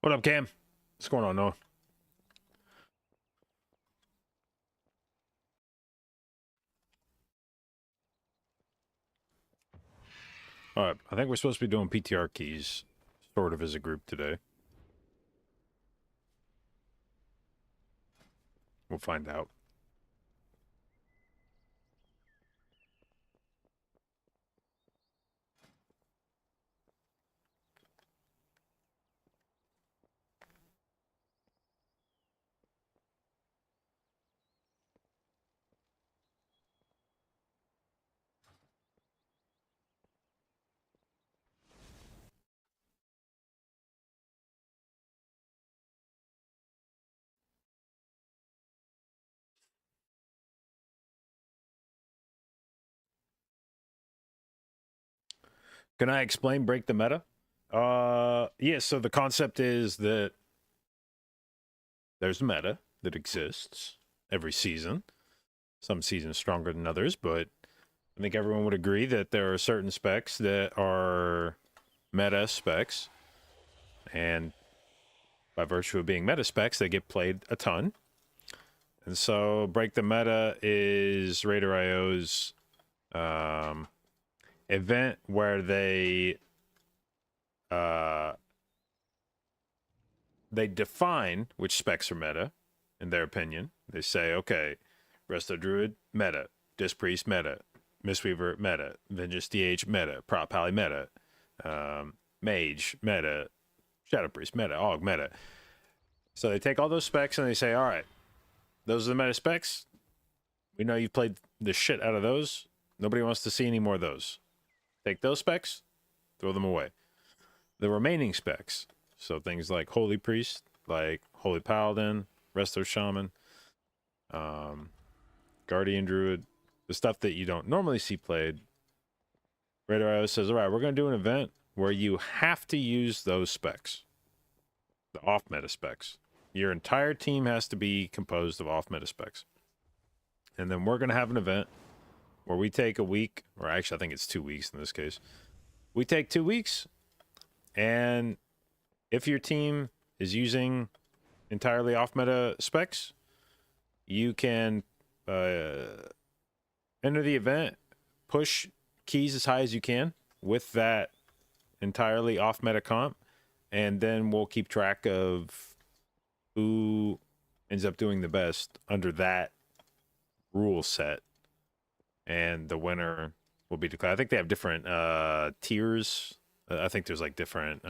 What up, Cam? What's going on, Noah? All right, I think we're supposed to be doing PTR keys, sort of as a group today. We'll find out. Can I explain break the meta? Yeah, so the concept is that there's a meta that exists every season. Some seasons stronger than others, but I think everyone would agree that there are certain specs that are meta specs, and by virtue of being meta specs, they get played a ton. And so break the meta is Raider IO's event where they define which specs are meta in their opinion. They say, okay, Resto Druid meta, Disc Priest meta, Mistweaver meta, Vengeance DH meta, Prop Pally meta, Mage meta, Shadow Priest meta, Aug meta. So they take all those specs and they say, all right, those are the meta specs. We know you've played the shit out of those. Nobody wants to see any more of those. Take those specs, throw them away. The remaining specs, so things like Holy Priest, like Holy Paladin, Resto Shaman, Guardian Druid, the stuff that you don't normally see played, Raider IO says, all right, we're going to do an event where you have to use those specs, the off-meta specs. Your entire team has to be composed of off-meta specs. And then we're going to have an event where we take a week, or actually I think it's 2 weeks in this case. We take 2 weeks, and if your team is using entirely off-meta specs, you can enter the event, push keys as high as you can with that entirely off-meta comp, and then we'll keep track of who ends up doing the best under that rule set, and the winner will be declared. I think they have different tiers. I think there's like different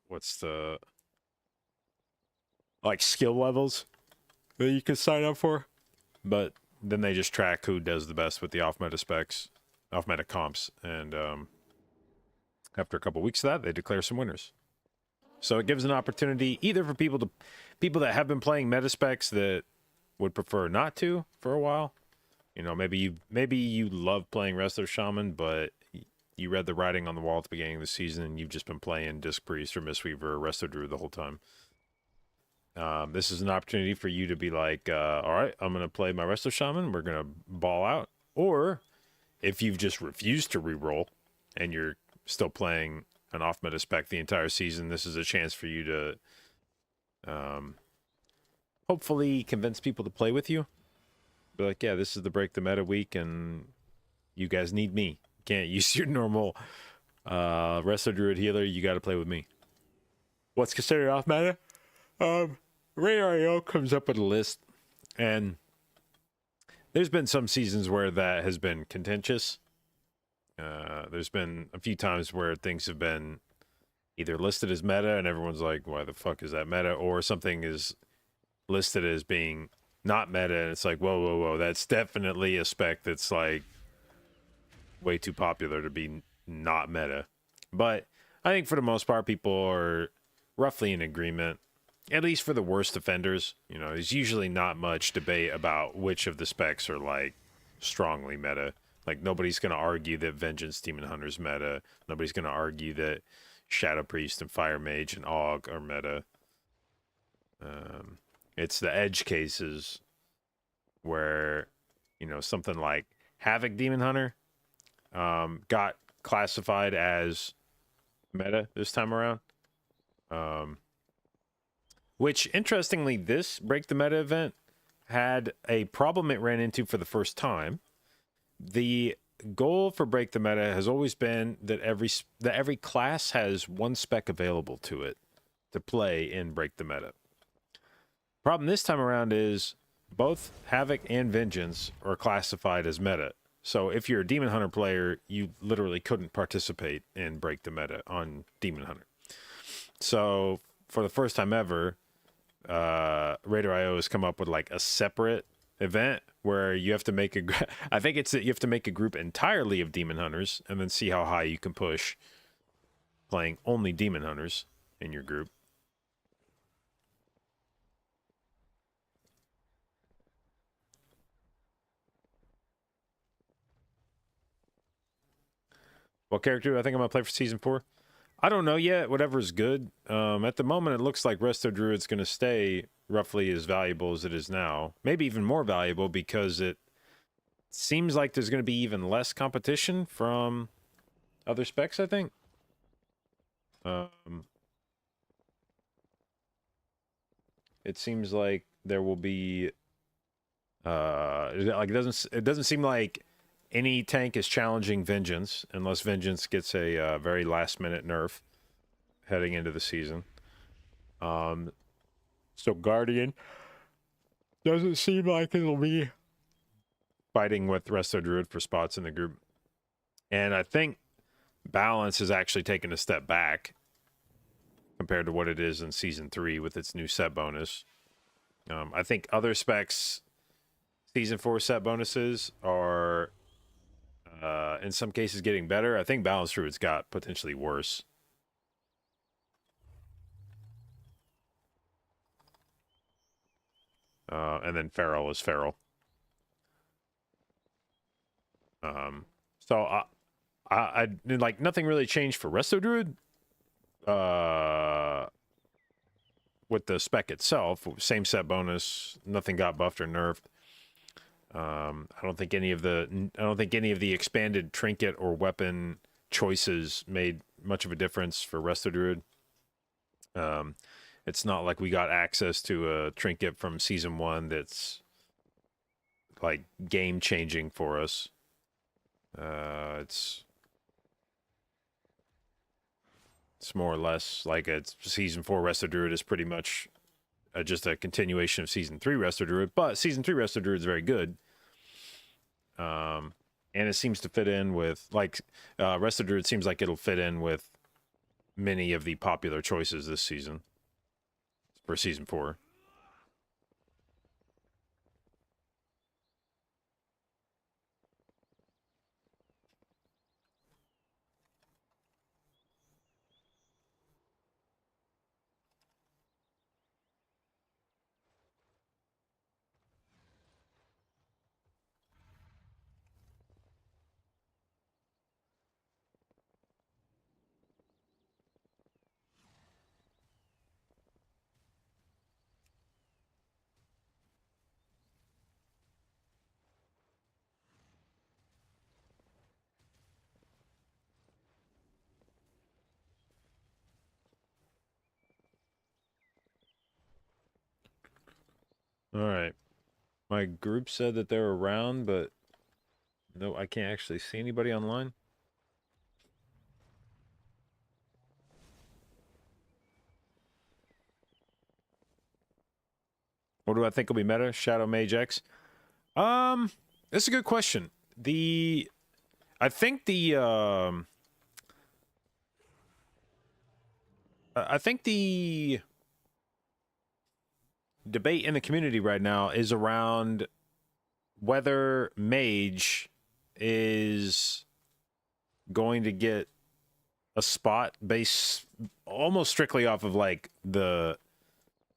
what's the like skill levels that you can sign up for, but then they just track who does the best with the off-meta specs, off-meta comps, and after a couple weeks of that, they declare some winners. So it gives an opportunity either for people that have been playing meta specs that would prefer not to for a while. You know, maybe you love playing Resto Shaman, but you read the writing on the wall at the beginning of the season and you've just been playing Disc Priest or Mistweaver or Resto Druid the whole time. This is an opportunity for you to be like, all right, I'm going to play my Resto Shaman. We're going to ball out. Or if you've just refused to reroll and you're still playing an off-meta spec the entire season, this is a chance for you to hopefully convince people to play with you. Be like, yeah, this is the break the meta week, and you guys need me. You can't use your normal Resto Druid healer. You got to play with me. What's considered off-meta? Ray comes up with a list, and there's been some seasons where that has been contentious. There's been a few times where things have been either listed as meta and everyone's like, why the fuck is that meta? Or something is listed as being not meta and it's like, whoa, that's definitely a spec that's like way too popular to be not meta. But I think for the most part, people are roughly in agreement, at least for the worst offenders. You know, there's usually not much debate about which of the specs are like strongly meta. Like, nobody's going to argue that Vengeance Demon Hunter's meta. Nobody's going to argue that Shadow Priest and Fire Mage and Aug are meta. It's the edge cases where, you know, something like Havoc Demon Hunter got classified as meta this time around. Which, interestingly, this Break the Meta event had a problem it ran into for the first time. The goal for Break the Meta has always been that every class has one spec available to it to play in Break the Meta. Problem this time around is both Havoc and Vengeance are classified as meta. So if you're a Demon Hunter player, you literally couldn't participate in Break the Meta on Demon Hunter. So for the first time ever, Raider.io has come up with like a separate event where you have to make I think you have to make a group entirely of Demon Hunters and then see how high you can push playing only Demon Hunters in your group. What character do I think I'm gonna play for season 4? I don't know yet. Whatever's good. At the moment, it looks like Resto Druid's going to stay roughly as valuable as it is now. Maybe even more valuable because it seems like there's going to be even less competition from other specs, I think. It seems like there will be... like it doesn't seem like any tank is challenging Vengeance unless Vengeance gets a very last-minute nerf heading into the season. So Guardian doesn't seem like it'll be fighting with Resto Druid for spots in the group. And I think Balance has actually taken a step back compared to what it is in Season 3 with its new set bonus. I think other specs' Season 4 set bonuses are... in some cases getting better. I think Balance Druid's got potentially worse. And then Feral is Feral. So I like nothing really changed for Resto Druid. With the spec itself, same set bonus, nothing got buffed or nerfed. I don't think any of the expanded trinket or weapon choices made much of a difference for Resto Druid. It's not like we got access to a trinket from season 1 that's like game changing for us. It's more or less like it's season 4 Resto Druid is pretty much just a continuation of season 3 Resto Druid, but season 3 Resto Druid is very good. And it seems to fit in with like Resto Druid seems like it'll fit in with many of the popular choices this season for season 4. All right. My group said that they're around, but no, I can't actually see anybody online. What do I think will be meta? Shadow Mage X. That's a good question. I think the debate in the community right now is around whether Mage is going to get a spot based almost strictly off of like the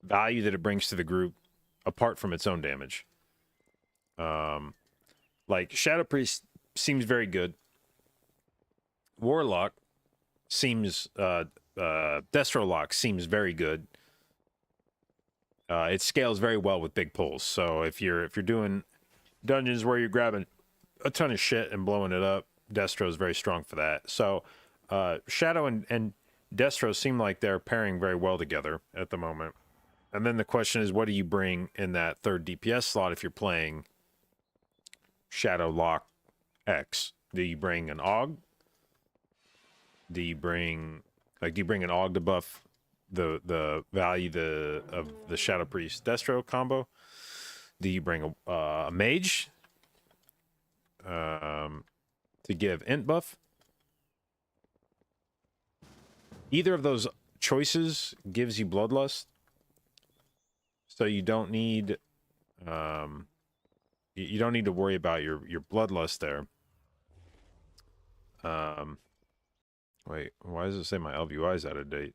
value that it brings to the group apart from its own damage. Like Shadow Priest seems very good. Warlock seems Destro Lock seems very good. It scales very well with big pulls. So if you're doing dungeons where you're grabbing a ton of shit and blowing it up, Destro is very strong for that. So Shadow and Destro seem like they're pairing very well together at the moment. And then the question is, what do you bring in that third DPS slot if you're playing Shadow Lock X? Do you bring an AUG? Do you bring an AUG to buff the value of the Shadow Priest Destro combo? Do you bring a mage to give int buff? Either of those choices gives you bloodlust, so you don't need you don't need to worry about your bloodlust there. Wait, why does it say my LVI is out of date?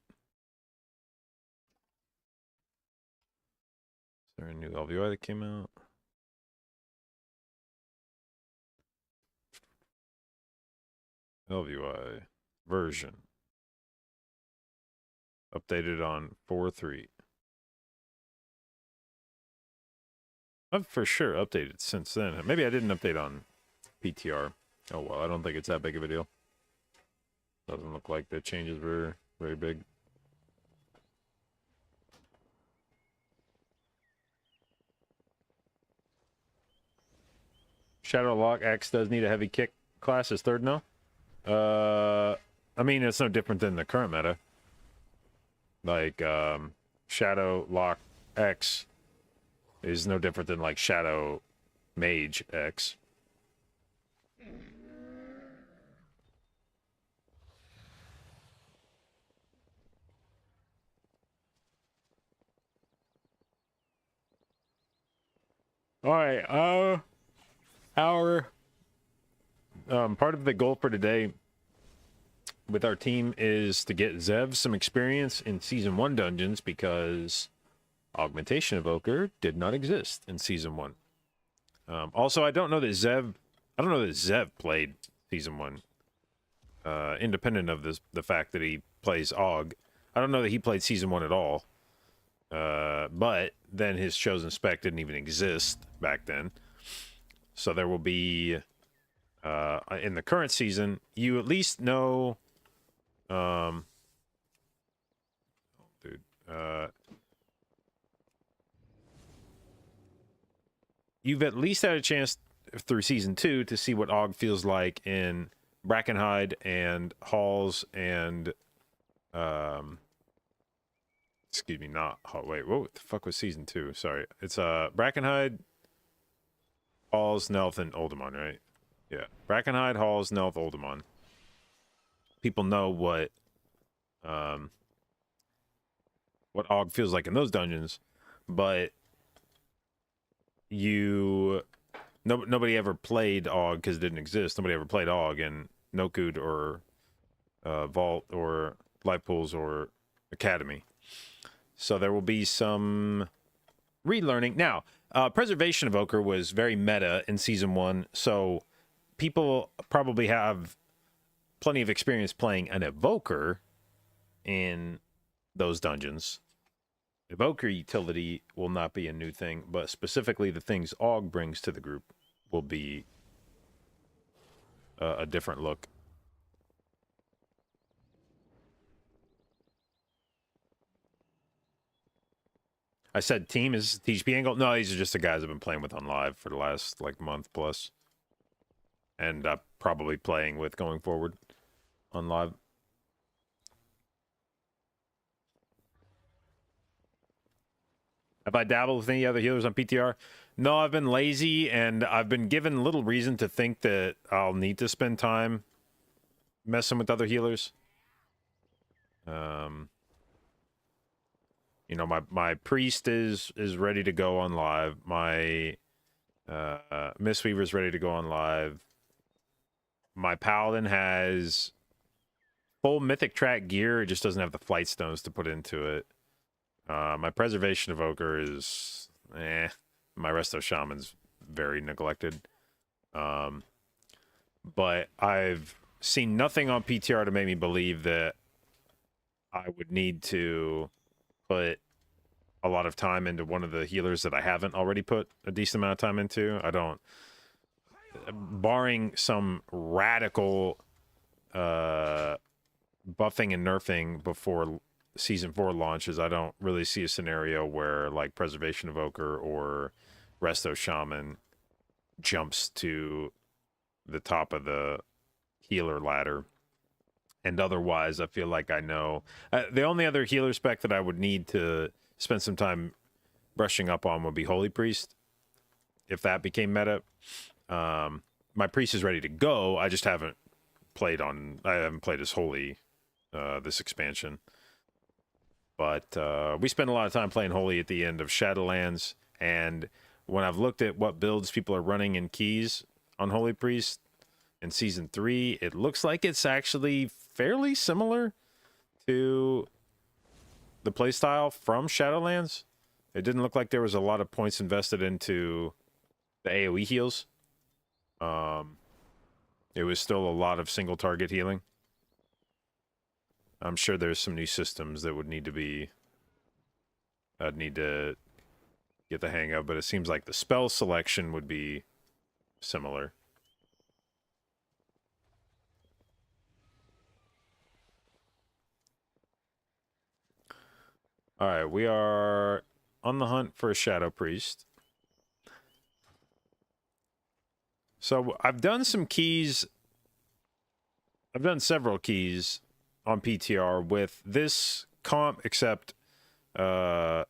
Is there a new LVI that came out? LVI version updated on 4.3. I've for sure updated since then. Maybe I didn't update on PTR. Oh well, I don't think it's that big of a deal. Doesn't look like the changes were very big. Shadow Lock X does need a heavy kick class as third now. I mean, it's no different than the current meta. Like, Shadow Lock X is no different than, like, Shadow Mage X. Alright, our part of the goal for today with our team is to get Zev some experience in Season 1 dungeons, because Augmentation Evoker did not exist in Season 1. Also, I don't know that Zev played Season 1. Independent of the fact that he plays Aug. I don't know that he played Season 1 at all. But then his chosen spec didn't even exist back then. So there will be, in the current season, you at least know, you've at least had a chance through Season 2 to see what Aug feels like in Brackenhide and Halls and, excuse me, not wait, what the fuck was Season 2? Sorry. It's Brackenhide, Halls, Nelth, and Oldemon, right? Yeah. Brackenhide, Halls, Nelth, Oldemon. People know what Aug feels like in those dungeons, but nobody ever played Aug because it didn't exist. Nobody ever played Aug in Nokud or Vault or Life Pools or Academy. So there will be some relearning. Now, Preservation Evoker was very meta in Season 1, so people probably have plenty of experience playing an Evoker in those dungeons. Evoker utility will not be a new thing, but specifically the things Aug brings to the group will be a different look. I said team is TGP Angle. No, these are just the guys I've been playing with on live for the last like month plus, and probably playing with going forward on live. Have I dabbled with any other healers on PTR? No, I've been lazy, and I've been given little reason to think that I'll need to spend time messing with other healers. You know, my priest is ready to go on live. My Mistweaver's ready to go on live. My paladin has full mythic track gear. It just doesn't have the flight stones to put into it. My Preservation Evoker is my Resto Shaman's very neglected. But I've seen nothing on PTR to make me believe that I would need to put a lot of time into one of the healers that I haven't already put a decent amount of time into. I don't, barring some radical buffing and nerfing before season 4 launches, I don't really see a scenario where like Preservation Evoker or Resto Shaman jumps to the top of the healer ladder. And otherwise, I feel like I know the only other healer spec that I would need to spend some time brushing up on would be Holy Priest. If that became meta, my priest is ready to go. I just haven't played as Holy this expansion. But we spent a lot of time playing Holy at the end of Shadowlands, and when I've looked at what builds people are running in keys on Holy Priest in Season 3, it looks like it's actually fairly similar to the playstyle from Shadowlands. It didn't look like there was a lot of points invested into the AoE heals. It was still a lot of single target healing. I'm sure there's some new systems that would need to be... I'd need to get the hang of, but it seems like the spell selection would be similar. All right, we are on the hunt for a Shadow Priest. So I've done some keys. I've done several keys on PTR with this comp, except Mage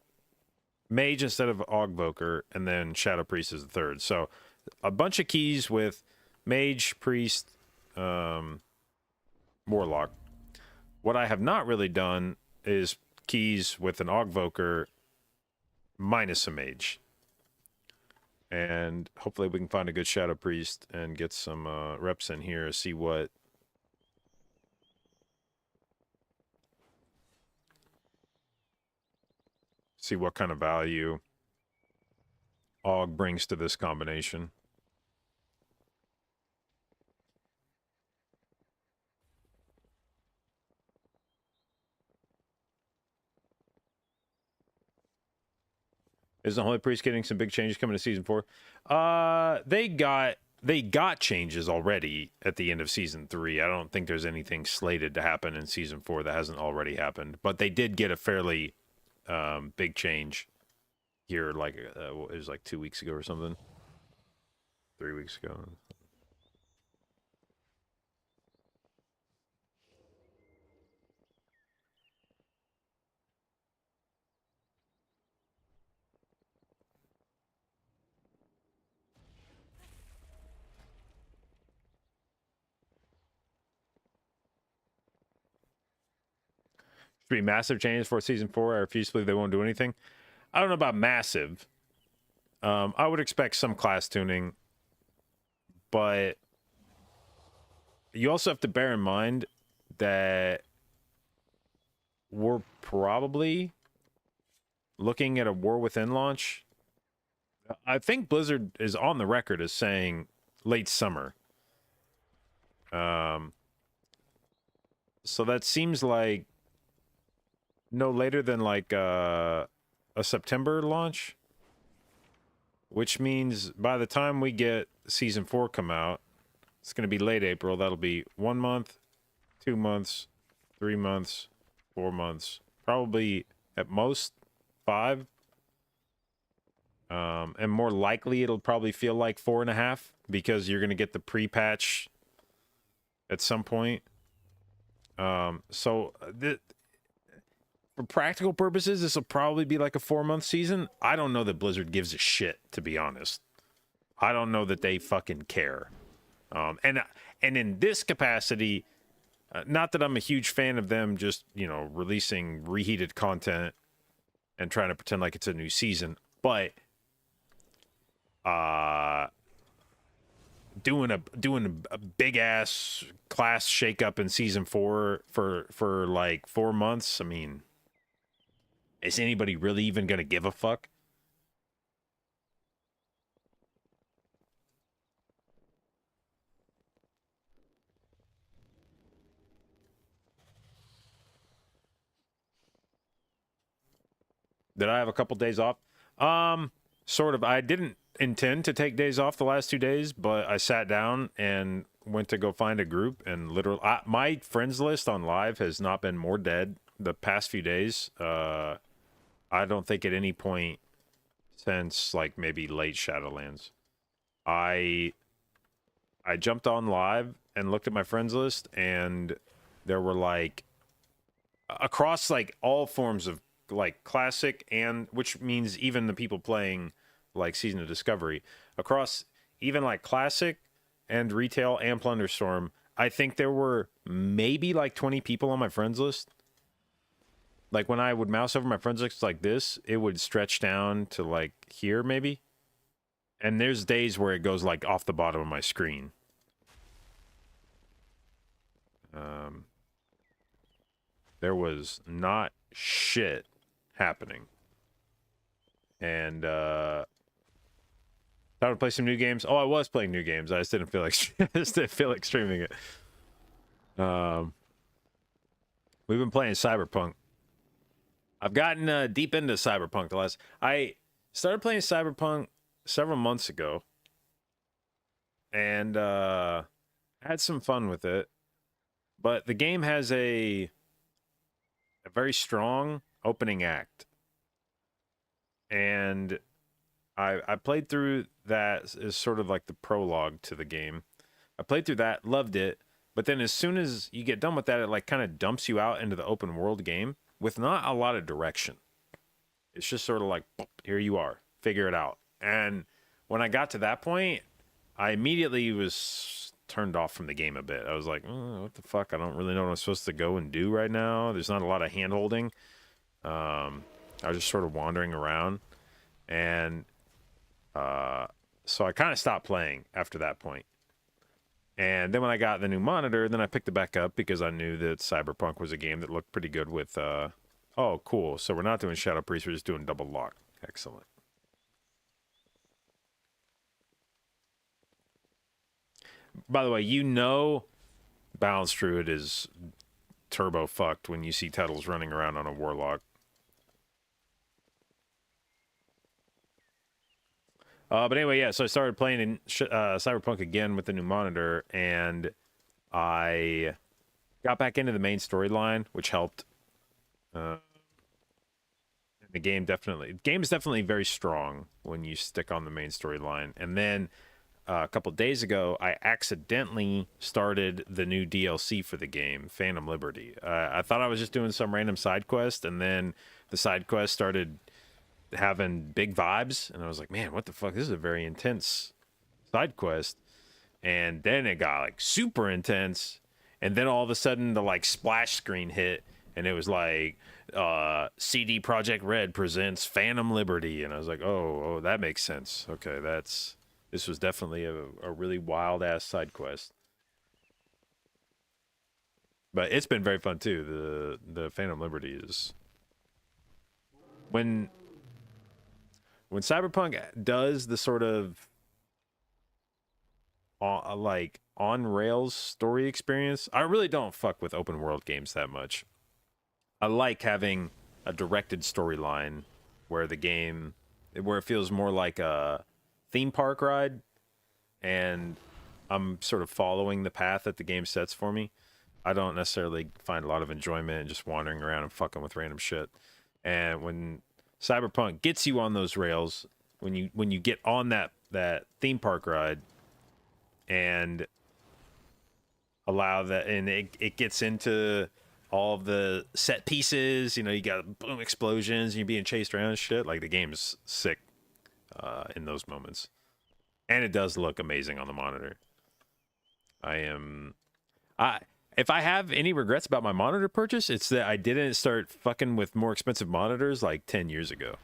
instead of Augvoker, and then Shadow Priest is the third. So a bunch of keys with Mage, Priest, Warlock. What I have not really done is keys with an Augvoker minus a Mage. And hopefully we can find a good Shadow Priest and get some reps in here, see what kind of value Aug brings to this combination. Isn't Holy Priest getting some big changes coming to Season 4? They got changes already at the end of Season 3. I don't think there's anything slated to happen in Season 4 that hasn't already happened. But they did get a fairly big change here, like it was like 2 weeks ago or something. 3 weeks ago. Should be massive changes for Season 4. I refuse to believe they won't do anything. I don't know about massive. I would expect some class tuning, but you also have to bear in mind that we're probably looking at a War Within launch. I think Blizzard is on the record as saying late summer. So that seems like no later than like a September launch, which means by the time we get Season 4 come out, it's going to be late April. That'll be 1 month, 2 months, 3 months, 4 months, probably at most 5. And more likely it'll probably feel like 4.5 because you're going to get the pre-patch at some point. For practical purposes, this will probably be like a 4-month season. I don't know that Blizzard gives a shit, to be honest. I don't know that they fucking care. And in this capacity, not that I'm a huge fan of them just, releasing reheated content and trying to pretend like it's a new season, but doing a big ass class shakeup in Season 4 for like 4 months. I mean, is anybody really even gonna give a fuck? Did I have a couple days off? Sort of. I didn't intend to take days off the last 2 days, but I sat down and went to go find a group, and literally, my friends list on Live has not been more dead the past few days. I don't think at any point since like maybe late Shadowlands. I jumped on Live and looked at my friends list, and there were like across like all forms of like classic, and which means even the people playing like Season of Discovery, across even like classic and retail and Plunderstorm, I think there were maybe like 20 people on my friends list. Like when I would mouse over my friends list like this, it would stretch down to like here maybe. And there's days where it goes like off the bottom of my screen. There was not shit happening. And thought I'd play some new games. Oh, I was playing new games. I just didn't feel like streaming it. We've been playing Cyberpunk. I've gotten deep into Cyberpunk I started playing Cyberpunk several months ago, and had some fun with it. But the game has a very strong opening act, and I played through that as sort of like the prologue to the game. I played through that, loved it, but then as soon as you get done with that, it like kind of dumps you out into the open world game with not a lot of direction. It's just sort of like, here you are, figure it out. And when I got to that point, I immediately was turned off from the game a bit. I was like, what the fuck? I don't really know what I'm supposed to go and do right now. There's not a lot of hand holding. I was just sort of wandering around. And so I kind of stopped playing after that point. And then when I got the new monitor, then I picked it back up because I knew that Cyberpunk was a game that looked pretty good with, oh, cool. So we're not doing Shadow Priest, we're just doing double lock. Excellent. By the way, you know Balanced Druid is turbo fucked when you see Tettles running around on a Warlock. But anyway, yeah, so I started playing in Cyberpunk again with the new monitor, and I got back into the main storyline, which helped. The game is definitely very strong when you stick on the main storyline. And then a couple days ago, I accidentally started the new DLC for the game, Phantom Liberty. I thought I was just doing some random side quest, and then the side quest started having big vibes, and I was like, man, what the fuck, this is a very intense side quest. And then it got like super intense, and then all of a sudden the like splash screen hit, and it was like CD Projekt Red presents Phantom Liberty, and I was like, oh, that makes sense. Okay, this was definitely a really wild ass side quest, but it's been very fun too. The Phantom Liberty is when Cyberpunk does the sort of like on rails story experience. I really don't fuck with open world games that much. I like having a directed storyline where it feels more like a theme park ride, and I'm sort of following the path that the game sets for me. I don't necessarily find a lot of enjoyment in just wandering around and fucking with random shit. And when Cyberpunk gets you on those rails, when you get on that theme park ride and allow that, and it gets into all of the set pieces, you got boom explosions and you're being chased around and shit, like the game's sick in those moments. And it does look amazing on the monitor. If I have any regrets about my monitor purchase, it's that I didn't start fucking with more expensive monitors like 10 years ago.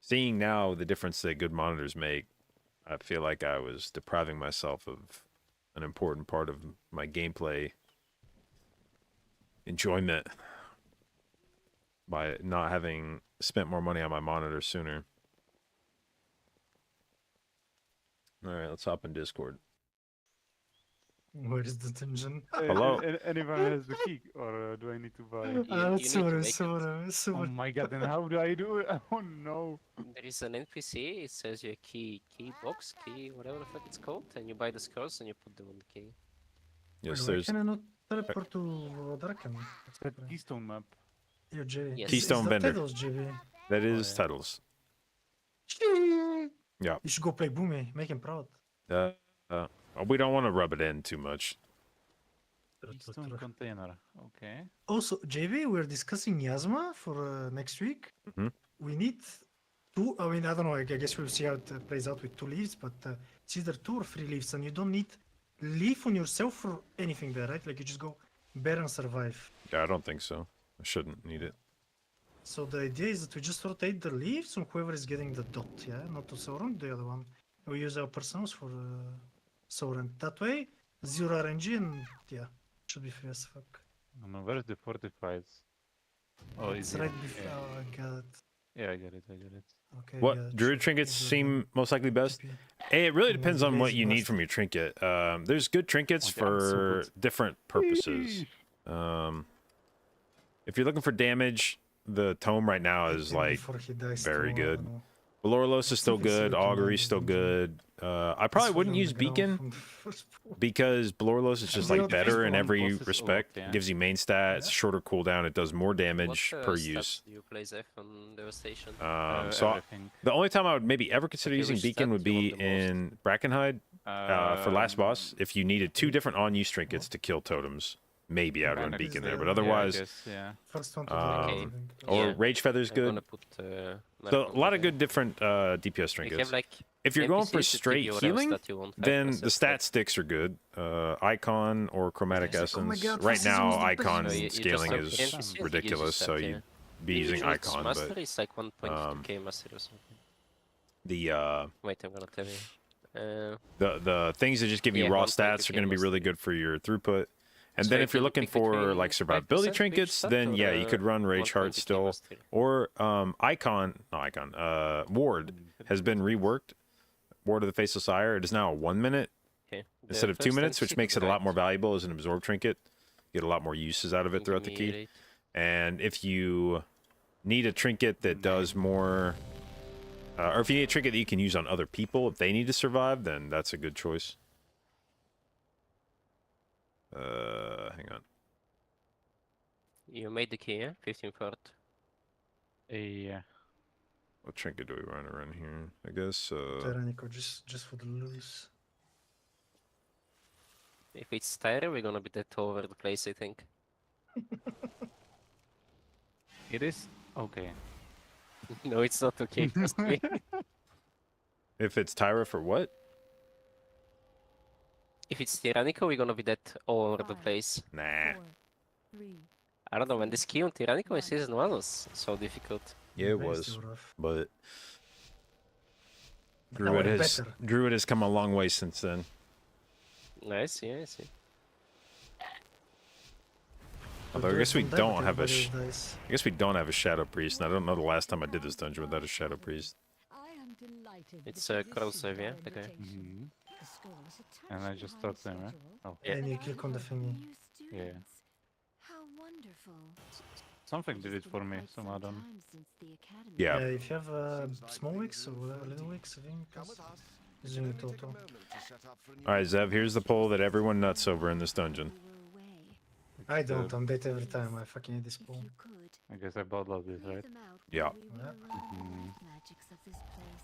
Seeing now the difference that good monitors make, I feel like I was depriving myself of an important part of my gameplay enjoyment by not having spent more money on my monitor sooner. All right, let's hop in Discord. Where is the dungeon? Hello? Anyone has the key, or do I need to buy? You need to make it. Oh my god! Then how do I do it? Oh no! There is an NPC. It says your key box, key, whatever the fuck it's called, and you buy the scrolls and you put them on the key. Yes, Why there's can I not teleport to Draken? It's that keystone map. Yo, J. Yes. Keystone Is that Bender. titles, JB? that is yeah. titles. Yeah. You should go play Boomy. Make him proud. We don't want to rub it in too much. Keystone container. Okay. Also, JB, we're discussing Yasma for next week. Mhm. We need two. I mean, I don't know. I guess we'll see how it plays out with 2 leaves, but it's either 2 or 3 leaves, and you don't need leaf on yourself for anything there, right? Like you just go bear and survive. Yeah, I don't think so. I shouldn't need it. So the idea is that we just rotate the leaves on whoever is getting the dot, yeah? Not to Sauron, the other one. We use our personals for Sauron. That way, 0 RNG and yeah, should be free as fuck. I know, where's the fortifieds? Oh, It's here. right before. Yeah. Oh, I got it. Yeah, I get it. I get it. Okay. What yeah, druid trinkets seem most likely best? It really depends on what you need from your trinket. There's good trinkets Okay, I'm so for good. different purposes. If you're looking for damage, the tome right now is like very good. Valorlos is still good. Augury's still good. I probably wouldn't use Beacon because Valorlos is just like better in every bosses respect. yeah. Gives you main stats, shorter cooldown. It does more damage What per stats use. do you play Zeph on Devastation? So Everything. the only time I would maybe ever consider Okay, using which Beacon stat would do you be want the most? in Brackenhide for last boss. If you needed 2 different on-use trinkets to kill totems, maybe I'd run Brackenhide Beacon is there. the- But yeah, I otherwise, yeah. First one to Okay. or Yeah, Rage Feather's I'm good. gonna put, So a lot of Narcon good different DPS there. You have trinkets. like If you're going for NPCs that give straight you whatever healing, stat you want, then 5% the stat sticks are good. Icon or Chromatic It's like, oh my Essence. God, right this now, is the Icon best. So you just scaling have is NPCs, it gives you ridiculous, stat, so yeah. you'd be using Usually it's Icon. mastery, But it's like 1.2k mastery or something. the Wait, I'm gonna tell you. the things that just give you Yeah, raw 1.2K stats are going to be really mastery. good for your throughput. And So then you if you're can looking pick for between like 5% survivability for each trinkets, stat then or, yeah, you could run Rage Heart 1.2K still, mastery? or Ward has been reworked. Ward of the Faceless Ire. It is now a 1 minute Okay. instead of 2 minutes, which makes it a lot more valuable as an absorb trinket. You get a lot more uses out of it throughout the key. And if you need a trinket that does more, or if you need a trinket that you can use on other people if they need to survive, then that's a good choice. Hang on. You made the key, yeah? 15 fort. Yeah. What trinket do we run around here? I guess, Tyrannical, just for the loose. If it's Tyre, we're gonna be dead all over the place, I think. It is okay. No, it's not okay. Trust me. if it's Tyra for what? If it's Tyrannical, we're gonna be dead all over the place. Nah. I don't know, when this key on Tyrannical in Season 1 was so difficult. Yeah, it Very was. still rough. But Now we're better. Druid has come a long way since then. Nice, yeah, I see. Although I Druid guess we don't die, don't but have a everybody dies. I guess we don't have a Shadow Priest, and I don't know the last time I did this dungeon without a Shadow Priest. It's Corrosive, yeah? Okay. Mhm. And I just start them, right? Oh, Yeah. And you click on the thingy. yeah. How wonderful. Something did it for me, some add-on. Yeah. If you have small wicks or little wicks, I think is in total. Alright, Zev, here's the poll that everyone nuts over in this dungeon. I don't. I'm dead every time. I fucking need this pool. I guess I bought all this, right? Yeah. Mhm. Magics of this place.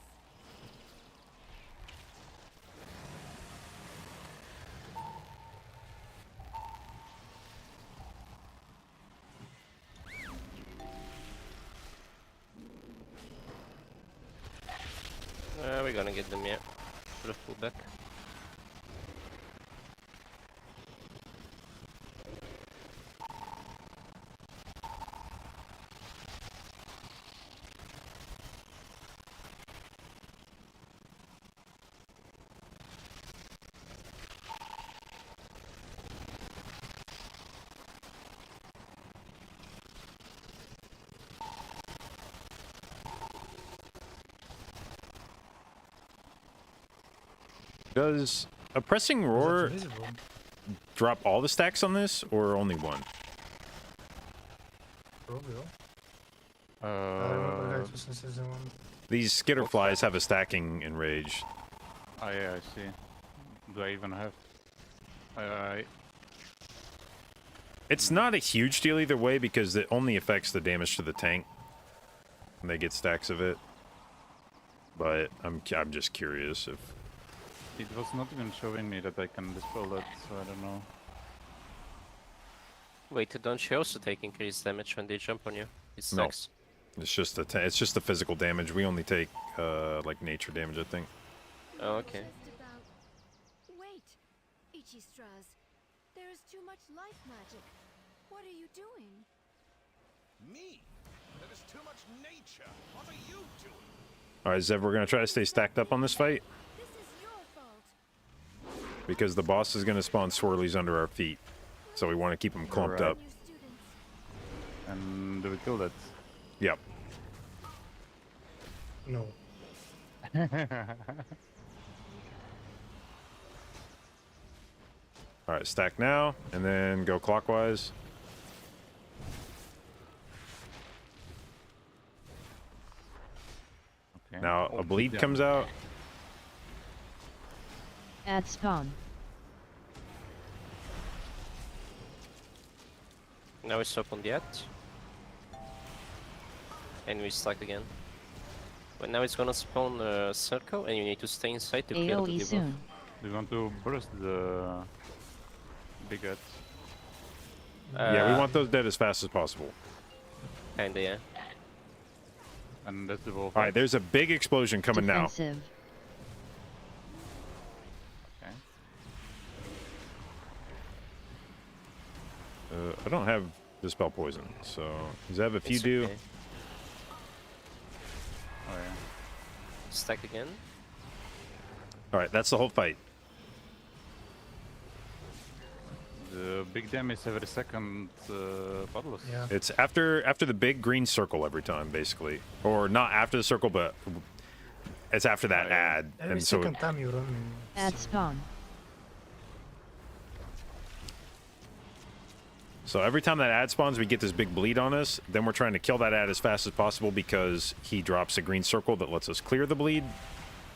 We're gonna get them, yeah. Should have pulled back. Does a pressing roar Invisible. drop all the stacks on this or only one? Probably all. I remember how Uh, it was in season 1. These skitter flies have a stacking enraged. oh yeah, I see. Do I even have? I It's not a huge deal either way because it only affects the damage to the tank. And they get stacks of it. But I'm just curious if... It was not even showing me that I can dispel that, so I don't know. Wait, don't you also take increased damage when they jump on you? It's No. stacks. It's just the physical damage. We only take like nature damage, I think. Oh, okay. Just about... Wait, Ichistras. There is too much life magic. What are you doing? Me? There is too much nature. What are you doing? All right, Zev, we're gonna try to stay stacked up on this fight This is your fault. because the boss is gonna spawn swirlies under our feet, so we want to keep them clumped Right. up. New students. And do we kill that? Yep. No. All right, stack now, and then go clockwise. Okay. Now Oh, a bleed yeah. comes out. At spawn. Now we stop on the ad. And we stack again. But now it's gonna spawn a circle and you need to stay inside to clear the AoE debuff. soon. Do you want to burst the big ads? Yeah, we want those dead as fast as possible. Kinda, yeah. And that's the wolf. All right, there's a big explosion coming now. Defensive. Okay. I don't have dispel poison, so Zev, if you It's do, okay. Oh yeah. Stack again. all right, that's the whole fight. The big damage every second puddles. Yeah. It's after the big green circle every time, basically, or not after the circle, but it's after that ad, Every and so second time you run. At spawn. so every time that ad spawns, we get this big bleed on us. Then we're trying to kill that ad as fast as possible because he drops a green circle that lets us clear the bleed,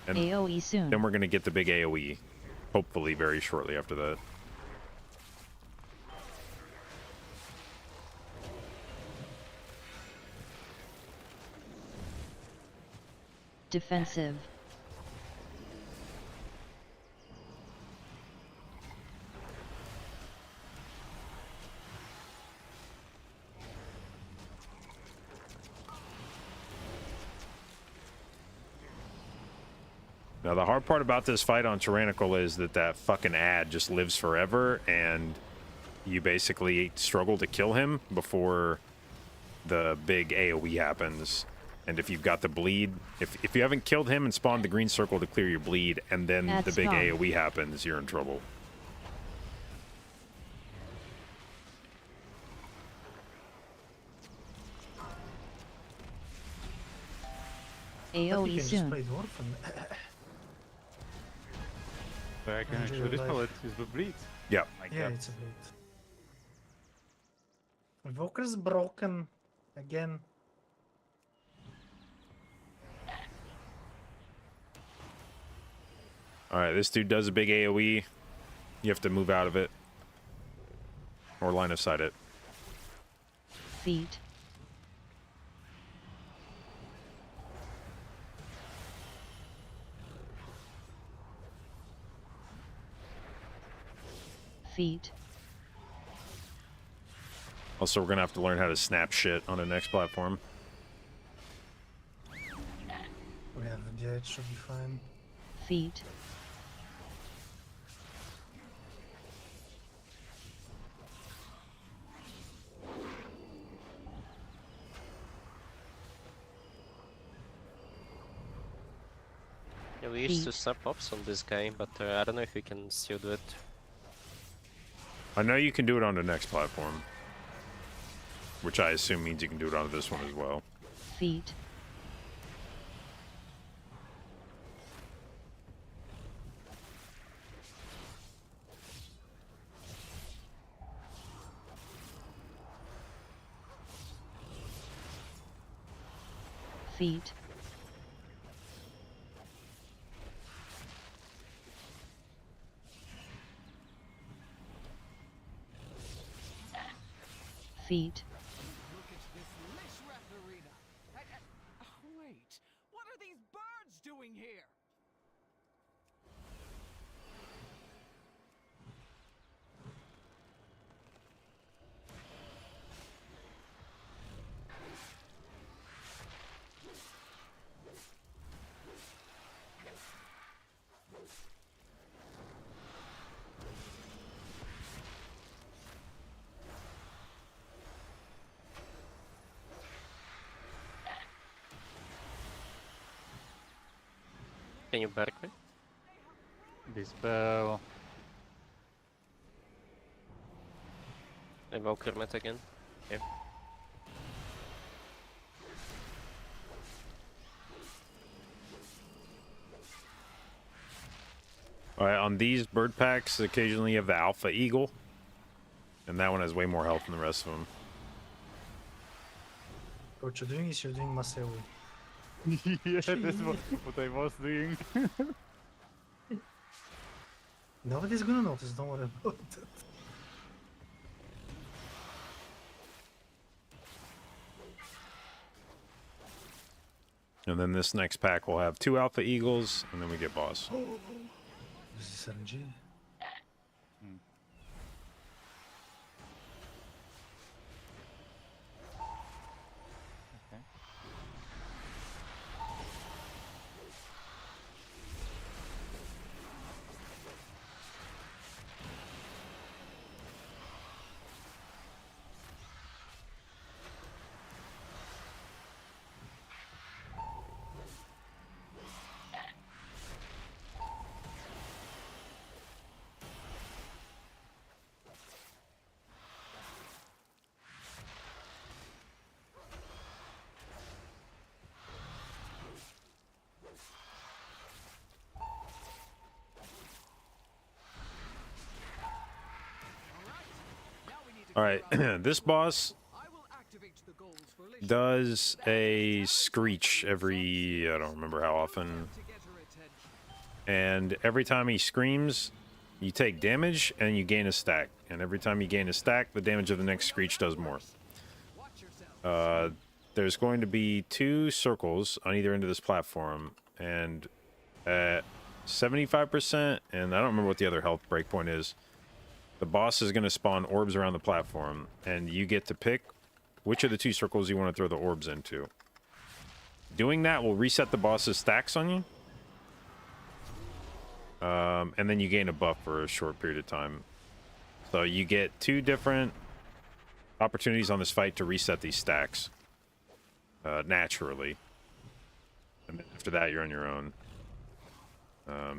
and AoE soon. then we're gonna get the big AOE, hopefully very shortly after that. Defensive. Now, the hard part about this fight on Tyrannical is that fucking ad just lives forever, and you basically struggle to kill him before the big AoE happens. And if you've got the bleed, if you haven't killed him and spawned the green circle to clear your bleed, and then At the big spawn. AoE happens, you're in trouble. You AoE can just soon. play Dwarf and So I can Enjoy actually your dispel life. it. Is the bleed? Yep. My yeah, God. it's a bit. Invoker's broken again. All right, this dude does a big AoE. You have to move out of it. Or line of sight it. Feet. Feet. Also, we're gonna have to learn how to snap shit on the next platform. Yeah, it should be fine. Feet. Yeah, we used to Feet. snap ops on this guy, but I don't know if we can still do it. I know you can do it on the next platform. Which I assume means you can do it on this one as well. Feet. Feet. Feet. Look at this Lishrath arena. Wait, what are these birds doing here? Can you bark me? Dispel. Evoke Hermit again. Okay. All right, on these bird packs, occasionally you have the Alpha Eagle, and that one has way more health than the rest of them. What you're doing is you're doing Masewi. Yeah, that's what I was doing. Nobody's gonna notice, don't worry about it. And then this next pack will have 2 Alpha Eagles, and then we get boss. Is this RNG? Okay. All right, this boss I will activate the goals for Lishrath does a screech every, I don't remember how often, to get her attention. and every time he screams, you take damage and you gain a stack. And every time you gain a stack, the damage of the next screech does more. Watch yourself. There's going to be 2 circles on either end of this platform, and at 75%, and I don't remember what the other health breakpoint is, the boss is going to spawn orbs around the platform, and you get to pick which of the 2 circles you want to throw the orbs into. Doing that will reset the boss's stacks on you, and then you gain a buff for a short period of time. So you get 2 different opportunities on this fight to reset these stacks naturally, and then after that you're on your own.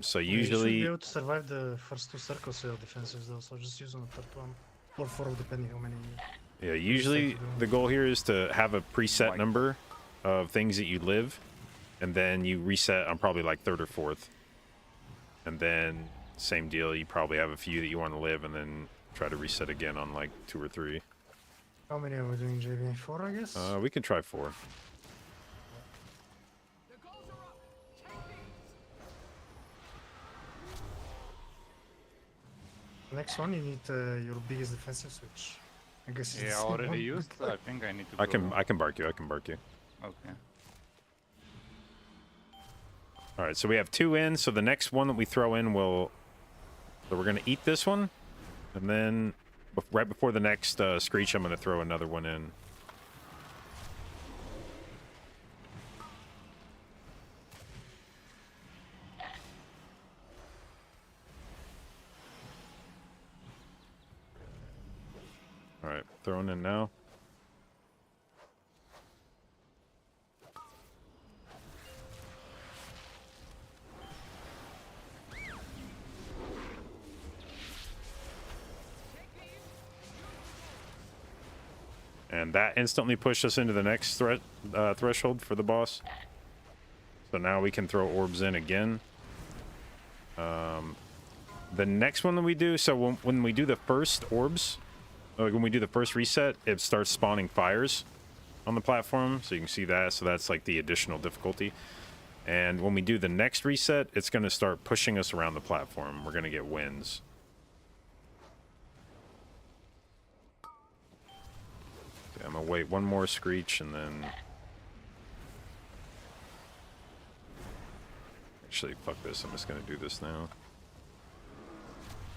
So You should usually, be able to survive the first 2 circles with your defensives though, so just use on the third one. Or 4, depending how many. yeah, usually the goal here is to have a preset White. number of things that you live, and then you reset on probably like 3rd or 4th, and then same deal, you probably have a few that you want to live, and then try to reset again on like 2 or 3. How many are we doing, JB? 4, I guess? We can try 4. The goals are up. Take these. Next one, you need your biggest defensive switch. I guess it's Yeah, the same already one. used. I think I need to. I go. can bark you. I can bark you. Okay. All right, so we have 2 in. So the next one that we throw in will. So we're gonna eat this one, and then right before the next screech, I'm gonna throw another one in. All right, throwing in now. And that instantly pushed us into the next threshold for the boss. So now we can throw orbs in again. The next one that we do, so when we do the first orbs, when we do the first reset, it starts spawning fires. on the platform, so you can see that. So that's like the additional difficulty. And when we do the next reset, it's going to start pushing us around the platform. We're going to get winds. Okay, I'm going to wait one more screech and then... Actually, fuck this. I'm just going to do this now.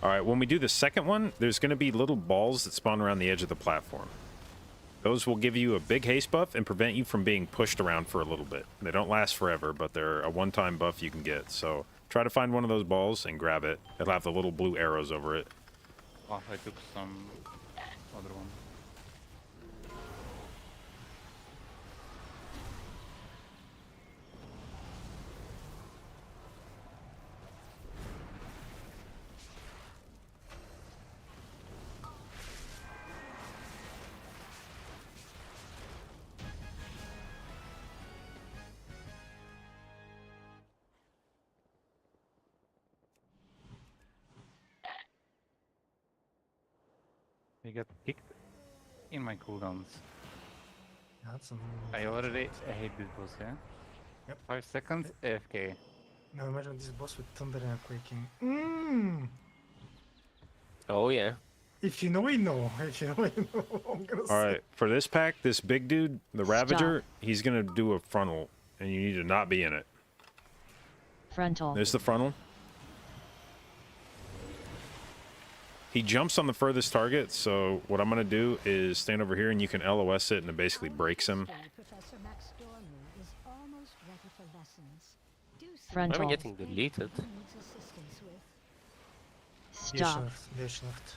Alright, when we do the second one, there's going to be little balls that spawn around the edge of the platform. Those will give you a big haste buff and prevent you from being pushed around for a little bit. They don't last forever, but they're a one-time buff you can get. So try to find one of those balls and grab it. It'll have the little blue arrows over it. Oh, I took some other one. I got kicked in my cooldowns. Yeah, that's I hate this boss, yeah? Yep. 5 seconds, AFK. Now imagine this boss with thunder and quaking. Mmm. Oh yeah. If you know, you know. If you know, you know. I'm gonna say. Alright, for this pack, this big dude, the Ravager, he's going to do a frontal. And you need to not be in it. Frontal. There's the frontal. He jumps on the furthest target, so what I'm going to do is stand over here and you can LOS it and it basically breaks him. Professor Max Dorman is almost ready for lessons. Do Frontal. I'm getting deleted. needs assistance with. Stop. Deschnacht.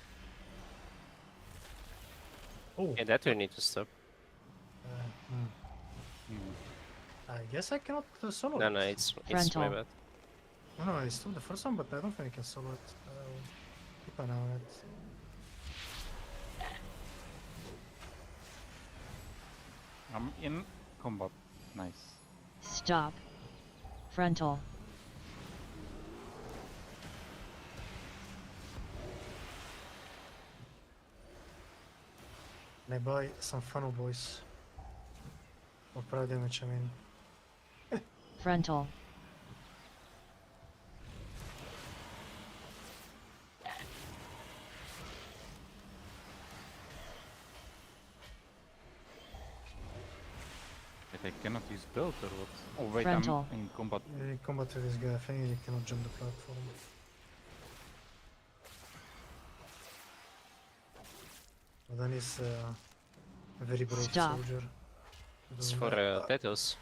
Oh, Yeah, that we need to stop. I guess I cannot solo No, it. no, it's my Frontal. bad. No, I stole the first one, but I don't think I can solo it. Keep an eye on it. I'm in combat. Nice. Stop. Frontal. Can I buy some funnel boys? Or pride damage, I mean. Frontal. But I cannot use belt or what? Oh wait, Frontal. I'm in combat. You combat with this guy, I think you cannot jump the platform. But then he's a very brave Stop. soldier. He It's doesn't for like- Tetos.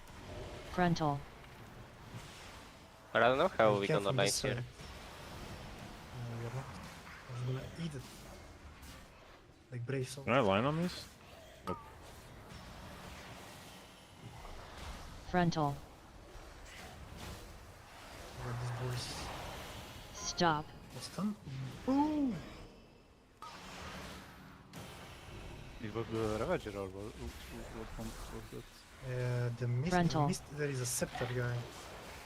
Frontal. But I don't know how you we're can gonna from line this here. side. No, you're not. I was gonna eat it. Like brave soldier. Can I line on these? Frontal. Look at these boys. Stop. What's done? Boom! It was the Ravager or what one was that? The mist, Frontal. there is a scepter guy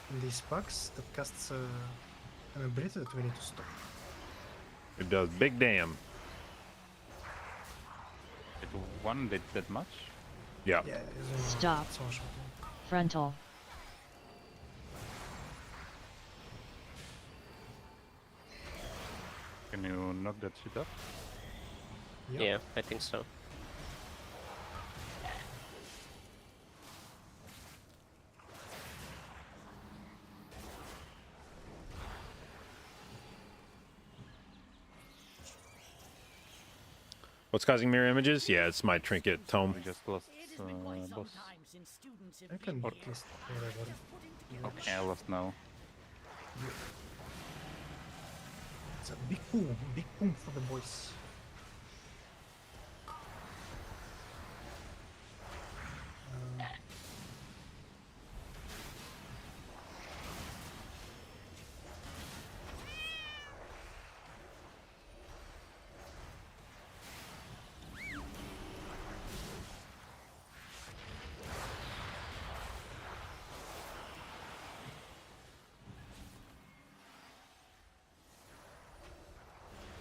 in these packs that casts an ability that we need to stop. It does big damn. It one did that much? Yeah. Yeah, it's Stop. so much more. Frontal. Can you knock that shit up? Yep. Yeah, I think so. What's causing mirror images? Yeah, it's my trinket tome. We just lost boss. I can Or- just whatever. Okay, I lost now. It's a big boom for the boys.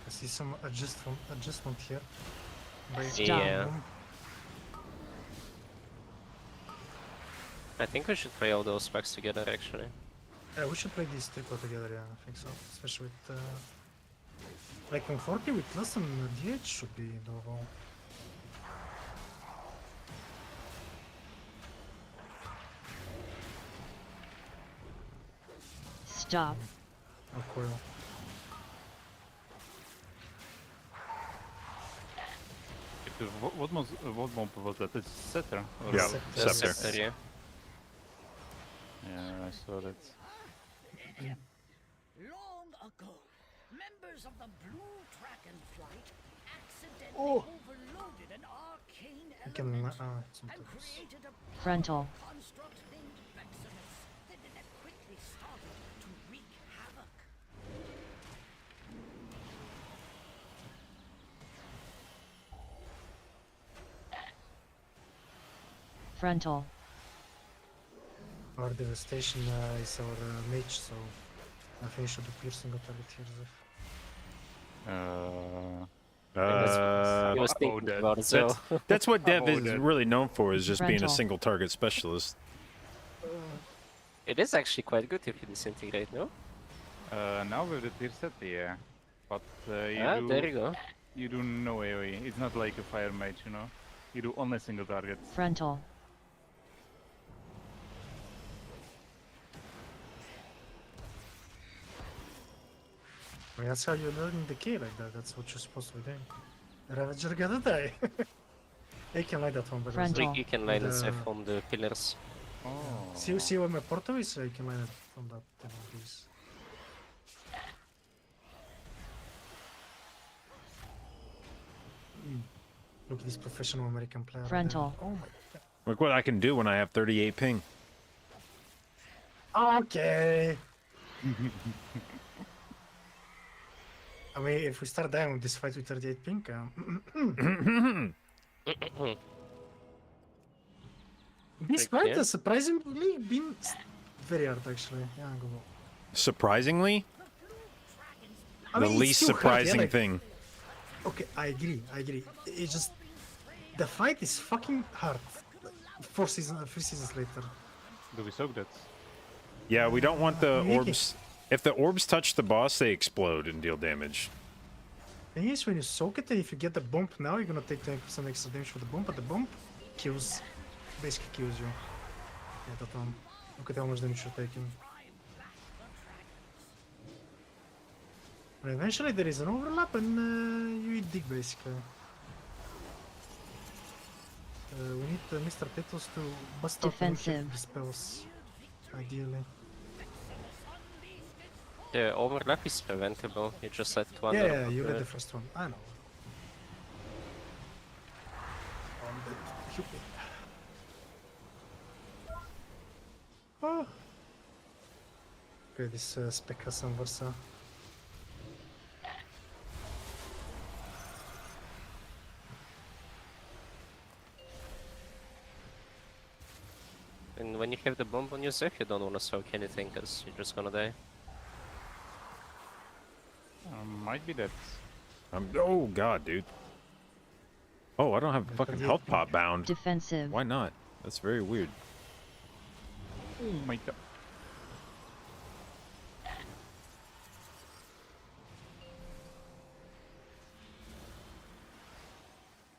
I see some adjustment here. By Stop. Yeah. I think we should play all those packs together actually. Yeah, we should play these triple together, yeah, I think so. Especially with like 140 with less than DH should be doable. Stop. Or coil. What mob was that? It's Setter? Or Yeah, Scepter. Scepter. Scepter, yeah. Yeah, I saw that. Long ago, members of the Blue Dragonflight accidentally Oh. overloaded an arcane You can element and sometimes. created a Frontal. construct named Maximus that quickly started to wreak havoc. Frontal. Our devastation is our mage, so I think we should do piercing or target here. I was about thinking that. about it, so That's what Dev About is that. really known for, is just being a Rental. single target specialist. it is actually quite good if you disintegrate, no? Now with the tier set, yeah. But Ah, there you go. you do no AoE. It's not like a fire mage, you know. You do only single targets. Frontal. I mean, that's how you learn the key like that. That's what you're supposed to be doing. Ravager gotta die. I can light that one, but Front. You, you can line The- it from the pillars. Oh. see where my portal is? I can light it from that piece. Look at this professional American player. there. Frontal. Oh my Look what I can do when I have 38 ping. god. Okay. I mean, if we start dying with this fight with 38 pink, this fight Okay. has surprisingly been very hard, actually. Yeah, go. Surprisingly, I the mean, it's least still hard, surprising yeah, like- thing. Okay, I agree. It's just the fight is fucking hard. 3 seasons later. Do we soak that? Yeah, we don't want the Make it- orbs. If the orbs touch the boss, they explode and deal damage. Thing is, when you soak it, and if you get the bump now, you're gonna take 20% extra damage for the bump, but the bump kills, basically kills you. Yeah, that one. Look at how much damage you're taking. And eventually there is an overlap and you eat dig, basically. We need Mr. Petals to bust out the Defensive. spells, ideally. The overlap is preventable. You just let one. Yeah, you read the first one. I know. Oh. Okay, this spec has some Versa. And when you have the bomb on yourself, you don't want to soak anything, because you're just gonna die. Might be that. Oh god, dude. Oh, I don't have Yeah, fucking 38 health ping. pot bound. Defensive. Why not? That's very weird. Oh my god.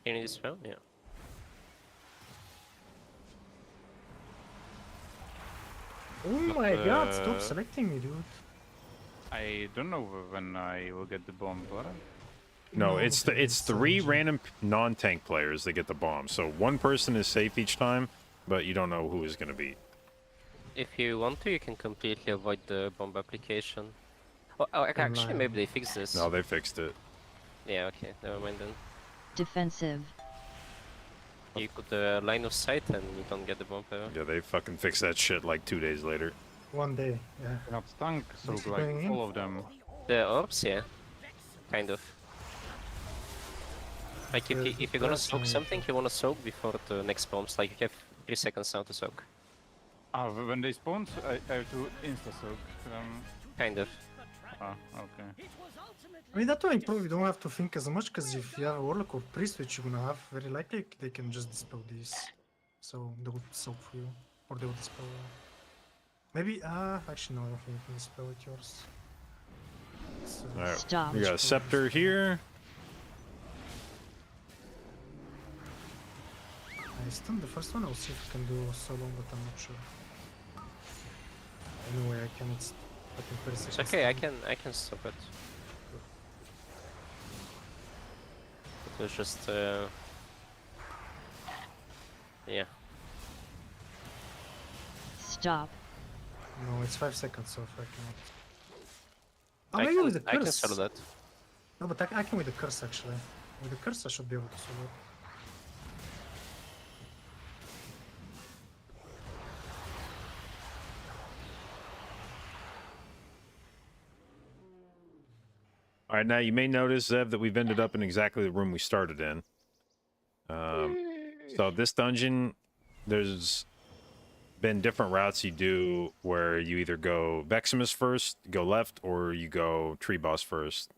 You need this spell? Yeah. Oh my god, stop uh, selecting me, dude. I don't know when I will get the bomb, but No, it's okay, it's three GG. random non-tank players that get the bomb. So one person is safe each time, but you don't know who is going to be. If you want to, you can completely avoid the bomb application. Actually, lying. maybe they fixed this. No, they fixed it. Yeah, okay, never mind then. Defensive. You could line of sight and you don't get the bomb ever. Yeah, they fucking fixed that shit like 2 days later. One day, yeah. not tank, so This is like going in? all of them. The orbs, yeah. Kind of. Like if you're gonna that's soak amazing. something, you wanna soak before the next bombs. Like you have 3 seconds now to soak. Ah, when they spawn, I have to insta soak. Kind of. Okay. I mean, that way probably you don't have to think as much, because if you have a Warlock or Priest, which you're gonna have, very likely they can just dispel these. So they would soak for you. Or they would dispel. Maybe, actually, no, I don't think you can dispel it yours. Alright, Stop. we got a scepter here. I stunned the first one. I'll see if I can do so long, but I'm not sure. Anyway, I can. It's fucking 30 It's seconds. okay, I can stop it. It was just yeah. Stop. No, it's 5 seconds, so if I cannot. Oh, I maybe can, with the curse. I can settle that. No, but I can with the curse actually. With the curse, I should be able to solve it. All right, now you may notice, Zev, that we've ended up in exactly the room we started in. So this dungeon, there's been different routes you do where you either go Veximus first, go left, or you go Tree Boss first.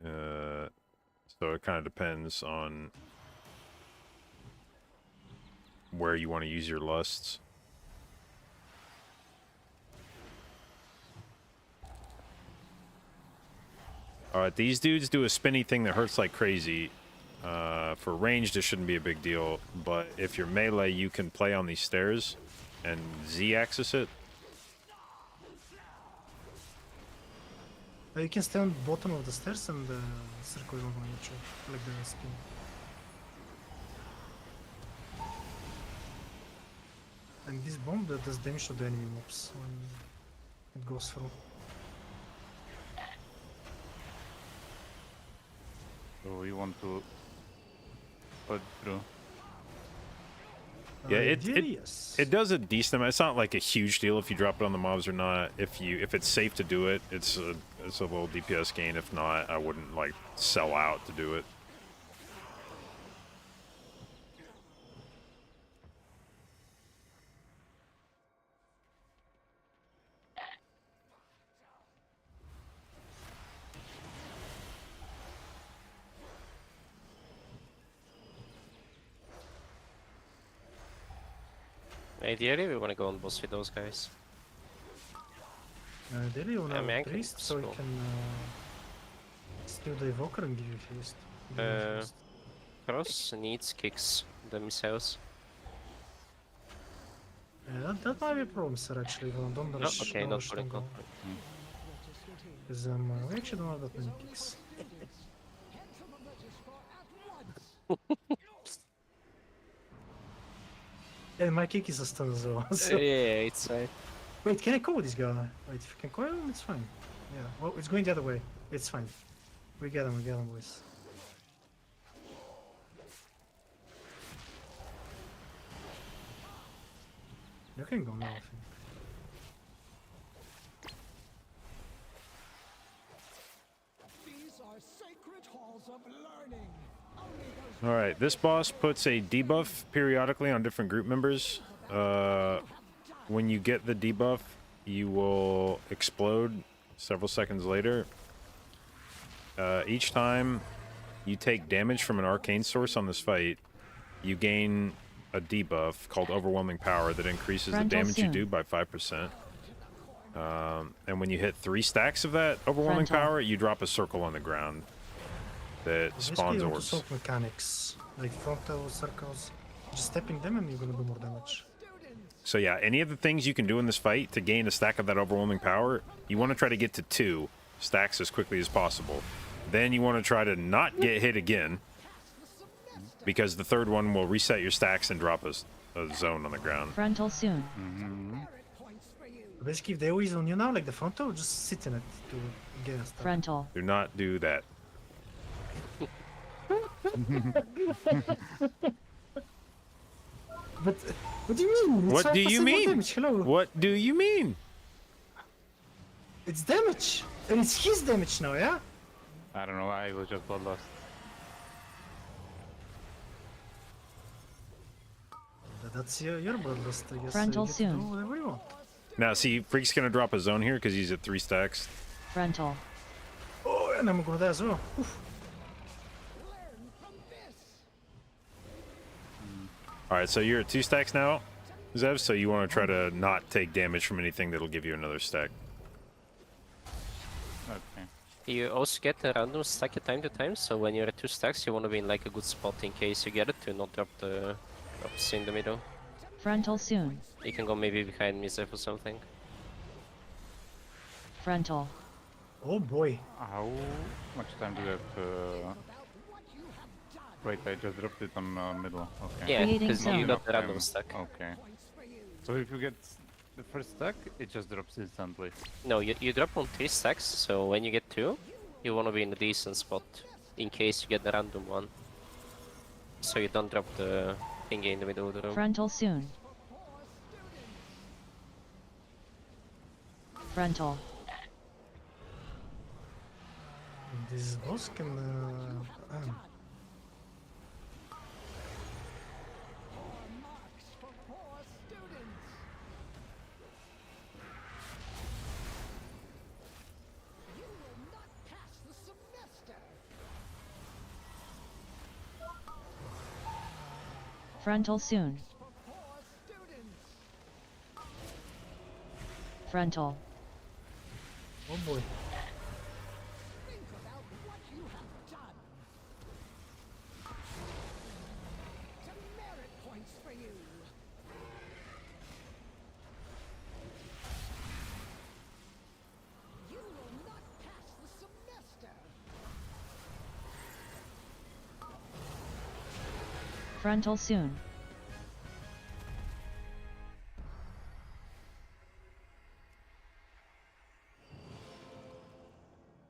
So it kind of depends on where you want to use your lusts. Alright, these dudes do a spinny thing that hurts like crazy. For ranged, it shouldn't be a big deal, but if you're melee, you can play on these stairs and Z-axis it. You can stay on the bottom of the stairs and circle around each other, like the spin. And this bomb that does damage to the enemy mobs when it goes through. So you want to put through. Yeah, Yes. it does a decent amount. It's not like a huge deal if you drop it on the mobs or not. If it's safe to do it, it's a little DPS gain. If not, I wouldn't like sell out to do it. Ideally, we want to go on boss with those guys. Daily you I have mean, I a can priest, so you scroll. can steal the evoker and give you haste. Cross needs kicks the missiles. Yeah, that might be a problem, sir, actually. Don't No, rush. okay, don't not rush, for it, don't go. not for it. Because we actually don't have that many kicks. And my kick is a stun as well. So. Yeah, it's Wait, can I call this guy? Wait, if you can call him, it's fine. Yeah, well, it's going the other way. It's fine. We get him, boys. You can go now, I think. These are sacred halls of learning. All right, this boss puts a debuff periodically on different group members. When you get the debuff, you will explode several seconds later. Each time you take damage from an arcane source on this fight, you gain a debuff called Overwhelming Power that increases the Frontal damage you soon. do by 5%. And when you hit 3 stacks of that Overwhelming Frontal. Power, you drop a circle on the ground that Basically, spawns you want to orbs. solve mechanics, like frontal circles. Just stepping them and you're gonna do more damage. So yeah, any of the things you can do in this fight to gain a stack of that Overwhelming Power, you want to try to get to 2 stacks as quickly as possible. Then you want to try to not get hit again, because the third one will reset your stacks and drop a zone on the ground. Frontal soon. Basically, if they always on you now, like the frontal, just sit in it to get a stack. Frontal. Do not do that. But what do you mean? It's What do 5% you more mean? Damage. Hello. What do you mean? It's damage, and it's his damage now, yeah. I don't know, I was just bloodlust. That's your bloodlust, I guess. Frontal you get to soon. do whatever you want. Now, see, Freak's gonna drop a zone here because he's at 3 stacks. Frontal. Oh, and I'm gonna die as well. Oof. All right, so you're at 2 stacks now. Zev, so you want to try to not take damage from anything that'll give you another stack. Okay. You also get a random stack at time to time, so when you're at 2 stacks, you want to be in like a good spot in case you get it to not drop the drops in the middle. Frontal soon. You can go maybe behind me, Zeph, or something. Frontal. Oh boy. How much time do you have? Wait, I just dropped it on middle. Okay. Yeah, Creating because you zone. got the random Time. stack. Okay. So if you get the first stack, it just drops instantly. No, you drop on 3 stacks, so when you get 2, you want to be in a decent spot in case you get the random one. So you don't drop the thingy in the middle of the room. Frontal soon. Frontal. This boss can. Marks for poor students. You will not pass the semester. Frontal soon. For poor students. Frontal. Oh boy. Think about what you have done. Demerit points for you. You will not pass the semester. Frontal soon.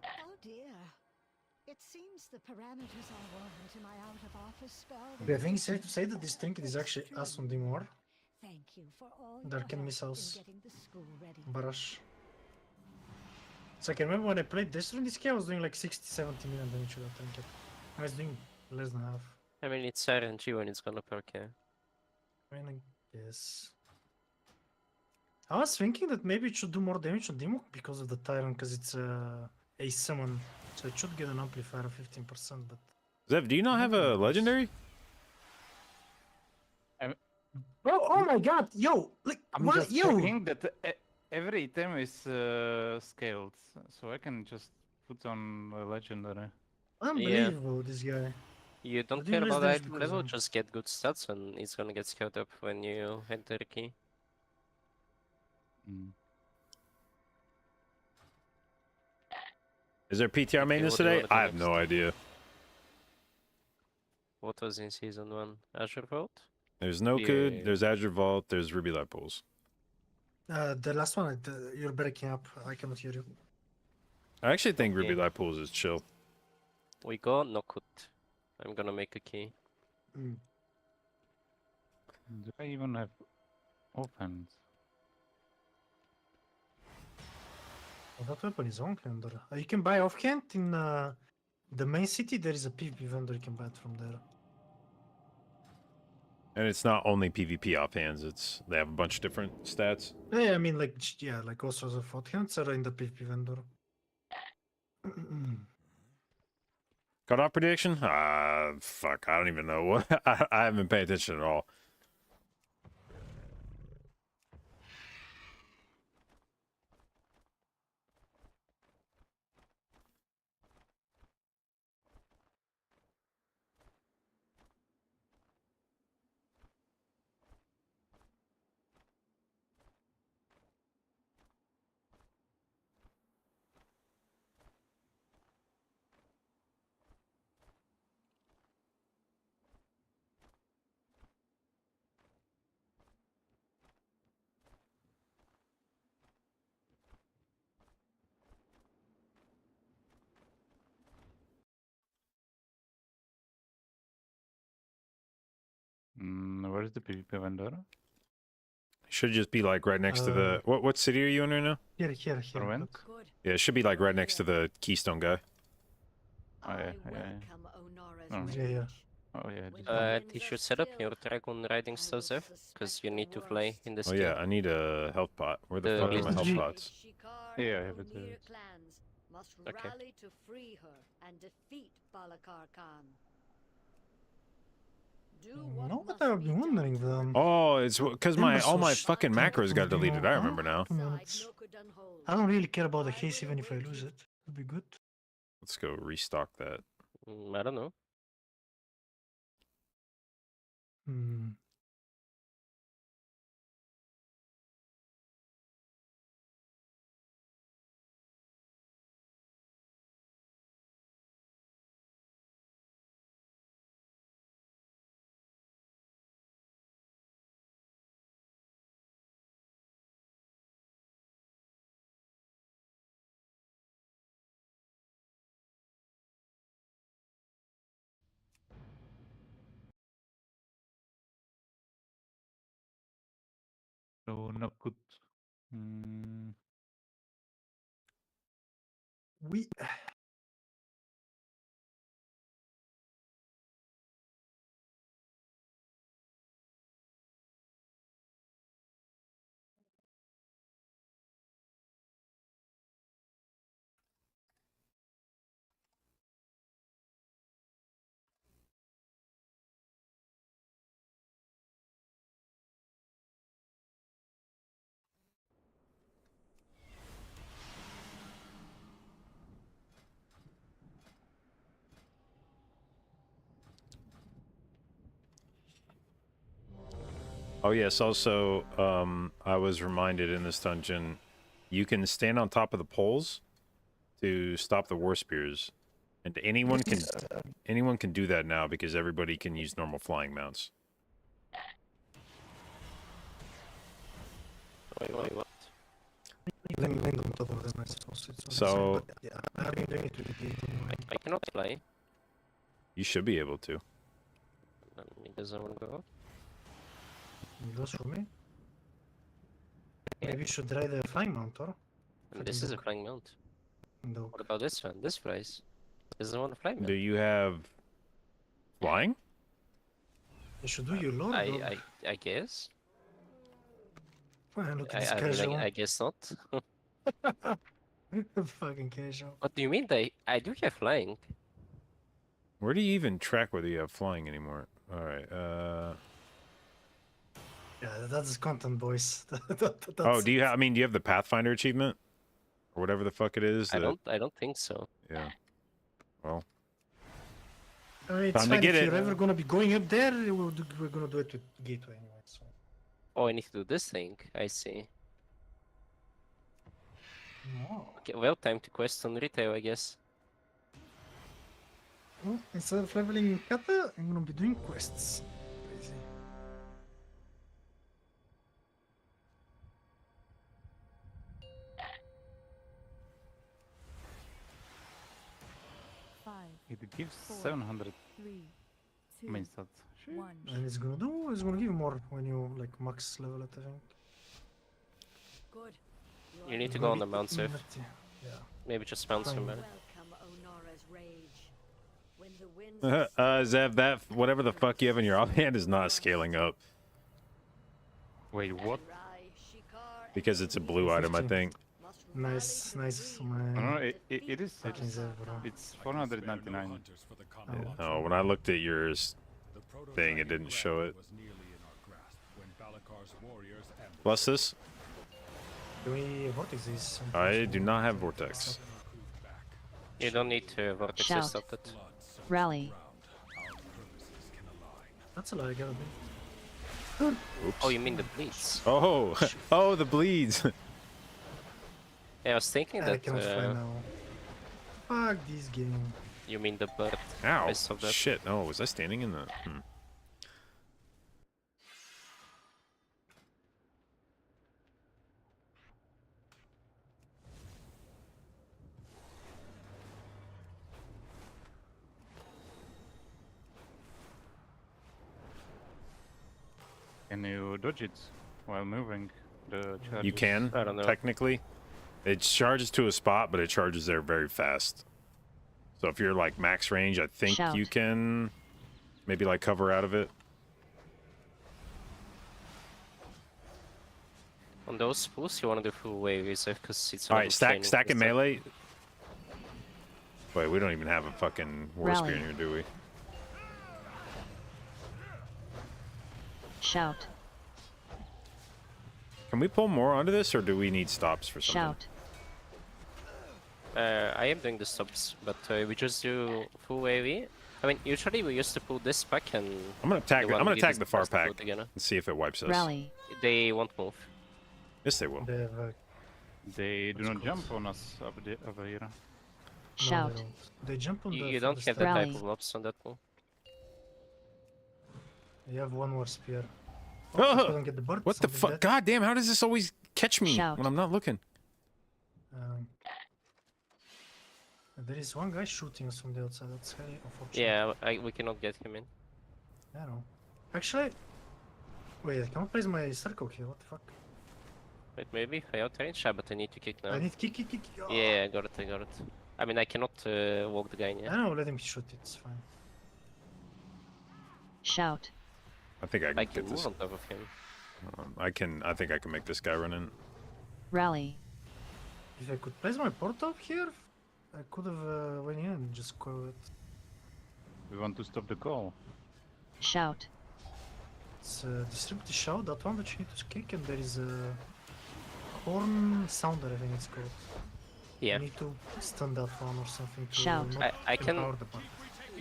Oh dear. It seems the parameters I wrote into my out-of-office spell. Okay, I think it's safe to say that this trinket is actually awesome more. Thank you for all There your can help missiles. in getting the school ready. Barrage. So I can remember when I played this rune, this guy was doing like 60-70 million damage with that trinket. I was doing less than half. I mean, it's RNG when it's gonna perk, yeah. I mean, I guess. I was thinking that maybe it should do more damage on Dimok because of the Tyrant, because it's a summon. So it should get an amplifier of 15%, but... Zev, do you not have a legendary? Oh my god, yo! Like, I'm what? just Yo! checking that every item is scaled, so I can just put on a legendary. Unbelievable, this guy. You don't doing care less about damage item because level, I'm- just get good stats and it's gonna get scaled up when you enter the key. Mm. Is there PTR Okay, maintenance what do you today? wanna do I have next? no idea. What was in season 1? Azure Vault? There's no Yeah. Kud, there's Azure Vault, there's Ruby Light Pools. The last one, you're breaking up. I cannot hear you. I actually think Ruby Okay. Light Pools is chill. We got no Kud. I'm gonna make a key. Mm. Do I even have opens? Oh, that weapon is on vendor. You can buy offhand in the main city. There is a PvP vendor. You can buy it from there. And it's not only PvP offhands, it's they have a bunch of different stats. Yeah, I mean, like, yeah, like all sorts of offhands are in the PvP vendor. Cutoff prediction? Fuck, I don't even know what. I haven't been paying attention at all. Where is the PvP vendor? Should just be like right next to the. What city are you in right now? Here. Prevent? Look. Good. Yeah, it should be like right next to the Keystone guy. Oh, yeah, I yeah. welcome Onora's Oh. Yeah, yeah. rage. Oh yeah. When this the one. winds You are should set up your still, dragon riding I stuff, will Zev, because suspect you the need to play worst. in this Oh game. yeah, I need a health pot. Where the The fuck are my business health tree. pots? Shikar Yeah, I and have it, Omir uh, clans must Okay. rally to free her and defeat Balakar Khan. No, what I've been wondering then. Oh, it's because my all my Imbeciles. fucking macros got Thinking deleted. of, I huh? remember now. 2 minutes. I don't really care about the case even if I lose it. It'll be good. Let's go restock that. I don't know. Hmm. So not good. Mm, We Oh yes, also, I was reminded in this dungeon, you can stand on top of the poles to stop the war spears, and anyone can do that now because everybody can use normal flying mounts. Wait, what? land on top of them, I suppose. It's So- all the same, but yeah, I've been doing it with the gate anyway. I cannot fly. You should be able to. It doesn't want to go. It goes for me. Yeah. Maybe you should try the flying mount, or? And this is a flying mount. No. What about this one? This flies. Doesn't want to fly mount. Do you have flying? You should do your lore, dog. I guess. Look at this I mean, casual. I guess not. Fucking casual. What do you mean? I do have flying. Where do you even track whether you have flying anymore? All right. Yeah, that's content, boys. Oh, do you have? I mean, do you have the Pathfinder achievement, or whatever the fuck it is? I don't think so. Yeah. Well, I mean, it's Time to fine. get If it. you're ever gonna be going up there, we're gonna do it with Gateway anyway. So. Oh, I need to do this thing. I see. No. Okay, well, time to quest on retail, I guess. Well, instead of leveling Kata, I'm gonna be doing quests. Crazy. it gives Four. 700 3, 2, main stats. Shit. 1. And it's gonna give more when you like max level it, I think. Good. You need to It's go gonna on the be mount safe. infinity. Yeah. Maybe just bounce from there. Welcome, Onora's rage. When the winds Zev, that whatever the fuck you have in your offhand is not scaling up Wait, what? because it's a blue item, I think. Nice, nice, No, man. no, it is. Fucking Zev, bro. It's 499. Oh, when I looked at yours thing, it didn't show it. Plus this? Do we vortex these? I do not have vortex. You don't need to vortex Shout. stop it. Rally. That's a lie, gotta be. Oops. Oh, you mean the bleeds? Oh, oh, the bleeds. Yeah, I was thinking I that cannot fly now. Fuck this game. you mean the bird. Ow! I saw that. Shit! Oh, was I standing in the? Hmm. Can you dodge it while moving the charges? You can I don't know. technically. It charges to a spot, but it charges there very fast. So if you're like max range, I think Shout. you can maybe like cover out of it. On those spools, you want to do full wave reserve because it's All another right, training stack in reserve. melee. Wait, we don't even have a fucking war spear in Rally. here, do we? Shout. Can we pull more onto this, or do we need stops for something? Shout. I am doing the subs, but we just do full AoE. I mean, usually we used to pull this pack and... I'm gonna tag. I'm gonna tag the far pack Again. and see if it wipes us. Rally. They won't move. Yes, they will. They have, They do That's not cool. jump on us over here. no, Shout. they don't. They jump on the. You from don't the have step. that type Rally. of mobs on that pool. You have one more spear. Oh! I couldn't get the bird. What the something fuck? dead. God damn! How does this always catch me Shout. when I'm not looking? There is one guy shooting us from the outside. That's very unfortunate. Yeah, we cannot get him in. I know. Actually, wait. I cannot place my circle here. What the fuck? Wait, maybe if I outrange? Ah, but I need to kick now. I need kick. Oh. Yeah, I got it, I got it. I mean, I cannot walk the guy in yet. I know. Let him shoot it. It's fine. Shout. I think I can I get can this. move on top of him. I think I can make this guy run in. Rally. If I could place my portal up here, I could have went in and just coiled it. We want to stop the call. Shout. It's distribute the shout. That one that you need to kick, and there is a horn sounder. I think it's called. Yeah, You need to stun that one or something to Shout. not I can- empower the party.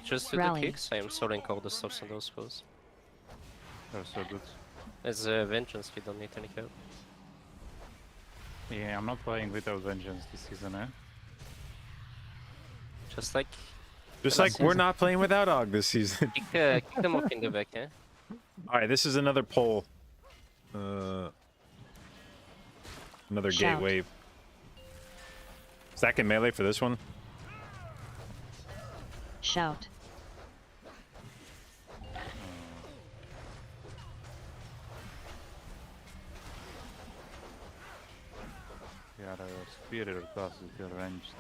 just do the Rally. kicks. I am sorting all the stuffs on those pools. They're so good. As Vengeance, you don't need any help. Yeah, I'm not playing without Vengeance this season, eh? Just like, Just Well, like we're not playing without Og this season. kick them up in the back, eh? All right, this is another pull. Another Shout. gateway. Stack in melee for this one. Shout. Yeah, the superior class is still ranged.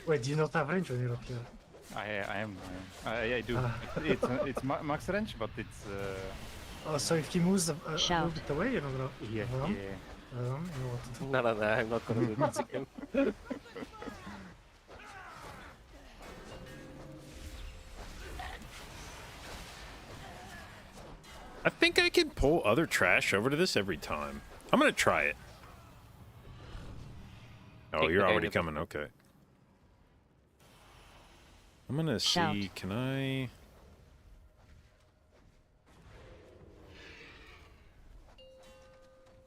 Wait, do you not have range when you're up here? I do. Ah. It's max range, but it's Oh, so if he moves Shout. move it away, you're not gonna. yeah. You know what to do. No, I'm not gonna do this again. I think I can pull other trash over to this every time. I'm gonna try it. Oh, Take you're the already area. coming. Okay. I'm gonna Shout. see. Can I?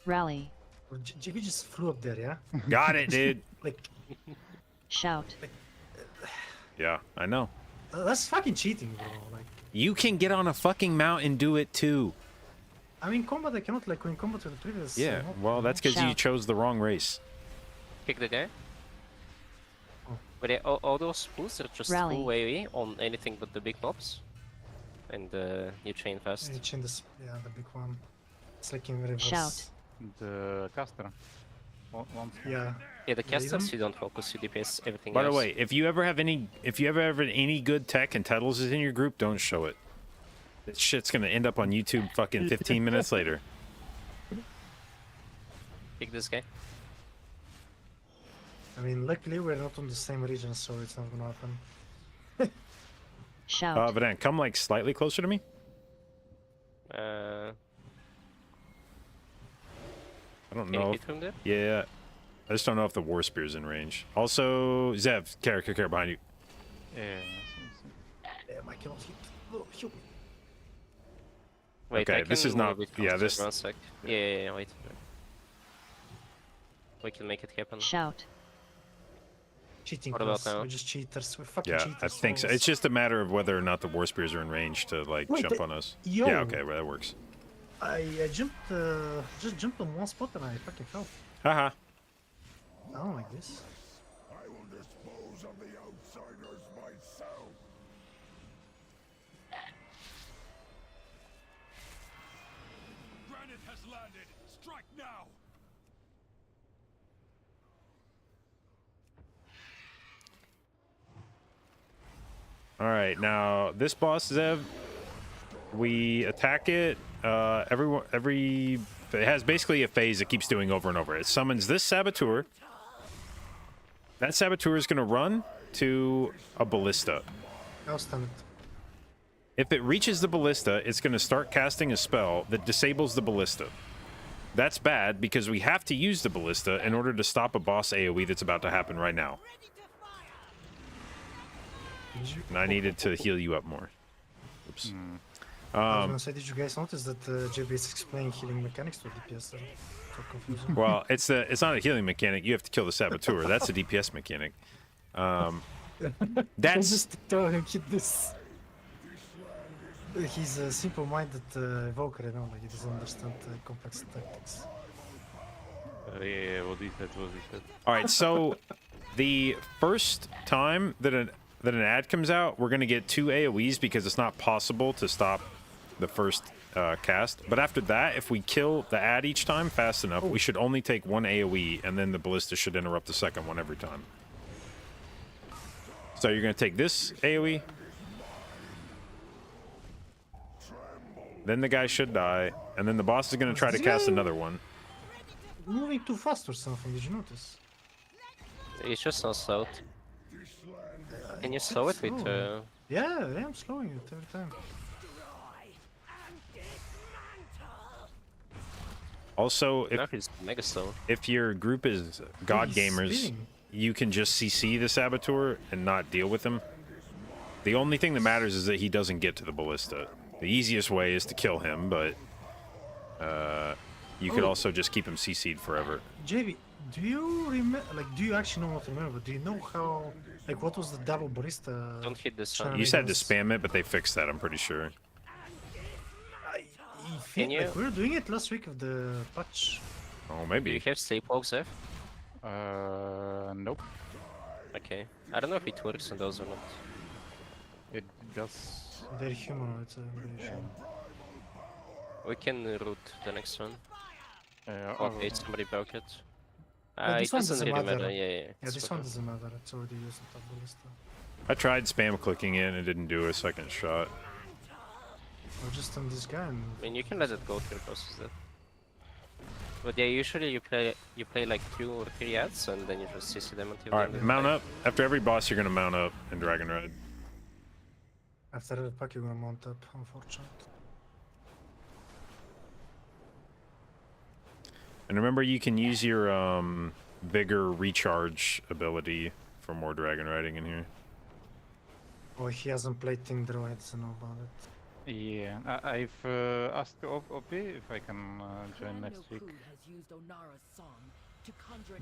Rally. Or Jiggy just flew up there, yeah? Got it, dude. Like, Shout. Yeah, I know. that's fucking cheating, bro. Like, You can get on a fucking mount and do it too. I mean, combat, I cannot, like, in combat with the previous. Yeah. mod, Well, you that's know? because you Shout. chose the wrong race. Kick the guy. Oh. But yeah, all those pools are just Rally. full AoE on anything but the big mobs. And you chain fast. You change this, yeah, the big one. It's like in reverse. Shout. The caster. Once. Yeah. Yeah, the Yeah, casters even- you don't focus, you DPS everything By the else. way, if you ever have any good tech and titles in your group, don't show it. That shit's gonna end up on YouTube fucking 15 minutes later. Kick this guy. I mean, luckily we're not on the same region, so it's not gonna happen. Shout. But then come like slightly closer to me. Uh, I don't can you know. hit him there? Yeah, I just don't know if the war spear's in range. Also, Zev, care behind you. Yeah. Damn, I cannot hit. Oh, shoot. Wait, Okay, I this can is not- move it yeah, faster, this- 1 sec. Yeah, wait. We can make it happen. Shout. Cheating What about class. now? We're just cheaters. We're fucking Yeah, cheaters. I think so. always. It's just a matter of whether or not the war spears are in range to like Wait, jump but- on us. Yo. Yeah, okay, well, that works. I jumped, just jumped on one spot and I fucking fell. Haha. I don't like this. I will dispose of the outsiders myself. Granite has landed. Strike now. All right, now this boss, Zev, we attack it. It has basically a phase it keeps doing over and over. It summons this saboteur. That saboteur is going to run to a ballista. I'll stand it. If it reaches the ballista, it's going to start casting a spell that disables the ballista. That's bad because we have to use the ballista in order to stop a boss AoE that's about to happen right now. And I needed to heal you up more. Oops. I was gonna say, did you guys notice that JB is explaining healing mechanics to DPS? So confusing. Well, it's not a healing mechanic. You have to kill the saboteur. That's a DPS mechanic. That's Just tell him hit this. He's a simple-minded evoker, you know, like he doesn't understand complex tactics. Yeah, what he said, all right. So the first time that an ad comes out, we're gonna get 2 AoEs because it's not possible to stop the first cast. But after that, if we kill the ad each time fast enough, we should only take 1 AoE, and then the ballista should interrupt the second one every time. So you're gonna take this AoE, then the guy should die, and then the boss is gonna try to cast another one. Moving too fast or something, did you notice? It's just not slowed. Can you slow it with Yeah, I'm slowing it every time. Also, no, he's mega slow. if your group is god He's gamers, spinning. you can just CC the saboteur and not deal with him. The only thing that matters is that he doesn't get to the ballista. The easiest way is to kill him, but you could also just keep him CC'd forever. JB, do you remember? Like, do you actually know what to remember? Do you know how? Like, what was the double barista? Don't hit this channel one. You said to was? spam it, but they fixed that, I'm pretty sure. Can you- Like, we were doing it last week of the patch. Oh, Do you maybe. have sleepwalks there? Nope. Okay. I don't know if it works on those or not. It does. They're humanoids, I'm pretty sure. We can route the next one. Oh, Okay, somebody broke it. this It one doesn't doesn't really matter. matter. Yeah. Yeah, it's this okay. one doesn't matter. It's already used the top ballista. I tried spam clicking it and it didn't do a second shot. Or just on this guy and I mean, you can let it go through process that. But yeah, usually you play like 2 or 3 ads and then you just CC them until All the right, end of the mount fight. up. After every boss, you're gonna mount up in Dragon Ride. after the pack you're gonna mount up, unfortunately. And remember, you can use your vigor recharge ability for more dragon riding in here. Oh, he hasn't played Team Druid, doesn't know about it. Yeah, I've asked OP if I can join next week.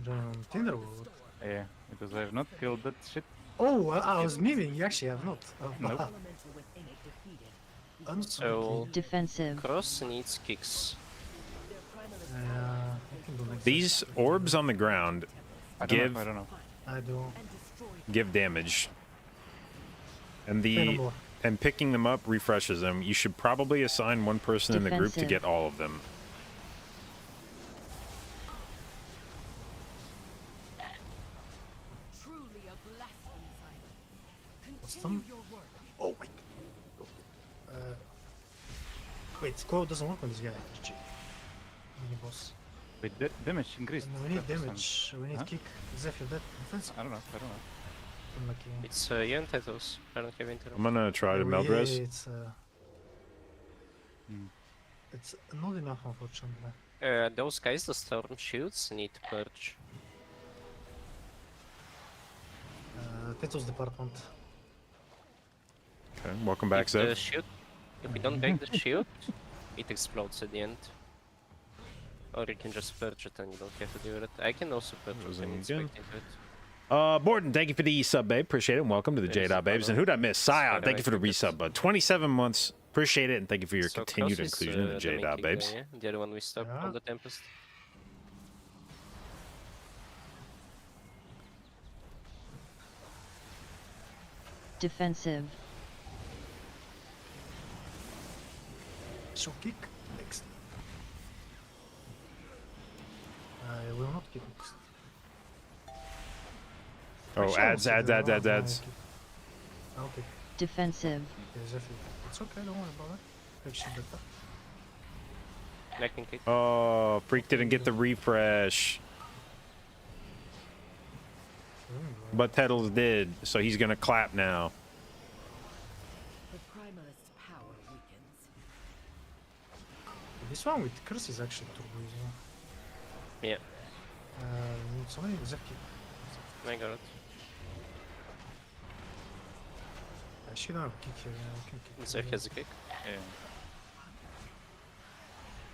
Join Tinderwood. Yeah, because I've not killed that shit. Oh, I was memeing. You actually have not. Oh, Nope. So Defensive. Cross needs kicks. I can do next These orbs on the ground I don't give know. I don't know. I do. give damage, and Say no the more. and picking them up refreshes them. You should probably assign one person in the group to Defensive. get all of them. Some... Oh my. Wait, squad doesn't work on this guy. GG. Mini boss. Wait, damage increased. And we need 5%. damage. We need Huh? kick. Exactly that. Defense. I don't know. Unlucky. It's you and titles. I don't have interrupt. I'm gonna try to Oh, meld yeah, res. It's not enough, unfortunately. Those guys, the storm shields, need to purge. Titles department. Okay, welcome back, If the Zev. shield, if we don't break the shield, it explodes at the end. Or you can just purge it and you don't have to do it. I can also purge it Losing and again. inspect into it. Borden, thank you for the sub, babe. Appreciate it. And welcome to the Yes, J.Babes. And hello. who'd I miss? Scion, thank you for the Spider-Man resub, bud. 27 months. Appreciate it. And thank you for your So continued Cross is, inclusion in the main J.Babes. kick guy, yeah? The other one we stopped Yeah. on the Tempest. Defensive. So kick next. I will not kick next. Oh, Actually, I ads, will ads, say ads, that ads, I ads. kick. I'll kick. Defensive. Okay, exactly. It's okay, don't worry about it. Actually, better. I can kick. Oh, Freak didn't get the refresh. But Tettles did, so he's gonna clap now. The primalist This one with curse is actually turbo easy. Yeah, Somebody with Zef kick. I got it. She don't have a kick here. I can kick. Zerk has a kick.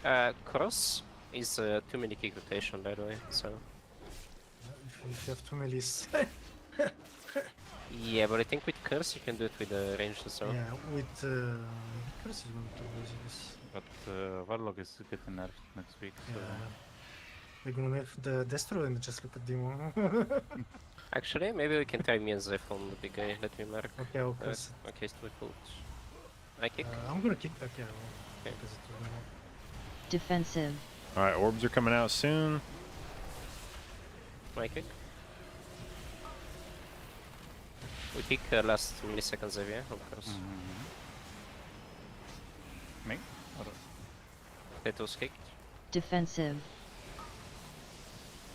Yeah. Cross is too many kick rotation, by the way, so... If you have too many... Yeah, but I think with curse you can do it with the range as well. Yeah, with curse is going to turbo easy this. But Warlock is getting nerfed next week, so... Yeah. We're gonna nerf the Destro and just look at Demo. Actually, maybe we can try me and Zeph on the big guy. Let me mark. Okay, I'll curse it. Okay, so we pulled. I kick. I'm gonna kick back, yeah. Okay. Because it will not. Defensive. All right, orbs are coming out soon. My kick. We kick last milliseconds of, yeah, of course. Me? Or... That was kicked. Defensive.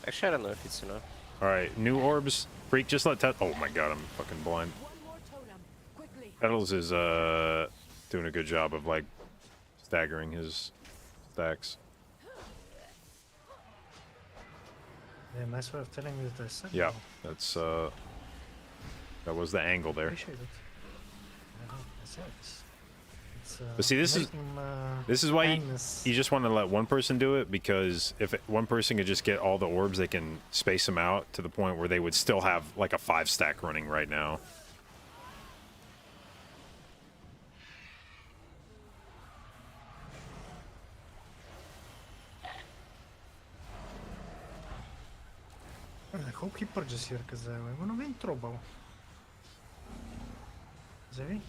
Actually, I don't know if it's enough. All right, new orbs. Freak, just let Oh my god, I'm fucking blind. One more totem, quickly. Petals is doing a good job of like staggering his stacks. Yeah, nice way of telling me that I said. Yeah, that's that was the angle there. Appreciate it. Yeah, that's it. It's, But see, this is- make him, This is why kindness. you just want to let one person do it, because if one person could just get all the orbs, they can space them out to the point where they would still have like a 5-stack running right now. I hope he purges here, because I'm gonna win trouble. Zevi?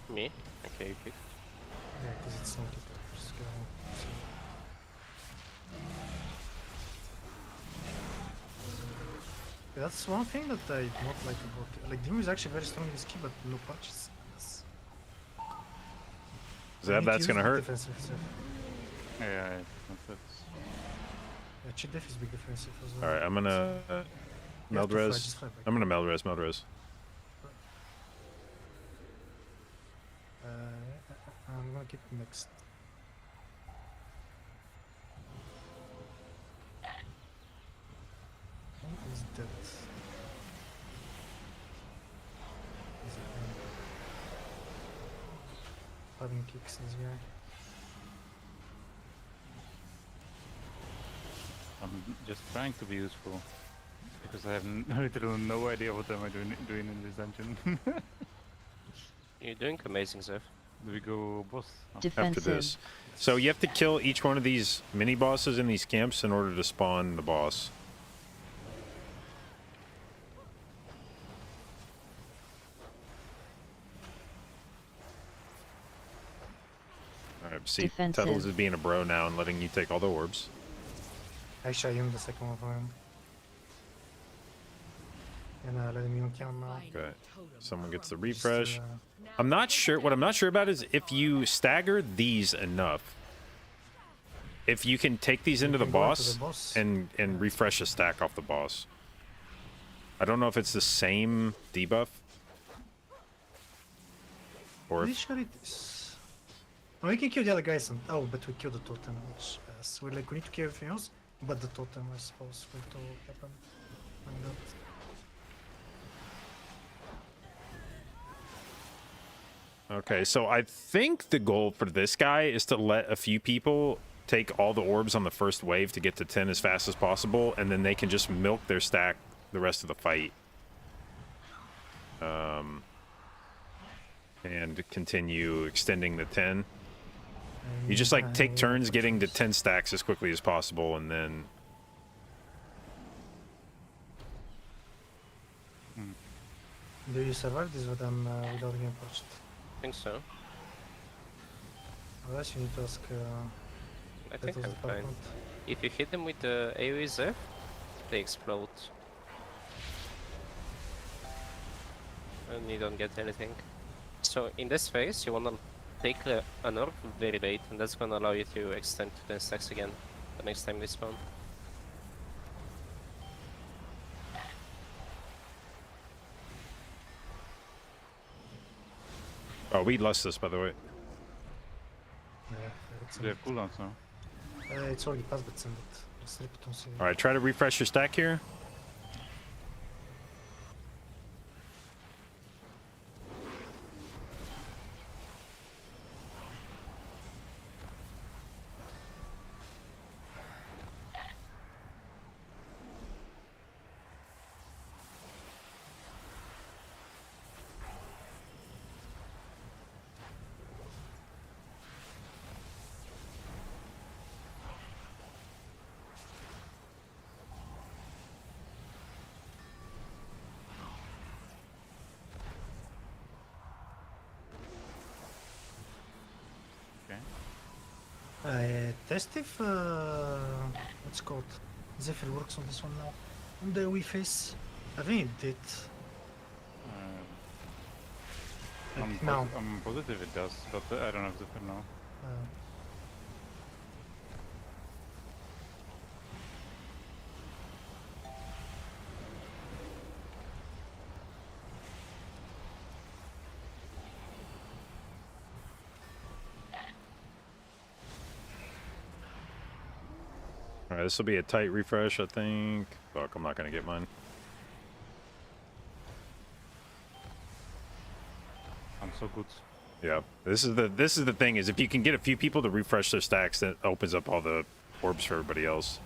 Me? Okay, you kick. Yeah, because it's not keeper. Just go. That's one thing that I don't like about it. Like, Dimo is actually very strong in this key, but no punches. Yes. Zeb, that's gonna hurt. Defensive stuff. Yeah, that's... Yeah, cheat def is big defensive as well. All right, I'm gonna You have meld to fly, res. just fly back. I'm gonna meld res. I'm gonna keep next. He's dead. He's having kicks this guy. I'm just trying to be useful. Because I have literally no idea what am I doing in this dungeon. You're doing amazing, Zeph. Do we go boss? Oh. After Defensive. this, so you have to kill each one of these mini bosses in these camps in order to spawn the boss. All right, see, Defensive. Tuttles is being a bro now and letting you take all the orbs. I shot him the second one for him. And let him on count now. Okay, someone gets the Just, refresh. I'm not sure. What I'm not sure about is if you stagger these enough, if you can take these into the can go into boss, the boss. and refresh a stack off the boss. I don't know if it's the same debuff, or Pretty if, sure it is. No, we can kill the other guys and but we kill the totem, which we like we need to kill everything else, but the totem I suppose will to happen like that. okay. So I think the goal for this guy is to let a few people take all the orbs on the first wave to get to 10 as fast as possible, and then they can just milk their stack the rest of the fight. And continue extending the 10. You just like take turns getting to 10 stacks as quickly as possible, and then Do you survive this without getting pushed? I think so. Otherwise you need to ask I that think was I'm the fine. department. If you hit them with the AoE Zeph, they explode. And you don't get anything. So in this phase, you wanna take an orb very late, and that's gonna allow you to extend to 10 stacks again the next time they spawn. Oh, we lost this, by the way. Yeah, it's, They have cooldowns now. it's already past, but send it. Just rip it on CD. All right, try to refresh your stack here. Okay. Test if what's it called? Zephyr works on this one now. On the Wii face. I think it did. Like now. I'm positive it does, but I don't have Zephyr now. All right, this will be a tight refresh, I think. Fuck, I'm not gonna get mine. I'm so good. Yeah, this is the thing is if you can get a few people to refresh their stacks, that opens up all the orbs for everybody else.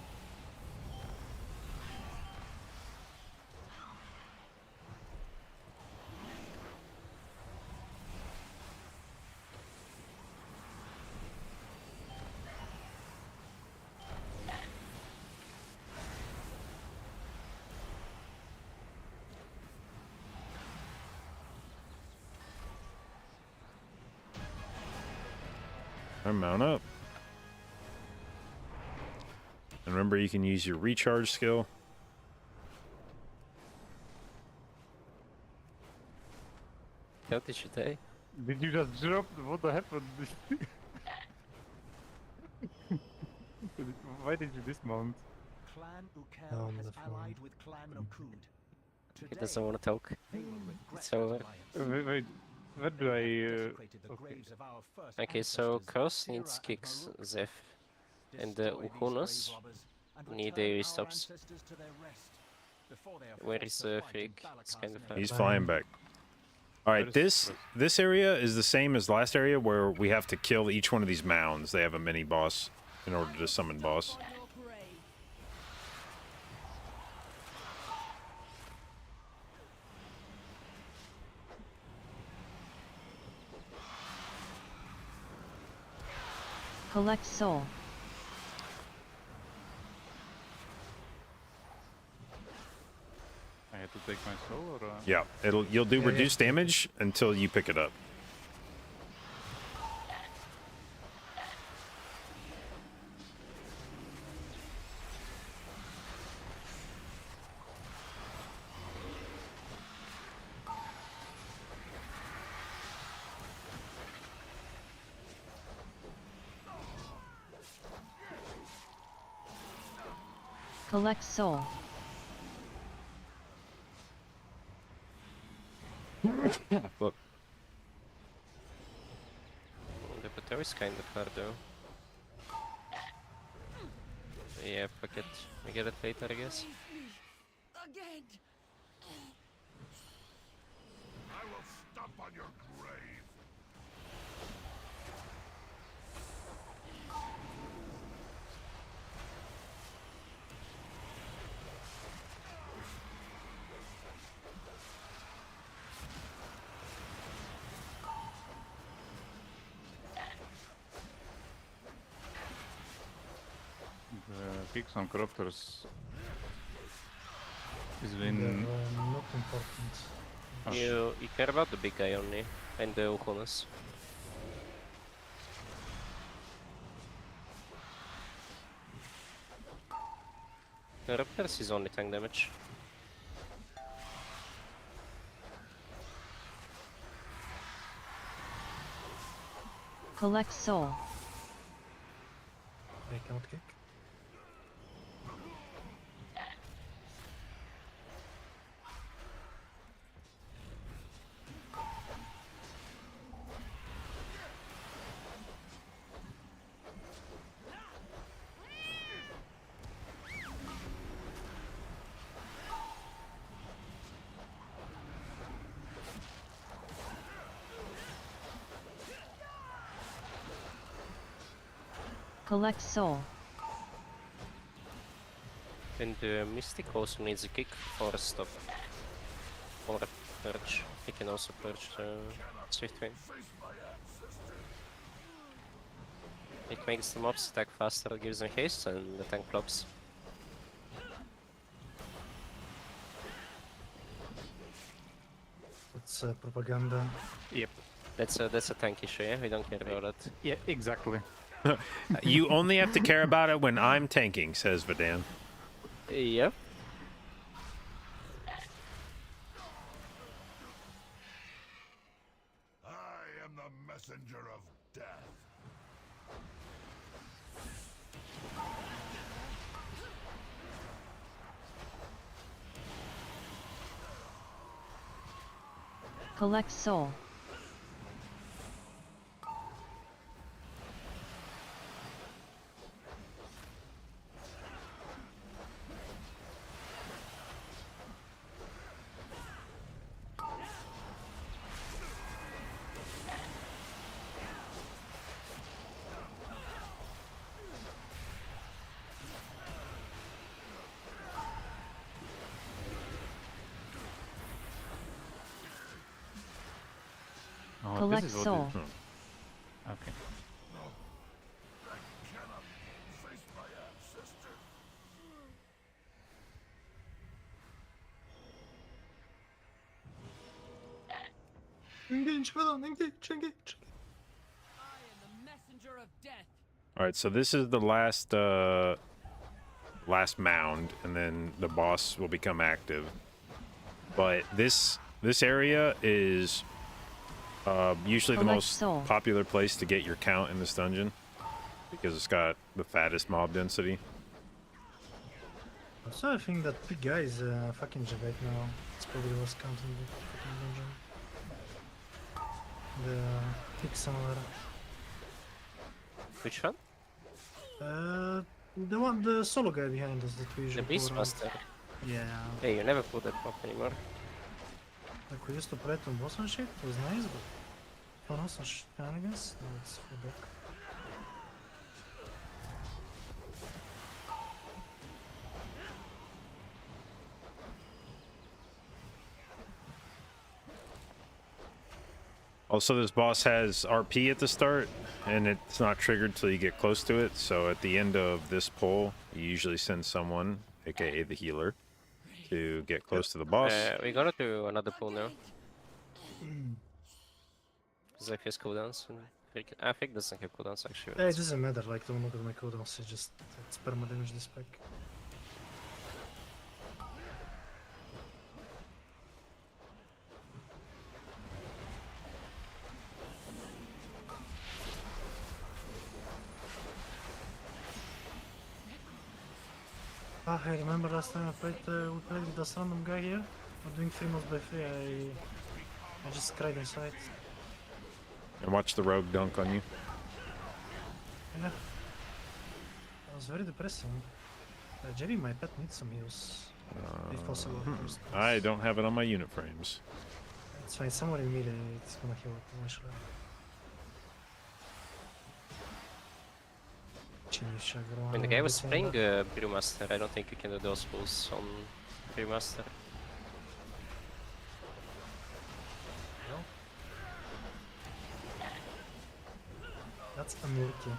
Mount up. And remember, you can use your recharge skill. How did you die? Did you just drop? What happened? Why did you dismount? Clan Oh, Ukel has the phone. allied with Clan Nokud. He doesn't want to talk. They will regret It's over. that alliance. Wait, where do I? Desecrated the Okay. graves of our first Okay, so ancestors, Kos Tira needs and kicks Maruk. Zeph, and the Destroy these Uhunas grave robbers and need return the our stops. ancestors to their rest before they are Where forced is to the fight in fake? It's kind of Balakaz's far. He's Fine. flying back. All right, Where is- this area is the same as last area where we have to kill each one of these mounds. They have a mini boss in order to summon boss. Collect soul. I had to take my soul, or? Yeah, you'll do Yeah, reduced damage until you pick it up. Collect soul. Look, The Pater is kind of hard though. Yeah, fuck it. We get it later, I guess. Again. I will stomp on your grave. The kicks on corruptors is They're when not important. Oh, You care about the big guy only, and the Uhunas. The Raptors is only tank damage. Collect soul. They cannot kick. Collect soul. And the Mystic also needs a kick or a stop. Or a purge. He can also purge the Swift Wind. It makes the mobs attack faster, gives them haste, and the tank blocks. It's propaganda. Yep. That's a tank issue, yeah? We don't care about that. Yeah, exactly. You only have to care about it when I'm tanking, says Vadan. Yep. I am the messenger of death. Collect soul. Oh, Collect this is what soul. Okay. Cannot face my ancestors. Engage, Vadan, engage. I am the messenger of death. All right, so this is the last last mound, and then the boss will become active. But this area is usually the Collect most soul. popular place to get your count in this dungeon because it's got the fattest mob density. Also, I think that big guy is fucking Jabate now. It's probably the worst count in the fucking dungeon. The pick somewhere. Which one? The solo guy behind us that we The usually pull around. Beastmaster. Yeah. Hey, you never put that pop anymore. Like we used to play it on boss and shit, it was nice, but for us on shenanigans, now it's for back. Also, this boss has RP at the start, and it's not triggered till you get close to it. So at the end of this pull, you usually send someone, aka the healer, to get close to the boss. We're gonna do another pull now. Because like his cooldowns. And I think doesn't have cooldowns actually. Yeah, it doesn't matter, like don't look at my cooldowns, it's perma damage this pack. Ah, I remember last time we played with this random guy here. We're doing 3 mods by 3, I just cried inside. And watch the rogue dunk on you. Yeah. That was very depressing. Jerry, my pet needs some heals. If possible. First. I don't have it on my unit frames. It's fine, somewhere in melee it's gonna heal it eventually. When the guy was playing Brewmaster, I don't think you can do those pulls on Brewmaster. That's unlucky.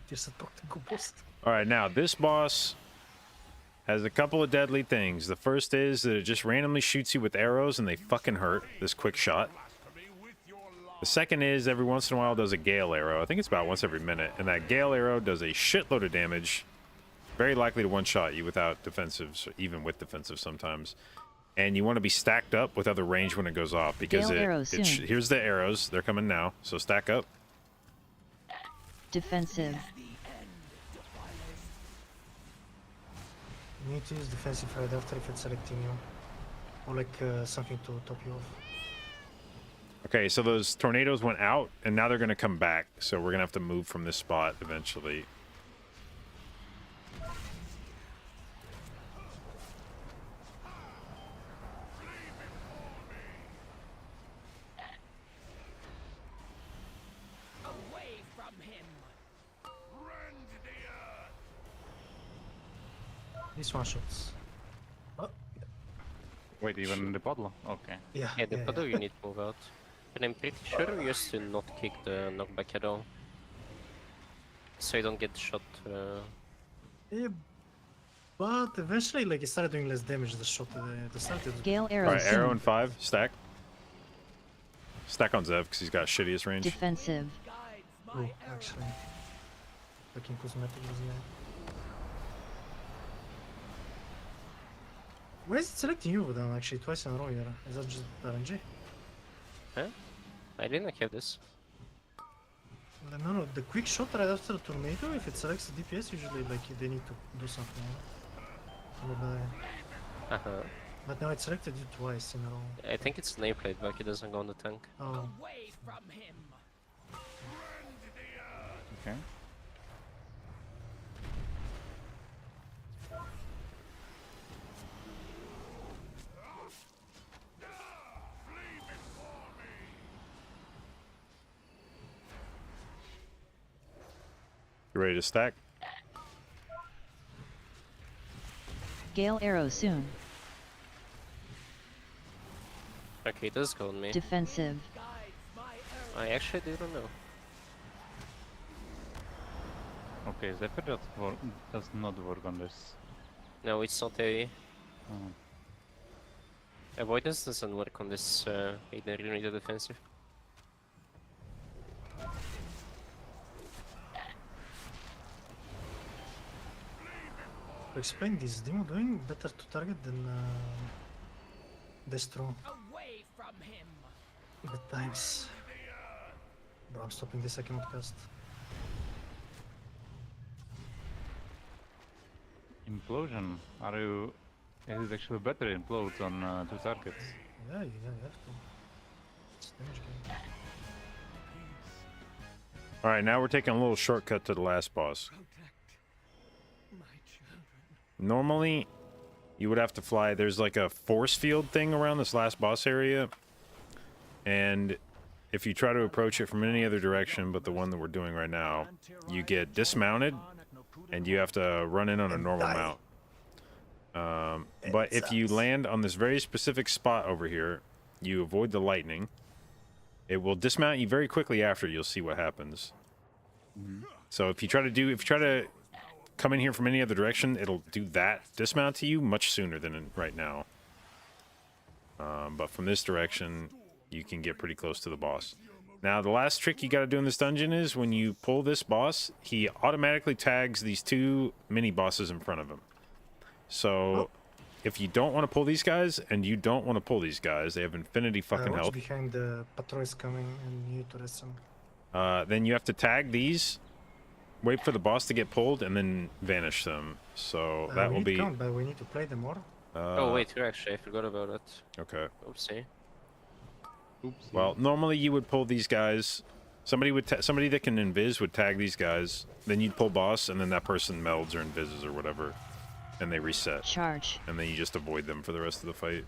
Just a tactical boost. All right, now this boss has a couple of deadly things. The first is that it just randomly shoots you with arrows and they fucking hurt. This quick shot. The second is every once in a while does a gale arrow. I think it's about once every minute, and that gale arrow does a shitload of damage. Very likely to one-shot you without defensives, or even with defensives sometimes. And you want to be stacked up with other range when it goes off because Gale arrows soon. here's the arrows. They're coming now, so stack up. Defensive. You need to use defensive right after if it's selecting you. Or like something to top you off. Okay, so those tornadoes went out, and now they're going to come back. So we're going to have to move from this spot eventually. These one shots. Oh, Wait, even the bottle? Okay. yeah. Yeah, the puddle you need to move out. But I'm pretty sure we used to not kick the knockback at all. So you don't get shot. Yeah, but eventually, like, it started doing less damage. The shot, the start. It was Gale arrow Alright, arrow soon. and 5. Stack. Stack on Zev because he's got shittiest range. Defensive. cool, actually. Fucking cosmetic was there. Why is it selecting you then actually twice in a row here? Is that just RNG? I didn't have this. No, the quick shot right after the tornado, if it selects the DPS, usually like they need to do something. But now it selected you twice in a row. I think it's nameplate back, it doesn't go on the tank. Oh, Away from him! Okay. You ready to stack? Gale arrow soon. Okay, it does go on me. Defensive. I actually didn't know. Okay, Zephyr does not work on this. No, it's not a... Oh. Avoidance doesn't work on this, either you need a defensive. to explain this, Demo doing better to target than Destro Away from him! at times. Bro, I'm stopping this, I cannot cast. Implosion. Are you? Is it actually better implodes on 2 targets? Yeah, you have to. It's damage game. Alright, now we're taking a little shortcut to the last boss. My children. Normally, you would have to fly. There's like a force field thing around this last boss area. And if you try to approach it from any other direction but the one that we're doing right now, you get dismounted and you have to run in on a And normal die. mount. But if you land on this very specific spot over here, you avoid the lightning. It will dismount you very quickly after. You'll see what happens. So if you try to come in here from any other direction, it'll do that dismount to you much sooner than right now. But from this direction, you can get pretty close to the boss. Now, the last trick you got to do in this dungeon is when you pull this boss, he automatically tags these 2 mini bosses in front of him. So, if you don't want to pull these guys, and you don't want to pull these guys, they have infinity fucking Watch health. behind the patrol is coming and you need to rest some. Then you have to tag these, wait for the boss to get pulled, and then vanish them. So that we will need be. count, but we need to play them more. Oh wait, here actually, I forgot about it. Okay. Oopsie. Oops. Well, normally you would pull these guys. Somebody that can invis would tag these guys. Then you'd pull boss, and then that person melds or invises or whatever, and they reset. Charge. And then you just avoid them for the rest of the fight.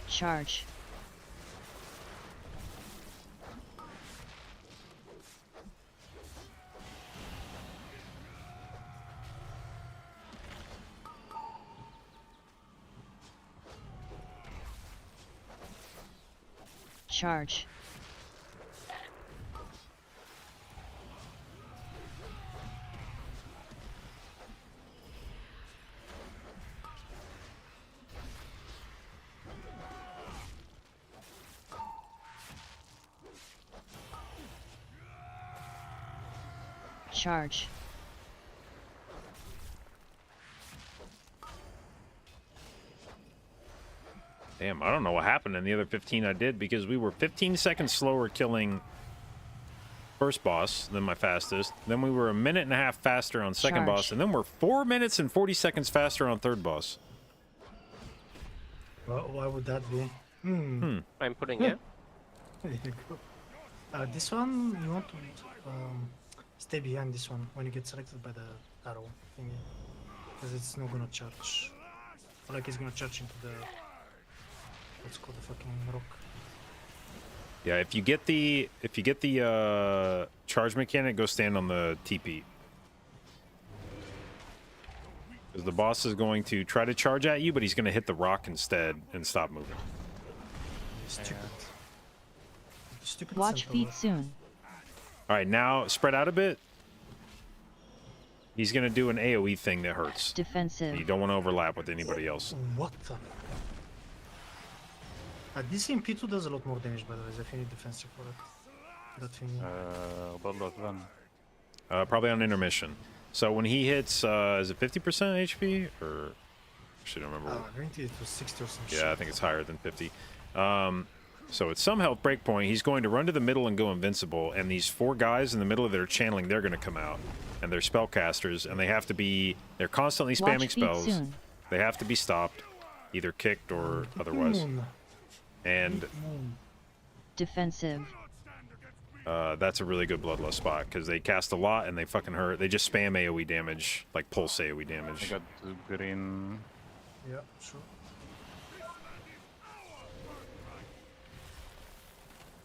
Charge. Charge. Charge. Damn, I don't know what happened in the other 15 I did because we were 15 seconds slower killing first boss than my fastest. Then we were a minute and a half faster on second Charge. boss, and then we're 4 minutes and 40 seconds faster on third boss. Well, why would that be? I'm putting it. There you go. This one, you want to stay behind this one when you get selected by the arrow thingy. Because it's not gonna charge. Or like he's gonna charge into the what's called the fucking rock. Yeah, if you get the charge mechanic, go stand on the TP. Because the boss is going to try to charge at you, but he's going to hit the rock instead and stop moving. Stupid. Stupid Watch centaur. feet soon. All right, now spread out a bit. He's going to do an AoE thing that hurts. Defensive. You don't want to overlap with anybody else. What the? This MP2 does a lot more damage, by the way, if you need defensive for it. That thing. Bloodlust then. Probably on intermission. So when he hits, is it 50% HP? Or, actually, I don't remember. I think it was 60 or something. Yeah, I think it's higher than 50. So at some health breakpoint, he's going to run to the middle and go invincible. And these 4 guys in the middle of their channeling, they're going to come out. And they're spellcasters, and they have to be... They're constantly spamming Watch feet spells. soon. They have to be stopped, either kicked or otherwise. And Defensive. that's a really good bloodlust spot, because they cast a lot and they fucking hurt. They just spam AoE damage, like pulse AoE I damage. got green. Yeah, sure.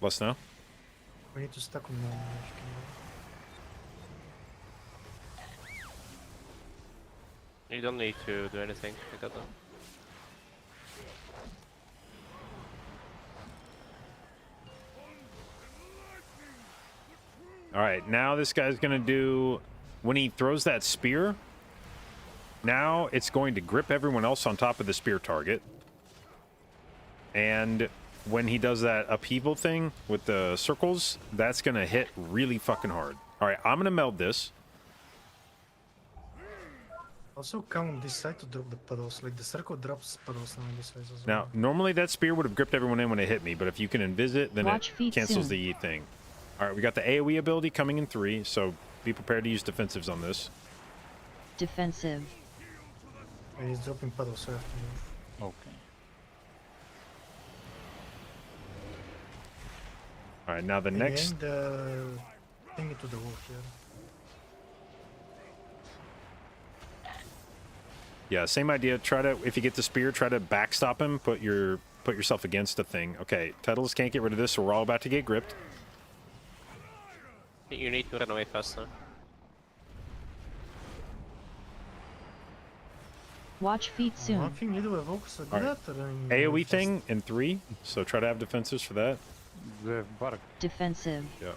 Let us know. We need to stack on if you You don't need to do anything. I got them. All right, now this guy's going to do... When he throws that spear, now it's going to grip everyone else on top of the spear target. And when he does that upheaval thing with the circles, that's going to hit really fucking hard. All right, I'm going to meld this. also come on this side to drop the puddles. Like the circle drops puddles now on this side as well. Now, normally that spear would have gripped everyone in when it hit me, but if you can invis then Watch it feet cancels soon. the thing. All right, we got the AoE ability coming in 3, so be prepared to use defensives on this. Defensive. And he's dropping puddles, so I have to move. Okay. All right, now the next... Again, thing it to the wall here. Yeah, same idea. Try to, if you get the spear, try to backstop him. Put yourself against a thing. Okay, Titleist can't get rid of this, so we're all about to get gripped. You need to run away faster. Watch feet One soon. thing you do evoke, so do Alright. that. Or then AoE thing in 3, so try to have defensives for that. The bark. Defensive. Yeah.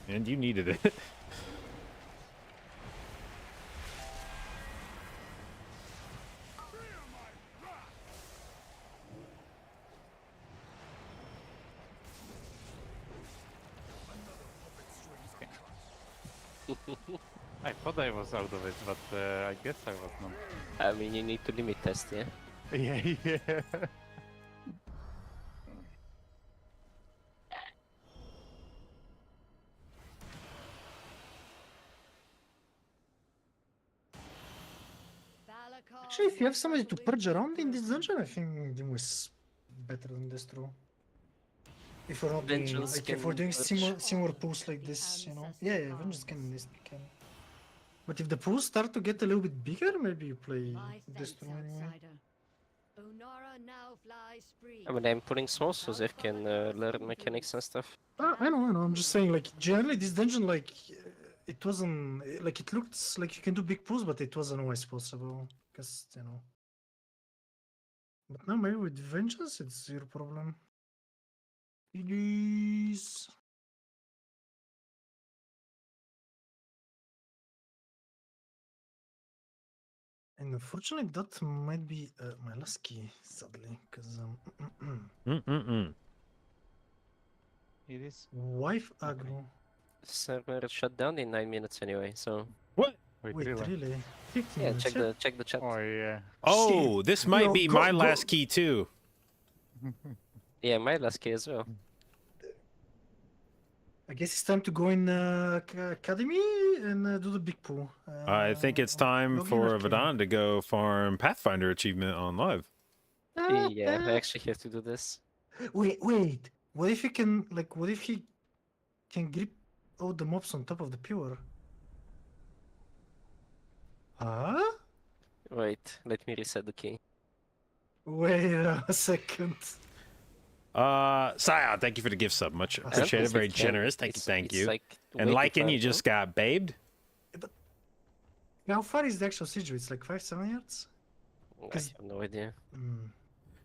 And you needed it. I thought I was out of it, but I guess I was not. I mean, you need to limit test, yeah? Yeah, yeah. Actually, if you have somebody to purge around in this dungeon, I think Dim is better than Destro. If we're not doing, Vengeance like, if we're can doing purge. similar pulls like this, you know? Yeah, yeah, Vengeance can. But if the pools start to get a little bit bigger, maybe you play Destro anyway. I mean, I'm putting souls so Ziv can learn mechanics and stuff. I know. I'm just saying, like, generally this dungeon, like, it wasn't, like, it looked like you can do big pulls, but it wasn't always possible, because, you know. But now maybe with Vengeance, it's zero problem. GG's. And unfortunately, that might be my last key, sadly, because It is. wife aggro. Server shut down in 9 minutes anyway, so What? Wait, Wait, really? really? 15 yeah, minutes, check the chat. Oh yeah. Oh, this might No, be go- my go- last key too. Yeah, my last key as well. I guess it's time to go in academy and do the big pool. I think it's time login for or key? Vadan to go farm Pathfinder achievement on live. Yeah, I actually have to do this. Wait. What if he can, like, what if he can grip all the mobs on top of the pure? Huh? Wait, let me reset the key. Wait a second. Sion, thank you for the gift sub. Much I don't appreciated. think Very it can. generous. Thank It's you. like And way too Lycan, far, you no? just got babed. How far is the actual siege? It's like 5-7 yards? I 'Cause- have no idea.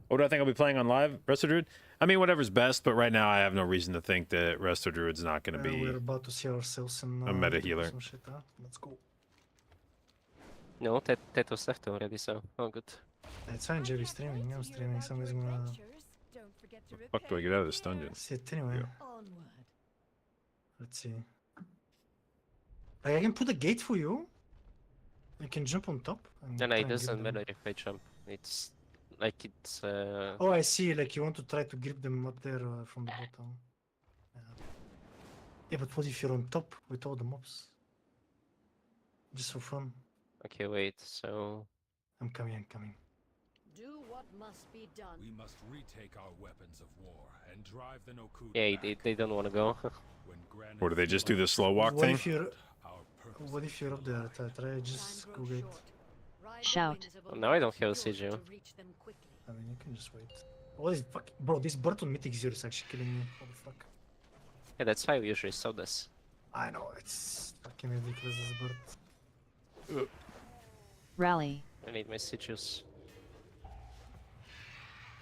What do I think I'll be playing on live? Resto Druid? I mean, whatever's best, but right now I have no reason to think that Resto Druid's not going to be. We're about to see ourselves in a meta healer. some shit, huh? Let's go. No, that was left already, so oh good. It's fine, JB streaming. I'm streaming. Somebody's gonna Fuck, do I get out of this dungeon? see it anyway. Yeah. Onward. Let's see. Like, I can put a gate for you. You can jump on top. And No, try it and grip doesn't them. matter if I jump. It's like it's Oh, I see. Like you want to try to grip them up there from the bottom. Yeah. Yeah, but what if you're on top with all the mobs? Just for fun. okay. Wait, so I'm coming. Do what must be done. We must retake our weapons of war and drive the Nokud yeah, back. they don't want to go. When granted Or do they just do the slow walk What thing? if you're our purpose What if you're up there? Try just Time go grows gate. short. Ride the Shout. wings of Well, now I don't have a Olympus sigil. to reach them quickly. I mean, you can just wait. What is fuck, bro? This bird on Mythic Zero is actually killing me. What the fuck? Yeah, that's why we usually saw this. I know it's fucking ridiculous. This bird. Rally. I need my sigils.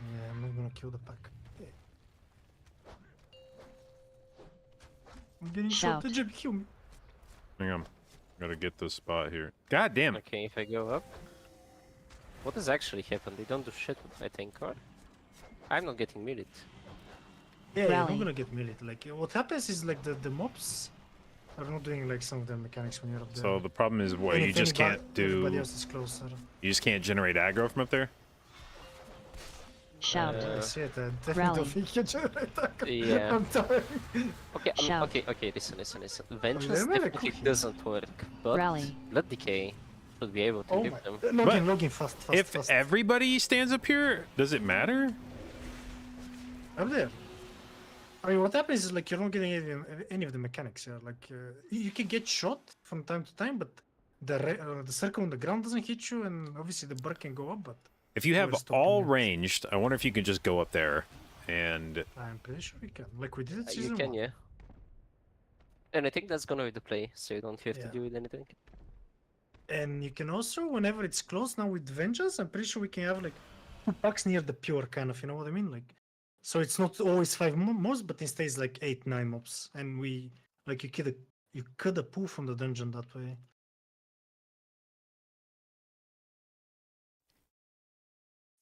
Yeah, I'm not gonna kill the pack. Yeah. I'm getting shot. Shout. The jib kill me. Hang on. Gotta get this spot here. God damn it. Okay, if I go up, what has actually happened? They don't do shit, I think, or I'm not getting muted. Yeah, you're Rally. not gonna get melee. Like what happens is like the mobs are not doing like some of the mechanics when you're up there. So the problem is what And you if just anybody- can't Everybody do. else is closer. You just can't generate aggro from up there. Shout. I see it. I definitely Rally. don't think you generate that. Yeah. I'm tired. Okay, Shout. okay, listen. Vengeance they're really definitely cooking. doesn't work, but Rally. Blood Decay should be able to Oh give my! them. Login fast. If everybody stands up here, does it matter? Up there. I mean, what happens is like you're not getting any of the mechanics here. Like you can get shot from time to time, but the circle on the ground doesn't hit you, and obviously the bird can go up. But If you have We're stopping all it. ranged, I wonder if you can just go up there and I'm pretty sure we can. Like we did it You season can, 1. yeah. And I think that's gonna be the play, so you don't have to Yeah. do with anything. And you can also, whenever it's close now with Vengeance, I'm pretty sure we can have like 2 packs near the pure kind of, you know what I mean? Like, so it's not always 5 mobs, but instead it's like 8-9 mobs, and we like you could pull from the dungeon that way.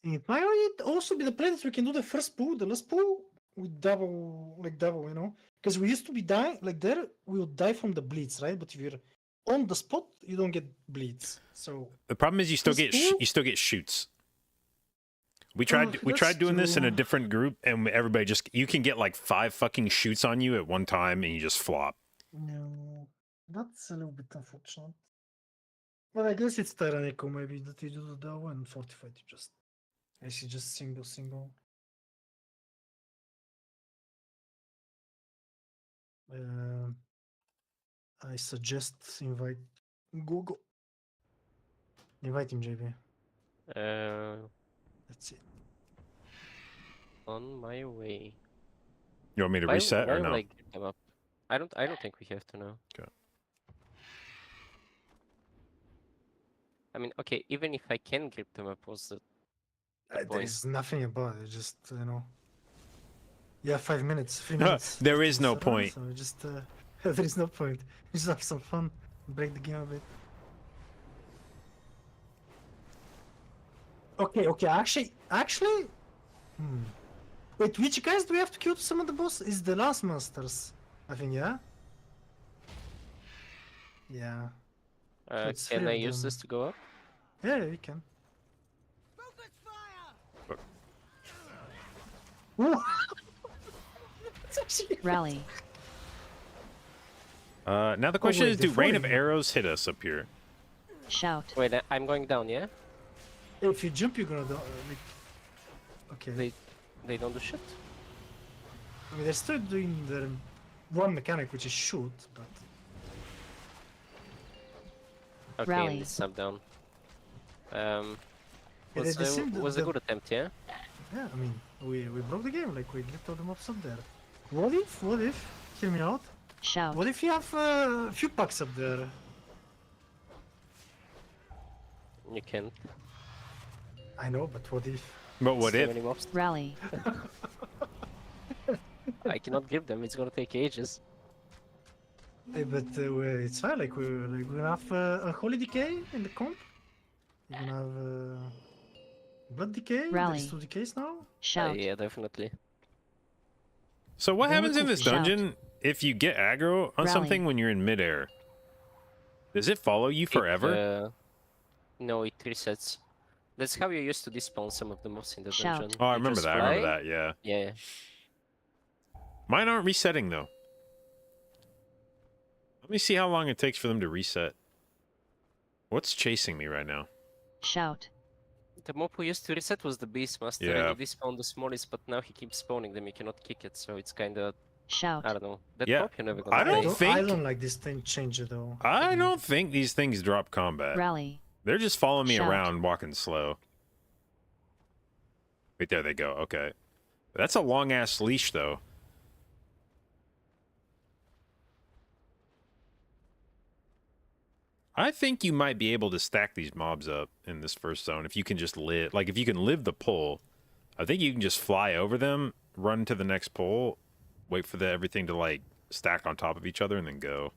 It might also be the play that we can do the first pull, the last pull with double, you know, because we used to be dying like there. We would die from the bleeds, right? But if you're on the spot, you don't get bleeds. So the problem is you still Let's get do- you still get shoots. We tried we tried let's doing this in a do- different group, and everybody just you can get like 5 fucking shoots on you at one time, and you just flop. no, that's a little bit unfortunate. But I guess it's tyrannical maybe that you do that one fortified. You just I see just single. I suggest invite Google. Invite him, JB. That's it. On my way. You want me to reset or will no? I get them up? I don't think we have to now. Okay. I mean, okay, even if I can grip them up, what's the point? There's nothing about it. Just you have 5 minutes, 3 minutes. There is no So point. So just there is no point. Just have some fun, break the game a bit. Okay. Actually. Wait, which guys do we have to kill to summon the boss? Is the last monsters? I think, yeah. Yeah. It's Can three I of use them. this to go up? Yeah, you can. Focus fire! Ooh. That's actually Rally. Now the question wait, is, do rain of before you- arrows hit us up here? Shout. Wait, I'm going down, yeah? If you jump, you're gonna do. Okay. They don't do shit. I mean, they're still doing their one mechanic, which is shoot, but Okay, Rally. let's sub down. Yeah, they seem Was a good attempt, yeah? Yeah, I mean, we broke the game, like we did all the mobs up there. What if, hear me out, Shout. what if you have a few packs up there? You can't. I know, but what if? But what Too if? many mobs. Rally. I cannot give them, it's gonna take ages. Hey, but it's fine, like we're gonna have a Holy Decay in the comp. You're gonna have Blood Decay, Rally. there's 2 decays now. Shout. Yeah, definitely. So what Then happens we're in this cooking. Shout. dungeon if you get aggro on Rally. something when you're in midair? Does it follow you forever? No, it resets. That's how you used to despawn some of the mobs in the Shout. dungeon. Oh, I You remember just that. I remember fly. that. Yeah. Yeah. Mine aren't resetting though. Let me see how long it takes for them to reset. What's chasing me right now? Shout. The mob who used to reset was the Beastmaster, Yeah. and you despawn the smallest, but now he keeps spawning them, you cannot kick it, so it's kinda, Shout. I don't know. That Yeah, mob you're never gonna I don't play. I think- don't like this thing change it though. I don't think these things drop combat. Rally. They're just following me Shout. around, walking slow. Wait, there they go. Okay. That's a long-ass leash, though. I think you might be able to stack these mobs up in this first zone if you can just live. Like, if you can live the pull, I think you can just fly over them, run to the next pull, wait for everything to, like, stack on top of each other, and then go.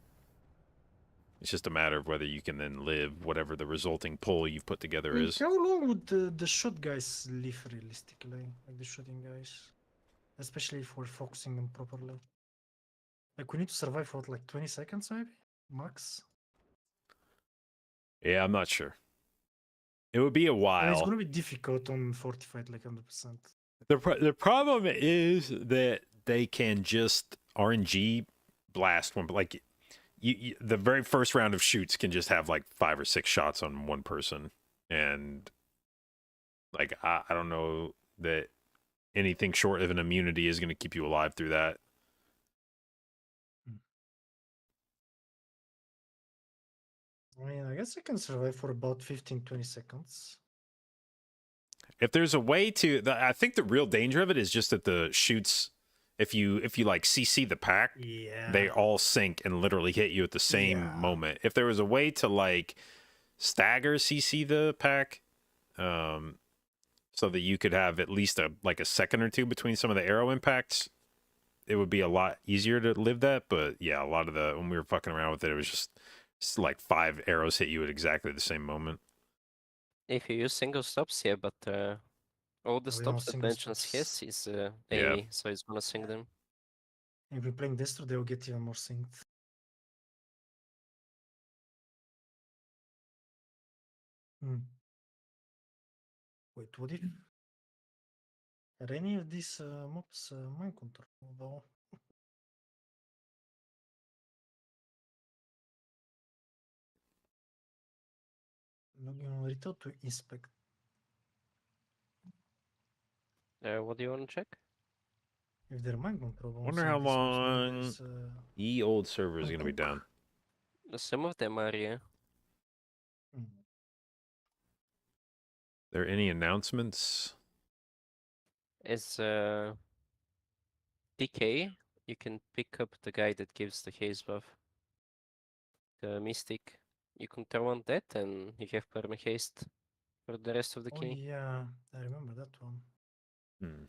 It's just a matter of whether you can then live whatever the resulting pull you've put together is. How long would the shot guys live realistically? Like the shooting guys? Especially if we're focusing them properly. Like we need to survive for what, like 20 seconds maybe? Max? Yeah, I'm not sure. It would be a And it's while. gonna be difficult on fortified like 100%. The problem is that they can just RNG blast one, but like the very first round of shoots can just have like 5 or 6 shots on one person, and like I don't know that anything short of an immunity is going to keep you alive through that. I mean, I guess I can survive for about 15-20 seconds. If there's a way to, I think the real danger of it is just that the shoots, if you like CC the pack, Yeah. they all sync and literally hit you at the same Yeah. moment. If there was a way to like stagger CC the pack, so that you could have at least a second or two between some of the arrow impacts, it would be a lot easier to live that. But yeah, a lot of when we were fucking around with it, it was just like 5 arrows hit you at exactly the same moment. If you use single stops, yeah, but all the We don't stops that single mentions stops. his is Yeah. AoE, so it's gonna sync them. If we're playing Destro, they'll get even more synced. Wait, what if? Are any of these mobs mind control though? Logging on retail to inspect. What do you wanna check? If they're mind control, on Wonder some how of these mobs, long maybe there's, Ye old server is going to be cook. down. Some of them are, yeah. hmm. There any announcements? As DK, you can pick up the guy that gives the haze buff. The Mystic. You can turn on that and you have perma haste for the rest of the Oh key. yeah, I remember that one. Hmm.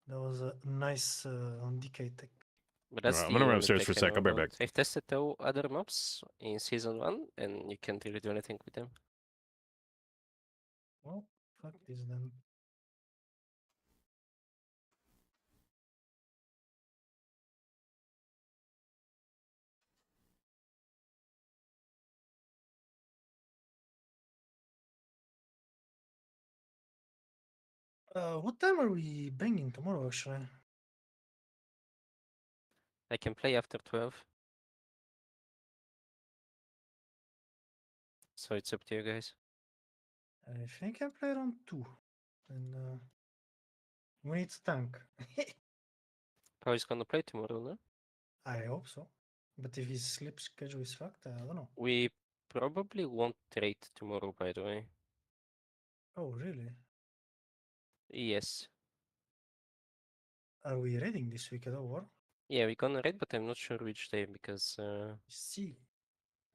That was a nice on DK tech. But that's Alright, I'm the gonna run only upstairs for a tech I sec, know I'll be right about. back. I've tested all other mobs in season 1 and you can't really do anything with them. Well, fuck this then. What time are we banging tomorrow actually? I can play after 12. So it's up to you guys. I think I play around 2. And we need to tank. How is gonna play tomorrow, no? I hope so. But if his sleep schedule is fucked, I don't know. We probably won't trade tomorrow, by the way. Oh, really? Yes. Are we raiding this week at all? Or? Yeah, we're gonna raid, but I'm not sure which day because See.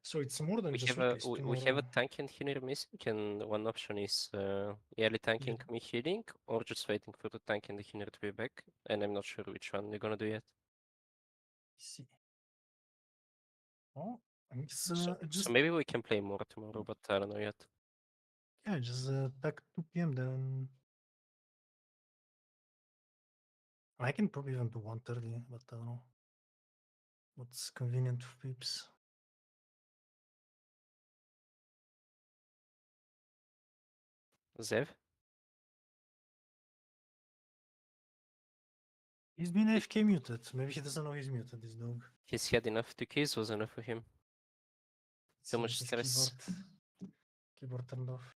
So it's more than we just have a weeklies we tomorrow. have a tank engineer missing, and one option is early tanking me healing, or just waiting for the tank engineer to be back. And I'm not sure which one we're gonna do yet. See. Oh, it's So just maybe we can play more tomorrow, but I don't know yet. yeah, just back 2 p.m. then. I can probably even do 1:30, but I don't know what's convenient for peeps. Zev? He's been AFK muted. Maybe he doesn't know he's muted. This dog. He's had enough. 2 kills was enough for him. Too much His stress. keyboard turned off.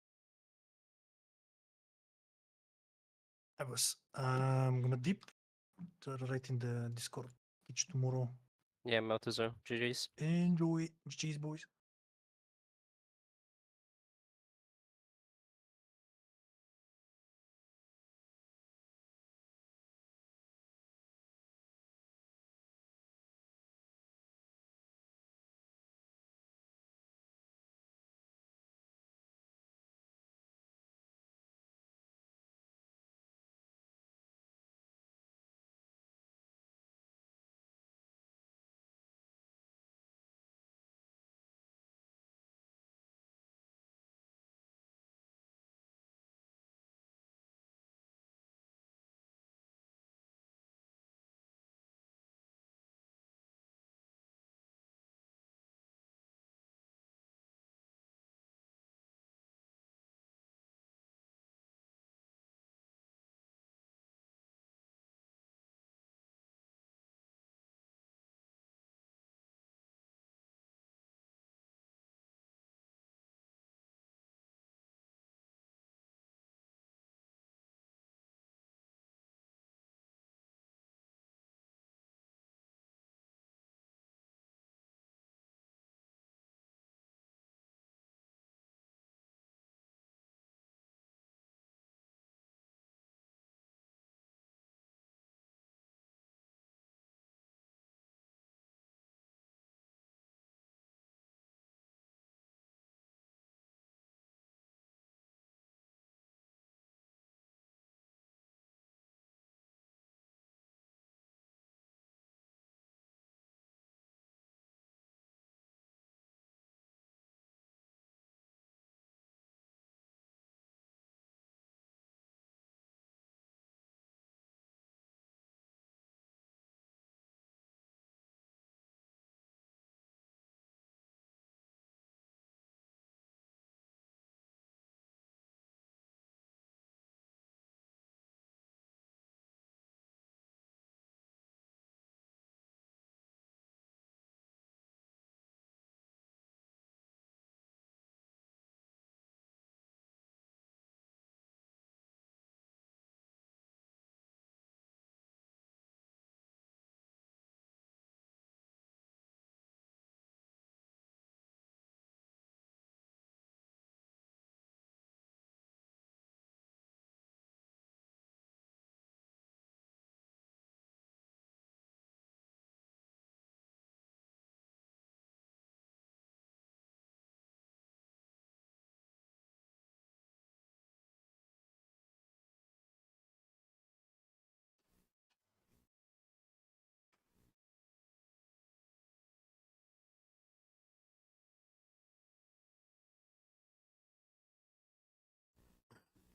I was. I'm gonna dip to right in the Discord. Pitch tomorrow. Yeah, I'm out as well. GG's. Enjoy. GG's, boys.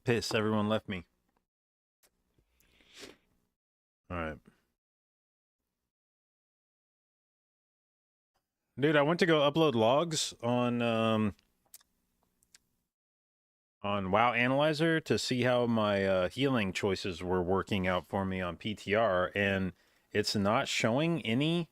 Piss, everyone left me. All right. Dude, I went to go upload logs on WoW Analyzer to see how my healing choices were working out for me on PTR, and it's not showing any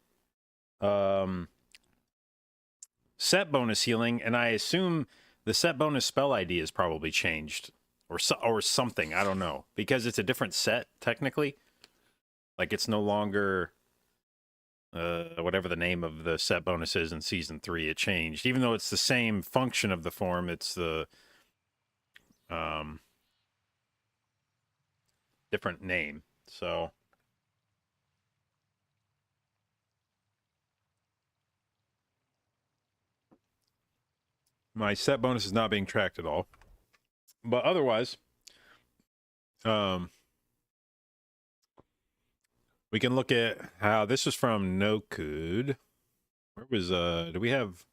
set bonus healing, and I assume the set bonus spell ID is probably changed or something. I don't know, because it's a different set technically. Like it's no longer whatever the name of the set bonus is in season 3. It changed, even though it's the same function of the form. It's the different name. So my set bonus is not being tracked at all. But otherwise, we can look at how this is from No Code. Where was do we have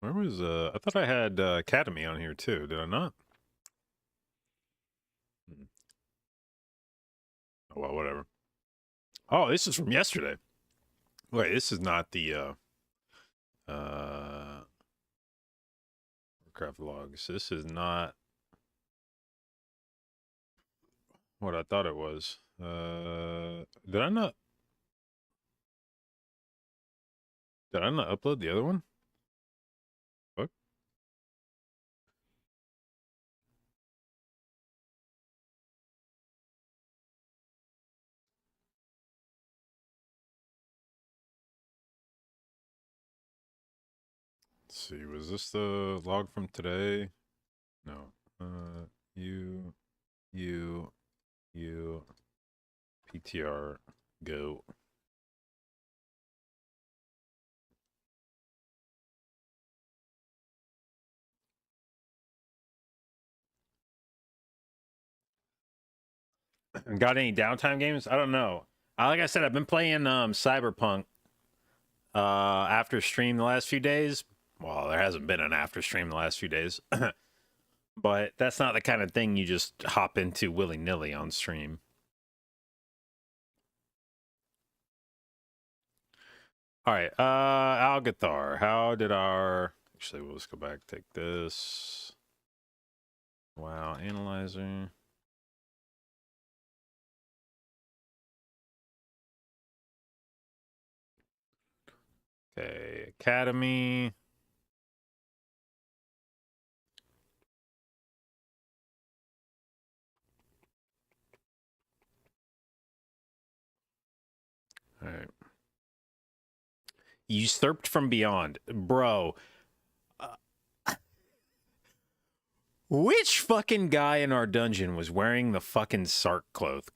where was I thought I had Academy on here too, did I not? Oh well, whatever. Oh, this is from yesterday. Wait, this is not the Warcraft logs. This is not what I thought it was. Did I not upload the other one? What? Let's see, was this the log from today? No. You, PTR, go. Got any downtime games? I don't know. Like I said, I've been playing Cyberpunk after stream the last few days. Well, there hasn't been an after stream the last few days. But that's not the kind of thing you just hop into willy-nilly on stream. All right, Algathar, how did our... Actually, we'll just go back, take this. Wow, analyzer. Okay, Academy. All right. Usurped from Beyond. Bro. Which fucking guy in our dungeon was wearing the fucking Sark cloth?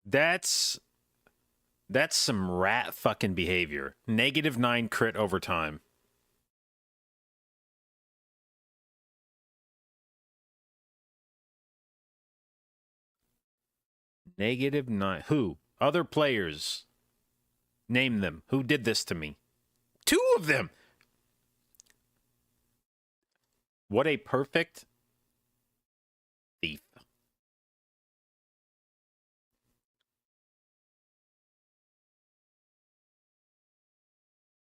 That's some rat fucking behavior. -9 crit over time. -9. Who? Other players. Name them. Who did this to me? 2 of them! What a perfect thief.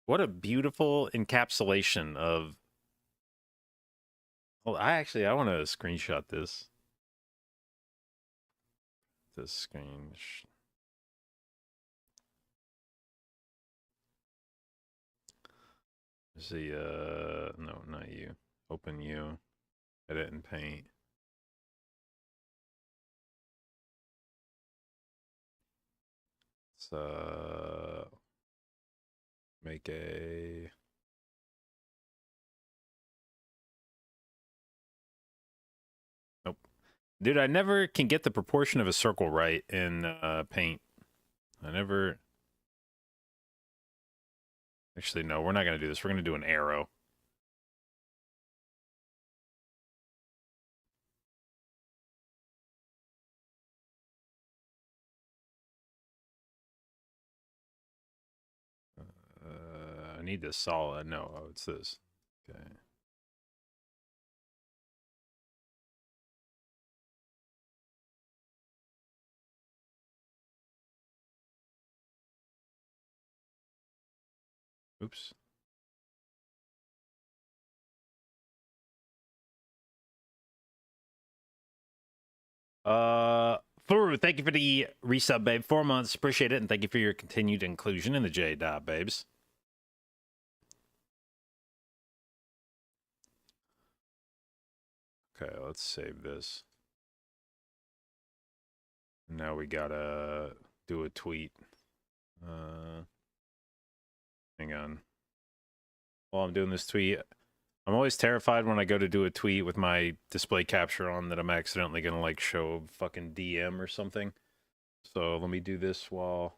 What a beautiful encapsulation of... Well, I want to screenshot this. This screen... See, no, not you. Open you. Edit and paint. Let's, make a... Nope. Dude, I never can get the proportion of a circle right in, paint. I never... Actually, no, we're not going to do this. We're going to do an arrow. I need this solid. No, oh, it's this. Okay. Oops. Furu, thank you for the resub, babe. 4 months, appreciate it, and thank you for your continued inclusion in the jdot, babes. Okay, let's save this. Now we gotta do a tweet. Hang on. While I'm doing this tweet, I'm always terrified when I go to do a tweet with my display capture on that I'm accidentally gonna like show fucking DM or something. So let me do this while.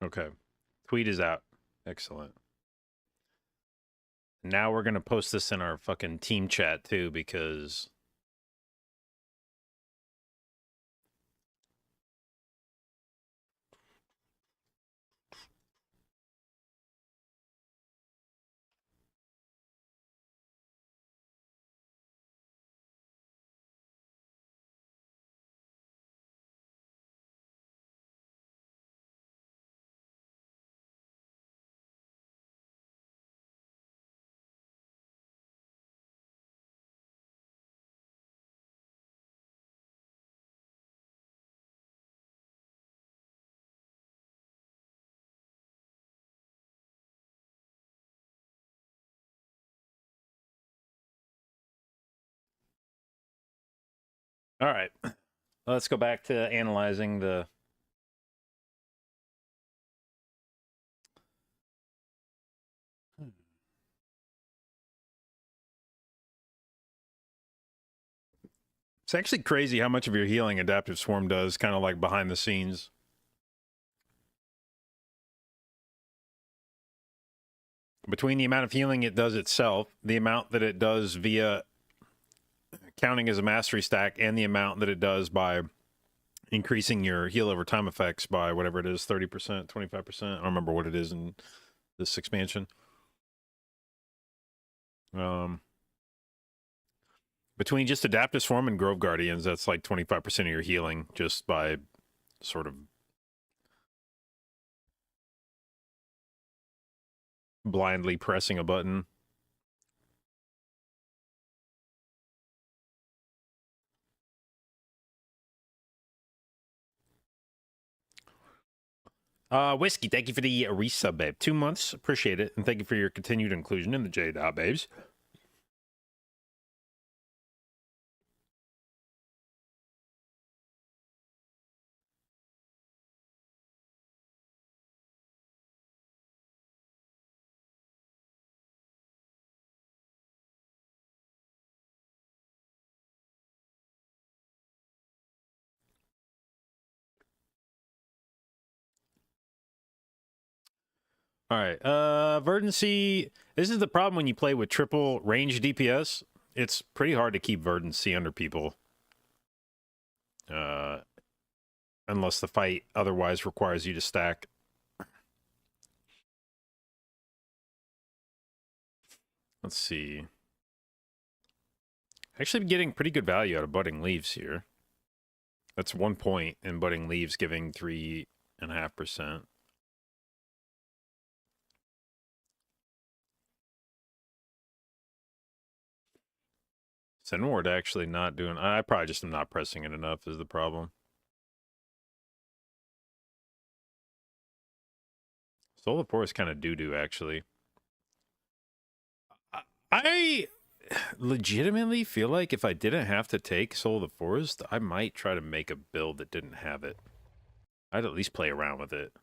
Okay. Tweet is out. Excellent. Now we're gonna post this in our fucking team chat too, because all right. Let's go back to analyzing the It's actually crazy how much of your healing Adaptive Swarm does, kind of like behind the scenes. Between the amount of healing it does itself, the amount that it does via counting as a mastery stack, and the amount that it does by increasing your heal over time effects by whatever it is, 30%, 25%. I don't remember what it is in this expansion. Between just Adaptive Swarm and Grove Guardians, that's like 25% of your healing just by sort of blindly pressing a button. Whiskey, thank you for the resub, babe. 2 months, appreciate it. And thank you for your continued inclusion in the jdotbabes. All right, Verdancy. This is the problem when you play with triple range DPS. It's pretty hard to keep Verdancy under people. Unless the fight otherwise requires you to stack. Let's see. Actually, I'm getting pretty good value out of Budding Leaves here. That's 1 point, and Budding Leaves giving 3.5%. Senward actually not doing... I probably just am not pressing it enough is the problem. Soul of Forest kind of doo-doo, actually. I legitimately feel like if I didn't have to take Soul of the Forest, I might try to make a build that didn't have it. I'd at least play around with it.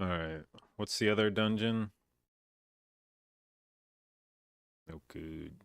Alright. What's the other dungeon? No good.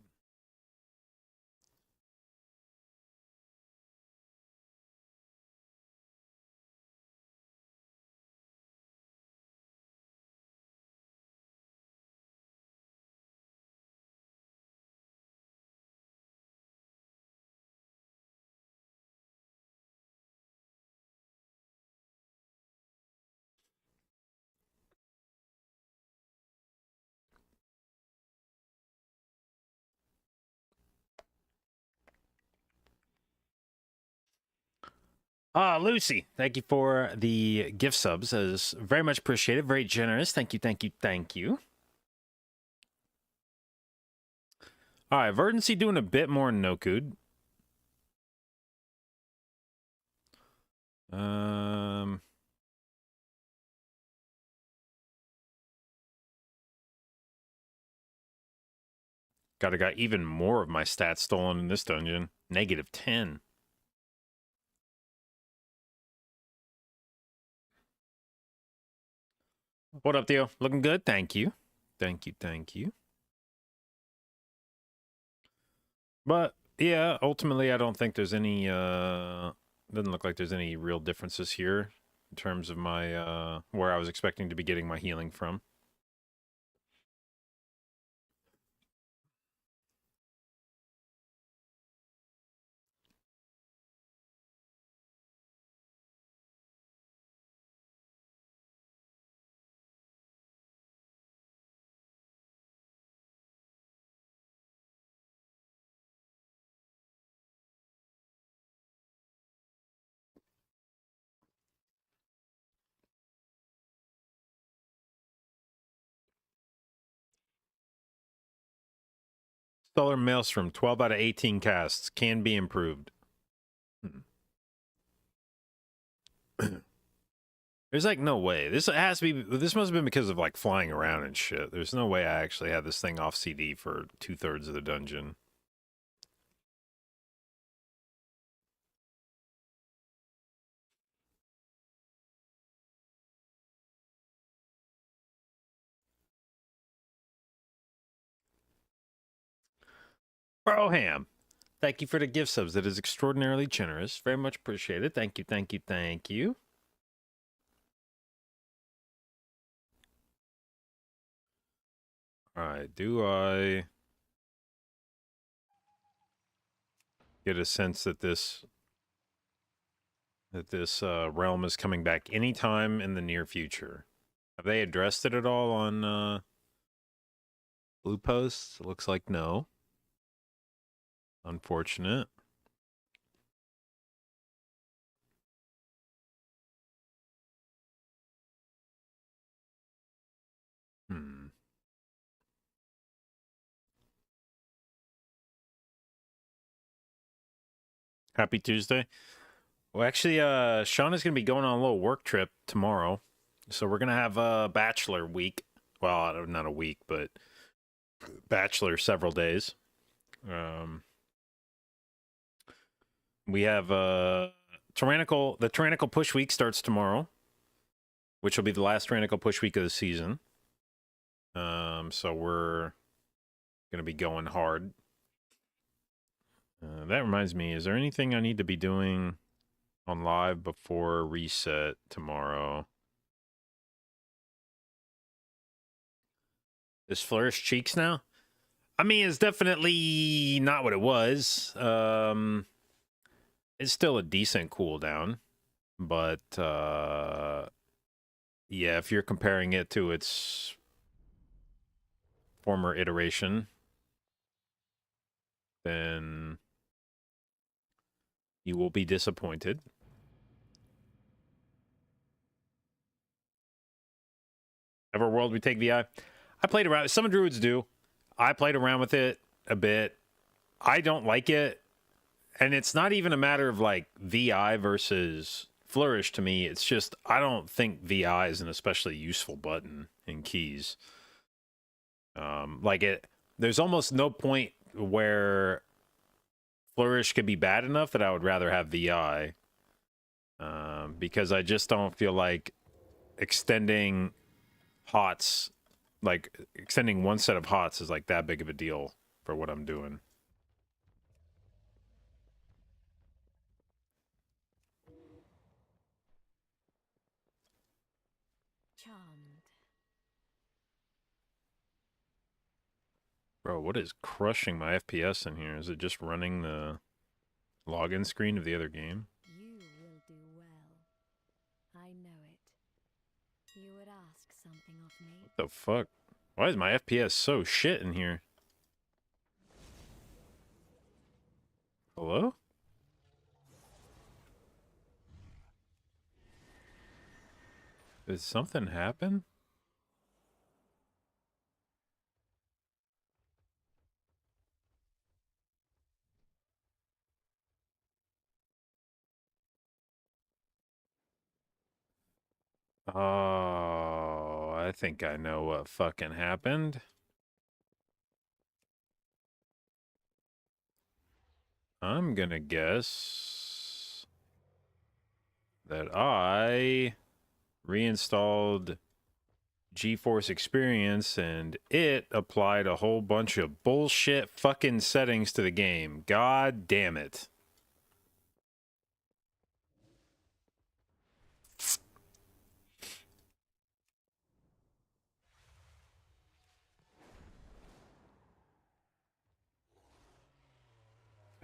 Ah, Lucy, thank you for the gift subs. That is very much appreciated. Very generous. Thank you, thank you, thank you. All right, Verdancy doing a bit more no-code. Got even more of my stats stolen in this dungeon. -10. What up, Theo? Looking good? Thank you. Thank you, thank you. But, yeah, ultimately, I don't think there's any, doesn't look like there's any real differences here in terms of my, where I was expecting to be getting my healing from. Stellar Maelstrom, 12 out of 18 casts. Can be improved. There's like no way. This has to be. This must have been because of like flying around and shit. There's no way I actually had this thing off CD for 2/3 of the dungeon. Broham, thank you for the gift subs. That is extraordinarily generous. Very much appreciated. Thank you, thank you, thank you. All right, do I get a sense that this realm is coming back anytime in the near future? Have they addressed it at all on Blue Post? It looks like no. Unfortunate. Happy Tuesday. Well, actually, Sean is going to be going on a little work trip tomorrow. So we're going to have a bachelor week. Well, not a week, but bachelor several days. We have the Tyrannical Push Week starts tomorrow, which will be the last Tyrannical Push Week of the season. So we're going to be going hard. That reminds me, is there anything I need to be doing on live before reset tomorrow? Is Flourish cheeks now? I mean, it's definitely not what it was. It's still a decent cooldown, but yeah, if you're comparing it to its former iteration, then you will be disappointed. Everworld, we take VI. I played around. Some druids do. I played around with it a bit. I don't like it. And it's not even a matter of like VI versus Flourish to me. It's just, I don't think VI is an especially useful button in keys. There's almost no point where Flourish could be bad enough that I would rather have VI. Because I just don't feel like extending HOTS, like extending one set of HOTS is like that big of a deal for what I'm doing. Charmed. Bro, what is crushing my FPS in here? Is it just running the login screen of the other game? You will do well. I know it. You would ask something of me. What the fuck? Why is my FPS so shit in here? Hello? Did something happen? Oh, I think I know what fucking happened. I'm gonna guess that I reinstalled GeForce Experience and it applied a whole bunch of bullshit fucking settings to the game. God damn it.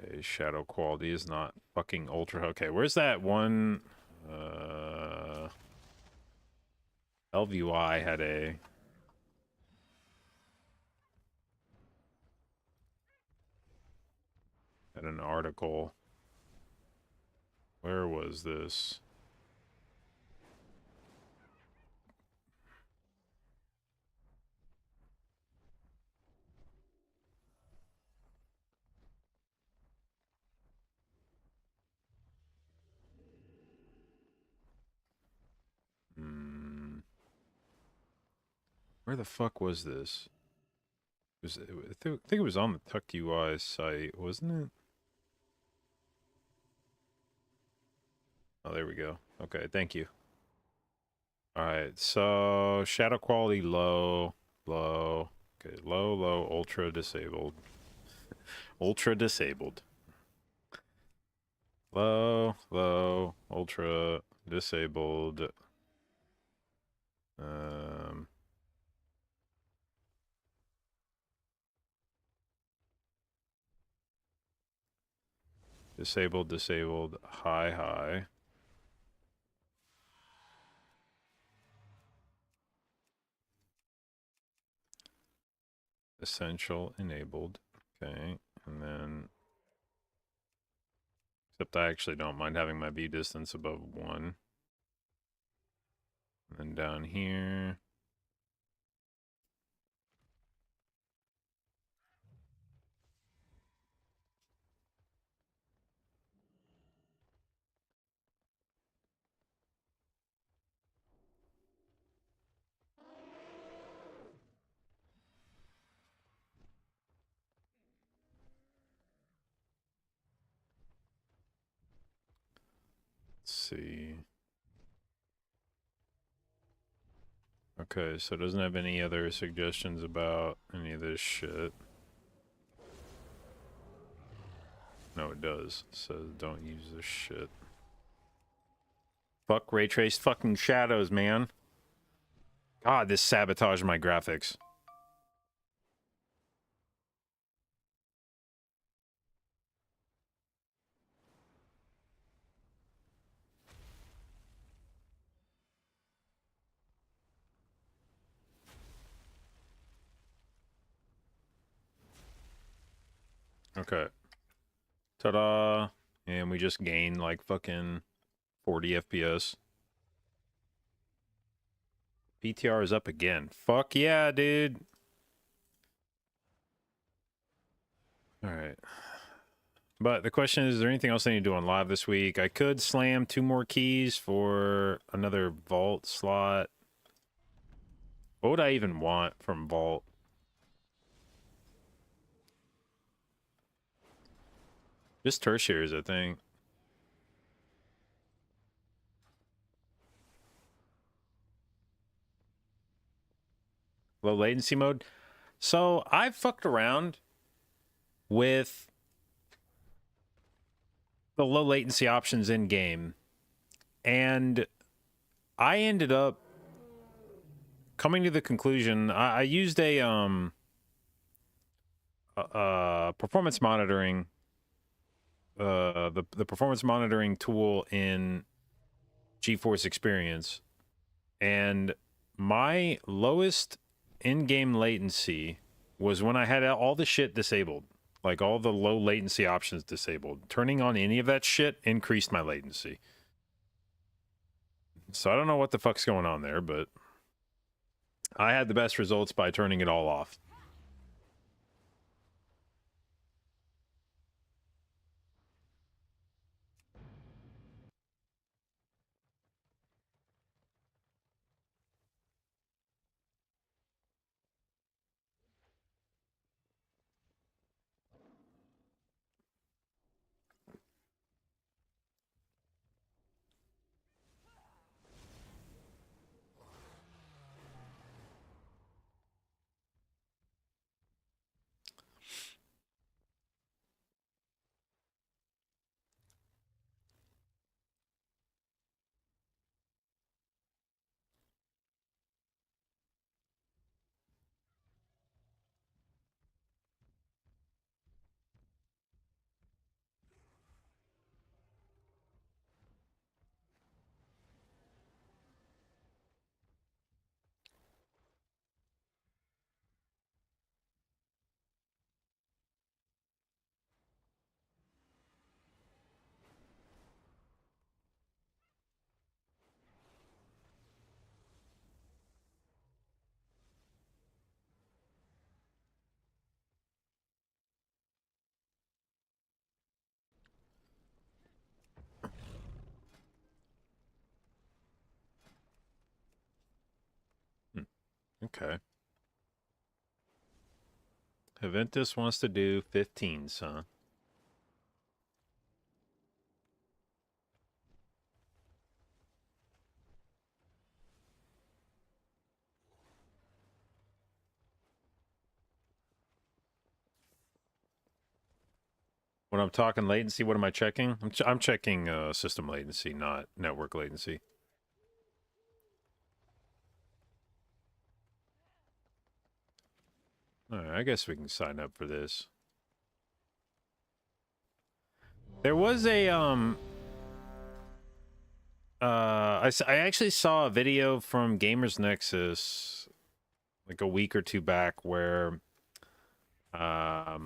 Okay, shadow quality is not fucking ultra. Okay, where's that one? LVY had an article. Where was this? Where the fuck was this? I think it was on the Tuck UI site, wasn't it? Oh, there we go. Okay, thank you. Alright, so shadow quality low, low. Okay, low, low, ultra disabled. Ultra disabled. Low, low, ultra disabled. Disabled, disabled, high, high. Essential, enabled. Okay, and then... Except I actually don't mind having my view distance above 1. And then down here... Let's see. Okay, so it doesn't have any other suggestions about any of this shit. No, it does. It says don't use this shit. Fuck ray trace fucking shadows, man. God, this sabotaged my graphics. Okay. Ta-da! And we just gained like fucking 40 FPS. PTR is up again. Fuck yeah, dude. Alright. But the question is there anything else I need to do on live this week? I could slam 2 more keys for another vault slot. What would I even want from vault? Just tertiaries, I think. . low latency mode. So I've fucked around with the low latency options in game, and I ended up coming to the conclusion. I used a performance monitoring, the performance monitoring tool in GeForce Experience, and my lowest in-game latency was when I had all the shit disabled, like all the low latency options disabled. Turning on any of that shit increased my latency. So I don't know what the fuck's going on there, but I had the best results by turning it all off. Okay. Aventus wants to do 15s, huh? When I'm talking latency, what am I checking? I'm checking system latency, not network latency. All right, I guess we can sign up for this. There was a I actually saw a video from Gamers Nexus like a week or two back where there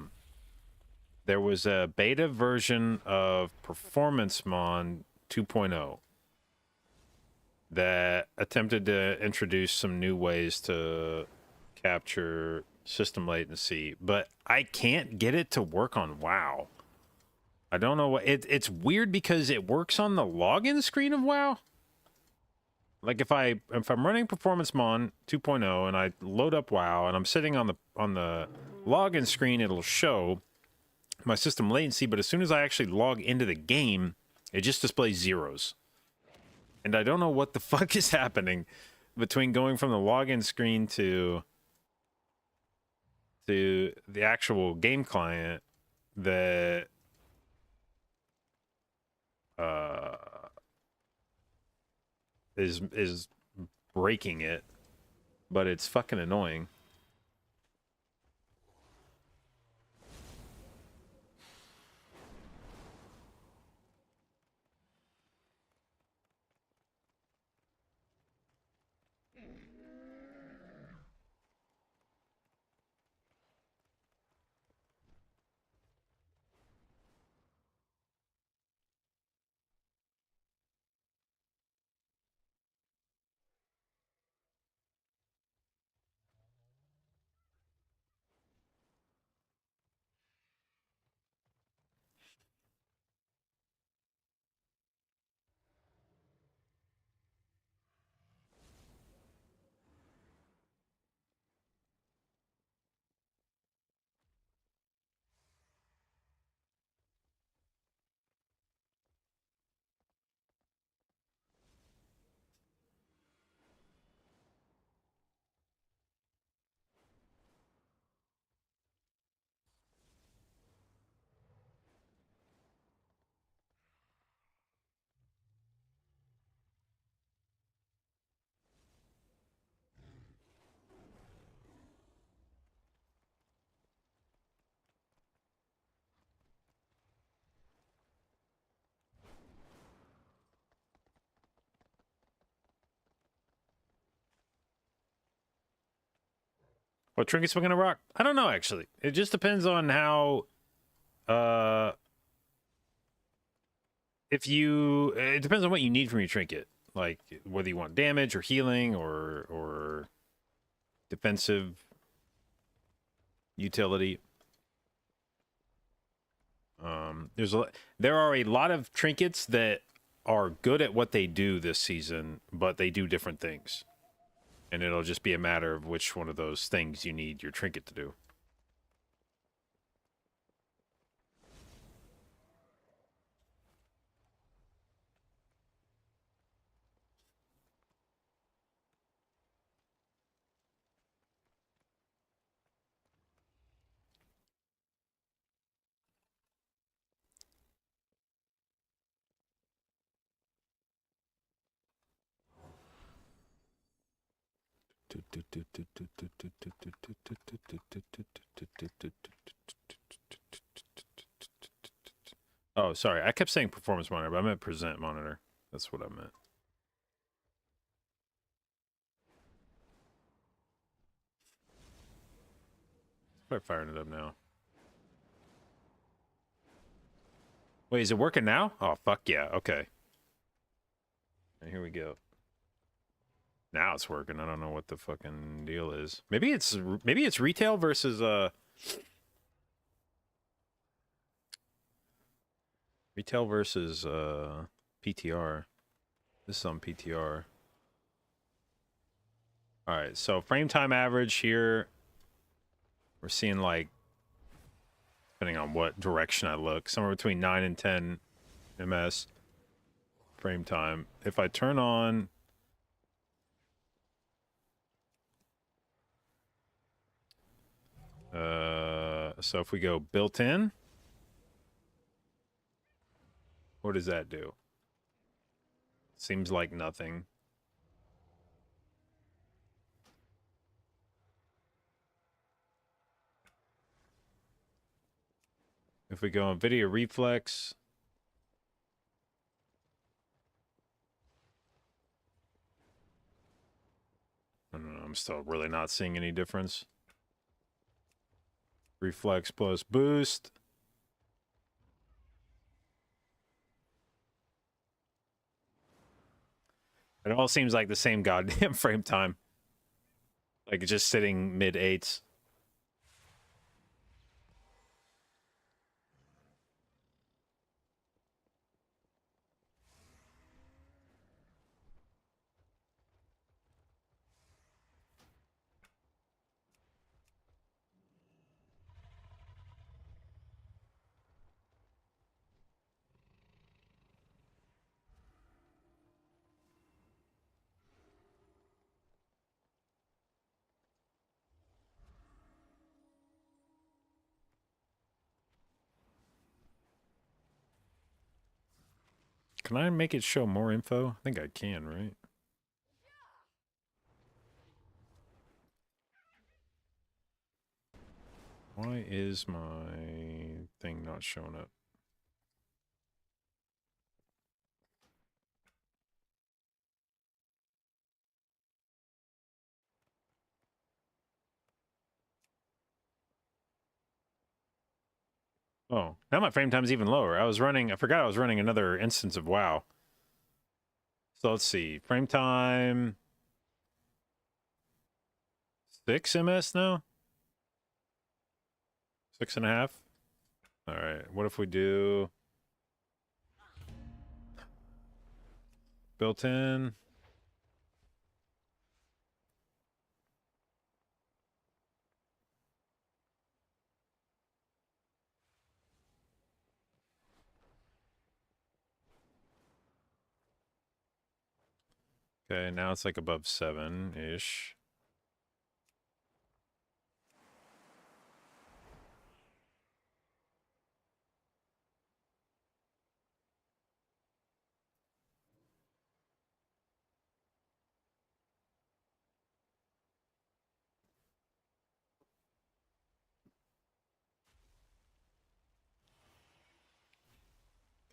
was a beta version of Performance Mon 2.0 that attempted to introduce some new ways to capture system latency, but I can't get it to work on WoW. I don't know what it's weird because it works on the login screen of WoW. Like if I'm running Performance Mon 2.0 and I load up WoW and I'm sitting on the login screen, it'll show my system latency, but as soon as I actually log into the game, it just displays zeros. And I don't know what the fuck is happening between going from the login screen to the actual game client that is breaking it, but it's fucking annoying. What trinkets we gonna rock? I don't know actually. It just depends on how. It depends on what you need from your trinket. Like whether you want damage or healing or defensive utility. There are a lot of trinkets that are good at what they do this season, but they do different things. And it'll just be a matter of which one of those things you need your trinket to do. Oh, sorry. I kept saying performance monitor, but I meant present monitor. That's what I meant. Try firing it up now. Wait, is it working now? Oh, fuck yeah. Okay. And here we go. Now it's working. I don't know what the fucking deal is. Maybe it's retail versus retail versus PTR. This is on PTR. All right, so frame time average here. We're seeing like, depending on what direction I look, somewhere between 9 and 10 ms frame time. If I turn on so if we go built in, what does that do? Seems like nothing. If we go on video reflex, I don't know, I'm still really not seeing any difference. Reflex plus boost. It all seems like the same goddamn frame time. Like it's just sitting mid 8s. Can I make it show more info? I think I can, right? Why is my thing not showing up? Oh, now my frame time's even lower. I forgot I was running another instance of WoW. So let's see. Frame time 6 ms now? 6.5? Alright, what if we do built in? Okay, now it's like above 7-ish.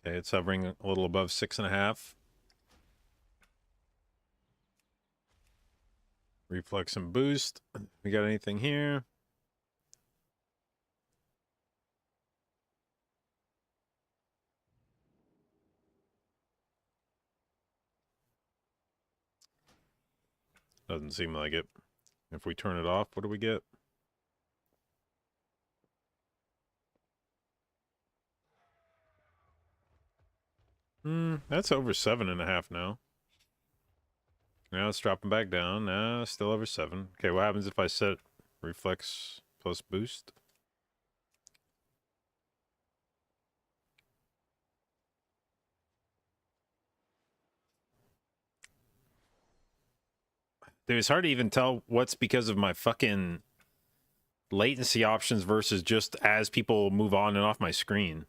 Okay, it's hovering a little above 6.5. Reflex and boost. We got anything here? Doesn't seem like it. If we turn it off, what do we get? That's over 7.5 now. Now it's dropping back down. Nah, still over 7. Okay, what happens if I set reflex plus boost? Dude, it's hard to even tell what's because of my fucking latency options versus just as people move on and off my screen.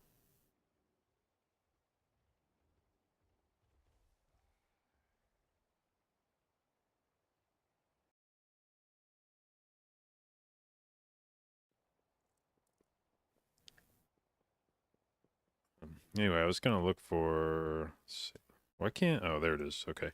Anyway, I was gonna look for. Why can't? Oh, there it is. Okay.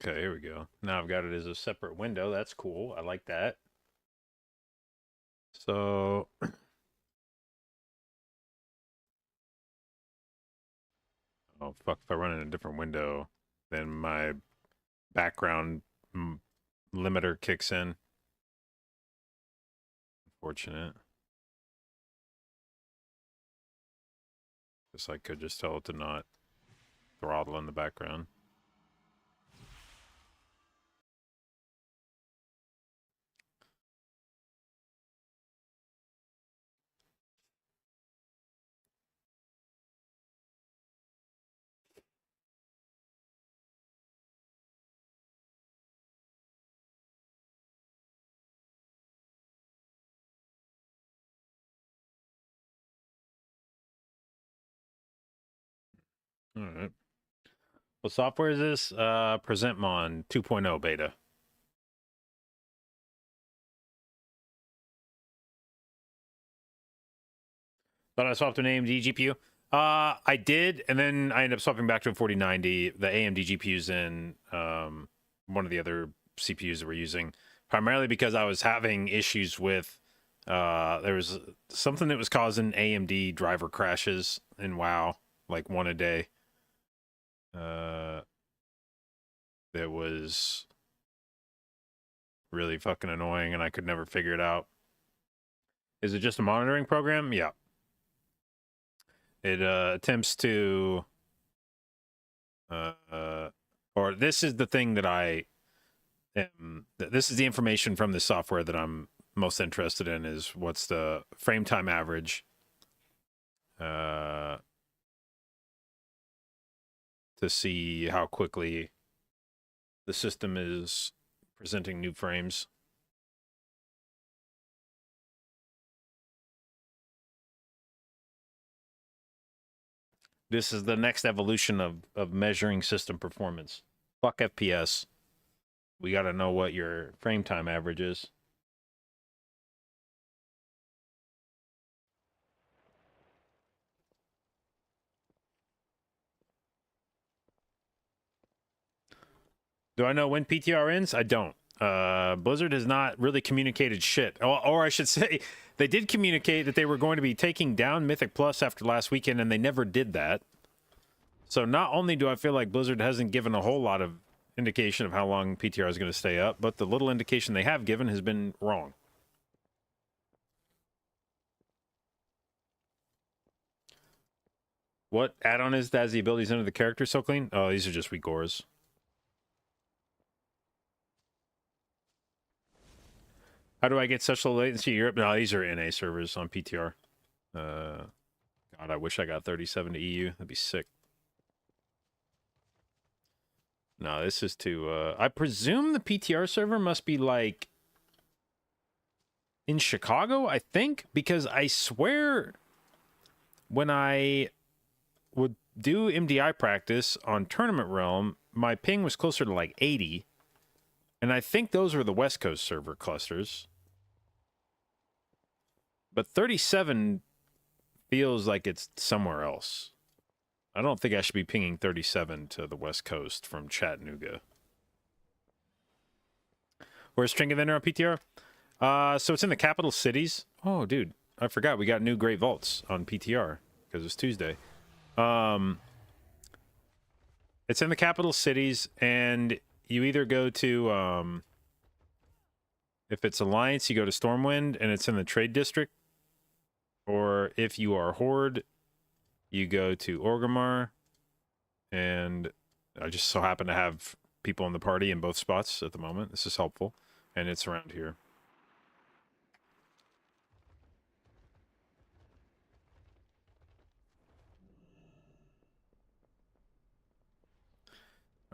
Okay, here we go. Now I've got it as a separate window. That's cool. I like that. So oh fuck, if I run in a different window, then my background limiter kicks in. Unfortunate. Guess I could just tell it to not throttle in the background. All right. What software is this? PresentMon 2.0 beta. Thought I swapped an AMD GPU. I did, and then I ended up swapping back to a 4090. The AMD GPUs in one of the other CPUs that we're using, primarily because I was having issues with there was something that was causing AMD driver crashes in WoW, like one a day. That was really fucking annoying, and I could never figure it out. Is it just a monitoring program? Yeah. It attempts to, or this is the thing that I am, this is the information from the software that I'm most interested in, is what's the frame time average to see how quickly the system is presenting new frames. This is the next evolution of measuring system performance. Fuck FPS. We got to know what your frame time average is. Do I know when PTR ends? I don't. Blizzard has not really communicated shit. Or I should say, they did communicate that they were going to be taking down Mythic Plus after last weekend, and they never did that. So not only do I feel like Blizzard hasn't given a whole lot of indication of how long PTR is going to stay up, but the little indication they have given has been wrong. What add-on is that has the abilities under the character so clean? Oh, these are just weak auras. How do I get such low latency in Europe? No, these are NA servers on PTR. God, I wish I got 37 to EU. That'd be sick. No, this is too... I presume the PTR server must be, like, in Chicago, I think? Because I swear when I would do MDI practice on Tournament Realm, my ping was closer to, like, 80. And I think those were the West Coast server clusters. But 37 feels like it's somewhere else. I don't think I should be pinging 37 to the West Coast from Chattanooga. Where's String Vendor on PTR? So it's in the capital cities. Oh, dude, I forgot we got new Great Vaults on PTR because it's Tuesday. It's in the capital cities, and you either go to, if it's Alliance, you go to Stormwind, and it's in the Trade District. Or if you are Horde, you go to Orgrimmar, and I just so happen to have people in the party in both spots at the moment. This is helpful, and it's around here.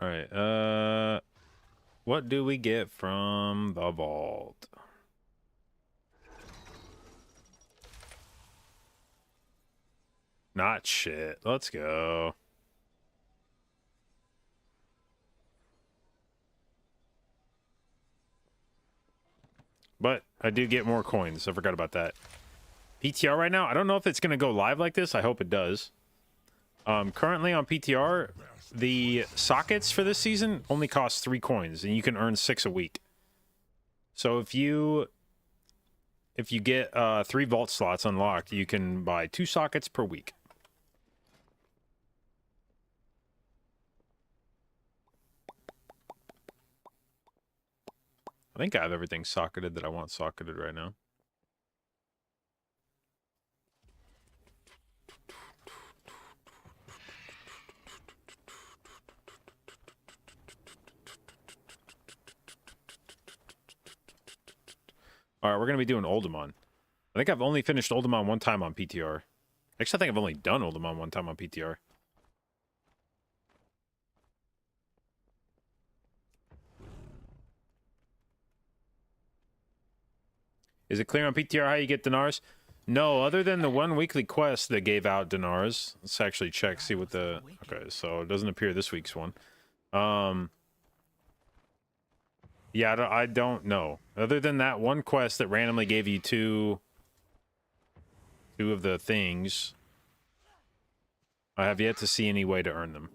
All right, what do we get from the vault? Not shit. Let's go. But I do get more coins. I forgot about that. PTR right now, I don't know if it's going to go live like this. I hope it does. Currently on PTR, the sockets for this season only cost 3 coins, and you can earn 6 a week. So if you get 3 vault slots unlocked, you can buy 2 sockets per week. I think I have everything socketed that I want socketed right now. All right, we're going to be doing Oldemon. I think I've only finished Oldemon 1 time on PTR. Actually, I think I've only done Oldemon 1 time on PTR. Is it clear on PTR how you get dinars? No, other than the 1 weekly quest that gave out dinars. Let's actually check, see what the... Okay, so it doesn't appear this week's one. Yeah, I don't know. Other than that 1 quest that randomly gave you two of the things, I have yet to see any way to earn them.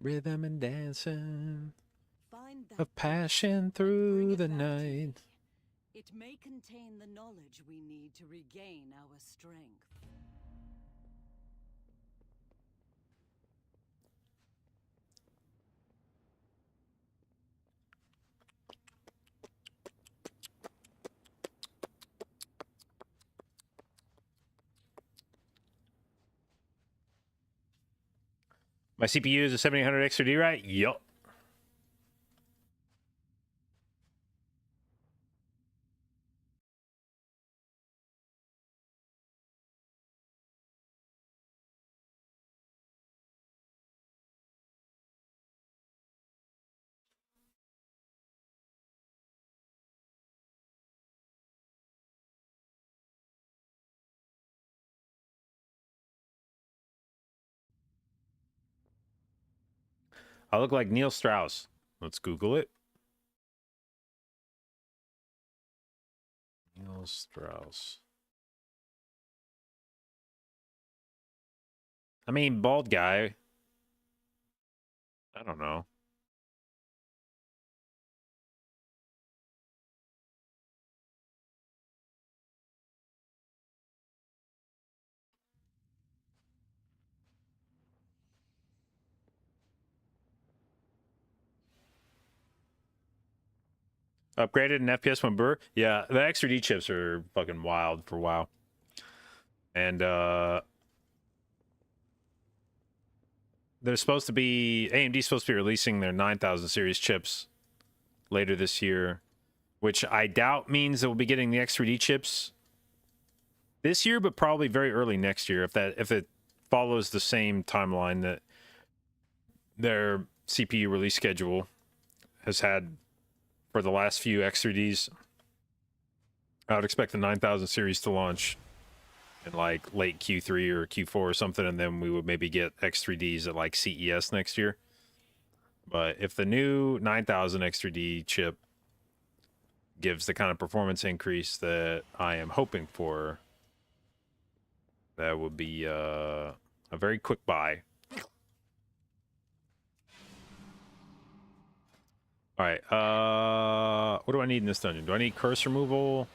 Rhythm and dancing Find that of passion through the night. It may contain the knowledge we need to regain our strength. My CPU is a 7800 XRD, right? Yup. I look like Neil Strauss. Let's Google it. Neil Strauss. I mean, bald guy. I don't know. Upgraded and FPS went burr. Yeah, the X3D chips are fucking wild for WoW. And there's supposed to be AMD's supposed to be releasing their 9000 series chips later this year, which I doubt means that we'll be getting the X3D chips this year, but probably very early next year if it follows the same timeline that their CPU release schedule has had for the last few X3Ds. I would expect the 9000 series to launch in like late Q3 or Q4 or something, and then we would maybe get X3Ds at like CES next year. But if the new 9000 X3D chip gives the kind of performance increase that I am hoping for, that would be a very quick buy. All right, what do I need in this dungeon? Do I need curse removal?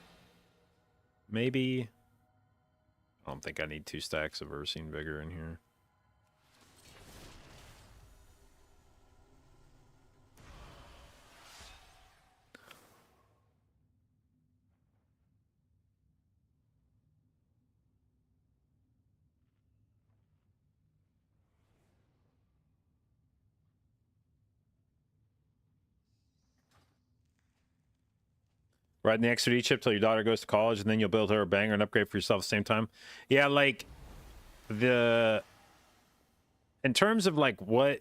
Maybe. I don't think I need 2 stacks of Ursine Vigor in here. Riding the X3D chip till your daughter goes to college, and then you'll build her a banger and upgrade for yourself at the same time. Yeah, like in terms of like what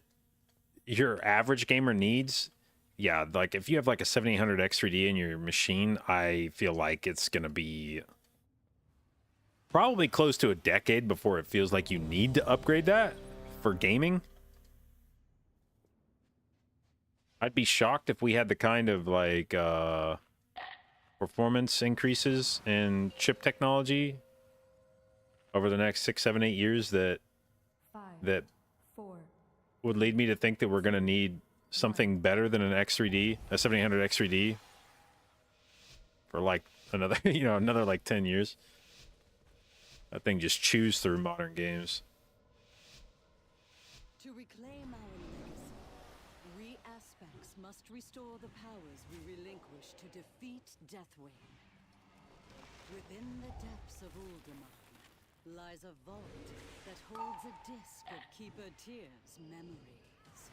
your average gamer needs, yeah, like if you have like a 7800 X3D in your machine, I feel like it's gonna be probably close to a decade before it feels like you need to upgrade that for gaming. I'd be shocked if we had the kind of like performance increases in chip technology over the next 6, 7, 8 years that would lead me to think that we're going to need something better than an X3D, a 7800 X3D for like another, another like 10 years. That thing just chews through modern games. To reclaim our legacy, we aspects must restore the powers we relinquish to defeat Deathwing. Within the depths of Uldaman lies a vault that holds a disc of Keeper Tyr's memories.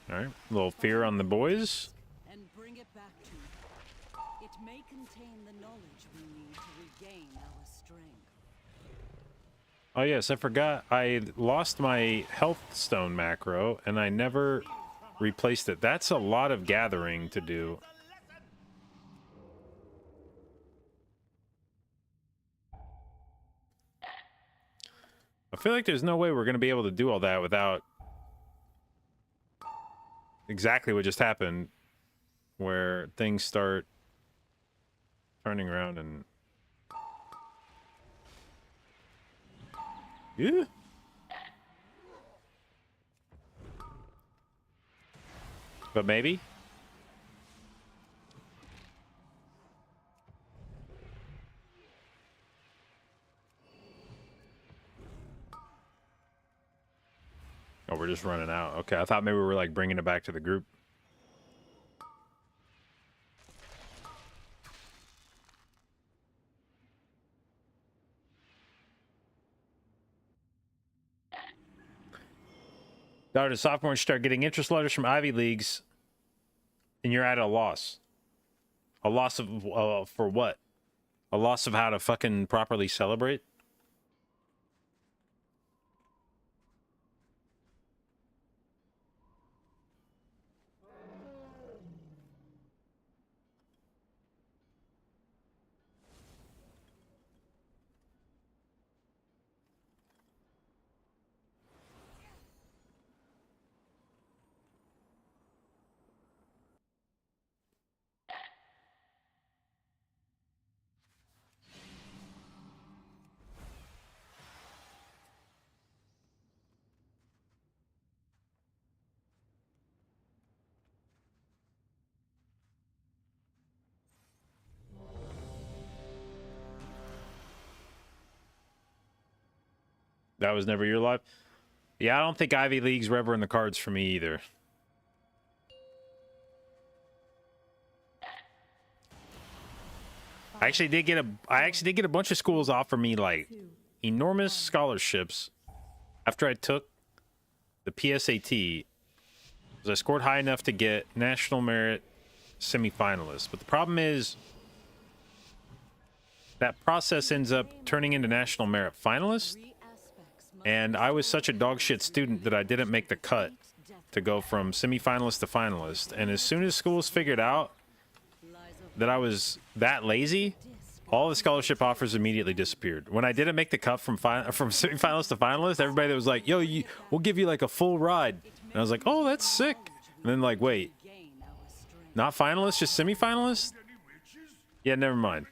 All right, a little fear on the boys. And bring it back to you. It may contain the knowledge we need to regain our strength. Oh yes, I forgot. I lost my health stone macro, and I never replaced it. That's a lot of gathering to do. I feel like there's no way we're going to be able to do all that without exactly what just happened, where things start turning around and... Yeah. But maybe. Oh, we're just running out. Okay, I thought maybe we were like bringing it back to the group. Daughter to sophomores start getting interest letters from Ivy Leagues, and you're at a loss. A loss of for what? A loss of how to fucking properly celebrate? That was never your life? Yeah, I don't think Ivy League's ever in the cards for me either. I actually did get a bunch of schools offer me like enormous scholarships after I took the PSAT. Because I scored high enough to get national merit semifinalist. But the problem is that process ends up turning into national merit finalist. And I was such a dog shit student that I didn't make the cut to go from semifinalist to finalist. And as soon as schools figured out that I was that lazy, all the scholarship offers immediately disappeared. When I didn't make the cut from semifinalist to finalist, everybody that was like, yo, we'll give you like a full ride. And I was like, oh, that's sick. And then like, wait, not finalist, just semifinalist? Yeah, never mind.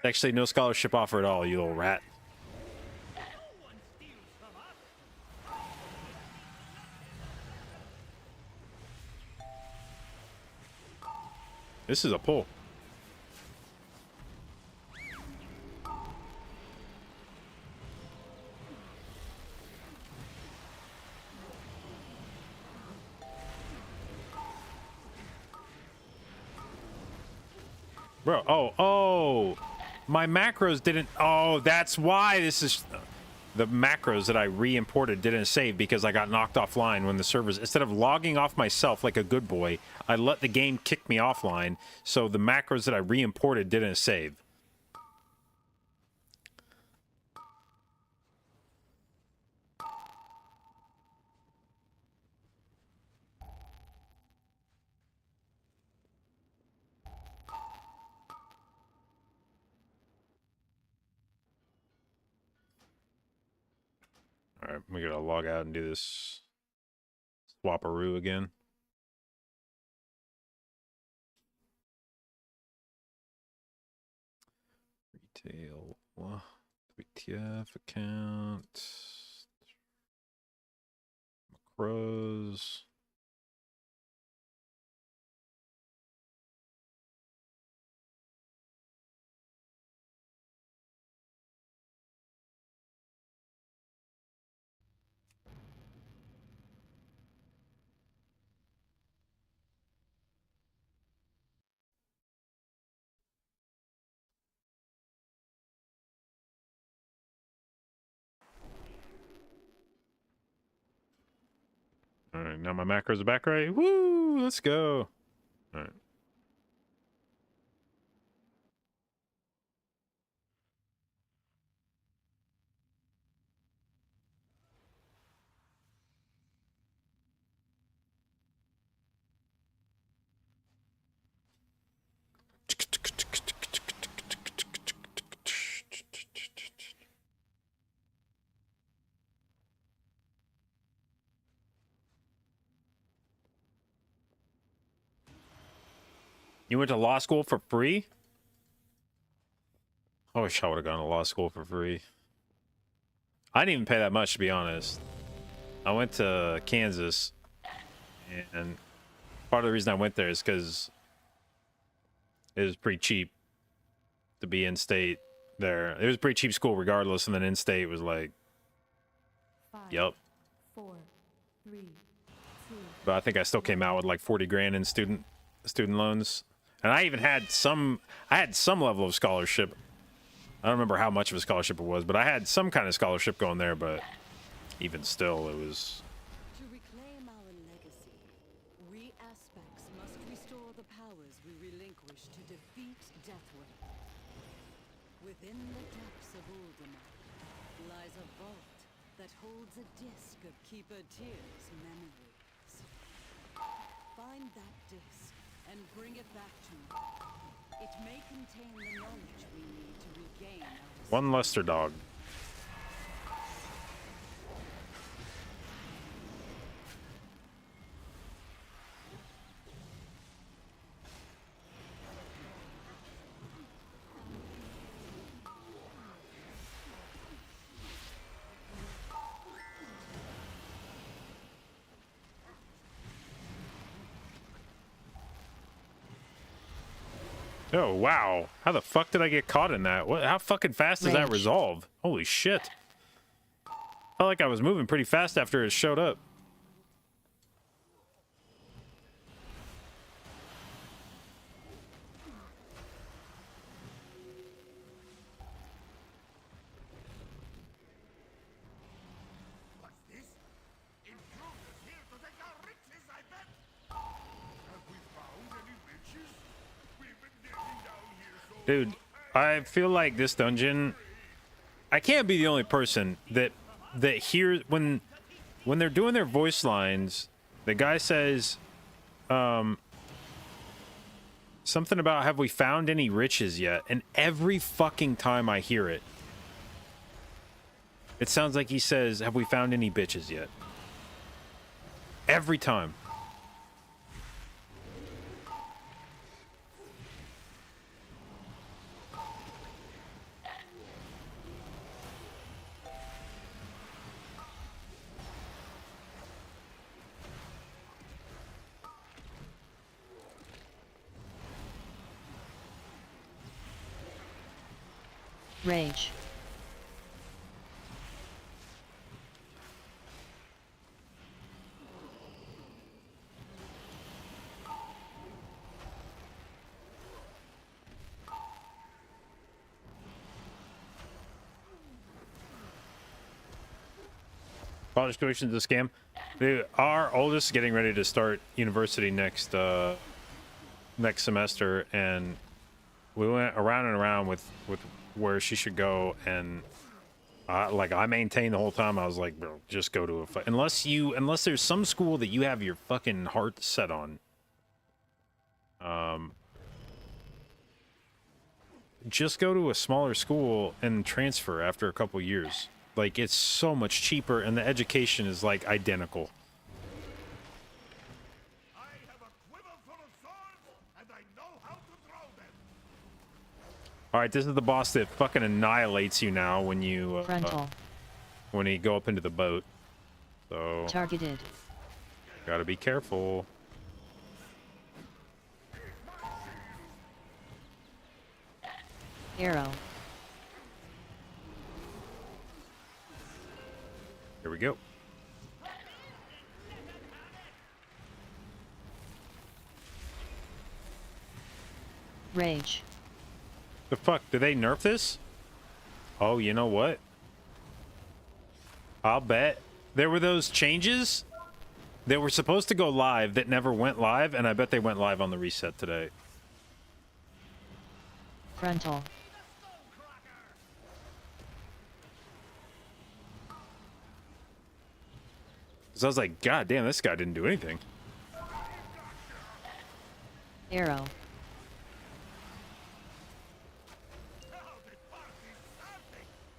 Actually, no scholarship offer at all, you little rat. This is a pull. Bro, oh, my macros didn't, oh, that's why this is, the macros that I re-imported didn't save because I got knocked offline when the servers, instead of logging off myself like a good boy, I let the game kick me offline, so the macros that I re-imported didn't save. Alright, we gotta log out and do this swapperoo again. Retail, WTF account, macros. Alright, now my macros are back right. Woo! Let's go. Alright. You went to law school for free? I wish I would have gone to law school for free. I didn't even pay that much, to be honest. I went to Kansas, and part of the reason I went there is because it was pretty cheap to be in-state there. It was a pretty cheap school regardless, and then in-state was like, yup. 4, 3, 2. But I think I still came out with like 40 grand in student loans. And I even had some level of scholarship. I don't remember how much of a scholarship it was, but I had some kind of scholarship going there, but even still, it was... To reclaim our legacy, we aspects must restore the powers we relinquished to defeat Deathwing. Within the depths of Ultima lies a vault that holds a disc of Keeper Tyr's memories. Find that disc and bring it back to me. It may contain the knowledge we need to regain our... One Lester dog. Oh, wow. How the fuck did I get caught in that? What? How fucking fast does that Range. resolve? Holy shit. Felt like I was moving pretty fast after it showed up. Dude, I feel like this dungeon, I can't be the only person that hears when they're doing their voice lines, the guy says something about, have we found any riches yet? And every fucking time I hear it, it sounds like he says, have we found any bitches yet? Every time. Rage. College tuition's a scam. Dude, our oldest is getting ready to start university next semester, and we went around and around with where she should go, and like I maintained the whole time. I was like, bro, just go to unless there's some school that you have your fucking heart set on. Just go to a smaller school and transfer after a couple years. Like, it's so much cheaper, and the education is like identical. I have a quiver full of swords, and I know how to throw them. All right, this is the boss that fucking annihilates you now when you Frontal. when you go up into the boat. So Targeted. gotta be careful. Arrow. Here we go. Rage. The fuck? Did they nerf this? Oh, you know what? I'll bet there were those changes that were supposed to go live that never went live, and I bet they went live on the reset today. Frontal. So I was like, God damn, this guy didn't do anything. Arrow.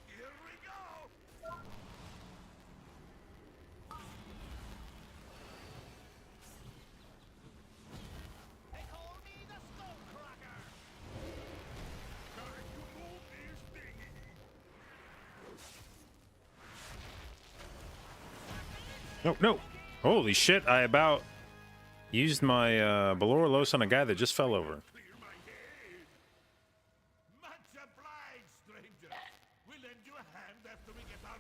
Here we go. They call me the Skullcracker. Time to move this thingy. No, no. Holy shit, I about used my Baloralos on a guy that just fell over. Clear my head. Much obliged, stranger. We'll lend you a hand after we get our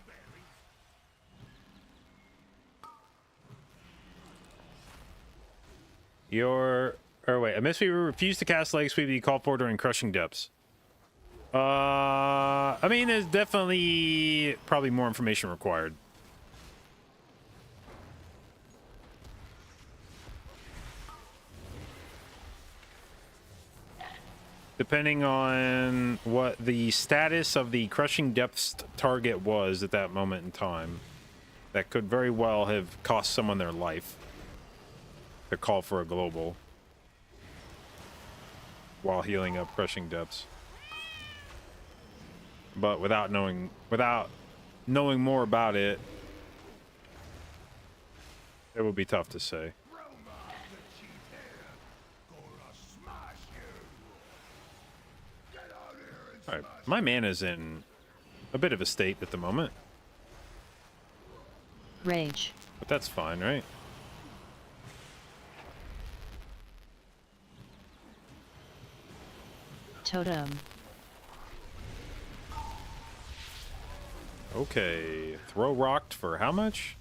bearings. Wait, a mystery refused to cast leg sweep that you called for during crushing depths. I mean, there's definitely probably more information required. Depending on what the status of the crushing depths target was at that moment in time, that could very well have cost someone their life to call for a global while healing up crushing depths. But without knowing more about it, it would be tough to say. Alright, my mana's in a bit of a state at the moment, Rage. but that's fine, right? Totem. Okay, throw rocked for how much?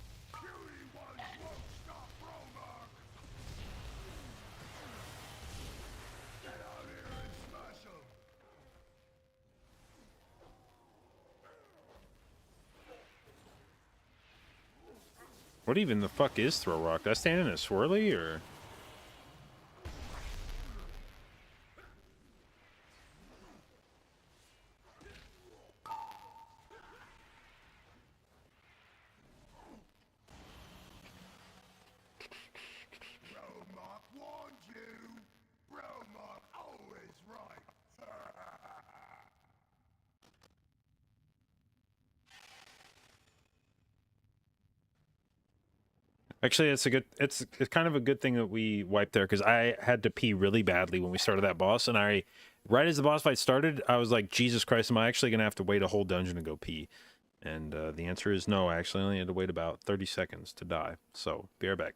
What even the fuck is throw rock? Did I stand in a swirly or? Actually, it's kind of a good thing that we wiped there because I had to pee really badly when we started that boss, and right as the boss fight started, I was like, Jesus Christ, am I actually gonna have to wait a whole dungeon to go pee? And the answer is no. I actually only had to wait about 30 seconds to die. So be right back.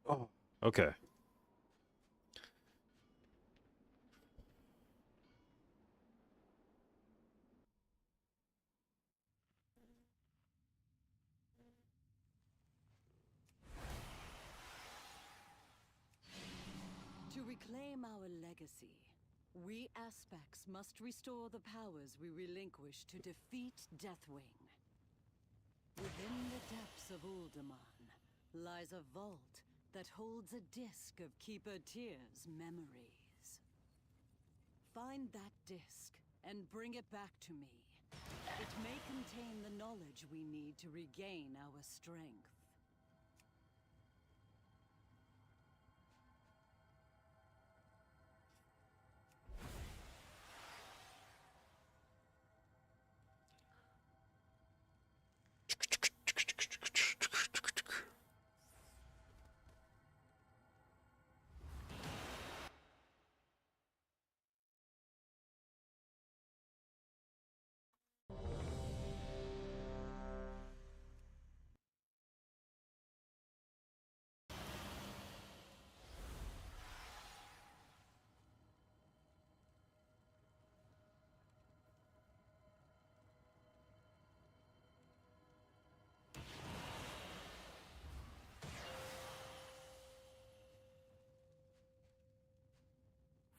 Oh. Okay. To reclaim our legacy, we aspects must restore the powers we relinquished to defeat Deathwing. Within the depths of Uldaman lies a vault that holds a disc of Keeper Tyr's memories. Find that disc and bring it back to me. It may contain the knowledge we need to regain our strength.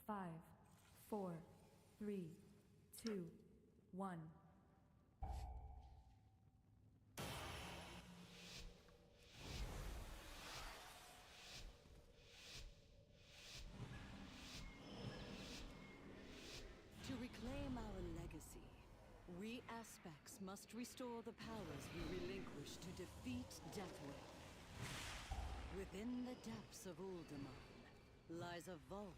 Five, 4, 3, 2, 1. To reclaim our legacy, we aspects must restore the powers we relinquished to defeat Deathwing. Within the depths of Uldaman lies a vault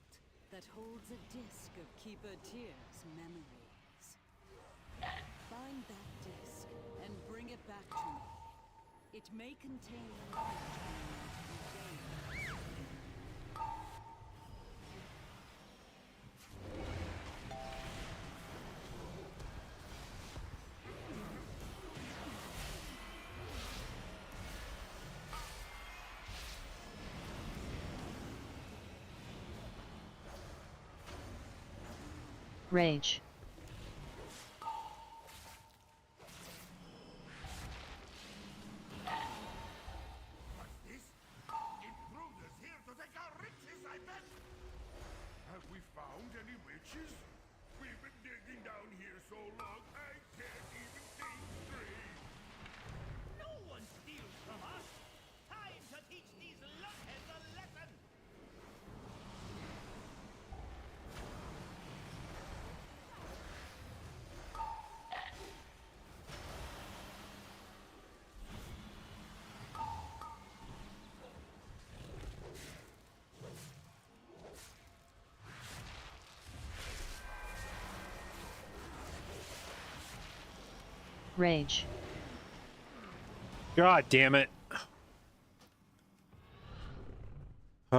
that holds a disc of Keeper Tyr's memories. Find that disc and bring it back to me. It may contain the knowledge we need to regain. Rage. What's this? Intruders here to take our riches, I bet! Have we found any riches? We've been digging down here so long, I can't even think straight. No one steals from us! Time to teach these lunkheads a lesson! Rage. God damn it. I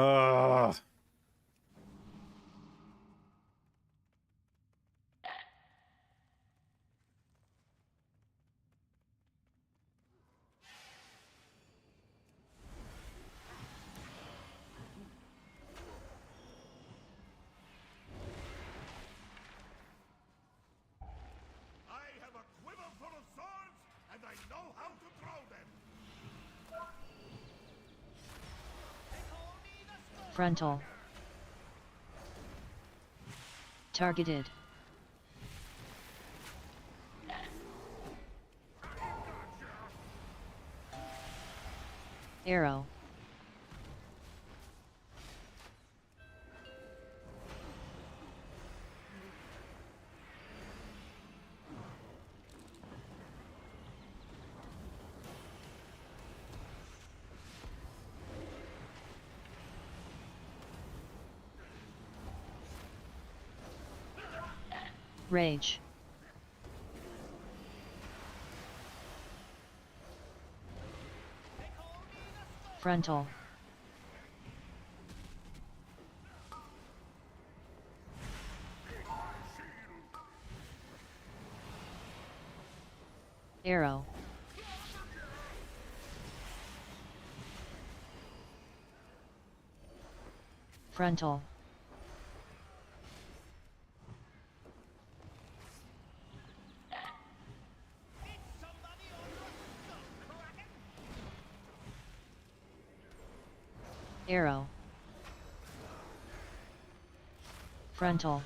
have a quiver full of swords, and I know how to throw them. Frontal. Targeted. Arrow. Rage. Frontal. Arrow. Frontal. Arrow. Frontal.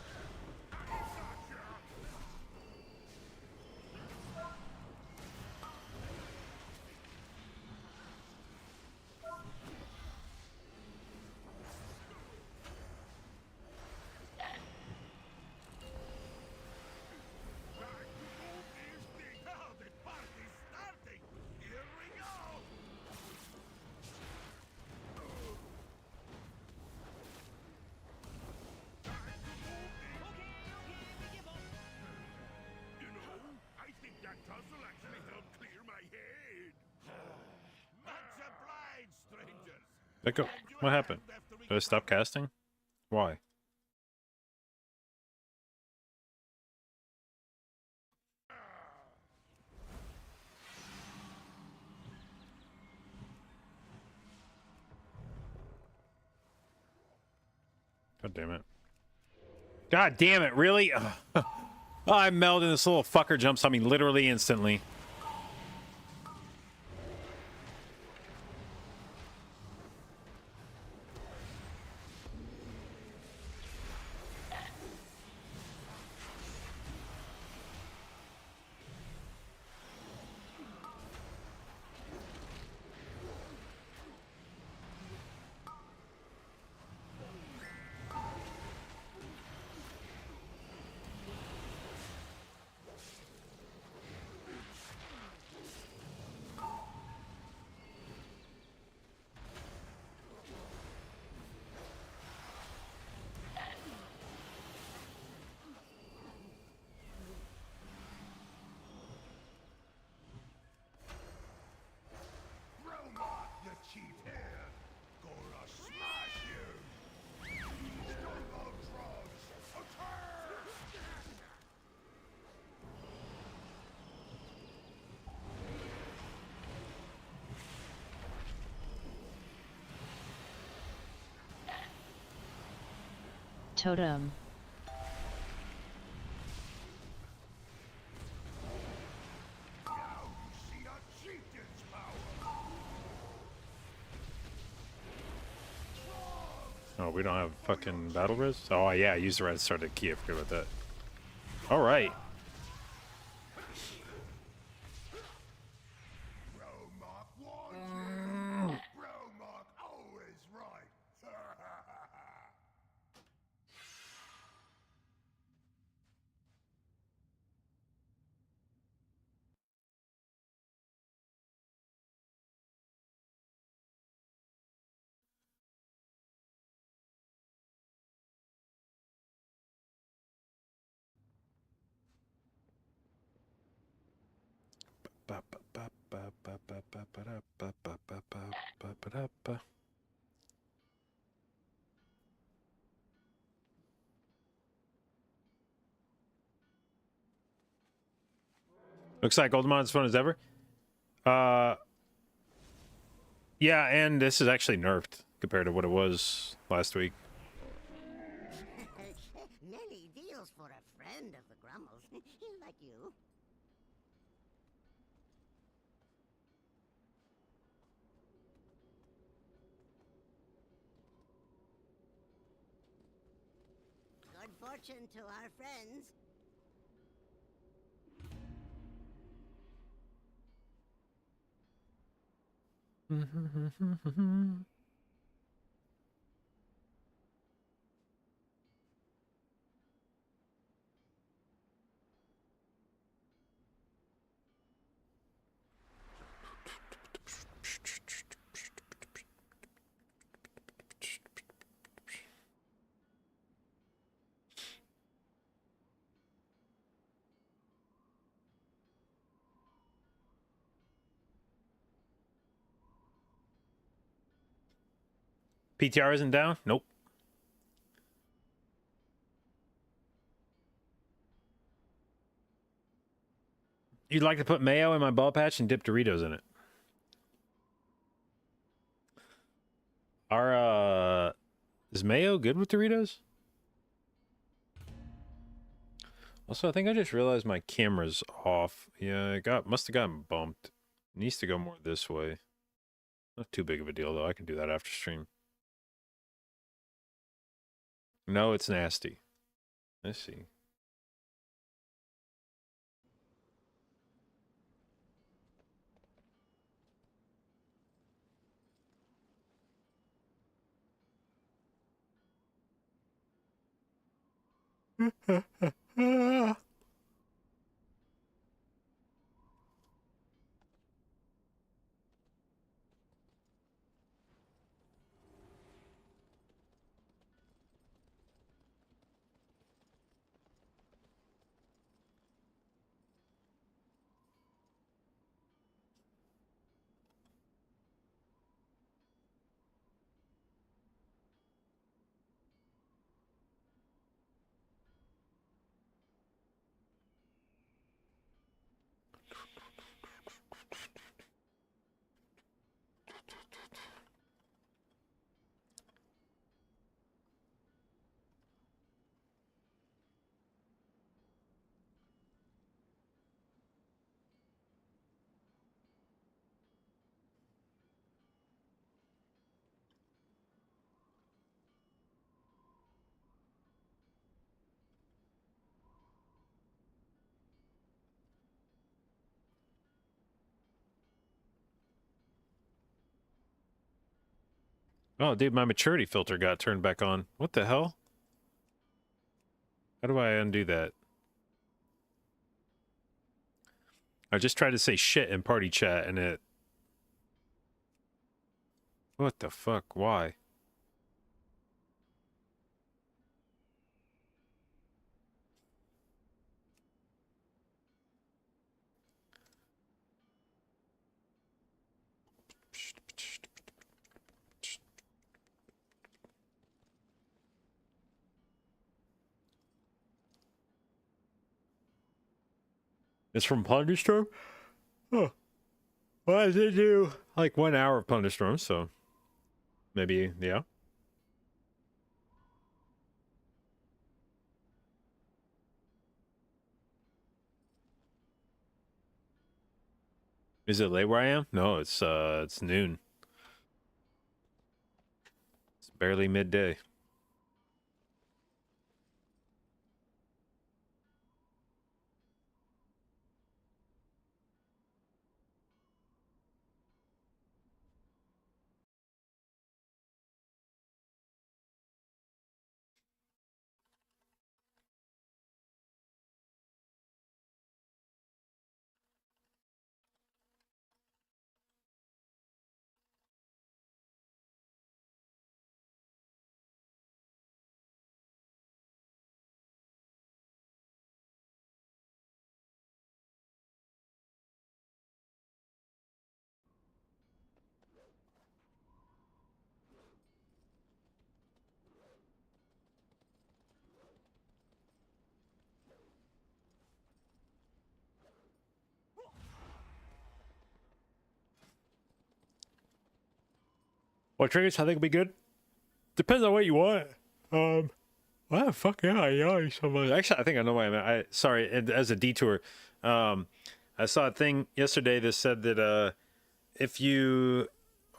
Now the party's starting. Here we go. You know, I think that tussle actually helped clear my head. Much obliged, strangers. That go. What happened? Did I stop casting? Why? God damn it. God damn it, really? Oh, I'm melding. This little fucker jumps on me literally instantly. Roma, you cheap hair. Gonna smash you. Turbo drugs. Attack! Totem. Now you see a chieftain's power. Oh, we don't have fucking battle res? Oh, yeah, I used the red start at key. I forgot about that. Alright. Romark wants you. Romark always right. Looks like Oldemont as fun as ever. Yeah, and this is actually nerfed compared to what it was last week. Nelly deals for a friend of the Grummles, like you. Good fortune to our friends. PTR isn't down? Nope. You'd like to put mayo in my ball patch and dip Doritos in it. Is mayo good with Doritos? Also, I think I just realized my camera's off. Yeah, must have gotten bumped. It needs to go more this way. Not too big of a deal though. I can do that after stream. No, it's nasty. Let's see. Oh, dude, my maturity filter got turned back on. What the hell? How do I undo that? I just tried to say shit in party chat and it... What the fuck? Why? It's from Plunderstorm? Oh. Well, I did do like 1 hour of Plunderstorm, so maybe, yeah. Is it late where I am? No, it's noon. It's barely midday. What triggers I think will be good? Depends on what you want. Wow, fuck yeah, I yawn so much. Actually, I think I know why sorry, as a detour. I saw a thing yesterday that said that if you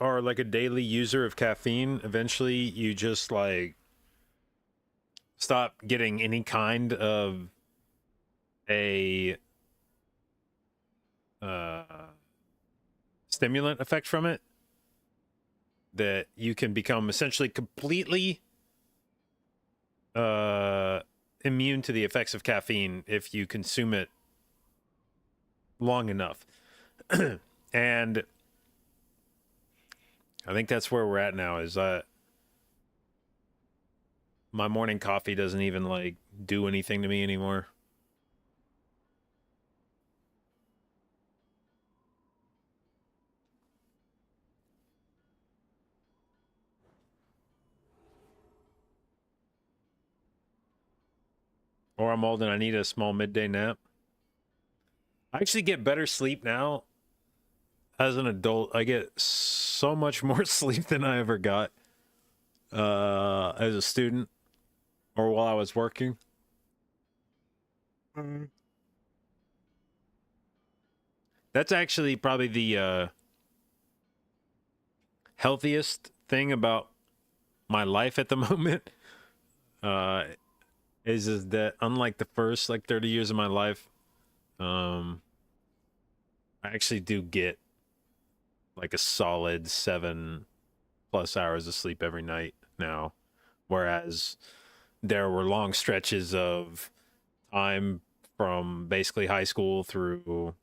are like a daily user of caffeine, eventually you just like stop getting any kind of a stimulant effect from it. That you can become essentially completely immune to the effects of caffeine if you consume it long enough. And I think that's where we're at now, is my morning coffee doesn't even like do anything to me anymore. Or I'm old and I need a small midday nap. I actually get better sleep now as an adult. I get so much more sleep than I ever got as a student or while I was working. That's actually probably the healthiest thing about my life at the moment. Is that unlike the first like 30 years of my life, I actually do get like a solid 7+ hours of sleep every night now, whereas there were long stretches of time from basically high school through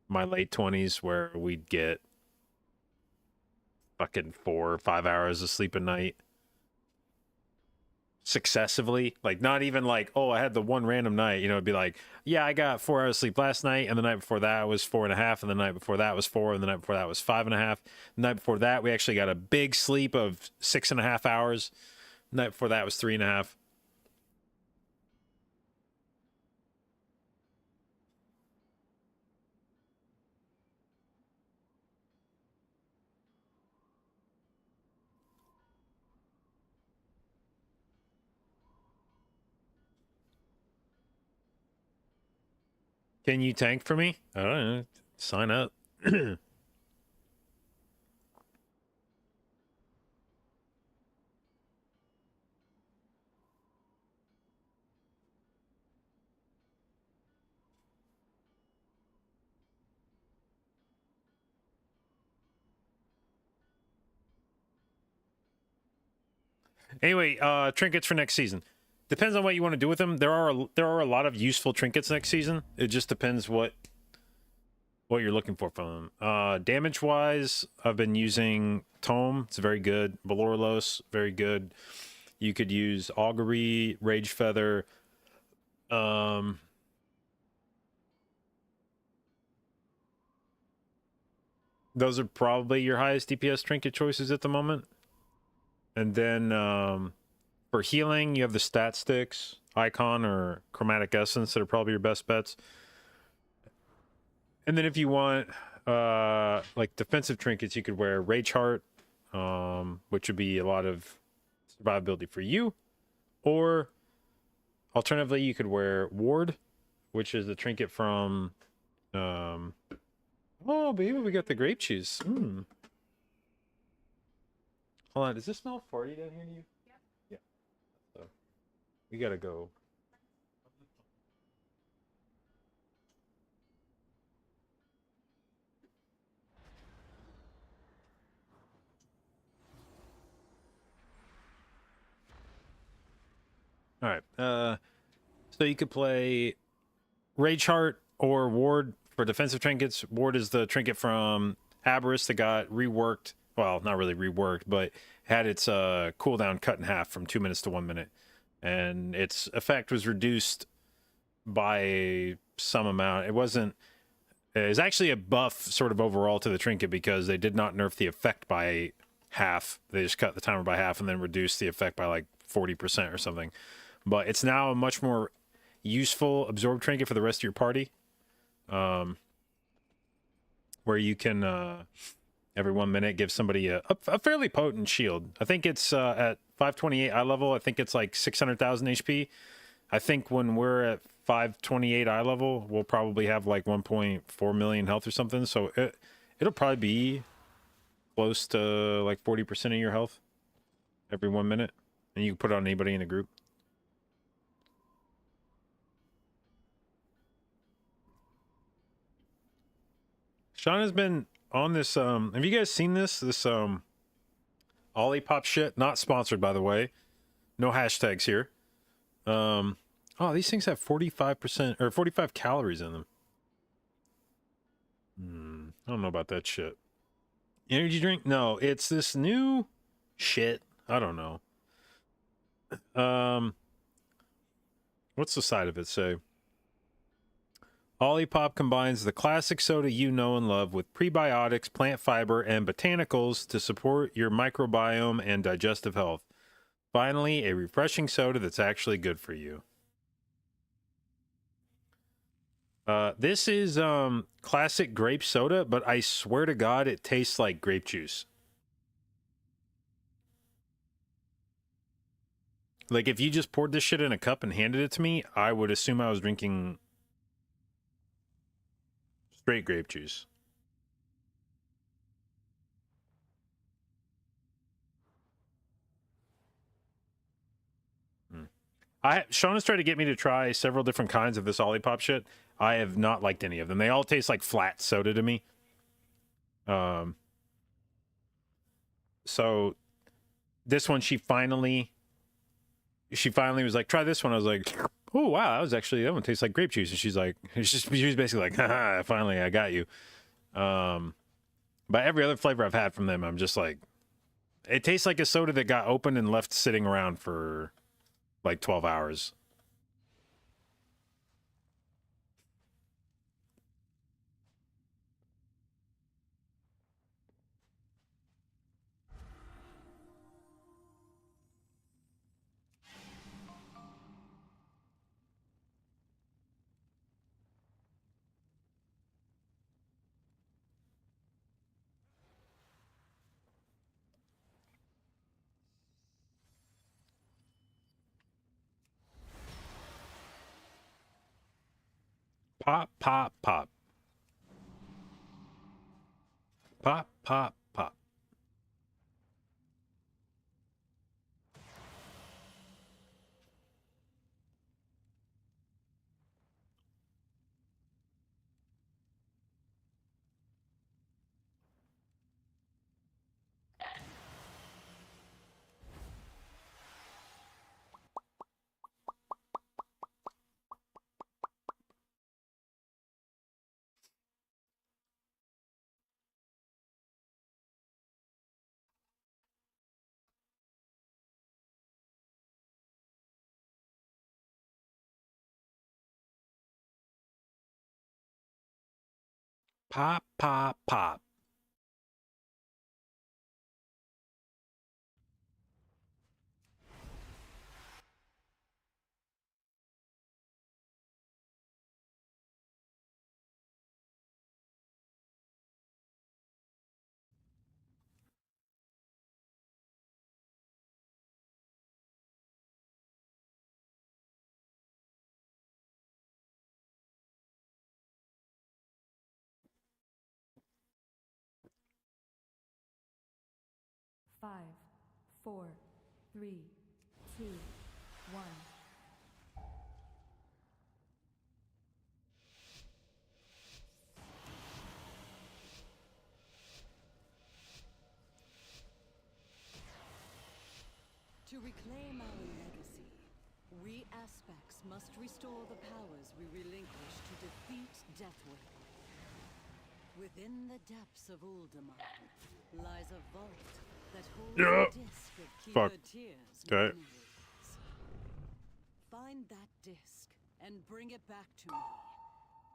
my late 20s where we'd get fucking 4 or 5 hours of sleep a night successively. Like, not even like, oh, I had the one random night, you know. It'd be like, yeah, I got 4 hours sleep last night, and the night before that was 4.5, and the night before that was 4, and the night before that was 5.5. The night before that we actually got a big sleep of 6.5 hours. The night before that was 3.5. Can you tank for me? I don't know. Sign up. Anyway, trinkets for next season. Depends on what you want to do with them. There are a lot of useful trinkets next season. It just depends what you're looking for from them. Damage wise, I've been using Tome. It's very good. Valorlos, very good. You could use Augury, Rage Feather. Those are probably your highest DPS trinket choices at the moment. And then for healing, you have the Stat Sticks, Icon, or Chromatic Essence that are probably your best bets. And then if you want like defensive trinkets, you could wear Rage Heart, which would be a lot of survivability for you. Or alternatively, you could wear Ward, which is the trinket from oh, baby, we got the grape juice. Hold on, does this smell farty down here to you? Yeah. So we gotta go. All right. So you could play Rage Heart or Ward for defensive trinkets. Ward is the trinket from Aberrus that got reworked. Well, not really reworked, but had its cooldown cut in half from 2 minutes to 1 minute. And its effect was reduced by some amount. It was actually a buff sort of overall to the trinket because they did not nerf the effect by half. They just cut the timer by half and then reduced the effect by like 40% or something. But it's now a much more useful absorb trinket for the rest of your party. Where you can every 1 minute gives somebody a fairly potent shield. I think it's at 528 eye level. I think it's like 600,000 HP. I think when we're at 528 eye level, we'll probably have like 1.4 million health or something. So it'll probably be close to like 40% of your health every 1 minute. And you can put it on anybody in the group. Sean has been on this, have you guys seen this Olipop shit? Not sponsored, by the way. No hashtags here. Oh, these things have 45% or 45 calories in them. I don't know about that shit. Energy drink? No, it's this new shit. I don't know. What's the side of it say? Olipop combines the classic soda you know and love with prebiotics, plant fiber, and botanicals to support your microbiome and digestive health. Finally, a refreshing soda that's actually good for you. This is classic grape soda, but I swear to God, it tastes like grape juice. Like, if you just poured this shit in a cup and handed it to me, I would assume I was drinking straight grape juice. Sean has tried to get me to try several different kinds of this Olipop shit. I have not liked any of them. They all taste like flat soda to me. So this one, she finally was like, try this one. I was like, oh wow, that one tastes like grape juice. And she's like, she was basically like, haha, finally I got you. But every other flavor I've had from them, I'm just like, it tastes like a soda that got opened and left sitting around for like 12 hours. Pop, pop, pop. Pop, pop, pop. Pop, pop, pop. Five, four, three, two, one. To reclaim our legacy, we aspects must restore the powers we relinquished to defeat Deathwing. Within the depths of Uldaman lies a vault that holds a disc of Kiva tears. Okay. Find that disc and bring it back to me.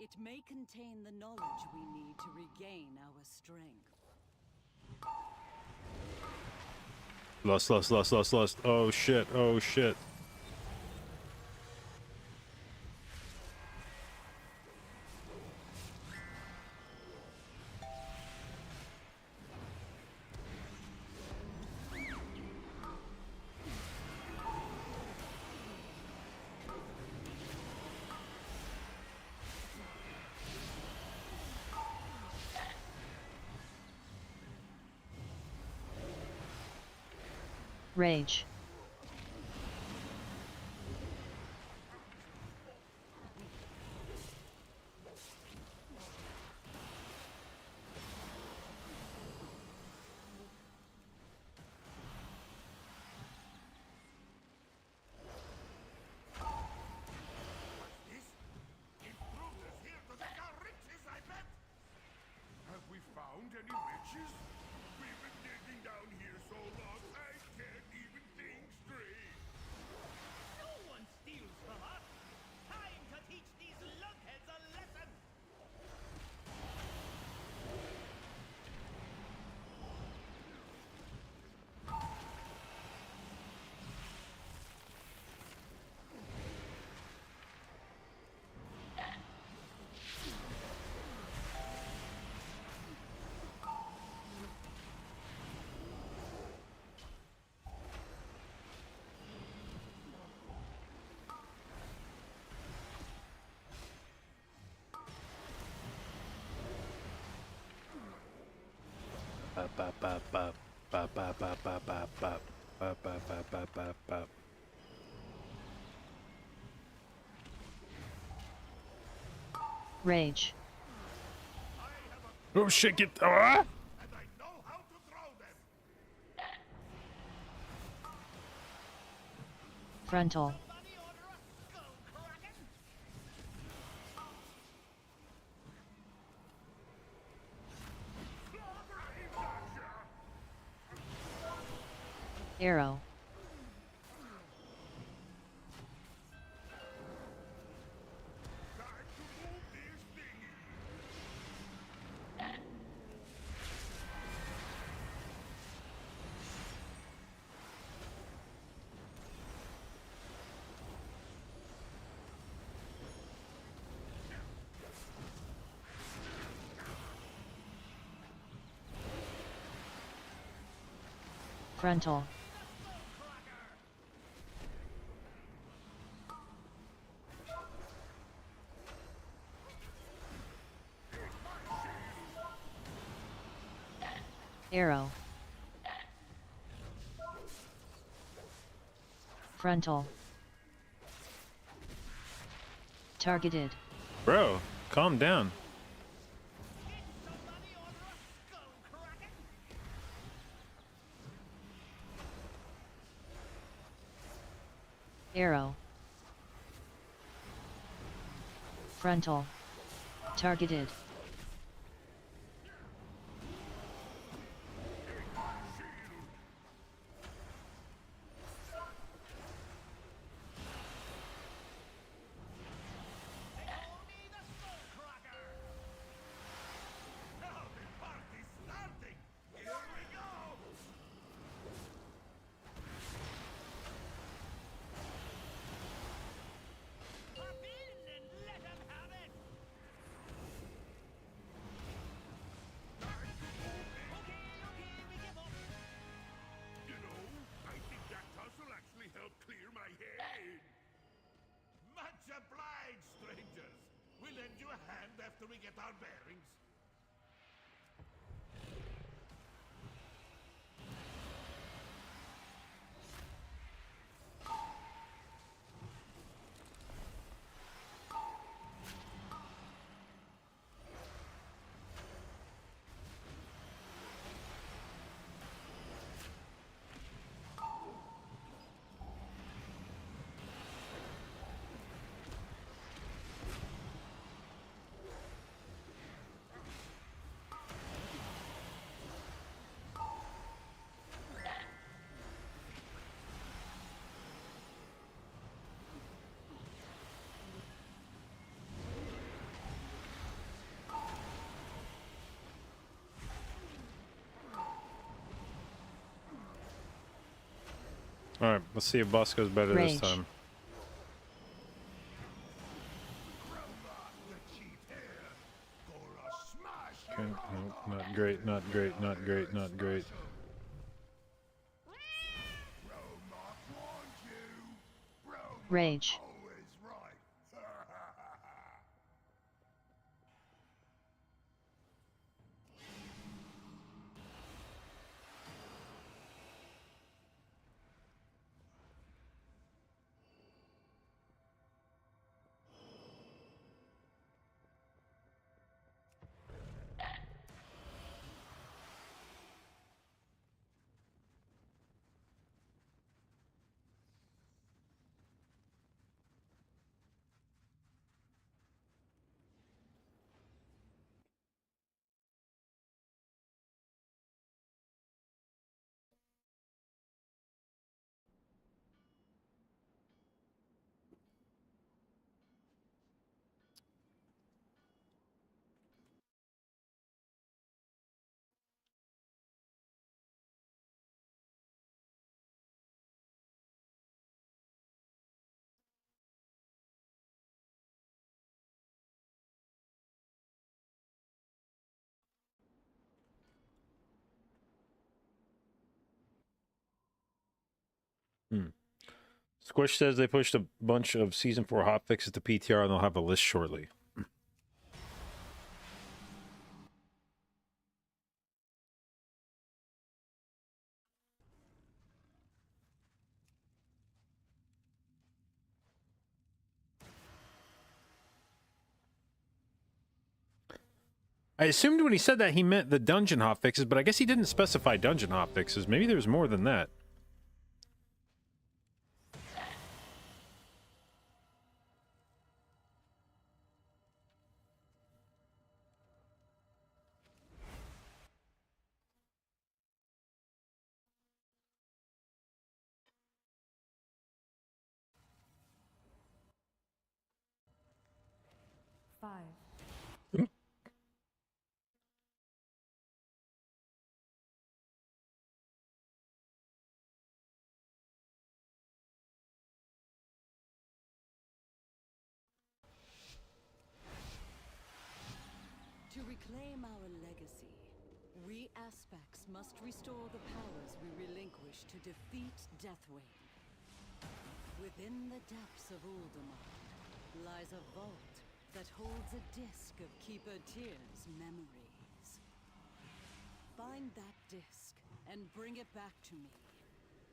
It may contain the knowledge we need to regain our strength. Lost. Oh shit, oh shit. Rage. This? Intruders here to take our riches, I bet! Have we found any riches? We've been digging down here so long, I can't even think straight. No one steals from us! Time to teach these lunkheads a lesson! Rage. Oh shit! Get ah! And I know how to throw them! Frontal. Somebody order a skull kraken! Arrow. Time to move this thingy! Frontal. Arrow. Frontal. Targeted. Bro, calm down. Somebody order a skull kraken! Arrow. Frontal. Targeted. Call me the skull cracker! Now the party's starting! Here we go! Hop in and let 'em have it! Okay, we give up! You know, I think that tussle actually helped clear my head. Much obliged, strangers. We'll lend you a hand after we get our bearings. All right, let's see if Bosco's better Rage. this time. Okay, no, not great, not great, not great, not great. Rage. Always right. Squish says they pushed a bunch of Season 4 hotfixes to PTR and they'll have a list shortly. I assumed when he said that he meant the dungeon hotfixes, but I guess he didn't specify dungeon hotfixes. Maybe there's more than that. Five. To reclaim our legacy, we aspects must restore the powers we relinquished to defeat Deathwing. Within the depths of Uldaman lies a vault that holds a disc of Keeper Tyr's memories. Find that disc and bring it back to me.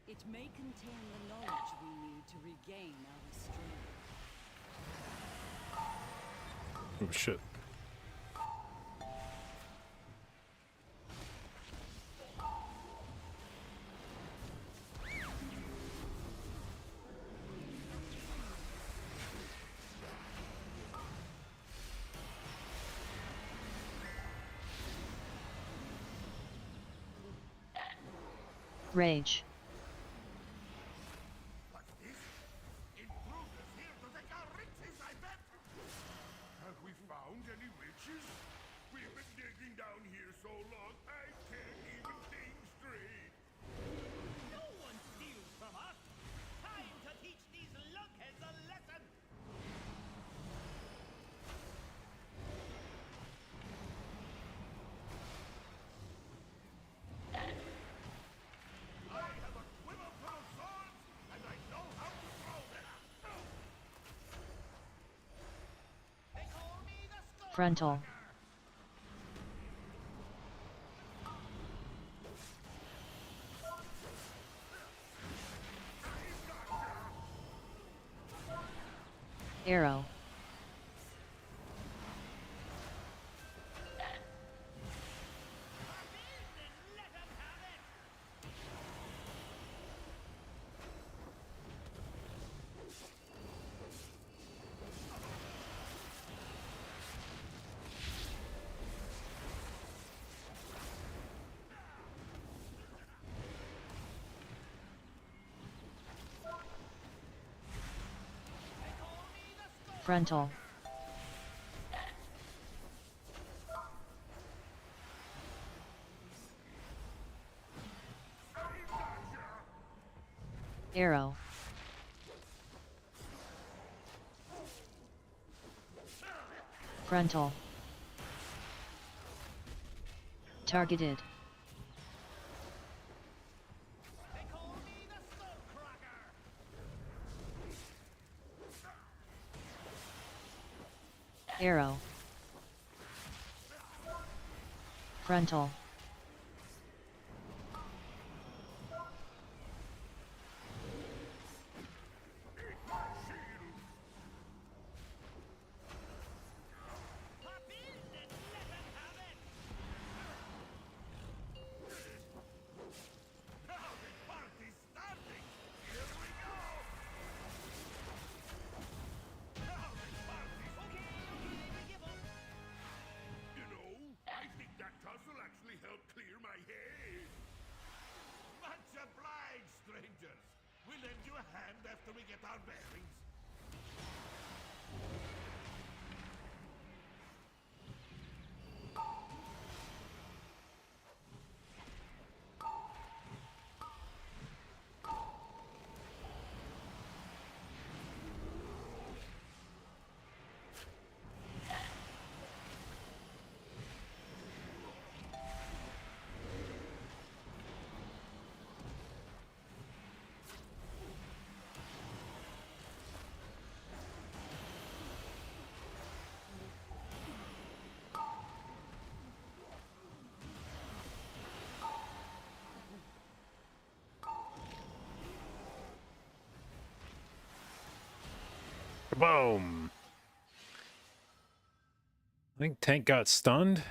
It may contain the knowledge we need to regain our strength. Oh shit. Rage. What's this? Intruders here to take our riches, I bet! Have we found any riches? We've been digging down here so long, I can't even think straight. No one steals from us! Time to teach these lunkheads a lesson! I have a quiver full of swords, and I know how to throw them. They call me the Skull Frontal. Arrow. Let 'em have it! Frontal. Arrow. Frontal. Targeted. They call me the Skullcracker! Arrow. Frontal. Pop in and let 'em have it! Now the party's starting! Here we go! Now the party's... Okay, we give up. You know, I think that tussle actually helped clear my head. Much obliged, strangers. We'll lend you a hand after we get our bearings. Boom. I think tank got stunned.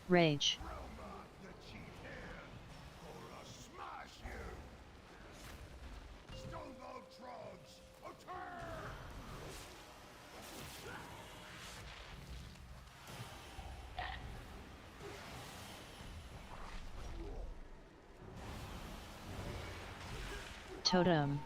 Rage. The chief here, or I'll smash you! Stonegold Trogs, attack! Totem.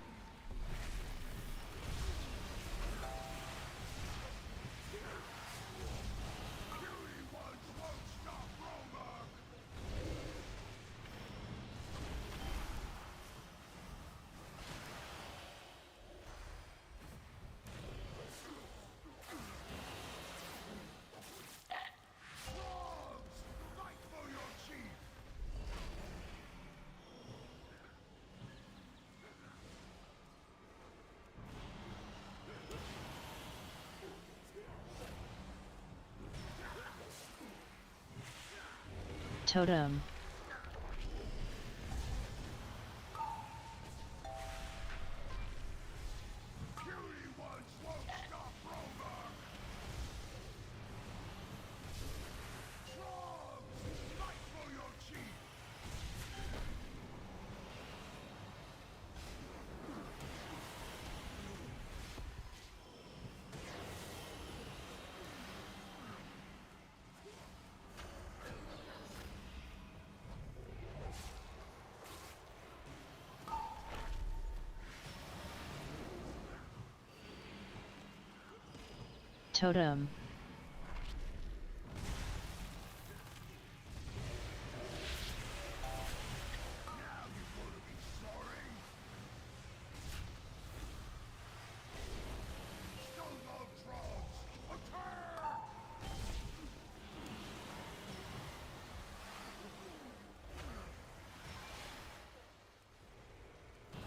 Totem. Totem.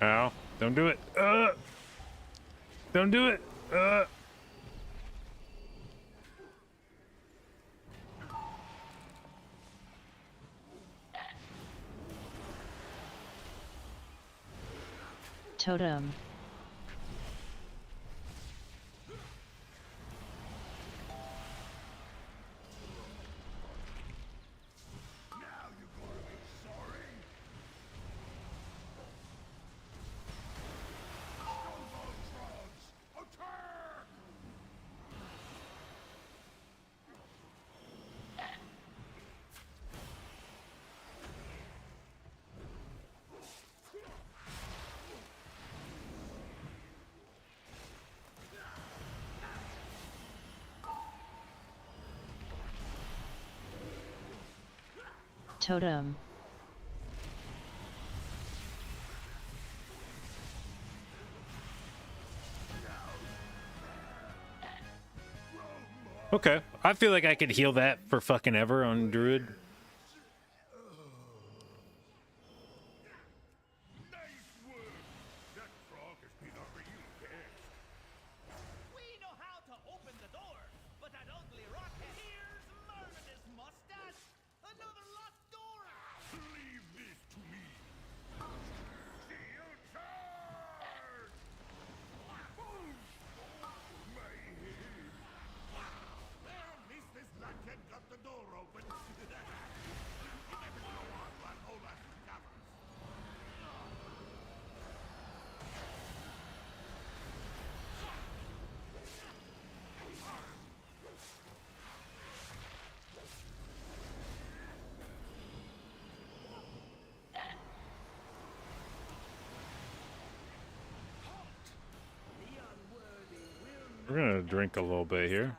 Ow. Don't do it. Don't do it. Totem. Totem. Okay. I feel like I could heal that for fucking ever on Druid. We're gonna drink a little bit here.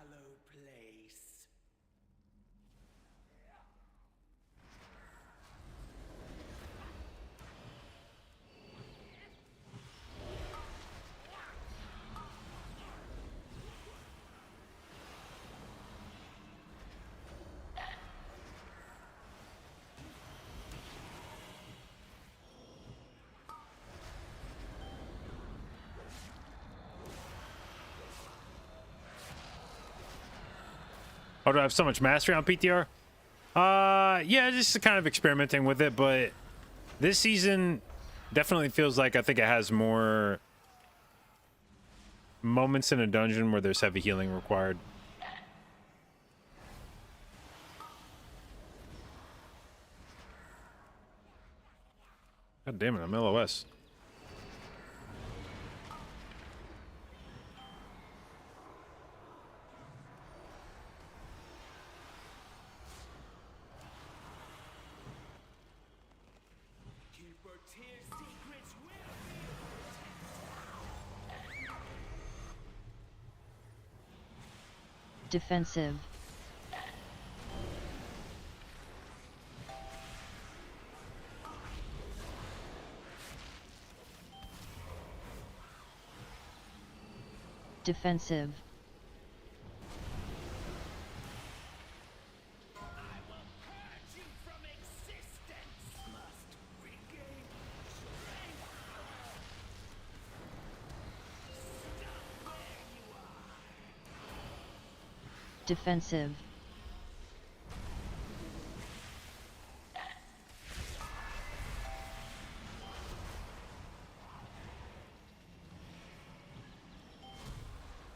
Oh, do I have so much mastery on PTR? Yeah, just kind of experimenting with it, but this season definitely feels like I think it has more moments in a dungeon where there's heavy healing required. God damn it, I'm LOS. Defensive. Defensive. Defensive.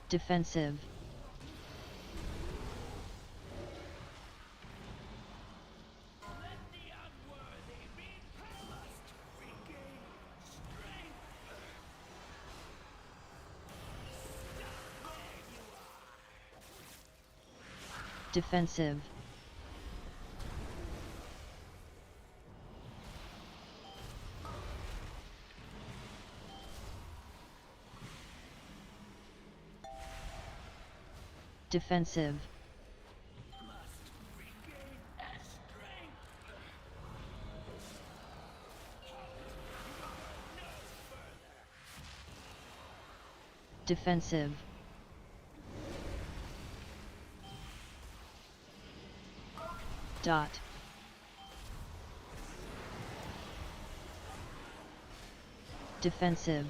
Defensive. Defensive. Defensive. Defensive. Dot. Defensive.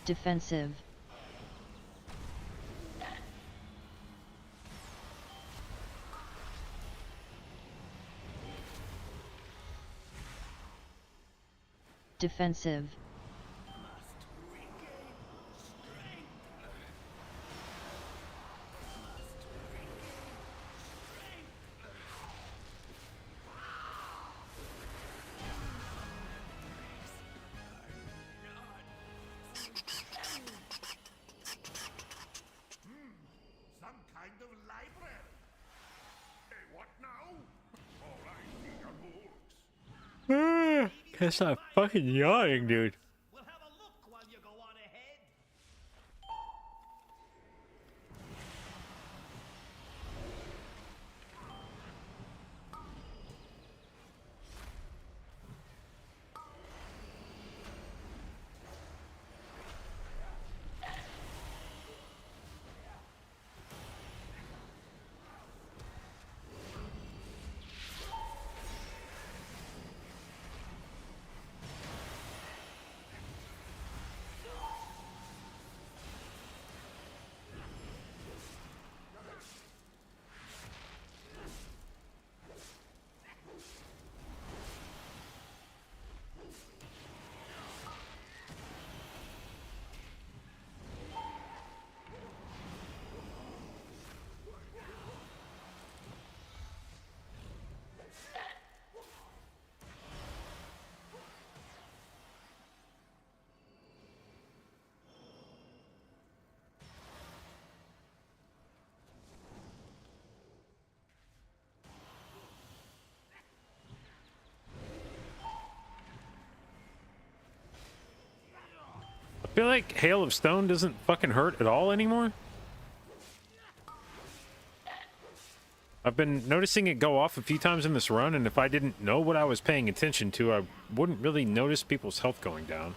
Defensive. Defensive. Some kind of library. Hey, what now? All I see are books. Can't stop fucking yawning, dude. We'll have a look while you go on ahead. feel like Hail of Stone doesn't fucking hurt at all anymore. I've been noticing it go off a few times in this run, and if I didn't know what I was paying attention to, I wouldn't really notice people's health going down.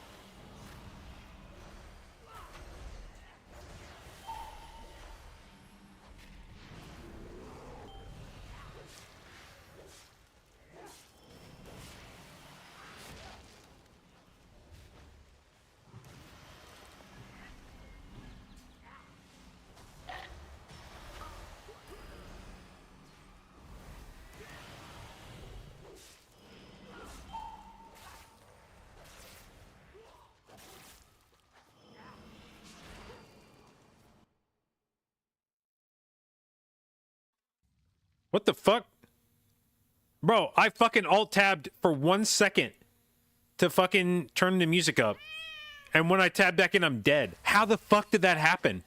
What the fuck? Bro, I fucking alt-tabbed for 1 second to fucking turn the music up. And when I tab back in, I'm dead. How the fuck did that happen?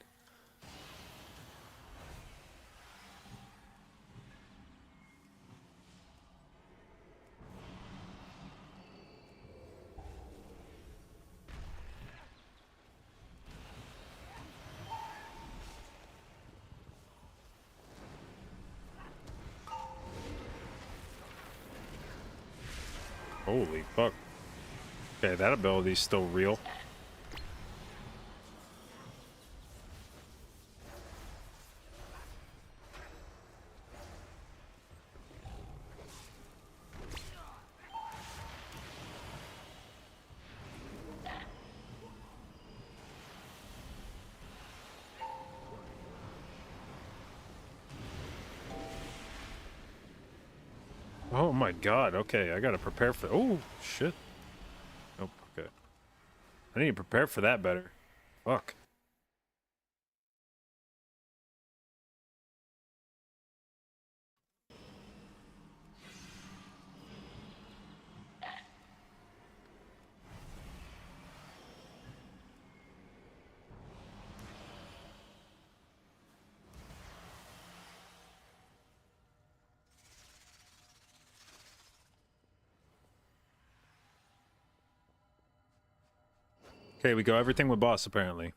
Holy fuck. Okay, that ability's still real. Oh my god, okay, I gotta prepare for... Oh, shit. Nope, okay. I need to prepare for that better. Fuck. Okay, we go everything with boss, apparently.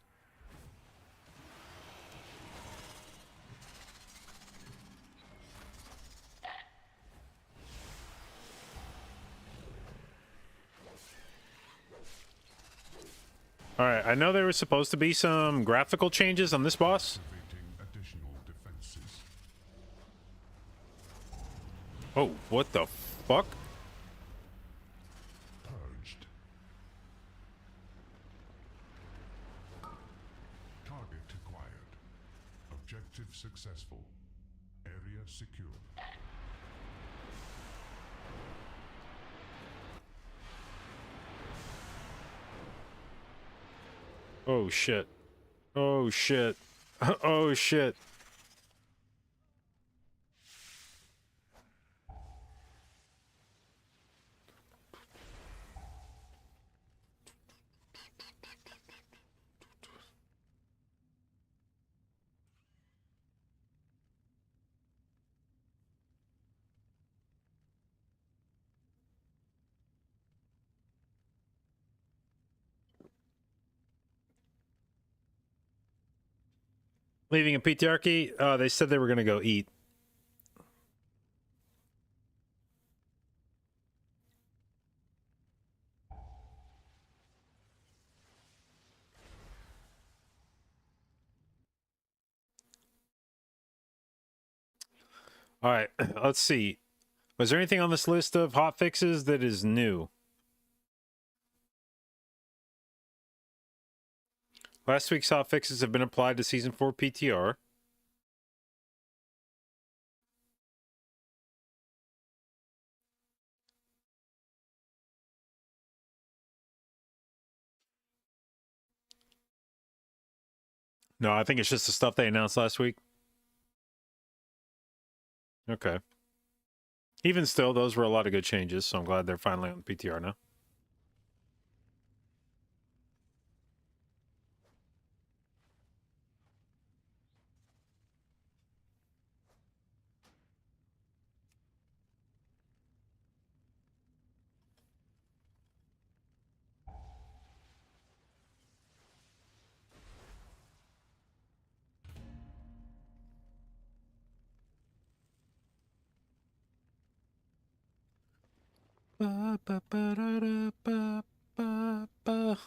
Alright, I know there was supposed to be some graphical changes on this boss. Additional defenses. Oh, what the fuck? Purged. Target acquired. Objective successful. Area secure. Oh shit. Oh shit. Oh shit. Leaving a PTRK? They said they were gonna go eat. Alright, let's see. Was there anything on this list of hot fixes that is new? Last week's hot fixes have been applied to Season 4 PTR. No, I think it's just the stuff they announced last week. Okay. Even still, those were a lot of good changes, so I'm glad they're finally on the PTR now. Ba, ba, ba, da, da, ba, ba, ba.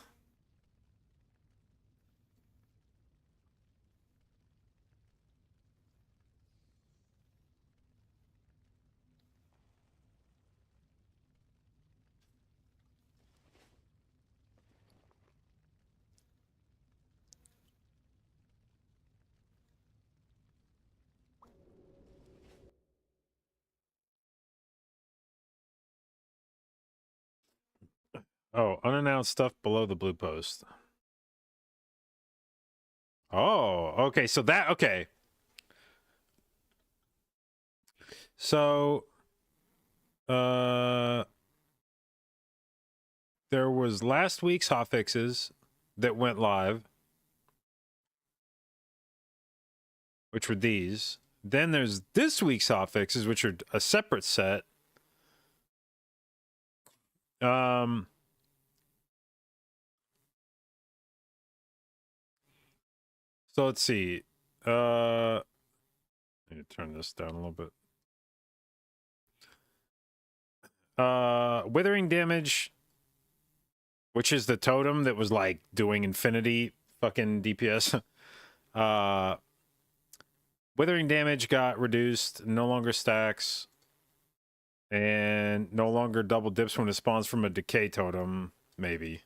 Oh, unannounced stuff below the blue post. Oh, okay. So that, okay. So, there was last week's hotfixes that went live, which were these. Then there's this week's hotfixes, which are a separate set. So let's see. I need to turn this down a little bit. Withering damage, which is the totem that was like doing infinity fucking DPS. Withering damage got reduced, no longer stacks, and no longer double dips when it spawns from a decay totem, maybe.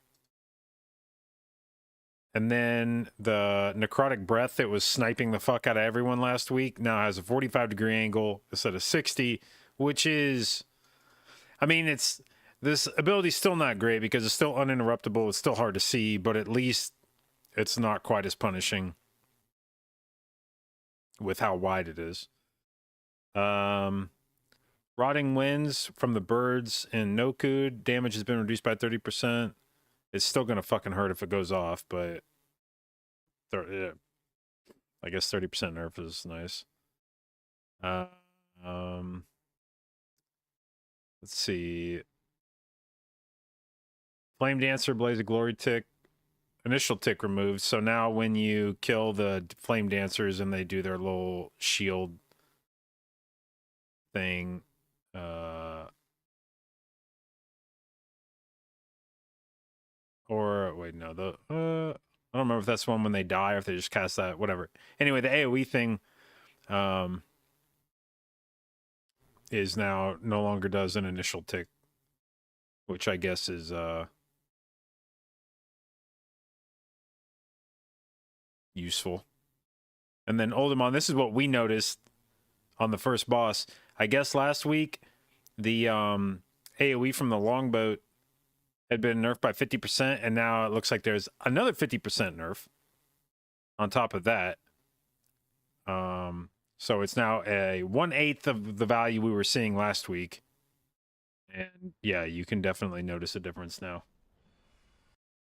And then the necrotic breath that was sniping the fuck out of everyone last week now has a 45-degree angle instead of 60, which is, I mean, it's, this ability's still not great because it's still uninterruptible. It's still hard to see, but at least it's not quite as punishing with how wide it is. Rotting winds from the birds in Nokud. Damage has been reduced by 30%. It's still going to fucking hurt if it goes off, but I guess 30% nerf is nice. Let's see. Flame Dancer, Blaze of Glory tick. Initial tick removed. So now when you kill the Flame Dancers and they do their little shield thing, or wait, no, the I don't remember if that's one when they die or if they just cast that, whatever. Anyway, the AoE thing is now no longer does an initial tick, which I guess is useful. And then Oldemon, this is what we noticed on the first boss. I guess last week the AoE from the longboat had been nerfed by 50%, and now it looks like there's another 50% nerf on top of that. So it's now a 1/8 of the value we were seeing last week. And yeah, you can definitely notice a difference now.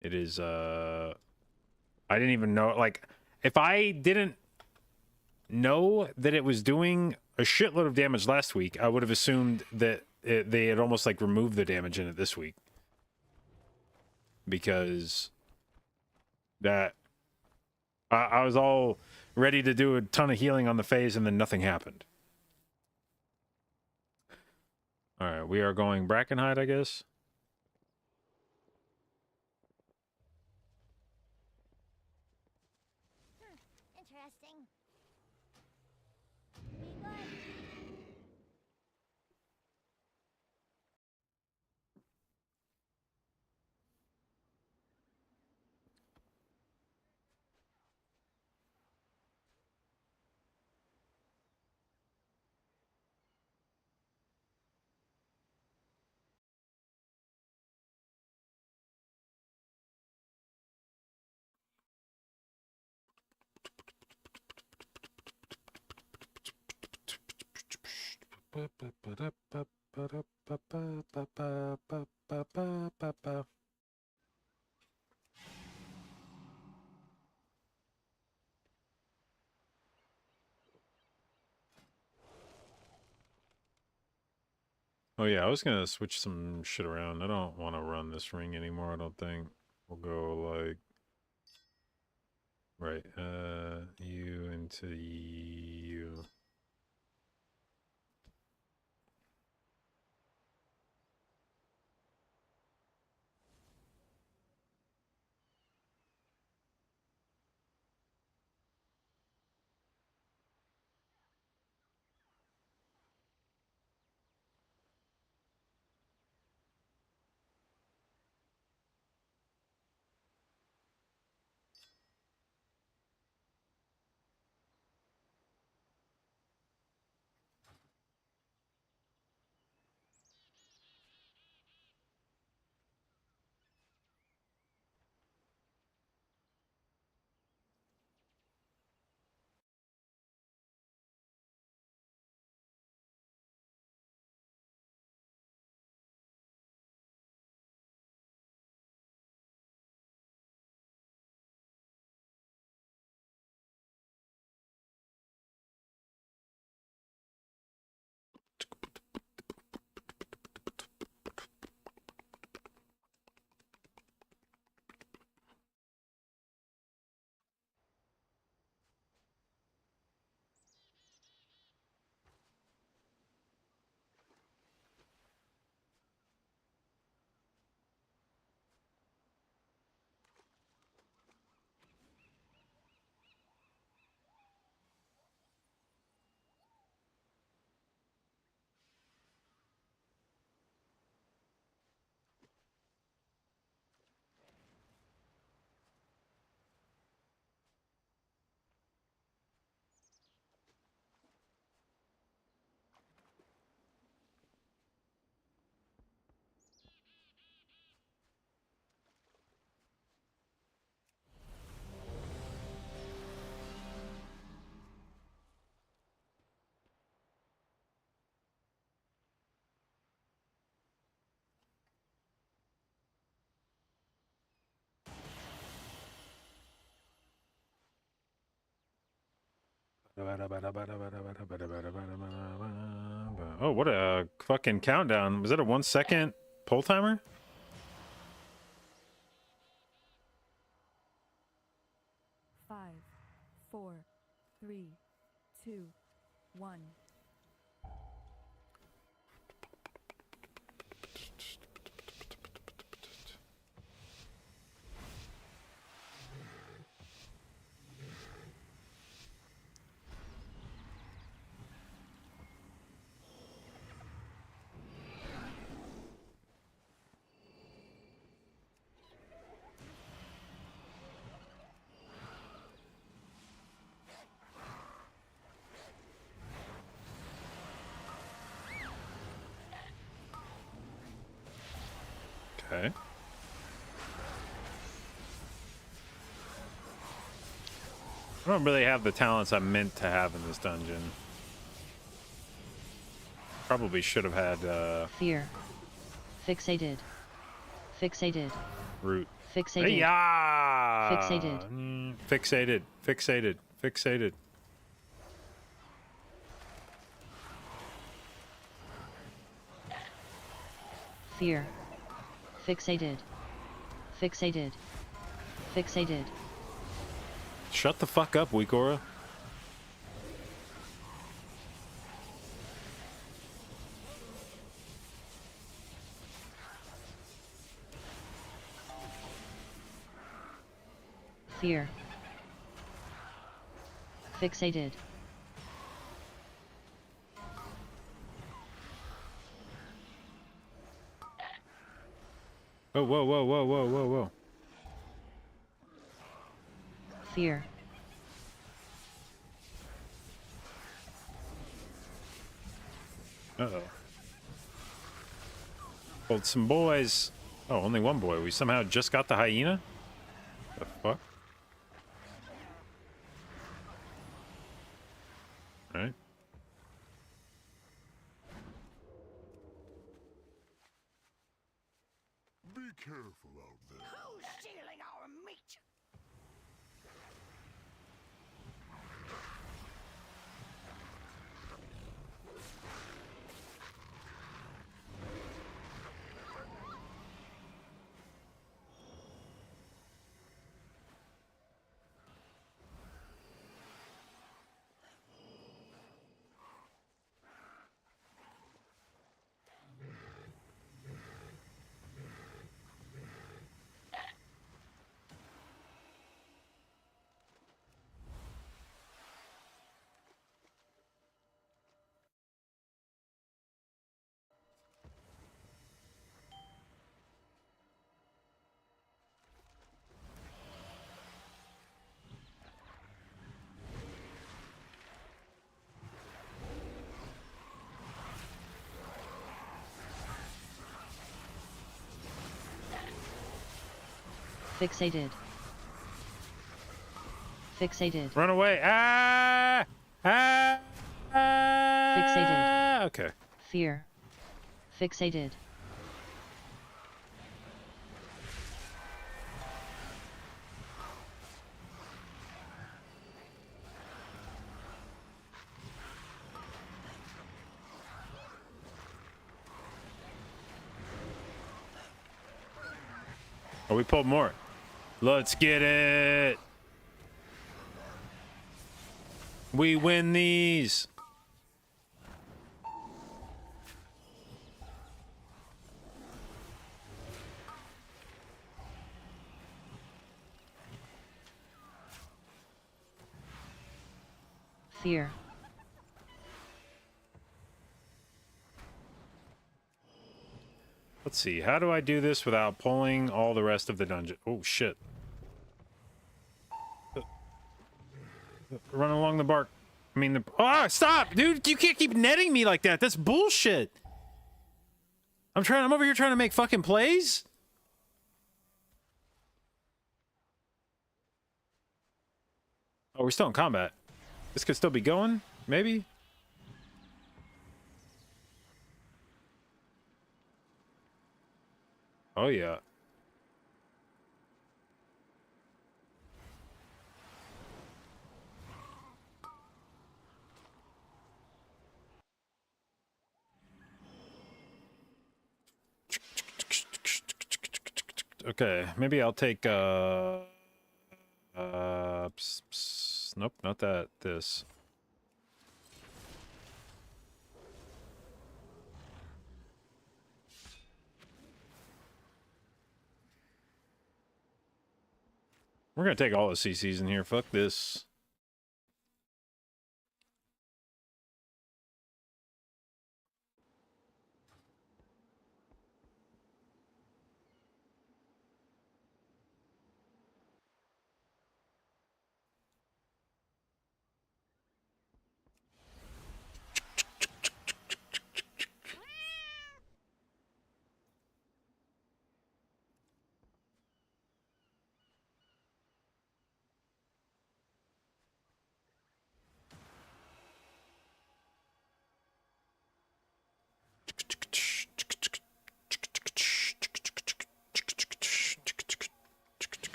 It is, I didn't even know, like, if I didn't know that it was doing a shitload of damage last week, I would have assumed that they had almost like removed the damage in it this week. Because that I was all ready to do a ton of healing on the phase and then nothing happened. All right, we are going Brackenhide, I guess. Interesting. Oh yeah, I was gonna switch some shit around. I don't want to run this ring anymore, I don't think. We'll go like, right, you into you. Oh, what a fucking countdown. Was that a 1 second pull timer? Five, four, three, two, one. Okay. I don't really have the talents I'm meant to have in this dungeon. Probably should have had Fear. Fixated. Fixated. root. Fixated. Hey-ya! Fixated. Fixated. Fixated. Fixated. Fear. Fixated. Fixated. Fixated. Shut the fuck up, Weekora. Fear. Fixated. Whoa, whoa, whoa, whoa, whoa, whoa, whoa. Fear. Uh-oh. Hold some boys. Oh, only one boy. We somehow just got the hyena? The fuck? Alright. Be careful out there. Who's stealing our meat? Fixated. Fixated. Run away. Ah! Ah! Fixated. Okay. Fear. Fixated. Oh, we pulled more. Let's get it. We win these. Fear. Let's see. How do I do this without pulling all the rest of the dungeon? Oh, shit. Run along the bark. I mean, the... Ah, stop! Dude, you can't keep netting me like that. That's bullshit. I'm over here trying to make fucking plays. Oh, we're still in combat. This could still be going, maybe? Oh, yeah. Okay, maybe I'll take nope, not that. This. We're gonna take all the CCs in here. Fuck this.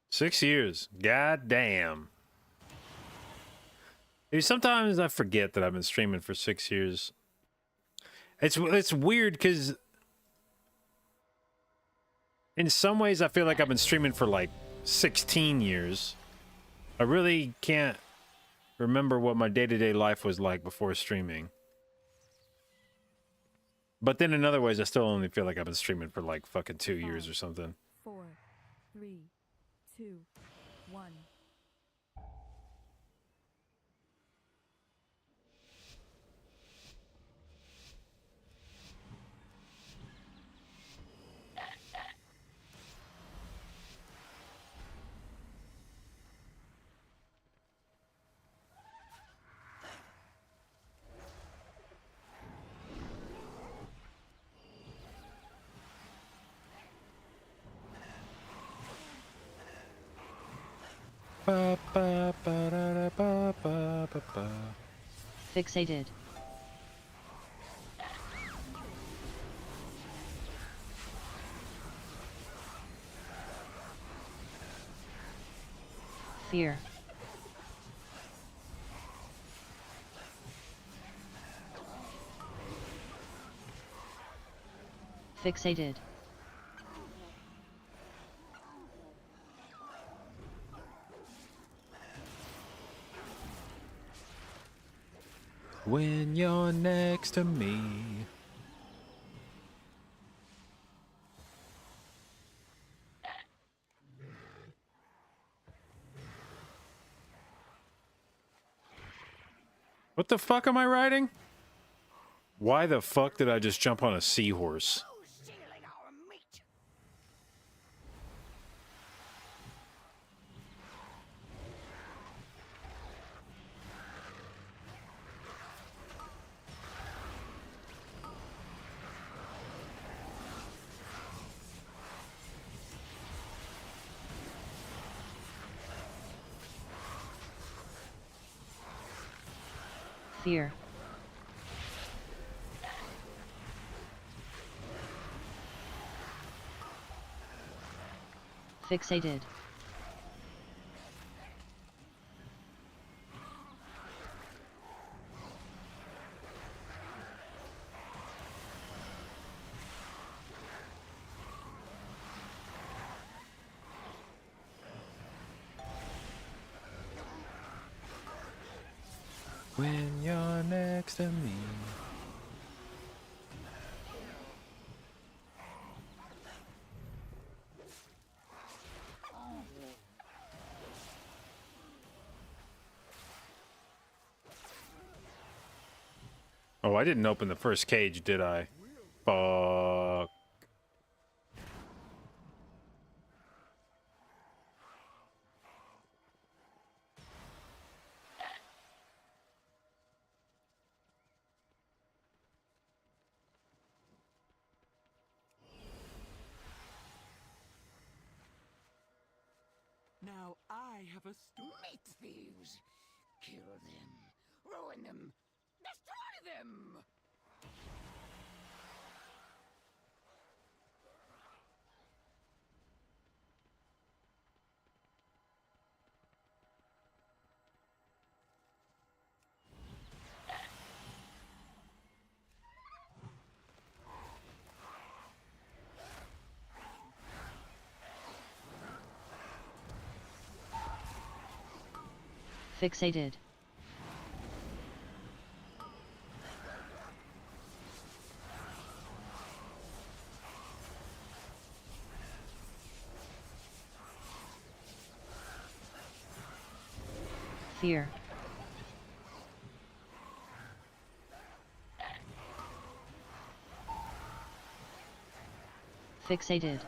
Six years. God damn. Dude, sometimes I forget that I've been streaming for 6 years. It's weird because in some ways I feel like I've been streaming for like 16 years. I really can't remember what my day-to-day life was like before streaming. But then in other ways I still only feel like I've been streaming for like fucking 2 years or something. 4, 3, 2, 1. Fixated. Fear. Fixated. When you're next to me. What the fuck am I riding? Why the fuck did I just jump on a seahorse? Fear. Fixated. When you're next to me. Oh, I didn't open the first cage, did I? Fuck. Now I ever meet thieves. Kill them. Ruin them. Destroy them. Fixated. Fear. Fixated.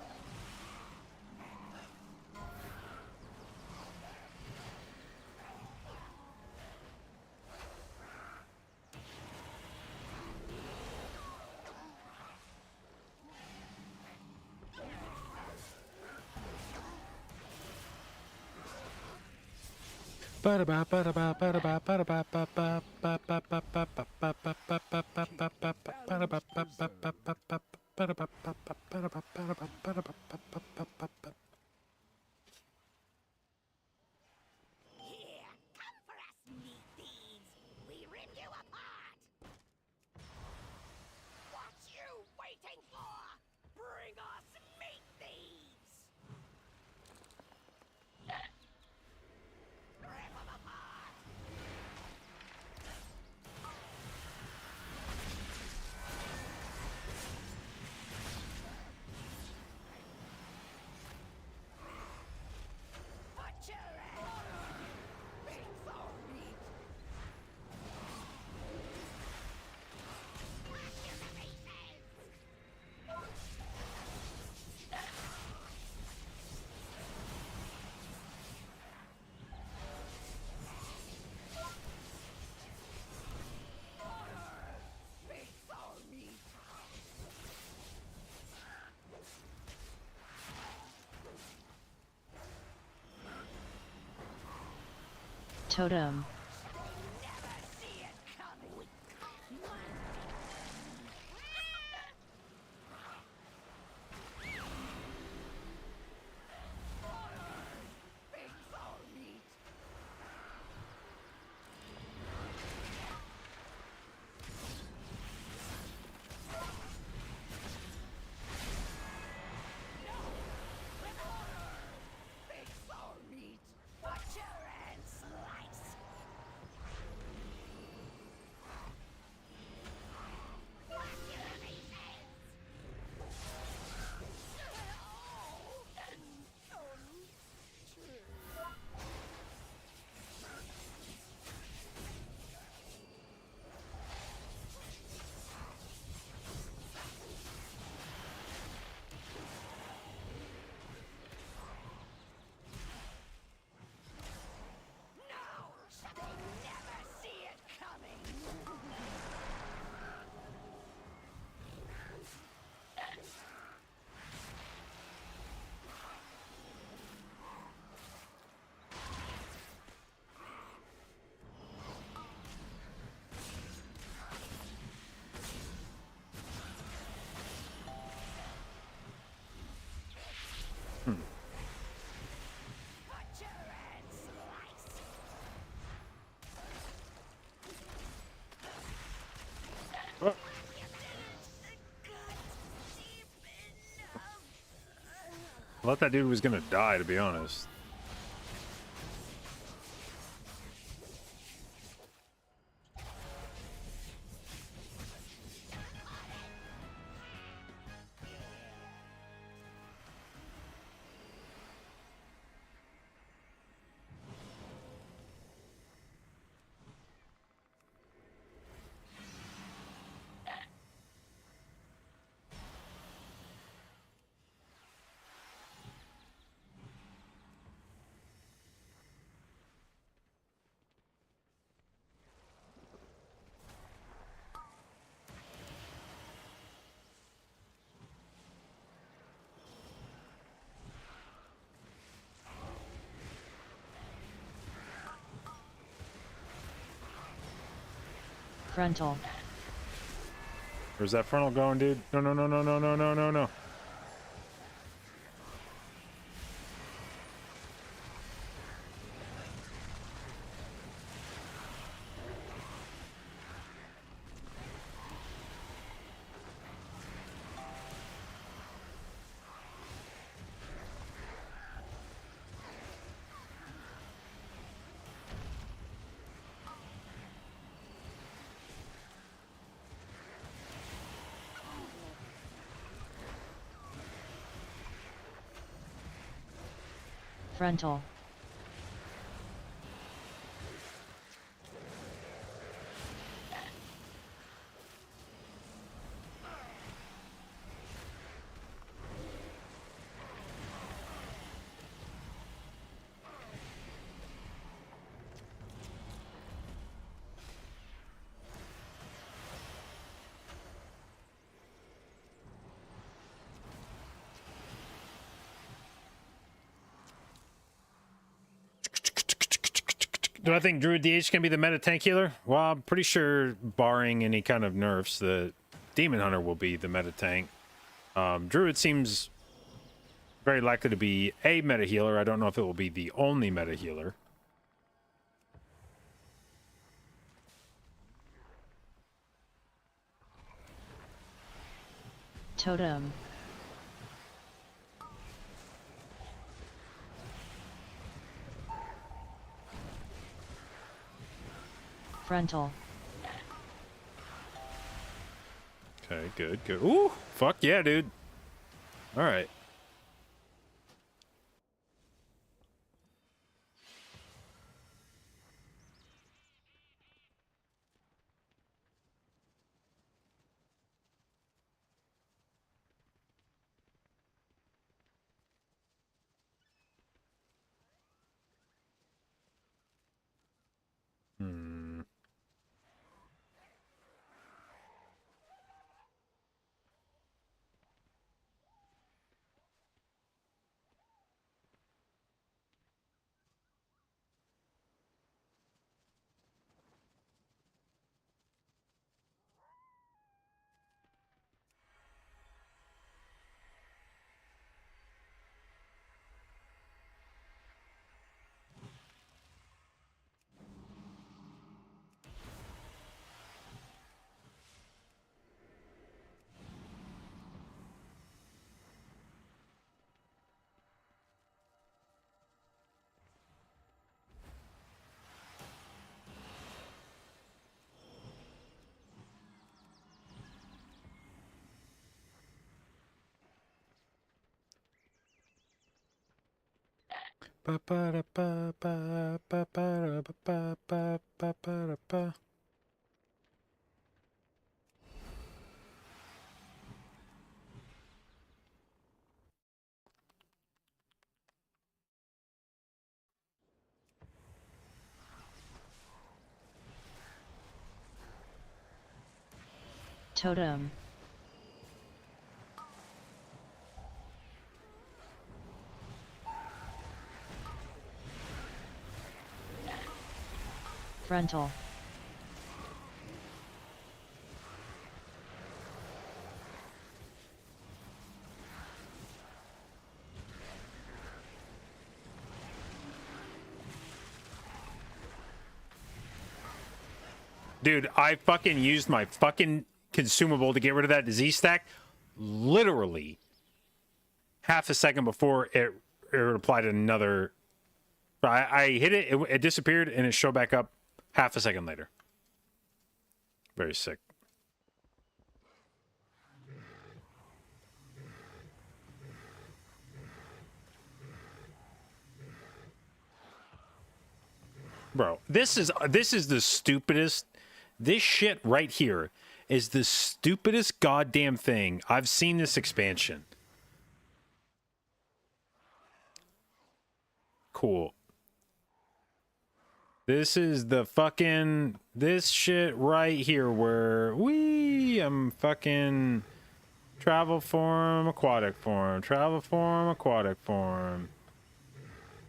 Here, come for us, meat thieves. We rip you apart. What you waiting for? Bring us meat thieves. Rip them apart. Butcher it. It's all meat. Whack you to pieces. It's all meat. Totem. Never see it coming. It's all meat. It's all meat. Butcher and slice. Whack you to pieces. No! They never see it coming! Butcher and slice! Oh. I thought that dude was gonna die, to be honest. Frontal. Where's that frontal going, dude? No, no, no, no, no, no, no, no, no. Frontal. Do I think Druid DH can be the meta tank healer? Well, I'm pretty sure, barring any kind of nerfs, the Demon Hunter will be the meta tank. Druid seems very likely to be a meta healer. I don't know if it will be the only meta healer. Totem. Frontal. Okay, good, good. Ooh, fuck yeah, dude. All right. Hmm. Ba ba da ba ba ba ba da ba ba ba ba da ba. Totem. Frontal. Dude, I fucking used my fucking consumable to get rid of that disease stack literally half a second before it applied another. I hit it, it disappeared, and it showed back up half a second later. Very sick. Bro, this is the stupidest. This shit right here is the stupidest goddamn thing I've seen this expansion. Cool. This is the fucking this shit right here where I'm fucking travel form, aquatic form, travel form, aquatic form.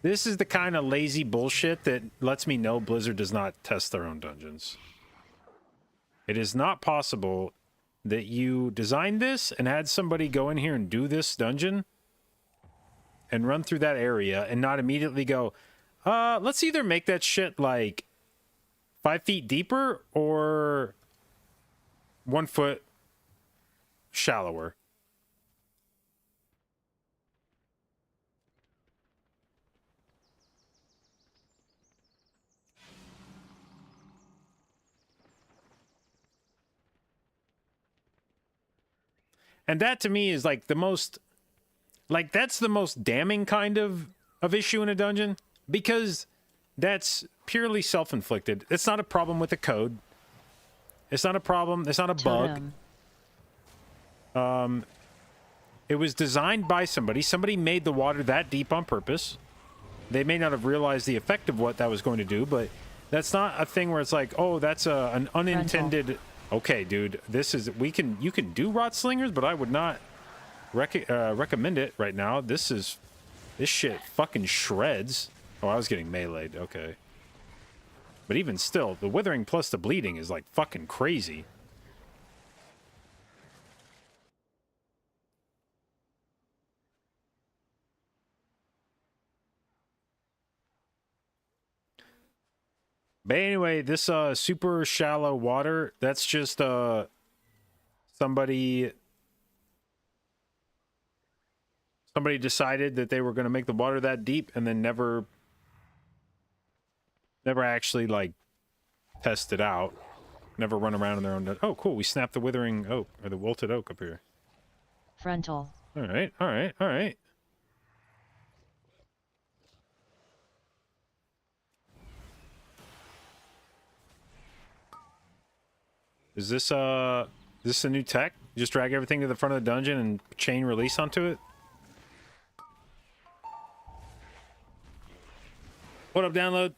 This is the kind of lazy bullshit that lets me know Blizzard does not test their own dungeons. It is not possible that you designed this and had somebody go in here and do this dungeon and run through that area and not immediately go, let's either make that shit like 5 feet deeper or 1 foot shallower. And that to me is like the most, like that's the most damning kind of issue in a dungeon, because that's purely self-inflicted. It's not a problem with the code. It's not a problem. It's not a bug. It was designed by somebody. Somebody made the water that deep on purpose. They may not have realized the effect of what that was going to do, but that's not a thing where it's like, oh, that's an unintended. Okay, dude, this is you can do rot slingers, but I would not recommend it right now. This shit fucking shreds. Oh, I was getting meleeed. Okay. But even still, the withering plus the bleeding is like fucking crazy. But anyway, this super shallow water, that's just somebody decided that they were going to make the water that deep and then never actually like test it out. Never run around in their own. Oh, cool. We snapped the withering oak, or the wilted oak up here. Frontal. All right, all right, all right. Is this a new tech? Just drag everything to the front of the dungeon and chain release onto it? What up, download?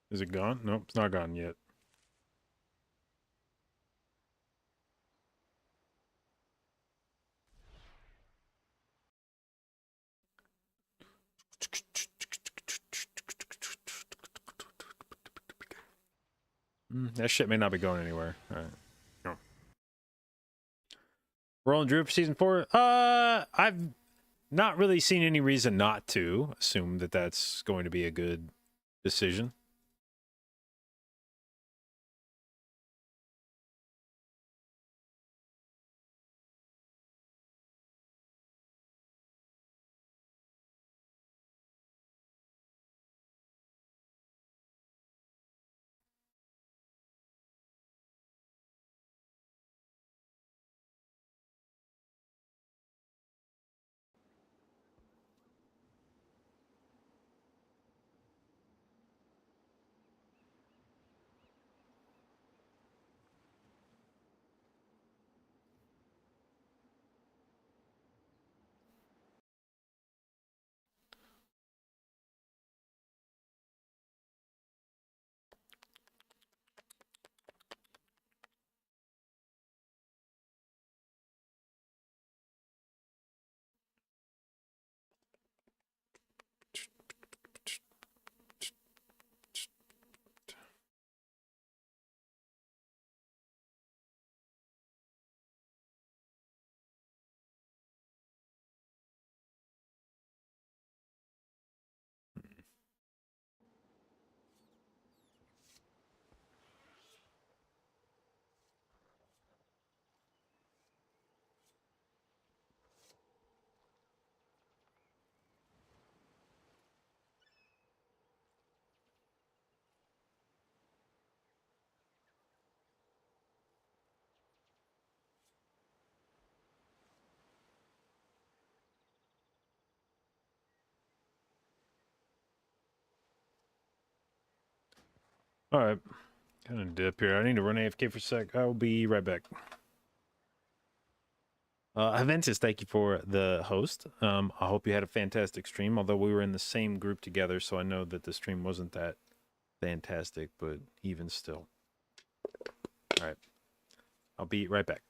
Is it gone? Nope, it's not gone yet. That shit may not be going anywhere. All right. No. Rolling Druid for season 4. I've not really seen any reason not to assume that that's going to be a good decision. All right. Kind of dip here. I need to run AFK for a sec. I'll be right back. Aventus, thank you for the host. I hope you had a fantastic stream, although we were in the same group together, so I know that the stream wasn't that fantastic, but even still. All right. I'll be right back.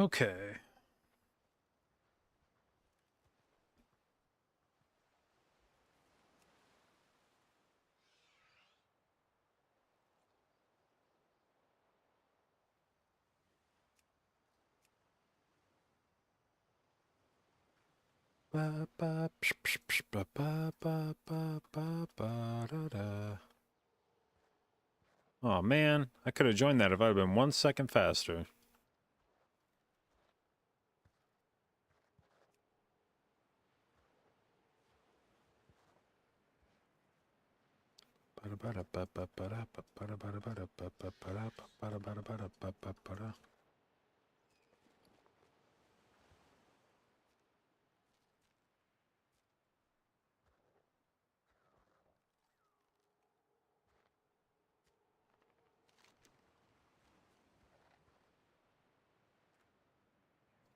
Okay. Ba, ba, psh, psh, psh, ba, ba, ba, ba, ba, ba, da, da. Oh man, I could have joined that if I'd have been 1 second faster.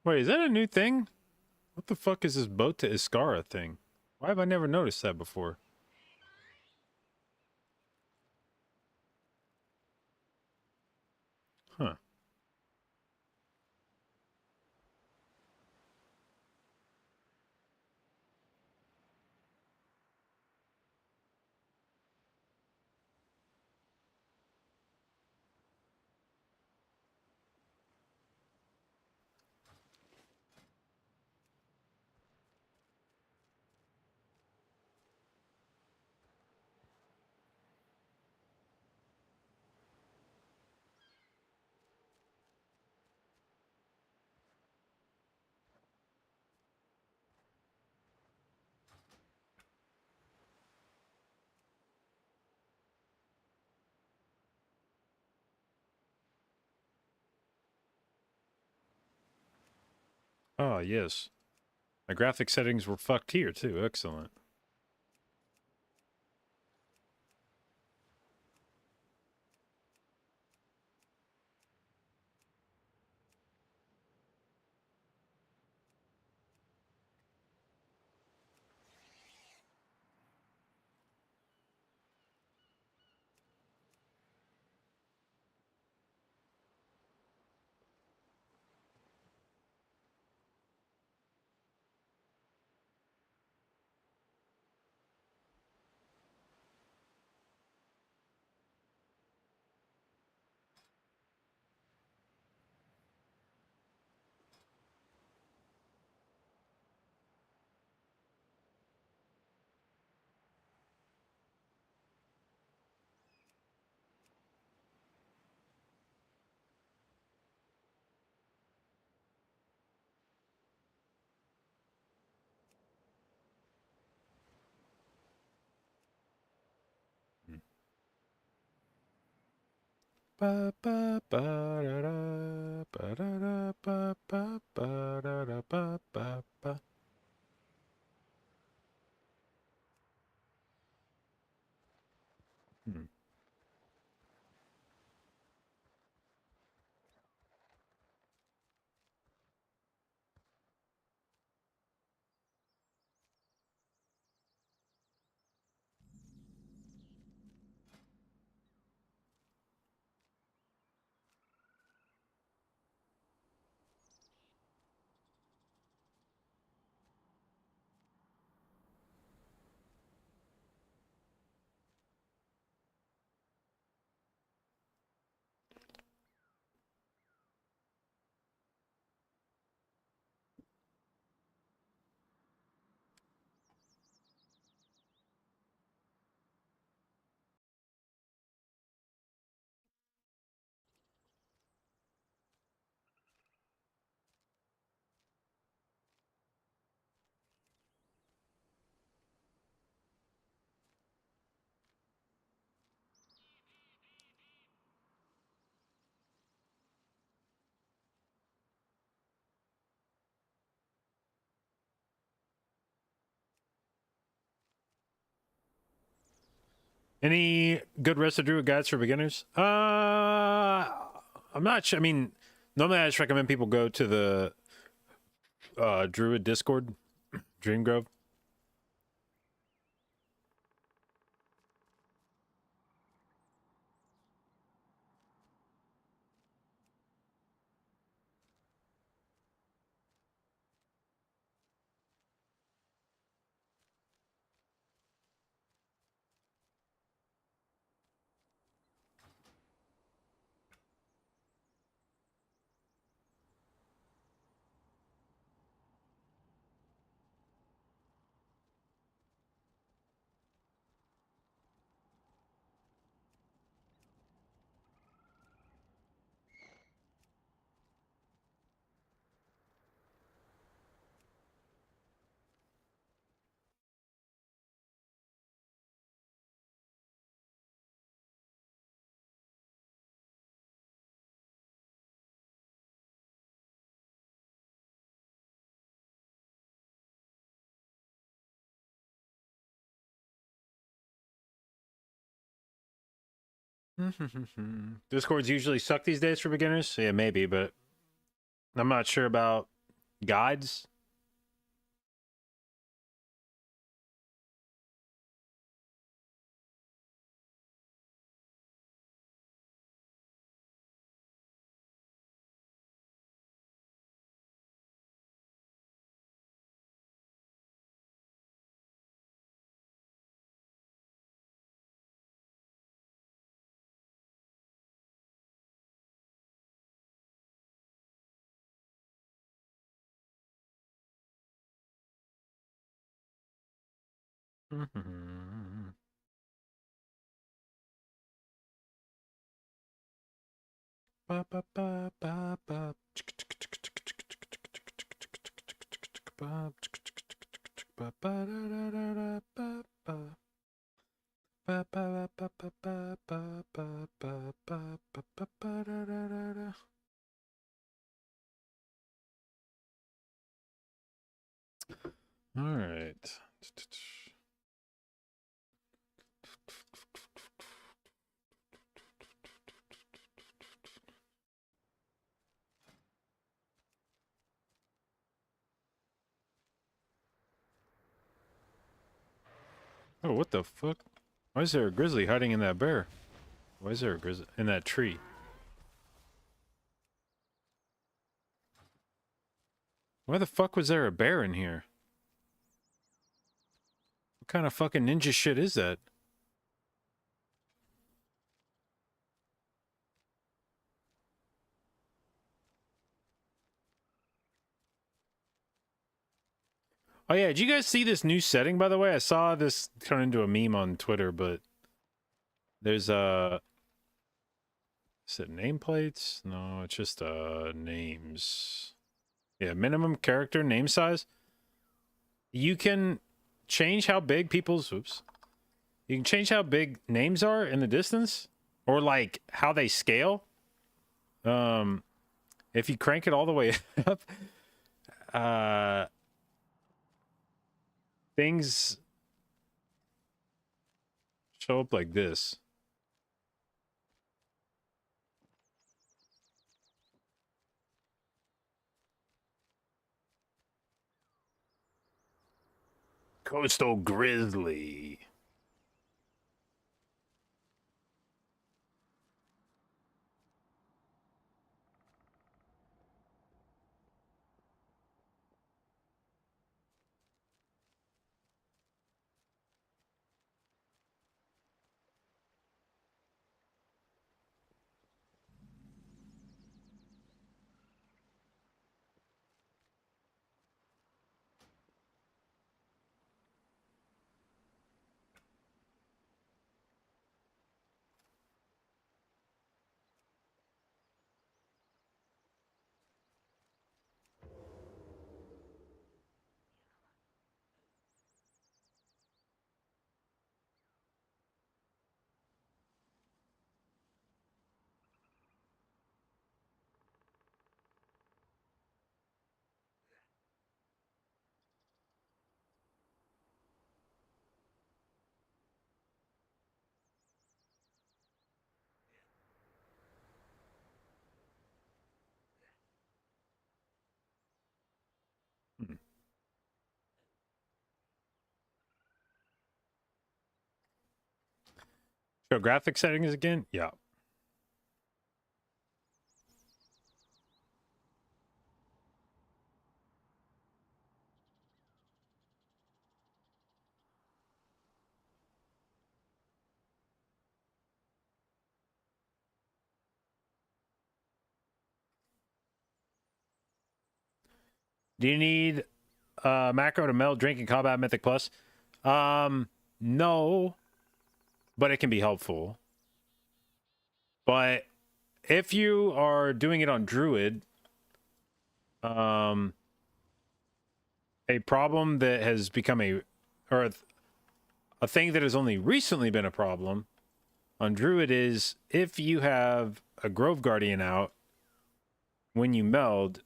Wait, is that a new thing? What the fuck is this boat to Iskara thing? Why have I never noticed that before? Huh. Oh, yes. My graphic settings were fucked here, too. Excellent. Ba ba ba da da ba da da ba ba ba da da ba ba ba. Hmm. Any good Rest of Druid guides for beginners? I'm not sure. I mean, normally I just recommend people go to the Druid Discord, Dreamgrove. Discords usually suck these days for beginners. Yeah, maybe, but I'm not sure about guides. All right. Oh, what the fuck? Why is there a grizzly hiding in that bear? Why is there a grizzly in that tree? Why the fuck was there a bear in here? What kind of fucking ninja shit is that? Oh yeah, did you guys see this new setting, by the way? I saw this turn into a meme on Twitter, but there's is it nameplates? No, it's just names. Yeah, minimum character name size. You can change how big people's oops. You can change how big names are in the distance, or like how they scale. If you crank it all the way up, things show up like this. Coastal Grizzly. Show graphic settings again? Yeah. Do you need macro to meld drink in combat mythic plus? No, but it can be helpful. But if you are doing it on Druid, a problem that has become a thing that has only recently been a problem on Druid is if you have a Grove Guardian out, when you meld,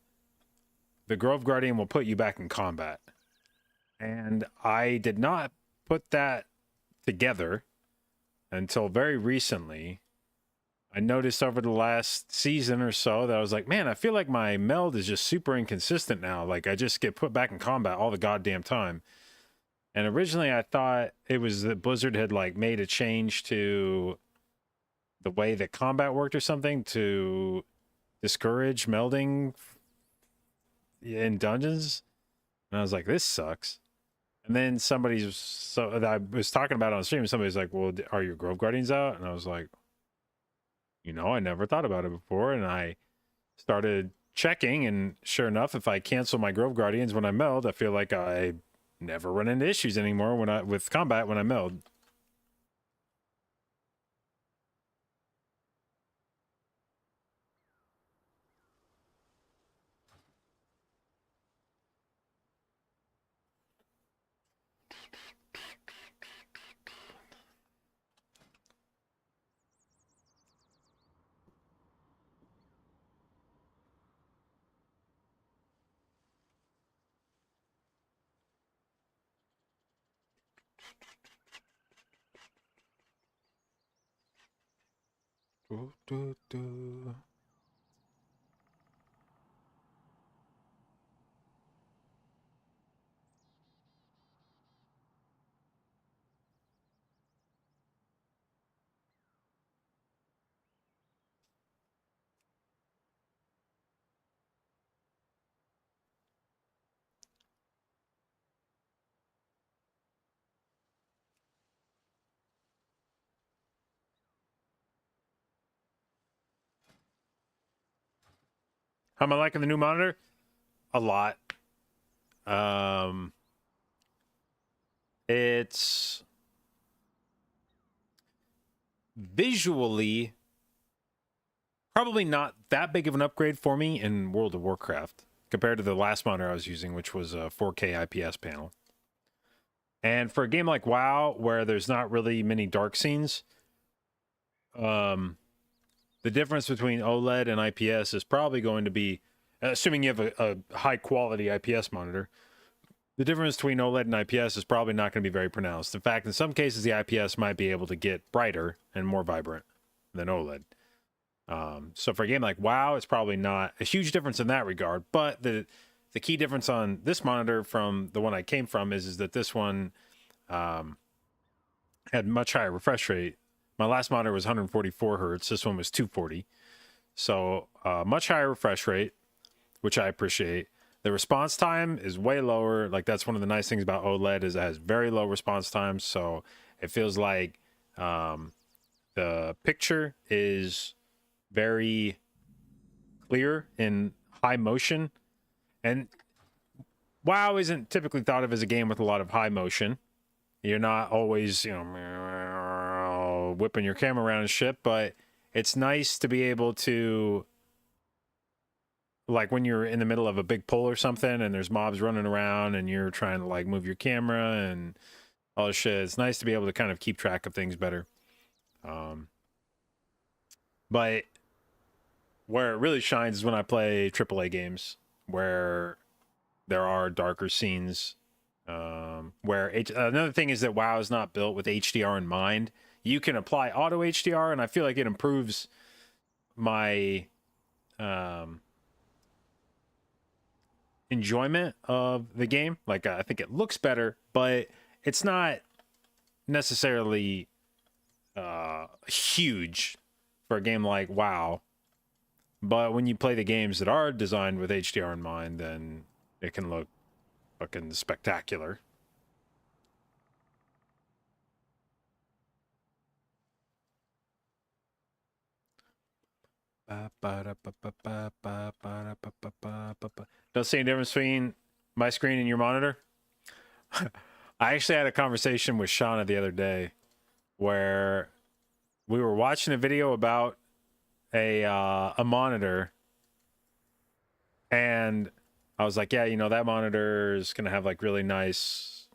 the Grove Guardian will put you back in combat. And I did not put that together until very recently. I noticed over the last season or so that I was like, man, I feel like my meld is just super inconsistent now. Like I just get put back in combat all the goddamn time. And originally I thought it was that Blizzard had like made a change to the way that combat worked or something to discourage melding in dungeons. And I was like, this sucks. And then I was talking about it on stream, somebody's like, well, are your Grove Guardians out? And I was like, I never thought about it before. And I started checking, and sure enough, if I cancel my Grove Guardians when I meld, I feel like I never run into issues anymore with combat when I meld. Do, do, do. How am I liking the new monitor? A lot. It's visually probably not that big of an upgrade for me in World of Warcraft compared to the last monitor I was using, which was a 4K IPS panel. And for a game like WoW, where there's not really many dark scenes, the difference between OLED and IPS is probably going to be, assuming you have a high quality IPS monitor, the difference between OLED and IPS is probably not going to be very pronounced. In fact, in some cases, the IPS might be able to get brighter and more vibrant than OLED. So for a game like WoW, it's probably not a huge difference in that regard. But the key difference on this monitor from the one I came from is that this one had much higher refresh rate. My last monitor was 144 hertz. This one was 240. So much higher refresh rate, which I appreciate. The response time is way lower. Like that's one of the nice things about OLED is it has very low response times. So it feels like the picture is very clear in high motion. And WoW isn't typically thought of as a game with a lot of high motion. You're not always, whipping your camera around and shit, but it's nice to be able to, like when you're in the middle of a big pull or something and there's mobs running around and you're trying to like move your camera and all this shit, it's nice to be able to kind of keep track of things better. But where it really shines is when I play AAA games where there are darker scenes. Another thing is that WoW is not built with HDR in mind. You can apply auto HDR, and I feel like it improves my enjoyment of the game. Like I think it looks better, but it's not necessarily huge for a game like WoW. But when you play the games that are designed with HDR in mind, then it can look fucking spectacular. Don't see any difference between my screen and your monitor. I actually had a conversation with Shauna the other day where we were watching a video about a monitor, and I was like, yeah, that monitor is gonna have like really nice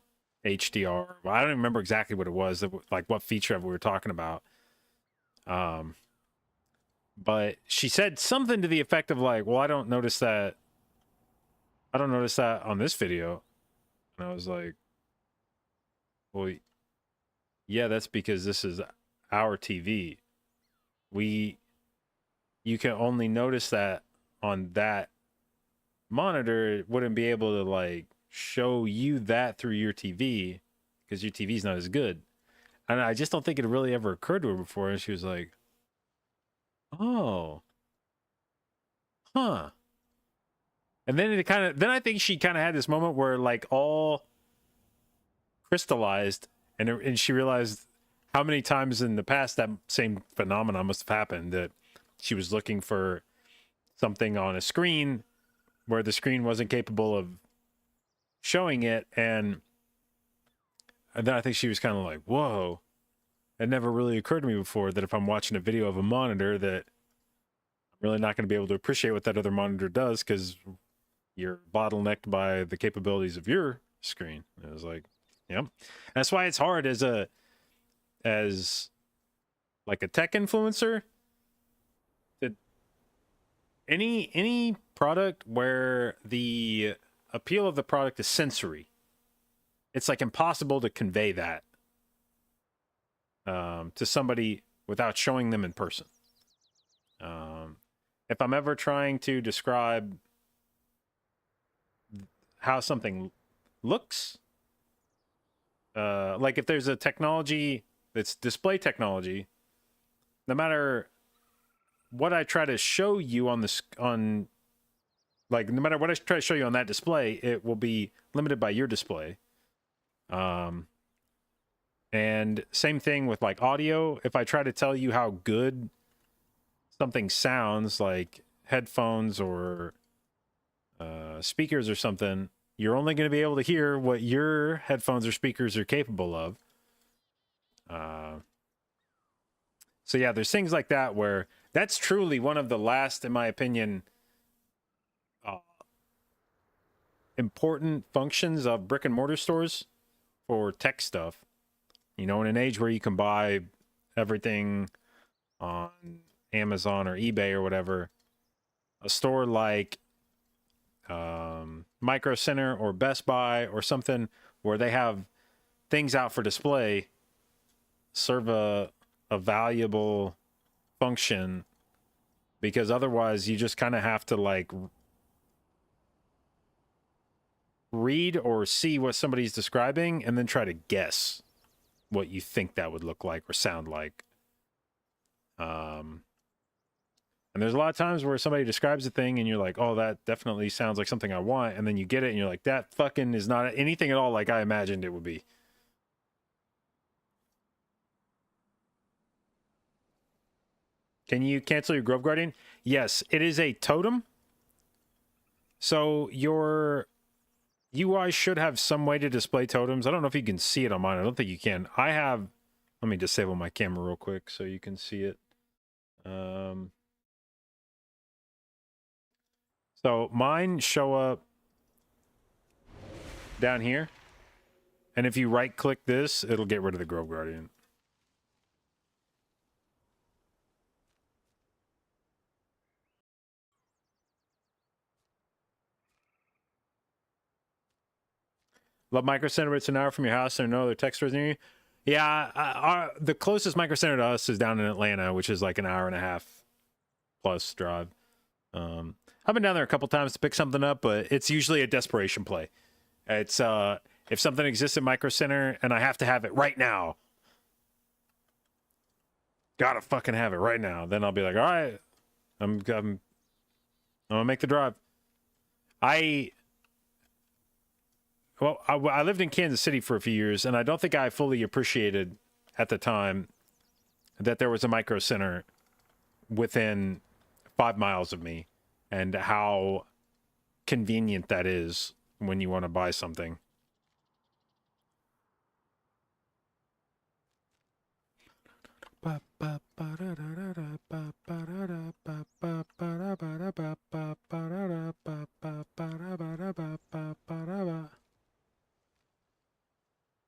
HDR. Well, I don't even remember exactly what it was, like what feature of we were talking about. But she said something to the effect of like, well, I don't notice that on this video. And I was like, well, yeah, that's because this is our TV. We you can only notice that on that monitor. It wouldn't be able to like show you that through your TV because your TV's not as good. And I just don't think it really ever occurred to her before. And she was like, oh, huh. And then then I think she kind of had this moment where like all crystallized, and she realized how many times in the past that same phenomenon must have happened, that she was looking for something on a screen where the screen wasn't capable of showing it. And then I think she was kind of like, whoa, it never really occurred to me before that if I'm watching a video of a monitor that I'm really not going to be able to appreciate what that other monitor does because you're bottlenecked by the capabilities of your screen. And it was like, yep. That's why it's hard as like a tech influencer, that any product where the appeal of the product is sensory, it's like impossible to convey that to somebody without showing them in person. If I'm ever trying to describe how something looks, like if there's a technology that's display technology, no matter what I try to show you on no matter what I try to show you on that display, it will be limited by your display. And same thing with like audio. If I try to tell you how good something sounds, like headphones or speakers or something, you're only going to be able to hear what your headphones or speakers are capable of. So yeah, there's things like that where that's truly one of the last, in my opinion, important functions of brick and mortar stores for tech stuff. You know, in an age where you can buy everything on Amazon or eBay or whatever, a store like Micro Center or Best Buy or something where they have things out for display serve a valuable function, because otherwise you just kind of have to like read or see what somebody's describing and then try to guess what you think that would look like or sound like. And there's a lot of times where somebody describes a thing and you're like, oh, that definitely sounds like something I want. And then you get it and you're like, that fucking is not anything at all like I imagined it would be. Can you cancel your Grove Guardian? Yes, it is a totem. So your UI should have some way to display totems. I don't know if you can see it on mine. I don't think you can. I have, let me disable my camera real quick so you can see it. So mine show up down here. And if you right click this, it'll get rid of the Grove Guardian. Love Micro Center, but it's an hour from your house. There are no other tech stores near you. Yeah, the closest Micro Center to us is down in Atlanta, which is like an hour and a half plus drive. I've been down there a couple times to pick something up, but it's usually a desperation play. It's if something exists at Micro Center and I have to have it right now, gotta fucking have it right now, then I'll be like, all right, I'm gonna make the drive. I lived in Kansas City for a few years, and I don't think I fully appreciated at the time that there was a Micro Center within 5 miles of me, and how convenient that is when you want to buy something.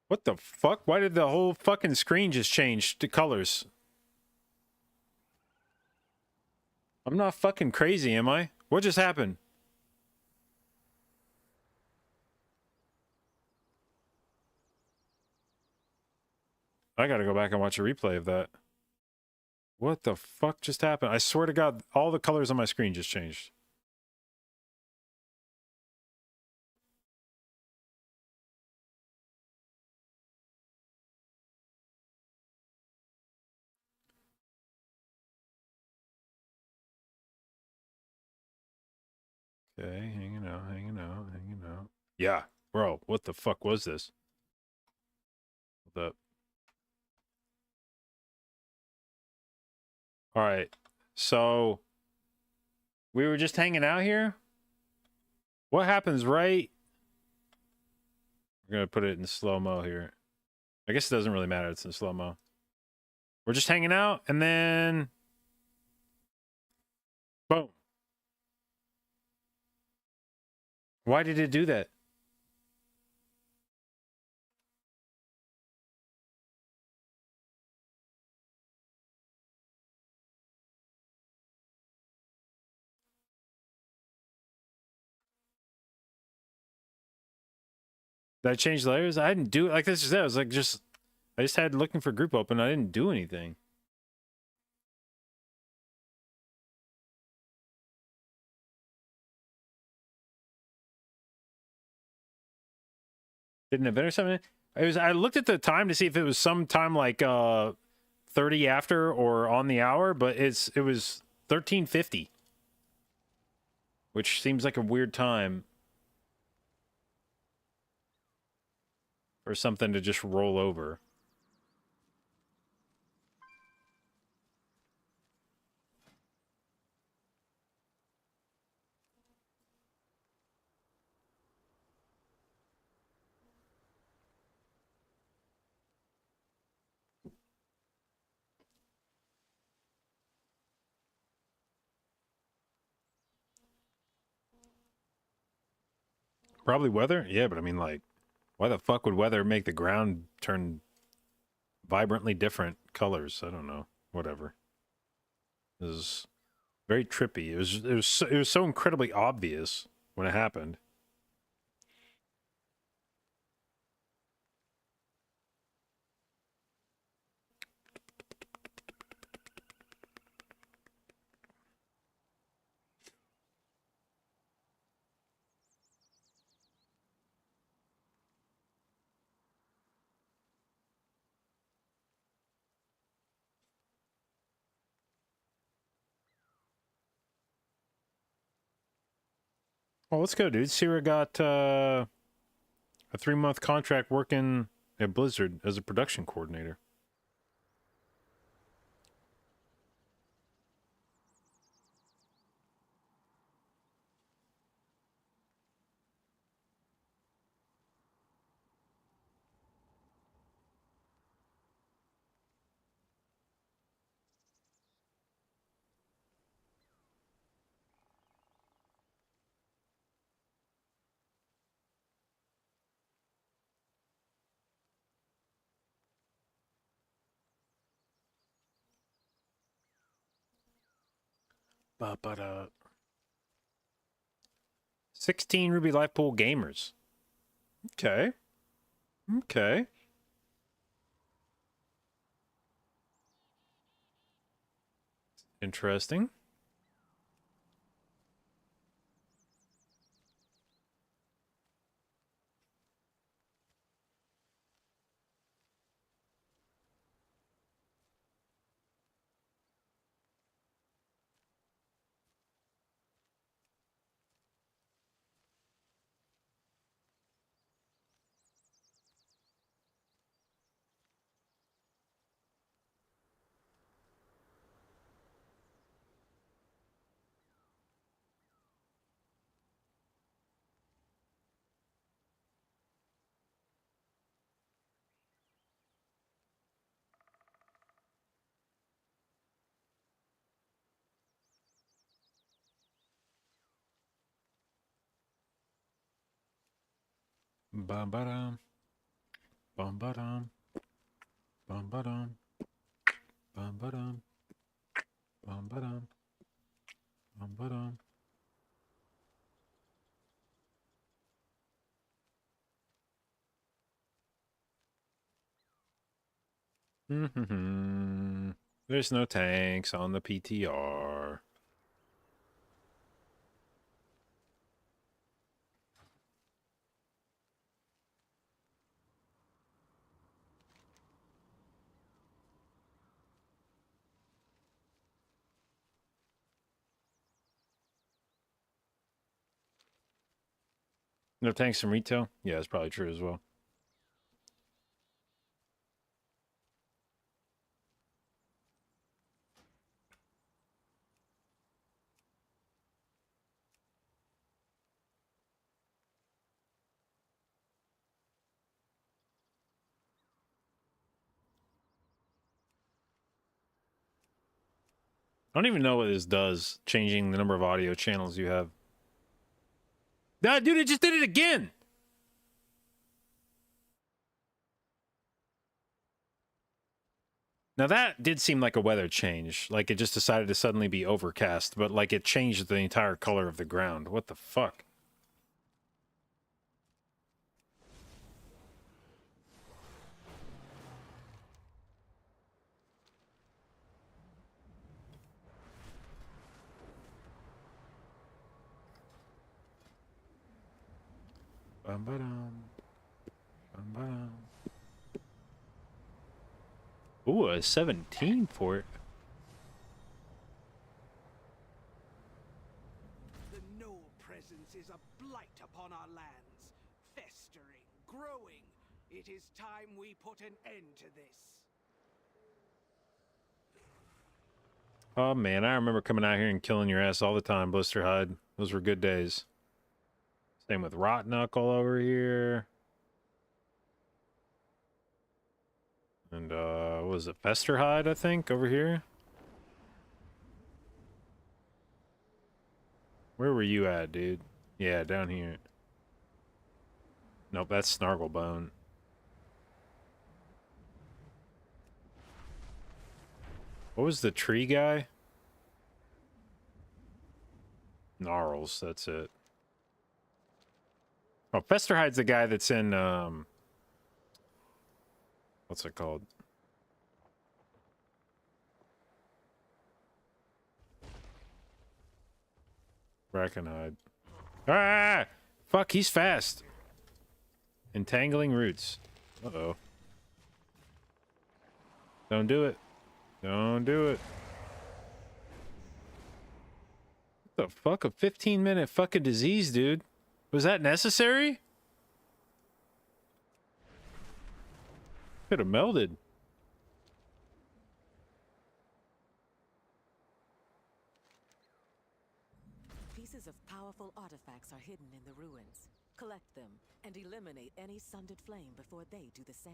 What the fuck? Why did the whole fucking screen just change to colors? I'm not fucking crazy, am I? What just happened? I gotta go back and watch a replay of that. What the fuck just happened? I swear to God, all the colors on my screen just changed. Okay, hanging out, hanging out, hanging out. Yeah, bro, what the fuck was this? Hold up. All right, so we were just hanging out here. What happens right? We're gonna put it in slow-mo here. I guess it doesn't really matter. It's in slow-mo. We're just hanging out, and then boom. Why did it do that? Did I change layers? I didn't do it. Like this is it. I was like I just had looking for group open. I didn't do anything. Didn't event or something. I looked at the time to see if it was some time like 30 after or on the hour, but it was 13:50. Which seems like a weird time for something to just roll over. Probably weather? Yeah, but I mean, like, why the fuck would weather make the ground turn vibrantly different colors? I don't know. Whatever. It was very trippy. It was so incredibly obvious when it happened. Well, let's go, dude. Sierra got a 3-month contract working at Blizzard as a production coordinator. Ba-ba-da. 16 Ruby Life Pool gamers. Okay. Okay. Interesting. Bum-ba-dum. Bum-ba-dum. Bum-ba-dum. Bum-ba-dum. Bum-ba-dum. Bum-ba-dum. Mm-hmm. There's no tanks on the PTR. No tanks in retail? Yeah, it's probably true as well. I don't even know what this does, changing the number of audio channels you have. Ah, dude, it just did it again! Now that did seem like a weather change. Like it just decided to suddenly be overcast, but like it changed the entire color of the ground. What the fuck? Bum-ba-dum. Bum-ba-dum. Ooh, a 17 for it. The Null presence is a blight upon our lands, festering, growing. It is time we put an end to this. Oh man, I remember coming out here and killing your ass all the time, Blisterhide. Those were good days. Same with Rot Knuckle over here. And what was it, Festerhide, I think, over here? Where were you at, dude? Yeah, down here. Nope, that's Snarglebone. What was the tree guy? Gnarls, that's it. Oh, Festerhide's the guy that's in, what's it called? Brackenhide. Ah! Fuck, he's fast. Entangling roots. Uh-oh. Don't do it. Don't do it. What the fuck? A 15-minute fucking disease, dude. Was that necessary? Could have melded. Pieces of powerful artifacts are hidden in the ruins. Collect them and eliminate any sundered flame before they do the same.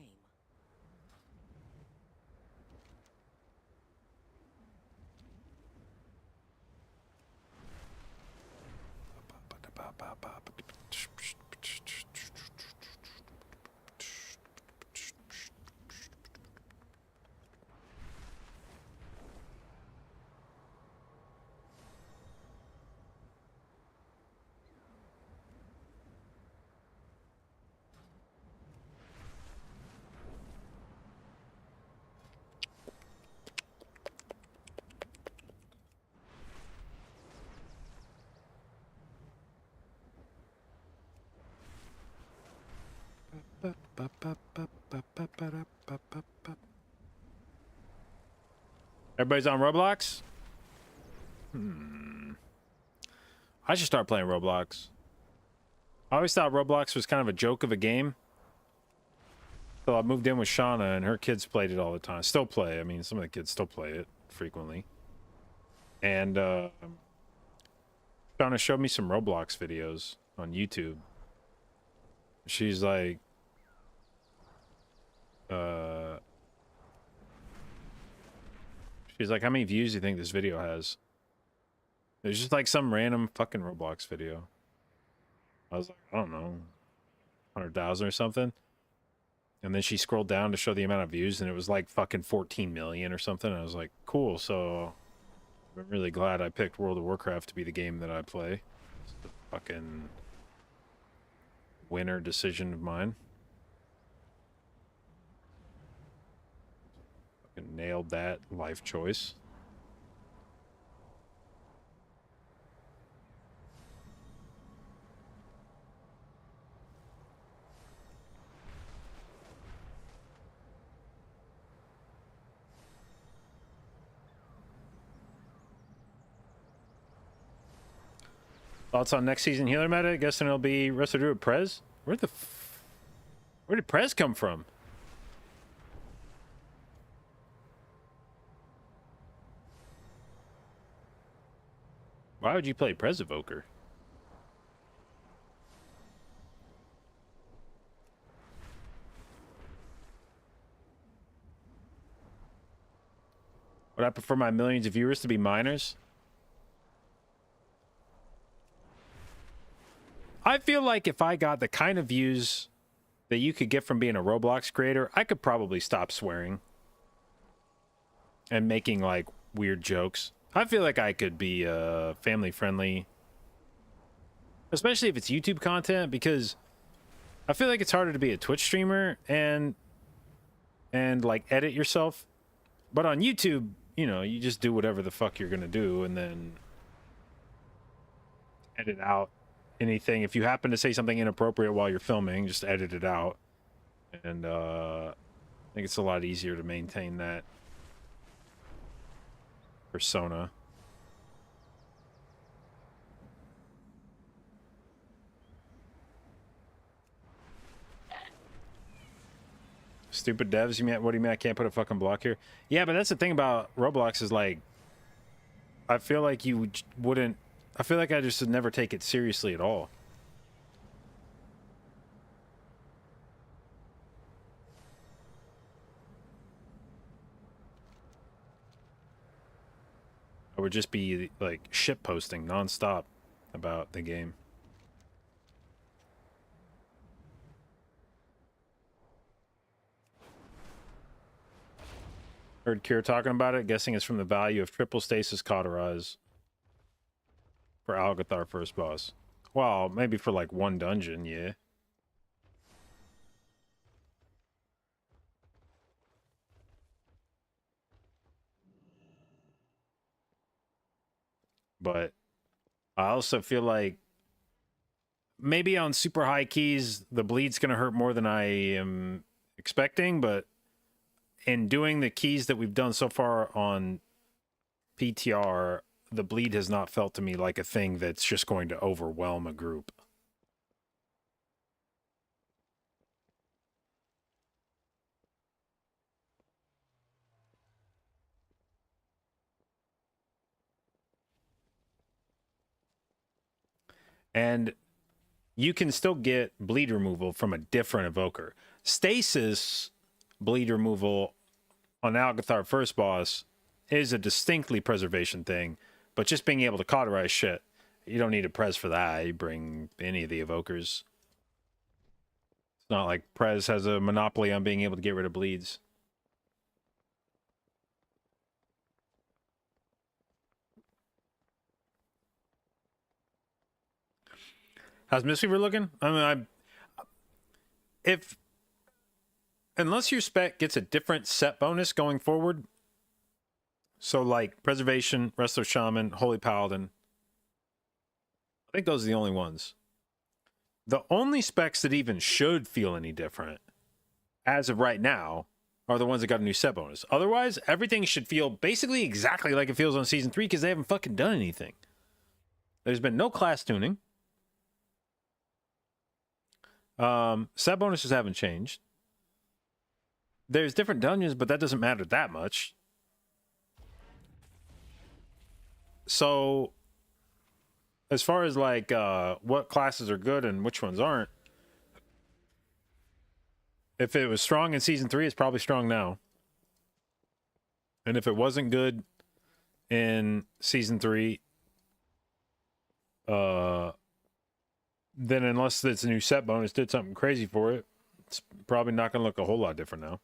Everybody's on Roblox? I should start playing Roblox. I always thought Roblox was kind of a joke of a game. So I moved in with Shauna and her kids played it all the time. Still play. I mean, some of the kids still play it frequently. And Shauna showed me some Roblox videos on YouTube. She's like, how many views do you think this video has? It's just like some random fucking Roblox video. I was like, I don't know, 100,000 or something. And then she scrolled down to show the amount of views, and it was like fucking 14 million or something. I was like, cool. So I'm really glad I picked World of Warcraft to be the game that I play. It's the fucking winner decision of mine. And nailed that life choice. Thoughts on next season healer meta? Guessing it'll be Resto Druid Prez? Where did Prez come from? Why would you play Prez Evoker? Would I prefer my millions of viewers to be minors? I feel like if I got the kind of views that you could get from being a Roblox creator, I could probably stop swearing and making like weird jokes. I feel like I could be family friendly, especially if it's YouTube content, because I feel like it's harder to be a Twitch streamer and like edit yourself. But on YouTube, you know, you just do whatever the fuck you're gonna do and then edit out anything. If you happen to say something inappropriate while you're filming, just edit it out. And I think it's a lot easier to maintain that persona. Stupid devs, you mean, what do you mean I can't put a fucking block here? Yeah, but that's the thing about Roblox is like, I feel like you wouldn't, I feel like I just would never take it seriously at all. I would just be like shit posting nonstop about the game. Heard Kira talking about it, guessing it's from the value of triple stasis cauterize for Algathar first boss. Well, maybe for like one dungeon, yeah. But I also feel like maybe on super high keys, the bleed's going to hurt more than I am expecting, but in doing the keys that we've done so far on PTR, the bleed has not felt to me like a thing that's just going to overwhelm a group. And you can still get bleed removal from a different evoker. Stasis bleed removal on Algathar first boss is a distinctly preservation thing, but just being able to cauterize shit, you don't need a Prez for that. You bring any of the evokers. It's not like Prez has a monopoly on being able to get rid of bleeds. How's Mistweaver looking? I mean, unless your spec gets a different set bonus going forward, so like Preservation, Wrestler Shaman, Holy Paladin, I think those are the only ones. The only specs that even should feel any different, as of right now, are the ones that got a new set bonus. Otherwise, everything should feel basically exactly like it feels on Season 3 because they haven't fucking done anything. There's been no class tuning. Set bonuses haven't changed. There's different dungeons, but that doesn't matter that much. So, as far as like what classes are good and which ones aren't, if it was strong in Season 3, it's probably strong now. And if it wasn't good in Season 3, then unless it's a new set bonus did something crazy for it, it's probably not going to look a whole lot different now.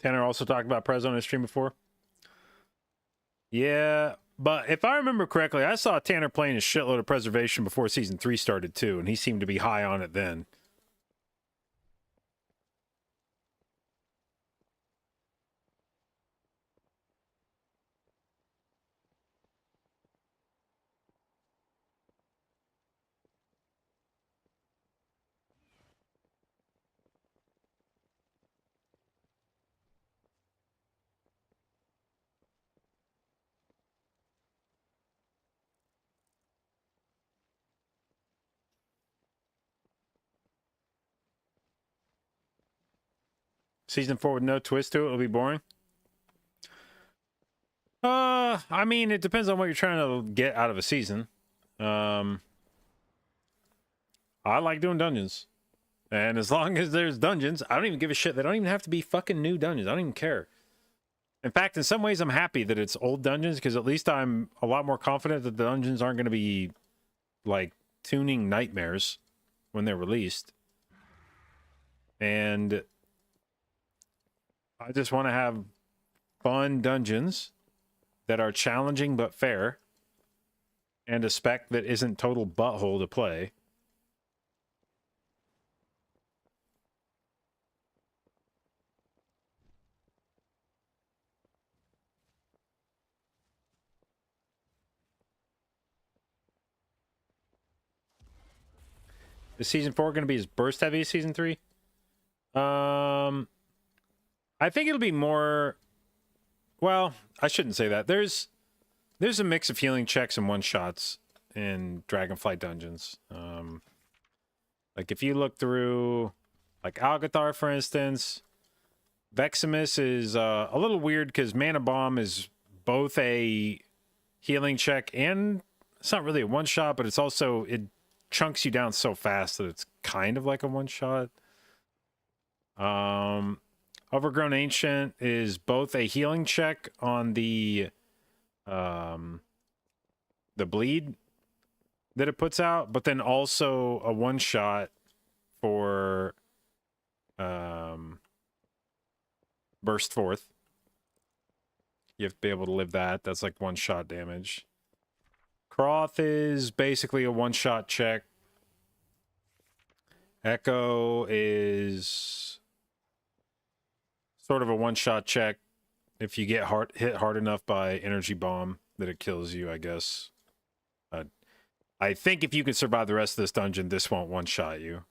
Tanner also talked about Prez on his stream before. Yeah, but if I remember correctly, I saw Tanner playing a shitload of Preservation before Season 3 started too, and he seemed to be high on it then. Season 4 with no twist to it will be boring. I mean, it depends on what you're trying to get out of a season. I like doing dungeons. And as long as there's dungeons, I don't even give a shit. They don't even have to be fucking new dungeons. I don't even care. In fact, in some ways, I'm happy that it's old dungeons because at least I'm a lot more confident that the dungeons aren't going to be like tuning nightmares when they're released. And I just want to have fun dungeons that are challenging but fair and a spec that isn't total butthole to play. Is Season 4 going to be as burst heavy as Season 3? I think it'll be more... Well, I shouldn't say that. There's a mix of healing checks and one-shots in Dragonflight dungeons. Like, if you look through, like, Algathar, for instance, Veximus is a little weird because Mana Bomb is both a healing check and it's not really a one-shot, but it's also... It chunks you down so fast that it's kind of like a one-shot. Overgrown Ancient is both a healing check on the bleed that it puts out, but then also a one-shot for Burst Forth. You have to be able to live that. That's like one-shot damage. Croth is basically a one-shot check. Echo is sort of a one-shot check if you get hit hard enough by Energy Bomb that it kills you, I guess. I think if you can survive the rest of this dungeon, this won't one-shot you.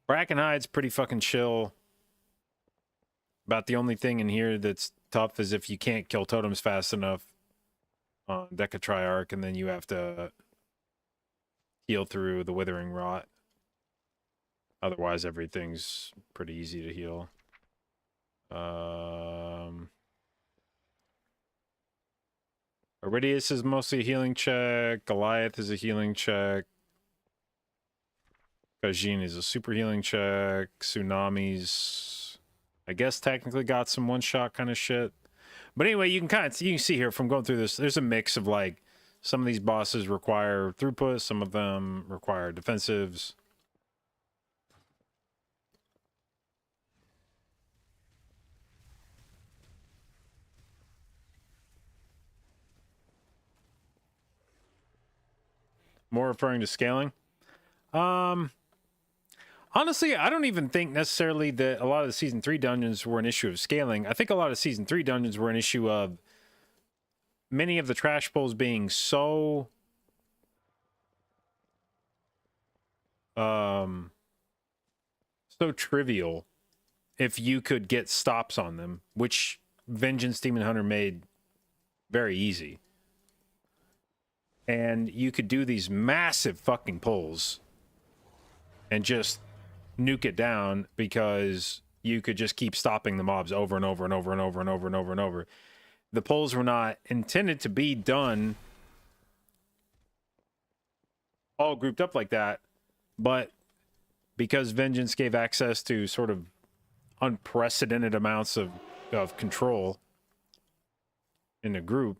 Brackenhide's pretty fucking chill. About the only thing in here that's tough is if you can't kill totems fast enough on Deca Triarch, and then you have to heal through the Withering Rot. Otherwise, everything's pretty easy to heal. Iridius is mostly a healing check. Goliath is a healing check. Kajin is a super healing check. Tsunamis, I guess, technically got some one-shot kind of shit. But anyway, you can see here from going through this, there's a mix of like, some of these bosses require throughput, some of them require defensives. More referring to scaling. Honestly, I don't even think necessarily that a lot of the Season 3 dungeons were an issue of scaling. I think a lot of Season 3 dungeons were an issue of many of the trash pulls being so... so trivial if you could get stops on them, which Vengeance Demon Hunter made very easy. And you could do these massive fucking pulls and just nuke it down because you could just keep stopping the mobs over and over and over and over and over and over and over. The pulls were not intended to be done all grouped up like that, but because Vengeance gave access to sort of unprecedented amounts of control in a group,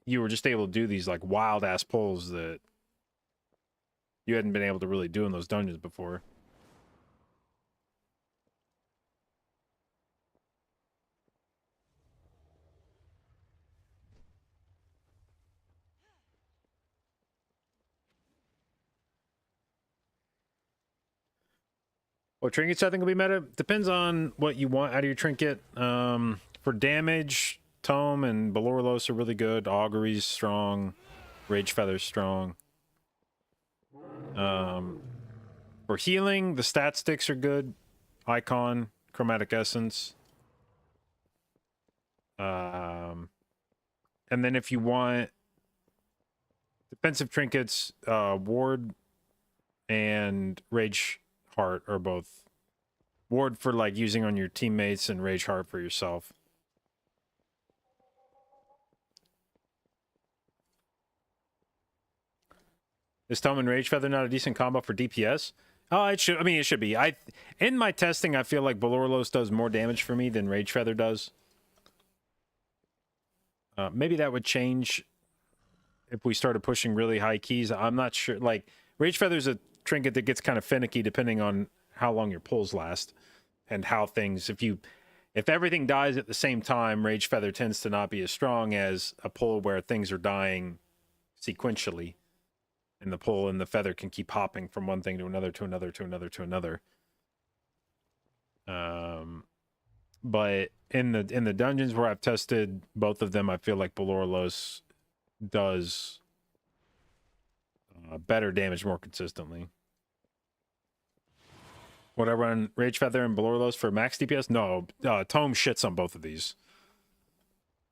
you were just able to do these like wild ass pulls that you hadn't been able to really do in those dungeons before. What trinkets I think will be meta? Depends on what you want out of your trinket. For damage, Tome and Balorlos are really good. Augury's strong. Rage Feather's strong. For healing, the stat sticks are good. Icon, Chromatic Essence. And then if you want defensive trinkets, Ward and Rage Heart are both. Ward for like using on your teammates and Rage Heart for yourself. Is Tome and Rage Feather not a decent combo for DPS? Oh, it should. I mean, it should be. In my testing, I feel like Balorlos does more damage for me than Rage Feather does. Maybe that would change if we started pushing really high keys. I'm not sure. Like, Rage Feather's a trinket that gets kind of finicky depending on how long your pulls last and how things. If everything dies at the same time, Rage Feather tends to not be as strong as a pull where things are dying sequentially. And the pull and the feather can keep hopping from one thing to another, to another, to another, to another. But in the dungeons where I've tested both of them, I feel like Balorlos does better damage more consistently. Would I run Rage Feather and Balorlos for max DPS? No, Tome shits on both of these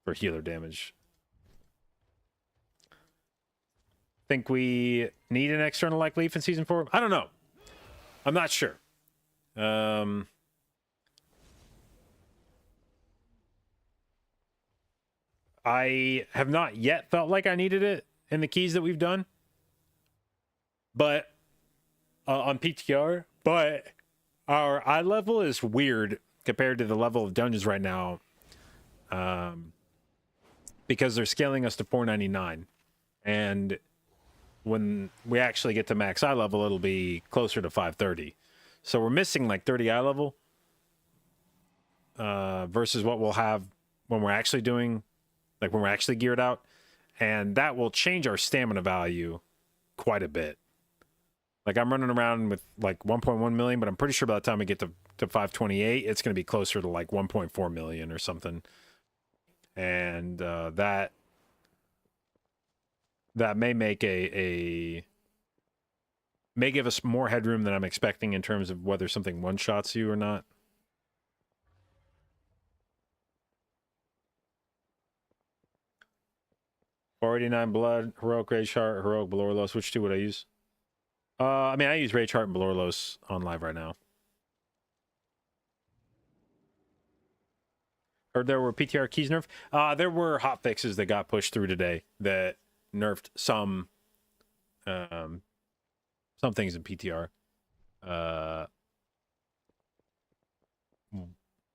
for healer damage. Think we need an external like Leaf in Season 4? I don't know. I'm not sure. I have not yet felt like I needed it in the keys that we've done. But on PTR. But our eye level is weird compared to the level of dungeons right now. Because they're scaling us to 499. And when we actually get to max eye level, it'll be closer to 530. So we're missing like 30 eye level versus what we'll have when we're actually doing, like when we're actually geared out. And that will change our stamina value quite a bit. Like I'm running around with like 1.1 million, but I'm pretty sure by the time we get to 528, it's going to be closer to like 1.4 million or something. And that may make may give us more headroom than I'm expecting in terms of whether something one-shots you or not. $489 blood, heroic Rage Heart, heroic Balorlos. Which two would I use? I mean, I use Rage Heart and Balorlos on live right now. Heard there were PTR keys nerfed. There were hot fixes that got pushed through today that nerfed some things in PTR.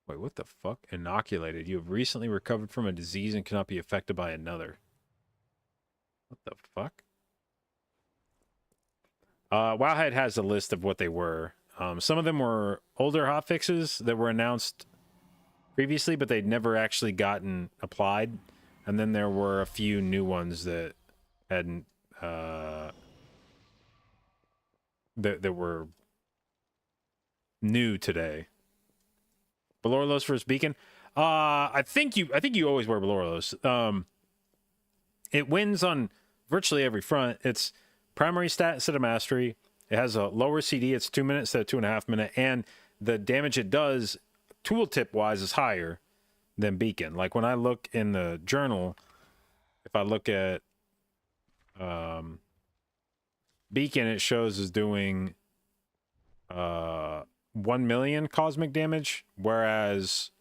Wait, what the fuck? Inoculated. You have recently recovered from a disease and cannot be affected by another. What the fuck? Wowhead has a list of what they were. Some of them were older hotfixes that were announced previously, but they'd never actually gotten applied. And then there were a few new ones that hadn't that were new today. Balorlos versus Beacon. I think you always wear Balorlos. It wins on virtually every front. It's primary stat instead of mastery. It has a lower CD. It's 2 minutes instead of 2.5 minutes, and the damage it does, tooltip wise, is higher than Beacon. Like when I look in the journal, if I look at Beacon, it shows is doing 1 million cosmic damage, whereas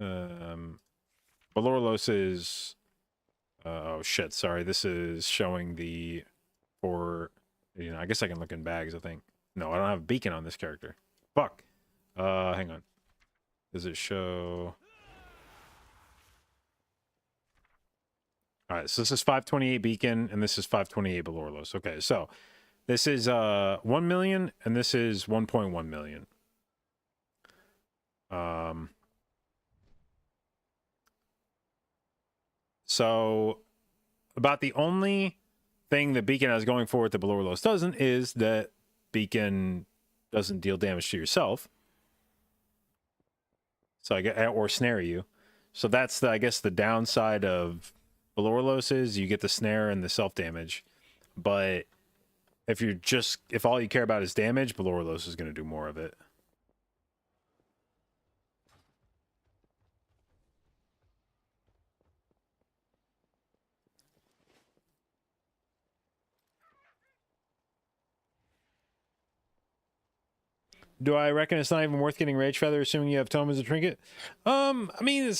Balorlos is oh shit, sorry, this is showing the I guess I can look in bags, I think. No, I don't have Beacon on this character. Fuck. Hang on. Does it show? All right, so this is 528 Beacon, and this is 528 Belorlos. Okay, so this is 1 million, and this is 1.1 million. So about the only thing that Beacon has going for it that Belorlos doesn't is that Beacon doesn't deal damage to yourself. So I get, or snare you. So that's the, I guess the downside of Belorlos is you get the snare and the self damage. But if all you care about is damage, Belorlos is going to do more of it. Do I reckon it's not even worth getting Rage Feather, assuming you have Tome as a trinket? I mean,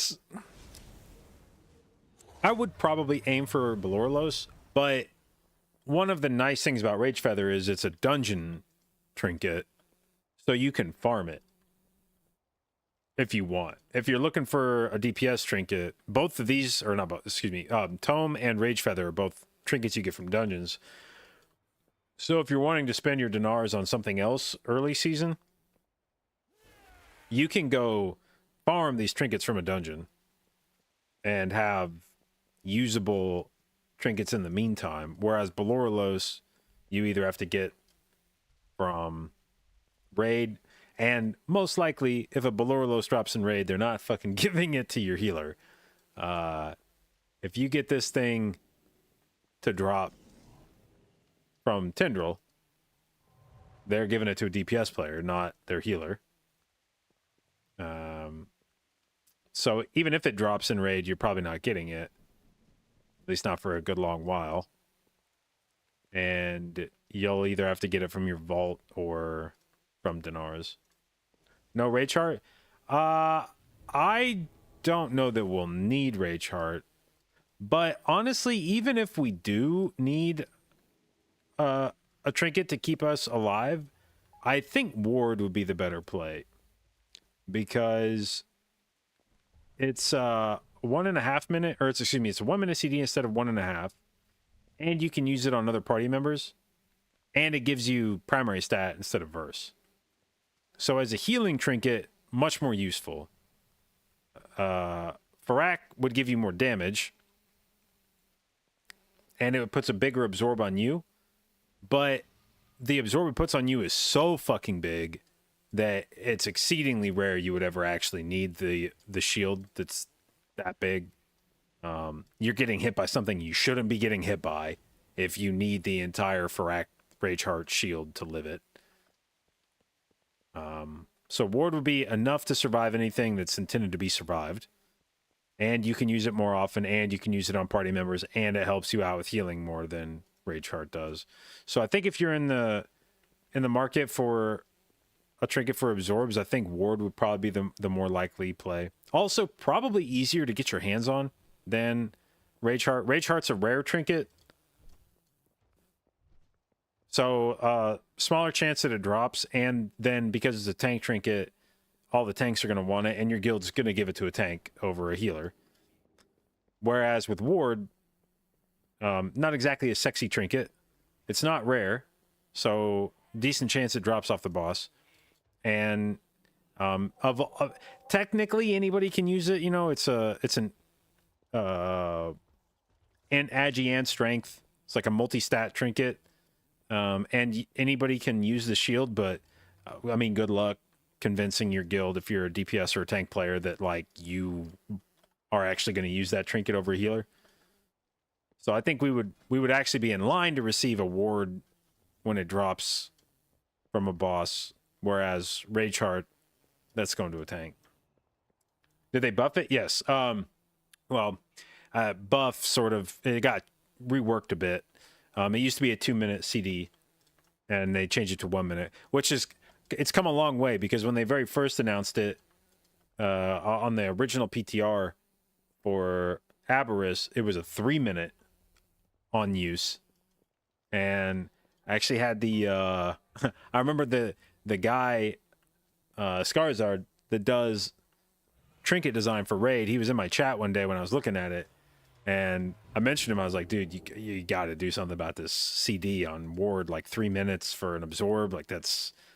I would probably aim for Belorlos, but one of the nice things about Rage Feather is it's a dungeon trinket, so you can farm it if you want. If you're looking for a DPS trinket, both of these, or not both, excuse me, Tome and Rage Feather are both trinkets you get from dungeons. So if you're wanting to spend your dinars on something else early season, you can go farm these trinkets from a dungeon and have usable trinkets in the meantime. Whereas Belorlos, you either have to get from raid, and most likely, if a Belorlos drops in raid, they're not fucking giving it to your healer. If you get this thing to drop from Tendril, they're giving it to a DPS player, not their healer. So even if it drops in raid, you're probably not getting it. At least not for a good long while. And you'll either have to get it from your vault or from dinars. No Rage Heart? I don't know that we'll need Rage Heart. But honestly, even if we do need a trinket to keep us alive, I think Ward would be the better play. Because it's 1.5 minute, or it's a 1 minute CD instead of 1.5, and you can use it on other party members, and it gives you primary stat instead of verse. So as a healing trinket, much more useful. Farak would give you more damage, and it puts a bigger absorb on you, but the absorb it puts on you is so fucking big that it's exceedingly rare you would ever actually need the shield that's that big. You're getting hit by something you shouldn't be getting hit by if you need the entire Farak Rage Heart shield to live it. So Ward would be enough to survive anything that's intended to be survived. And you can use it more often, and you can use it on party members, and it helps you out with healing more than Rage Heart does. So I think if you're in the market for a trinket for absorbs, I think Ward would probably be the more likely play. Also, probably easier to get your hands on than Rage Heart. Rage Heart's a rare trinket, so smaller chance that it drops, and then because it's a tank trinket, all the tanks are going to want it, and your guild's going to give it to a tank over a healer. Whereas with Ward, not exactly a sexy trinket. It's not rare, so decent chance it drops off the boss. And technically anybody can use it. You know, it's an and agi and strength. It's like a multi-stat trinket, and anybody can use the shield. But I mean, good luck convincing your guild if you're a DPS or a tank player that like you are actually going to use that trinket over a healer. So I think we would actually be in line to receive a ward when it drops from a boss. Whereas Rage Heart, that's going to a tank. Did they buff it? Yes. Buff sort of, it got reworked a bit. It used to be a 2-minute CD, and they changed it to 1 minute, which is, it's come a long way, because when they very first announced it on the original PTR for Aberys, it was a 3-minute on use. And I actually had the, I remember the guy, Skarzard, that does trinket design for Raid, he was in my chat one day when I was looking at it, And I mentioned him, I was like, dude, you got to do something about this CD on ward, like 3 minutes for an absorb. Like,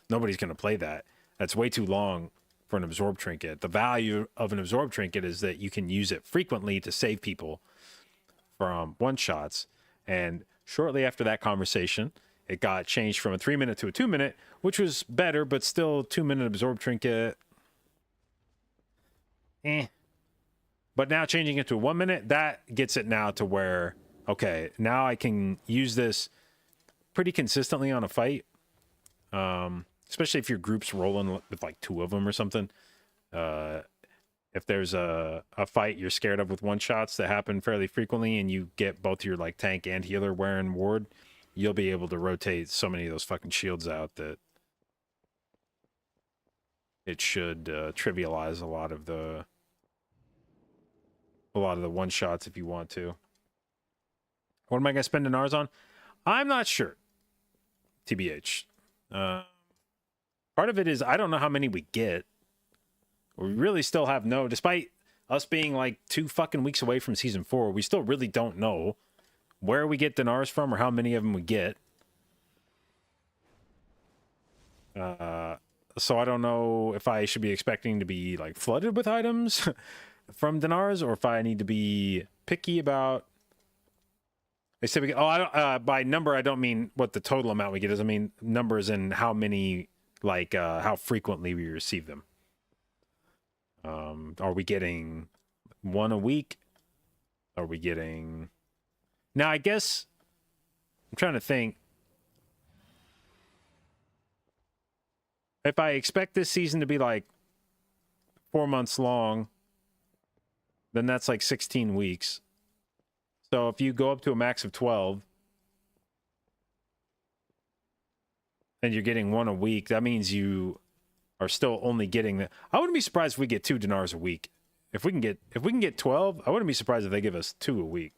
nobody's going to play that. That's way too long for an absorb trinket. The value of an absorb trinket is that you can use it frequently to save people from one-shots. And shortly after that conversation, it got changed from a 3 minute to a 2 minute, which was better, but still 2 minute absorb trinket. But now changing it to a 1 minute, that gets it now to where, okay, now I can use this pretty consistently on a fight. Especially if your group's rolling with like 2 of them or something. If there's a fight you're scared of with one-shots that happen fairly frequently and you get both your like tank and healer wearing ward, you'll be able to rotate so many of those fucking shields out that it should trivialize a lot of the one-shots if you want to. What am I going to spend dinars on? I'm not sure. TBH. Part of it is I don't know how many we get. We really still have despite us being like 2 fucking weeks away from season 4, we still really don't know where we get dinars from or how many of them we get. So I don't know if I should be expecting to be like flooded with items from dinars, or if I need to be picky about. They say we get, by number I don't mean what the total amount we get is. I mean numbers and how many, like how frequently we receive them. Are we getting 1 a week? Are we getting? Now I guess I'm trying to think. If I expect this season to be like 4 months long, then that's like 16 weeks. So if you go up to a max of 12 and you're getting 1 a week, that means you are still only getting that. I wouldn't be surprised if we get 2 dinars a week. If we can get 12, I wouldn't be surprised if they give us 2 a week.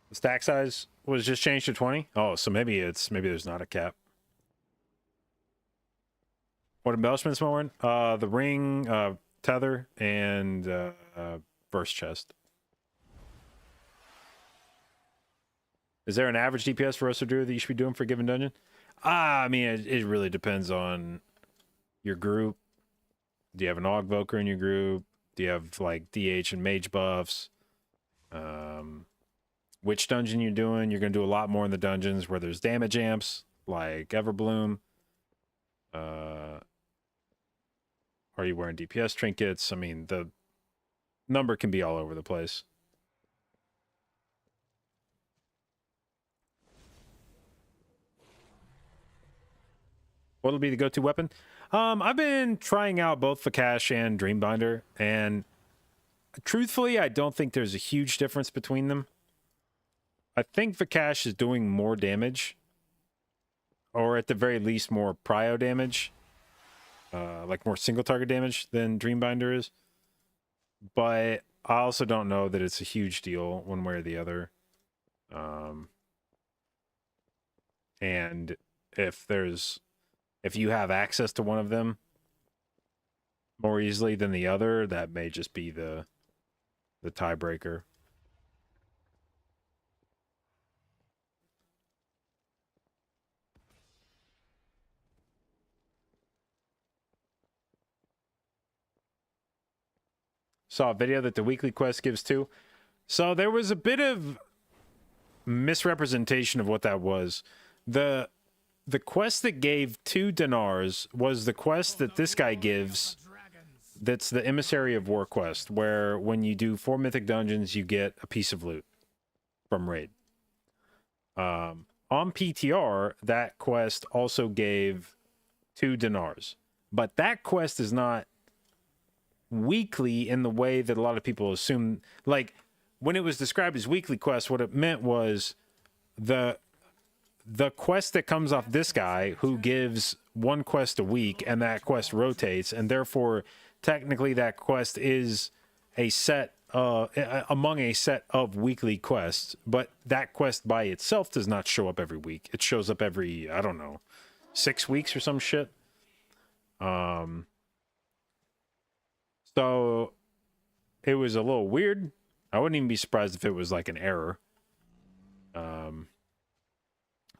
The stack size was just changed to 20. Oh, so maybe there's not a cap. What embellishments, Morin? The ring, tether, and burst chest. Is there an average DPS for us to do that you should be doing for a given dungeon? I mean, it really depends on your group. Do you have an Augvoker in your group? Do you have like DH and mage buffs? Which dungeon you're doing? You're going to do a lot more in the dungeons where there's damage amps, like Everbloom. Are you wearing DPS trinkets? I mean, the number can be all over the place. What'll be the go-to weapon? I've been trying out both Vakash and Dreambinder, and truthfully, I don't think there's a huge difference between them. I think Vakash is doing more damage, or at the very least more prio damage, like more single target damage than Dreambinder is. But I also don't know that it's a huge deal one way or the other. And if you have access to one of them more easily than the other, that may just be the tiebreaker. Saw a video that the weekly quest gives 2. So there was a bit of misrepresentation of what that was. The quest that gave 2 dinars was the quest that this guy gives. That's the Emissary of War quest, where when you do 4 mythic dungeons, you get a piece of loot from raid. On PTR, that quest also gave 2 dinars. But that quest is not weekly in the way that a lot of people assume. Like, when it was described as weekly quest, what it meant was the quest that comes off this guy who gives 1 quest a week, and that quest rotates, and therefore technically that quest is a set among a set of weekly quests, but that quest by itself does not show up every week. It shows up every, I don't know, 6 weeks or some shit. So it was a little weird. I wouldn't even be surprised if it was like an error.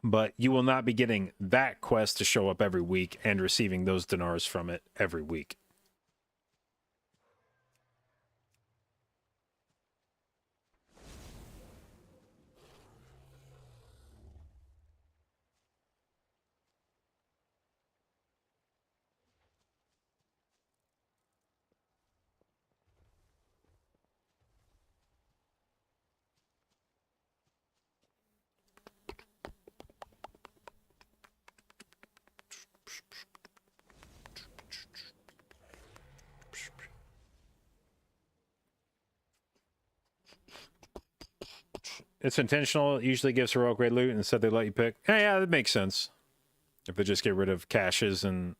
But you will not be getting that quest to show up every week and receiving those dinars from it every week. It's intentional. It usually gives heroic grade loot, and instead they let you pick. Yeah, that makes sense. If they just get rid of caches and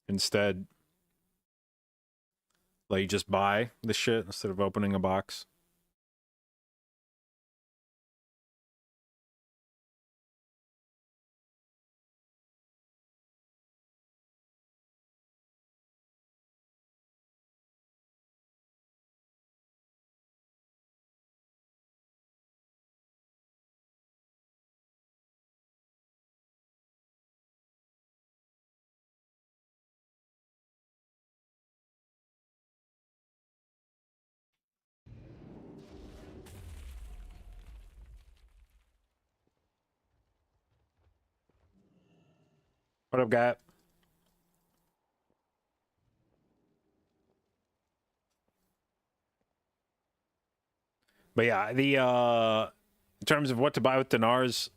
instead let you just buy the shit instead of opening a box. What up, guy? But yeah, the in terms of what to buy with dinars,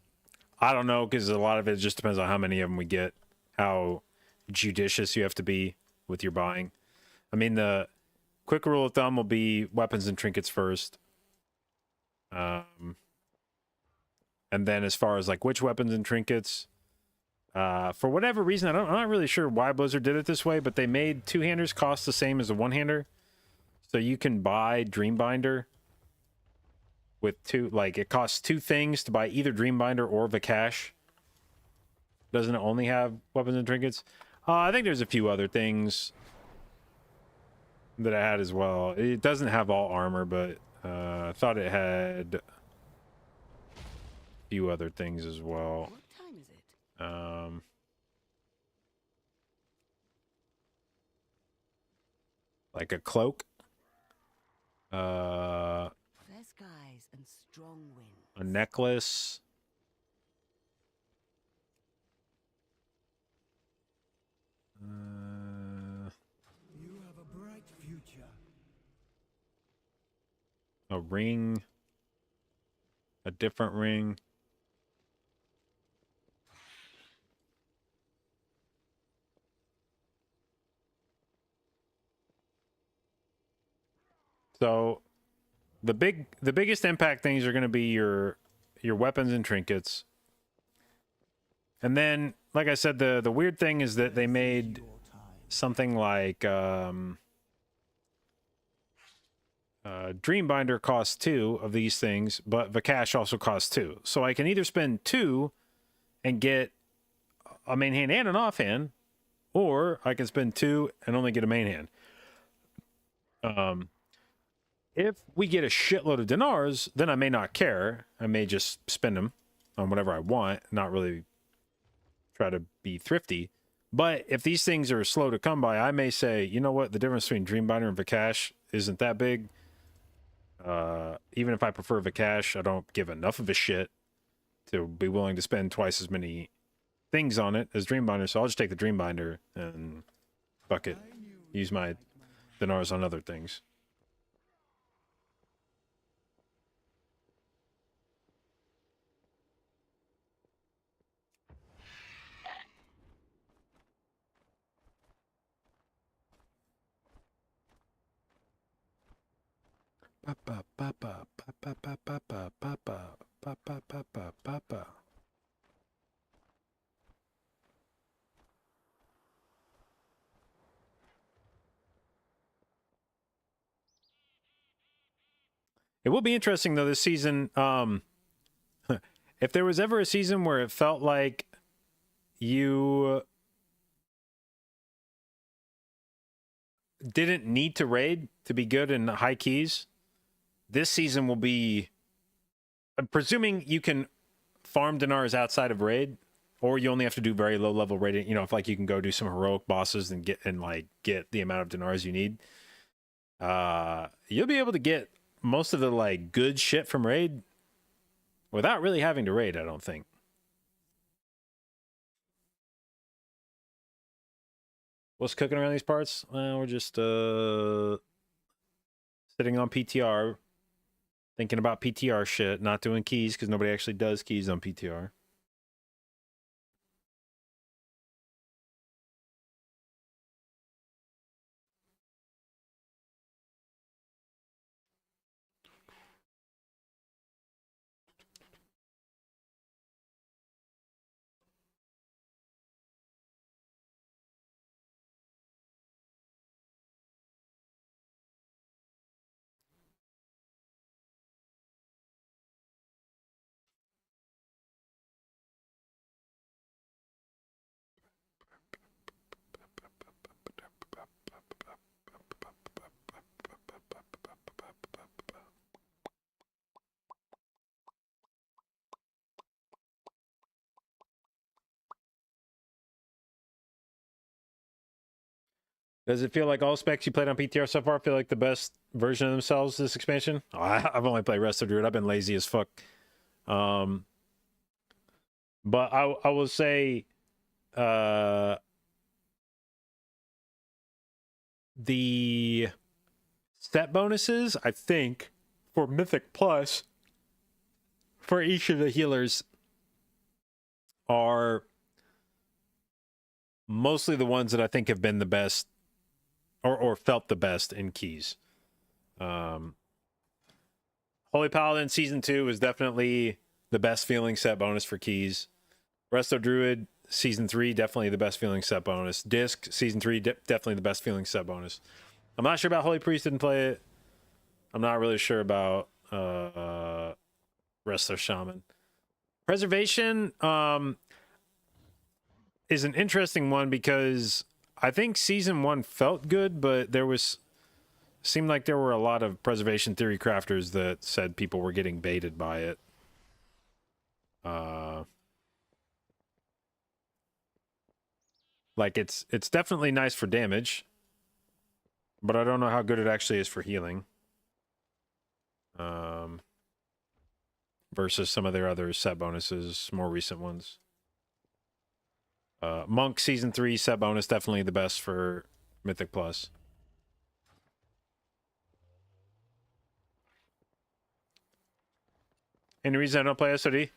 I don't know, because a lot of it just depends on how many of them we get, how judicious you have to be with your buying. I mean, the quick rule of thumb will be weapons and trinkets first. And then as far as like which weapons and trinkets, for whatever reason, I'm not really sure why Blizzard did it this way, but they made two-handers cost the same as a one-hander. So you can buy Dreambinder with two, like it costs two things to buy either Dreambinder or Vakash. Doesn't it only have weapons and trinkets? I think there's a few other things that I had as well. It doesn't have all armor, but I thought it had a few other things as well. What time is it? Like a cloak. Fair skies and strong winds. A necklace. You have a bright future. A ring. A different ring. So the biggest impact things are going to be your weapons and trinkets. And then, like I said, the weird thing is that they made something like Dreambinder costs 2 of these things, but Vakash also costs 2. So I can either spend 2 and get a main hand and an offhand, or I can spend 2 and only get a main hand. If we get a shitload of dinars, then I may not care. I may just spend them on whatever I want, not really try to be thrifty. But if these things are slow to come by, I may say, you know what, the difference between Dreambinder and Vakash isn't that big. Even if I prefer Vakash, I don't give enough of a shit to be willing to spend twice as many things on it as Dreambinder, so I'll just take the Dreambinder and fuck it. Use my dinars on other things. It will be interesting though this season. If there was ever a season where it felt like you didn't need to raid to be good in high keys, this season will be. I'm presuming you can farm dinars outside of raid, or you only have to do very low level raiding. You know, if like you can go do some heroic bosses and get the amount of dinars you need. You'll be able to get most of the like good shit from raid without really having to raid, I don't think. What's cooking around these parts? Well, we're just sitting on PTR, thinking about PTR shit, not doing keys because nobody actually does keys on PTR. Does it feel like all specs you played on PTR so far feel like the best version of themselves this expansion? Oh, I've only played Rest of Druid. I've been lazy as fuck. But I will say the set bonuses, I think, for Mythic Plus for each of the healers are mostly the ones that I think have been the best or felt the best in keys. Holy Paladin Season 2 is definitely the best feeling set bonus for keys. Resto Druid Season 3, definitely the best feeling set bonus. Disc Season 3, definitely the best feeling set bonus. I'm not sure about Holy Priest, didn't play it. I'm not really sure about Resto Shaman. Preservation is an interesting one because I think Season 1 felt good, but seemed like there were a lot of preservation theory crafters that said people were getting baited by it. Like it's definitely nice for damage, but I don't know how good it actually is for healing. Versus some of their other set bonuses, more recent ones. Monk Season 3 set bonus, definitely the best for Mythic Plus. Any reason I don't play SOD?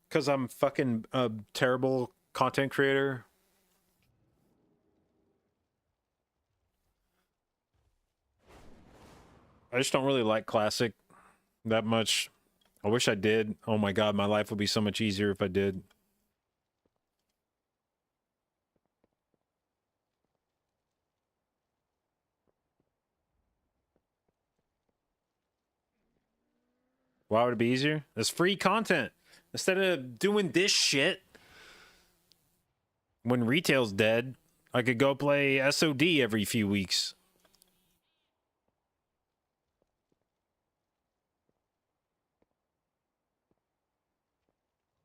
Because I'm fucking a terrible content creator. I just don't really like Classic that much. I wish I did. Oh my god, my life would be so much easier if I did. Why would it be easier? It's free content. Instead of doing this shit when retail's dead, I could go play SOD every few weeks.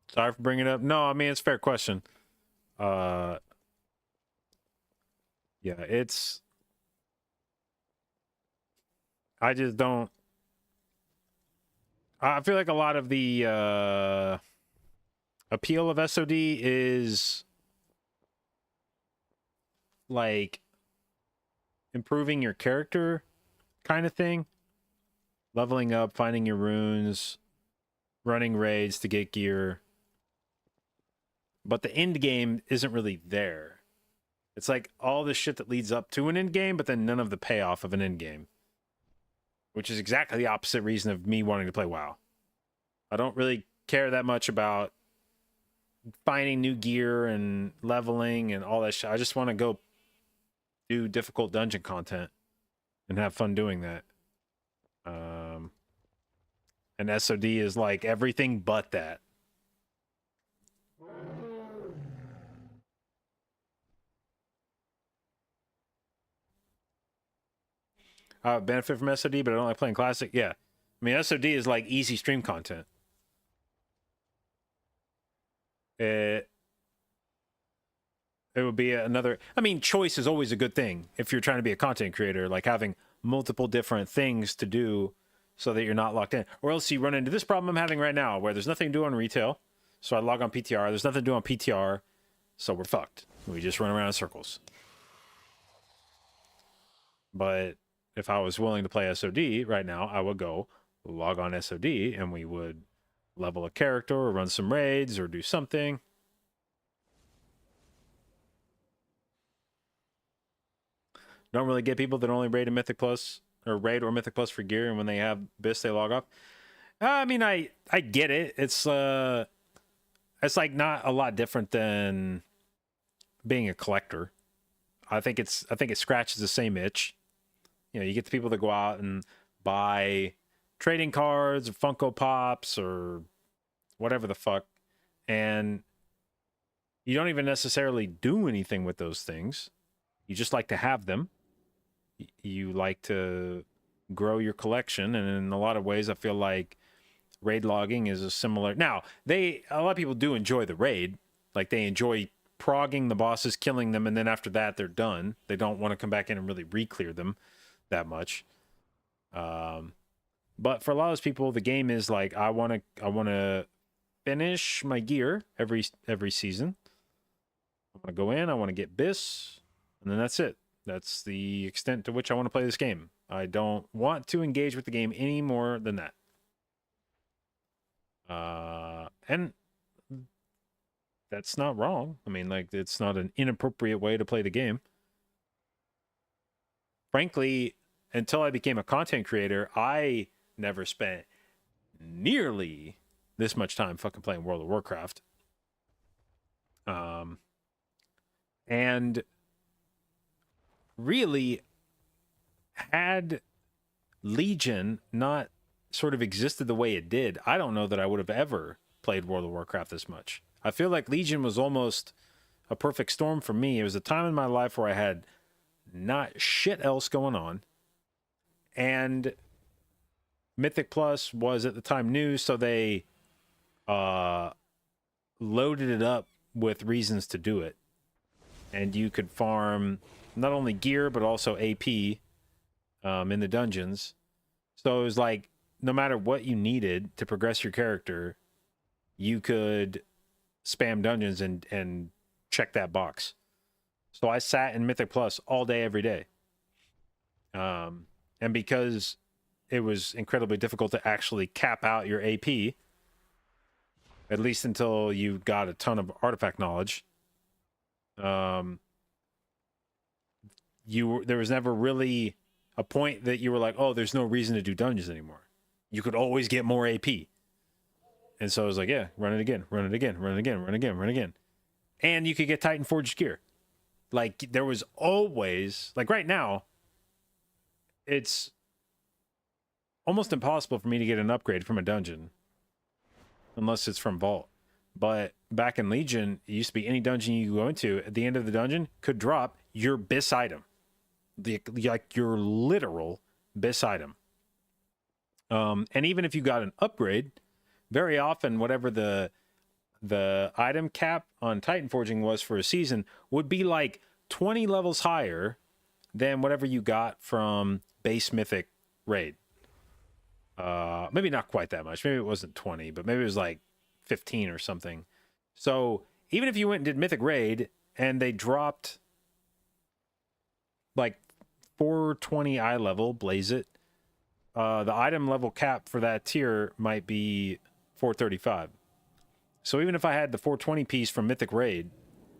Sorry for bringing it up. No, I mean, it's a fair question. Yeah, it's... I just don't... I feel like a lot of the appeal of SOD is like improving your character kind of thing. Leveling up, finding your runes, running raids to get gear. But the end game isn't really there. It's like all the shit that leads up to an end game, but then none of the payoff of an end game. Which is exactly the opposite reason of me wanting to play WoW. I don't really care that much about finding new gear and leveling and all that shit. I just want to go do difficult dungeon content and have fun doing that. And SOD is like everything but that. Benefit from SOD, but I don't like playing Classic. Yeah. I mean, SOD is like easy stream content. It would be another... I mean, choice is always a good thing if you're trying to be a content creator, like having multiple different things to do so that you're not locked in. Or else you run into this problem I'm having right now where there's nothing to do on retail. So I log on PTR. There's nothing to do on PTR. So we're fucked. We just run around in circles. But if I was willing to play SOD right now, I would go log on SOD and we would level a character or run some raids or do something. Don't really get people that only raid a Mythic Plus or raid or Mythic Plus for gear, and when they have BIS, they log off. I mean, I get it. It's like not a lot different than being a collector. I think it scratches the same itch. You know, you get the people that go out and buy trading cards or Funko Pops or whatever the fuck, and you don't even necessarily do anything with those things. You just like to have them. You like to grow your collection, and in a lot of ways, I feel like raid logging is a similar... Now, a lot of people do enjoy the raid. Like, they enjoy progging the bosses, killing them, and then after that, they're done. They don't want to come back in and really re-clear them that much. But for a lot of those people, the game is like, I want to finish my gear every season. I want to go in, I want to get BIS, and then that's it. That's the extent to which I want to play this game. I don't want to engage with the game any more than that. And that's not wrong. I mean, like, it's not an inappropriate way to play the game. Frankly, until I became a content creator, I never spent nearly this much time fucking playing World of Warcraft. And really, had Legion not sort of existed the way it did, I don't know that I would have ever played World of Warcraft this much. I feel like Legion was almost a perfect storm for me. It was a time in my life where I had not shit else going on, and Mythic Plus was at the time new, so they loaded it up with reasons to do it. And you could farm not only gear, but also AP in the dungeons. So it was like, no matter what you needed to progress your character, you could spam dungeons and check that box. So I sat in Mythic Plus all day, every day. And because it was incredibly difficult to actually cap out your AP, at least until you got a ton of artifact knowledge, there was never really a point that you were like, oh, there's no reason to do dungeons anymore. You could always get more AP. And so I was like, yeah, run it again, run it again, run it again, run it again, run it again. And you could get Titan Forged gear. Like, there was always, like right now, it's almost impossible for me to get an upgrade from a dungeon unless it's from Vault. But back in Legion, it used to be any dungeon you go into, at the end of the dungeon, could drop your BIS item. Like your literal BIS item. And even if you got an upgrade, very often whatever the item cap on Titan Forging was for a season would be like 20 levels higher than whatever you got from base Mythic raid. Maybe not quite that much. Maybe it wasn't 20, but maybe it was like 15 or something. So even if you went and did Mythic raid and they dropped like 420 eye level, blaze it, the item level cap for that tier might be 435. So even if I had the 420 piece from Mythic raid,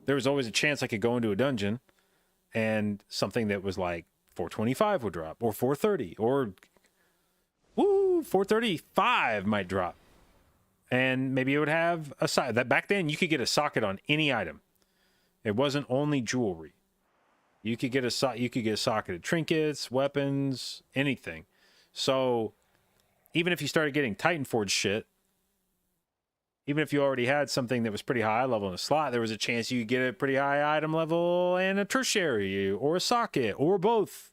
there was always a chance I could go into a dungeon and something that was like 425 would drop, or 430, or 435 might drop. And maybe it would have a socket. That back then you could get a socket on any item. It wasn't only jewelry. You could get a socketed trinkets, weapons, anything. So even if you started getting Titan Forge shit, even if you already had something that was pretty high level in a slot, there was a chance you could get a pretty high item level and a tertiary or a socket or both.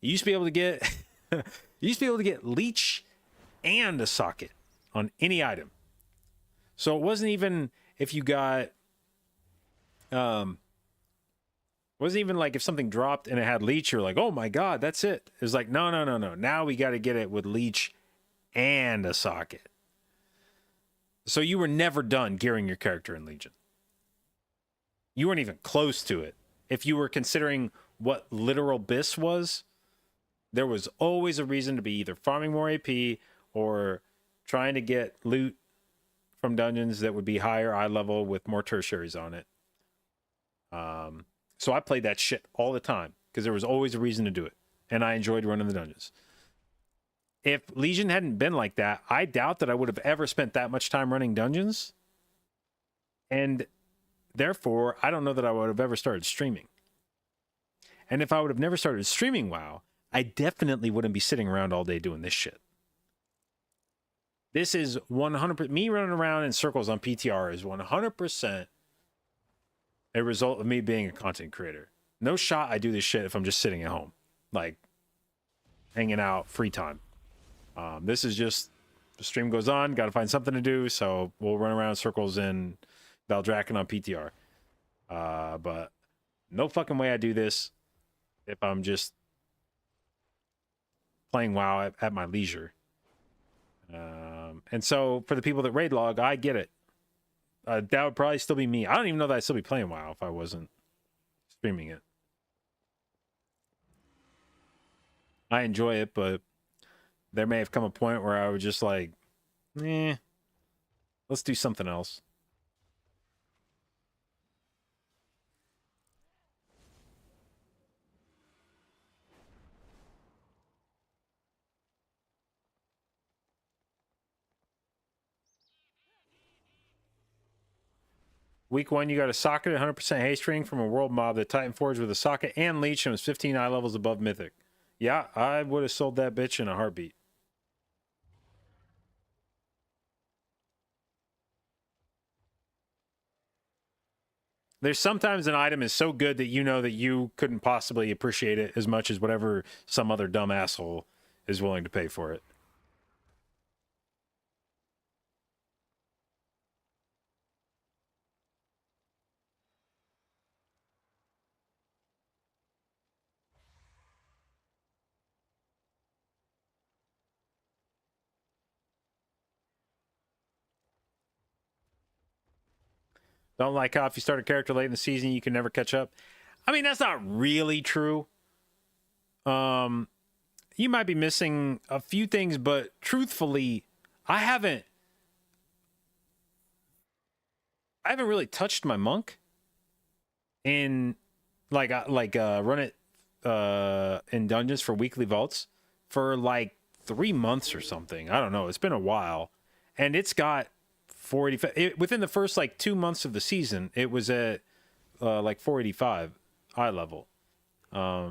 You used to be able to get leech and a socket on any item. So it wasn't even if you got wasn't even like if something dropped and it had leech, you're like, oh my god, that's it. It was like, no. Now we got to get it with leech and a socket. So you were never done gearing your character in Legion. You weren't even close to it. If you were considering what literal BIS was, there was always a reason to be either farming more AP or trying to get loot from dungeons that would be higher eye level with more tertiaries on it. So I played that shit all the time because there was always a reason to do it. And I enjoyed running the dungeons. If Legion hadn't been like that, I doubt that I would have ever spent that much time running dungeons. And therefore, I don't know that I would have ever started streaming. And if I would have never started streaming WoW, I definitely wouldn't be sitting around all day doing this shit. This is 100%, me running around in circles on PTR is 100% a result of me being a content creator. No shot I do this shit if I'm just sitting at home, like hanging out, free time. This is just, the stream goes on, got to find something to do, so we'll run around in circles in Valdrakken on PTR. But no fucking way I do this if I'm just playing WoW at my leisure. And so for the people that raid log, I get it. That would probably still be me. I don't even know that I'd still be playing WoW if I wasn't streaming it. I enjoy it, but there may have come a point where I was just like, let's do something else. Week 1, you got a socket at 100% haste ring from a world mob that Titan Forge with a socket and leech and was 15 eye levels above mythic. Yeah, I would have sold that bitch in a heartbeat. There's sometimes an item is so good that you know that you couldn't possibly appreciate it as much as whatever some other dumb asshole is willing to pay for it. Don't like how if you start a character late in the season, you can never catch up. I mean, that's not really true. You might be missing a few things, but truthfully, I haven't really touched my monk in run it in dungeons for weekly vaults for like 3 months or something. I don't know. It's been a while, and it's got 485 within the first like 2 months of the season. It was at like 485 eye level. I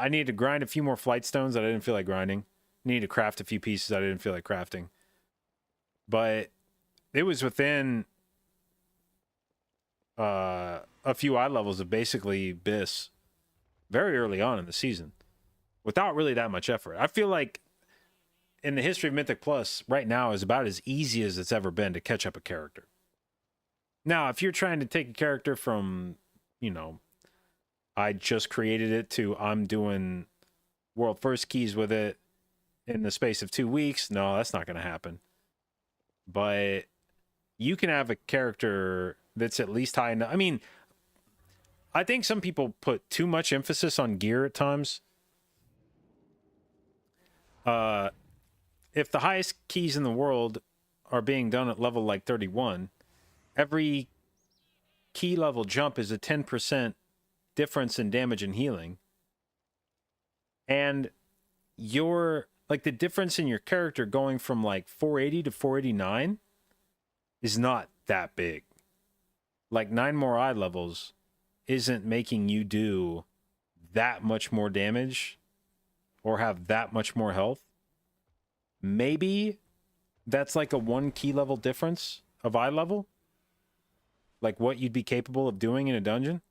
needed to grind a few more flight stones that I didn't feel like grinding. Needed to craft a few pieces I didn't feel like crafting. But it was within a few eye levels of basically BIS very early on in the season without really that much effort. I feel like in the history of Mythic Plus right now is about as easy as it's ever been to catch up a character. Now, if you're trying to take a character from, I just created it to I'm doing world first keys with it in the space of 2 weeks, no, that's not going to happen. But you can have a character that's at least high enough. I mean, I think some people put too much emphasis on gear at times. If the highest keys in the world are being done at level like 31, every key level jump is a 10% difference in damage and healing. And the difference in your character going from like 480 to 489 is not that big. Like 9 more eye levels isn't making you do that much more damage or have that much more health, maybe that's like a 1 key level difference of eye level. Like what you'd be capable of doing in a dungeon.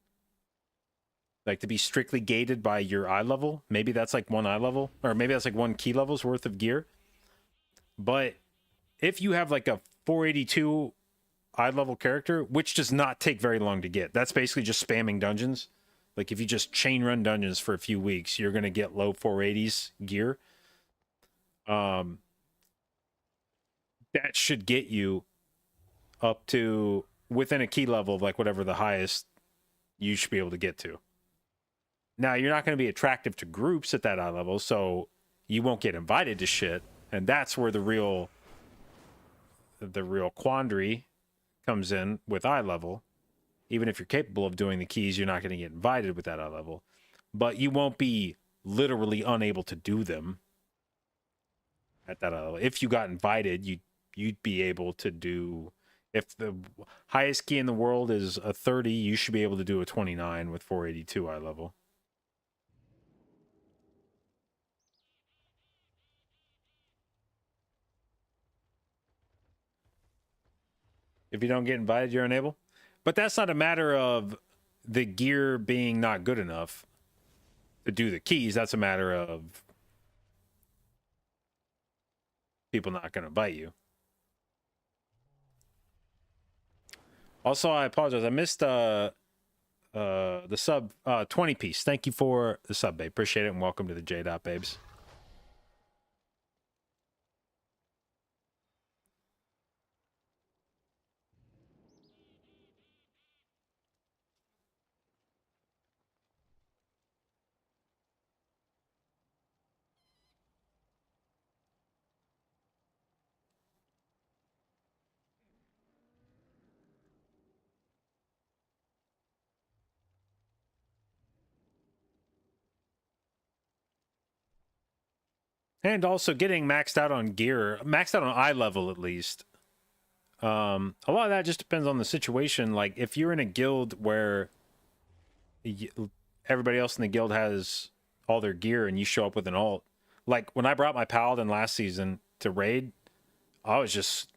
Like to be strictly gated by your eye level. Maybe that's like 1 eye level, or maybe that's like 1 key level's worth of gear. But if you have like a 482 eye level character, which does not take very long to get, that's basically just spamming dungeons. Like if you just chain run dungeons for a few weeks, you're going to get low 480s gear. That should get you up to within a key level of like whatever the highest you should be able to get to. Now, you're not going to be attractive to groups at that eye level, so you won't get invited to shit. And that's where the real quandary comes in with eye level. Even if you're capable of doing the keys, you're not going to get invited with that eye level. But you won't be literally unable to do them at that eye level. If you got invited, you'd be able to do... If the highest key in the world is a 30, you should be able to do a 29 with 482 eye level. If you don't get invited, you're unable. But that's not a matter of the gear being not good enough to do the keys. That's a matter of people not going to invite you. Also, I apologize. I missed the sub 20 piece. Thank you for the sub, babe. Appreciate it, and welcome to the jdotbabes. And also getting maxed out on gear, maxed out on eye level at least. A lot of that just depends on the situation. Like if you're in a guild where everybody else in the guild has all their gear and you show up with an alt. Like when I brought my paladin last season to raid, I was just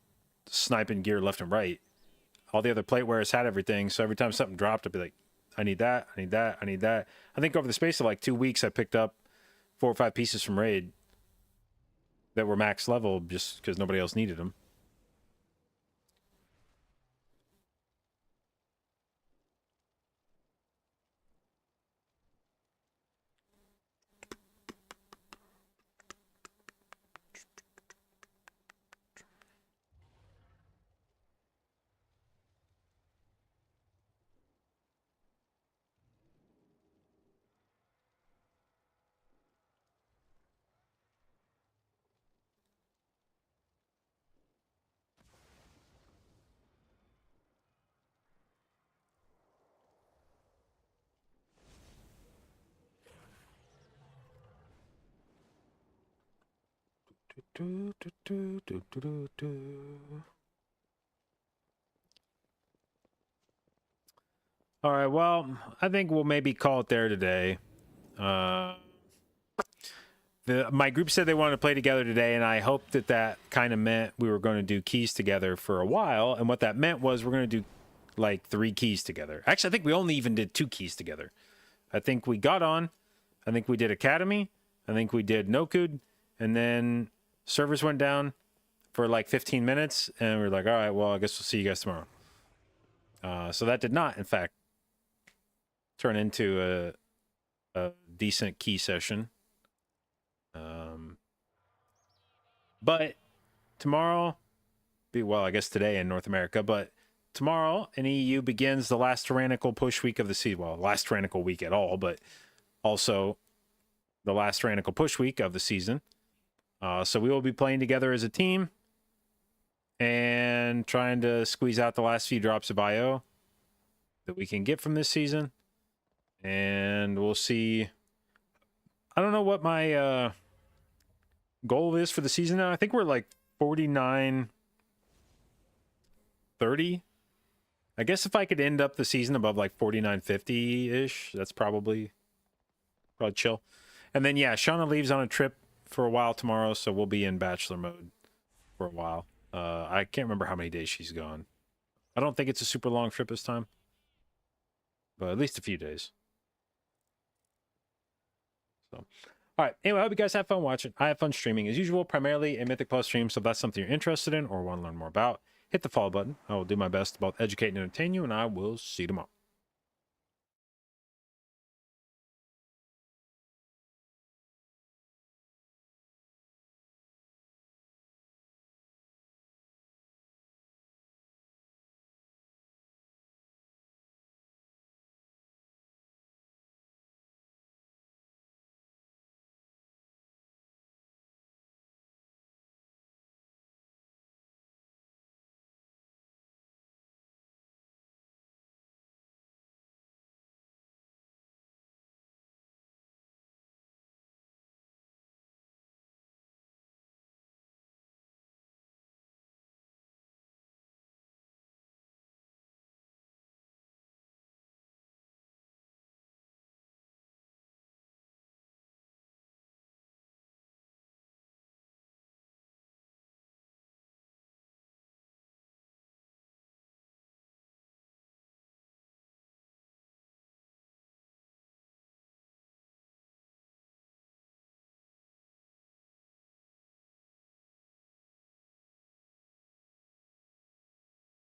sniping gear left and right. All the other plate wearers had everything, so every time something dropped, I'd be like, I need that, I need that, I need that. I think over the space of like 2 weeks, I picked up 4 or 5 pieces from raid that were max level just because nobody else needed them. All right, well, I think we'll maybe call it there today. My group said they wanted to play together today, and I hope that that kind of meant we were going to do keys together for a while. And what that meant was we're going to do like 3 keys together. Actually, I think we only even did 2 keys together. I think we got on. I think we did Academy. I think we did Nokud. And then servers went down for like 15 minutes. And we were like, all right, well, I guess we'll see you guys tomorrow. So that did not, in fact, turn into a decent key session. But tomorrow, well, I guess today in North America, but tomorrow in EU begins the last tyrannical push week of the season. Well, last tyrannical week at all, but also the last tyrannical push week of the season. So we will be playing together as a team and trying to squeeze out the last few drops of IO that we can get from this season. And we'll see. I don't know what my goal is for the season now. I think we're like 49-30. I guess if I could end up the season above like 49-50-ish, that's probably chill. And then, yeah, Shauna leaves on a trip for a while tomorrow, so we'll be in bachelor mode for a while. I can't remember how many days she's gone. I don't think it's a super long trip this time, but at least a few days. So, all right. Anyway, I hope you guys have fun watching. I have fun streaming as usual, primarily a Mythic Plus stream. So if that's something you're interested in or want to learn more about, hit the follow button. I will do my best to both educate and entertain you, and I will see you tomorrow.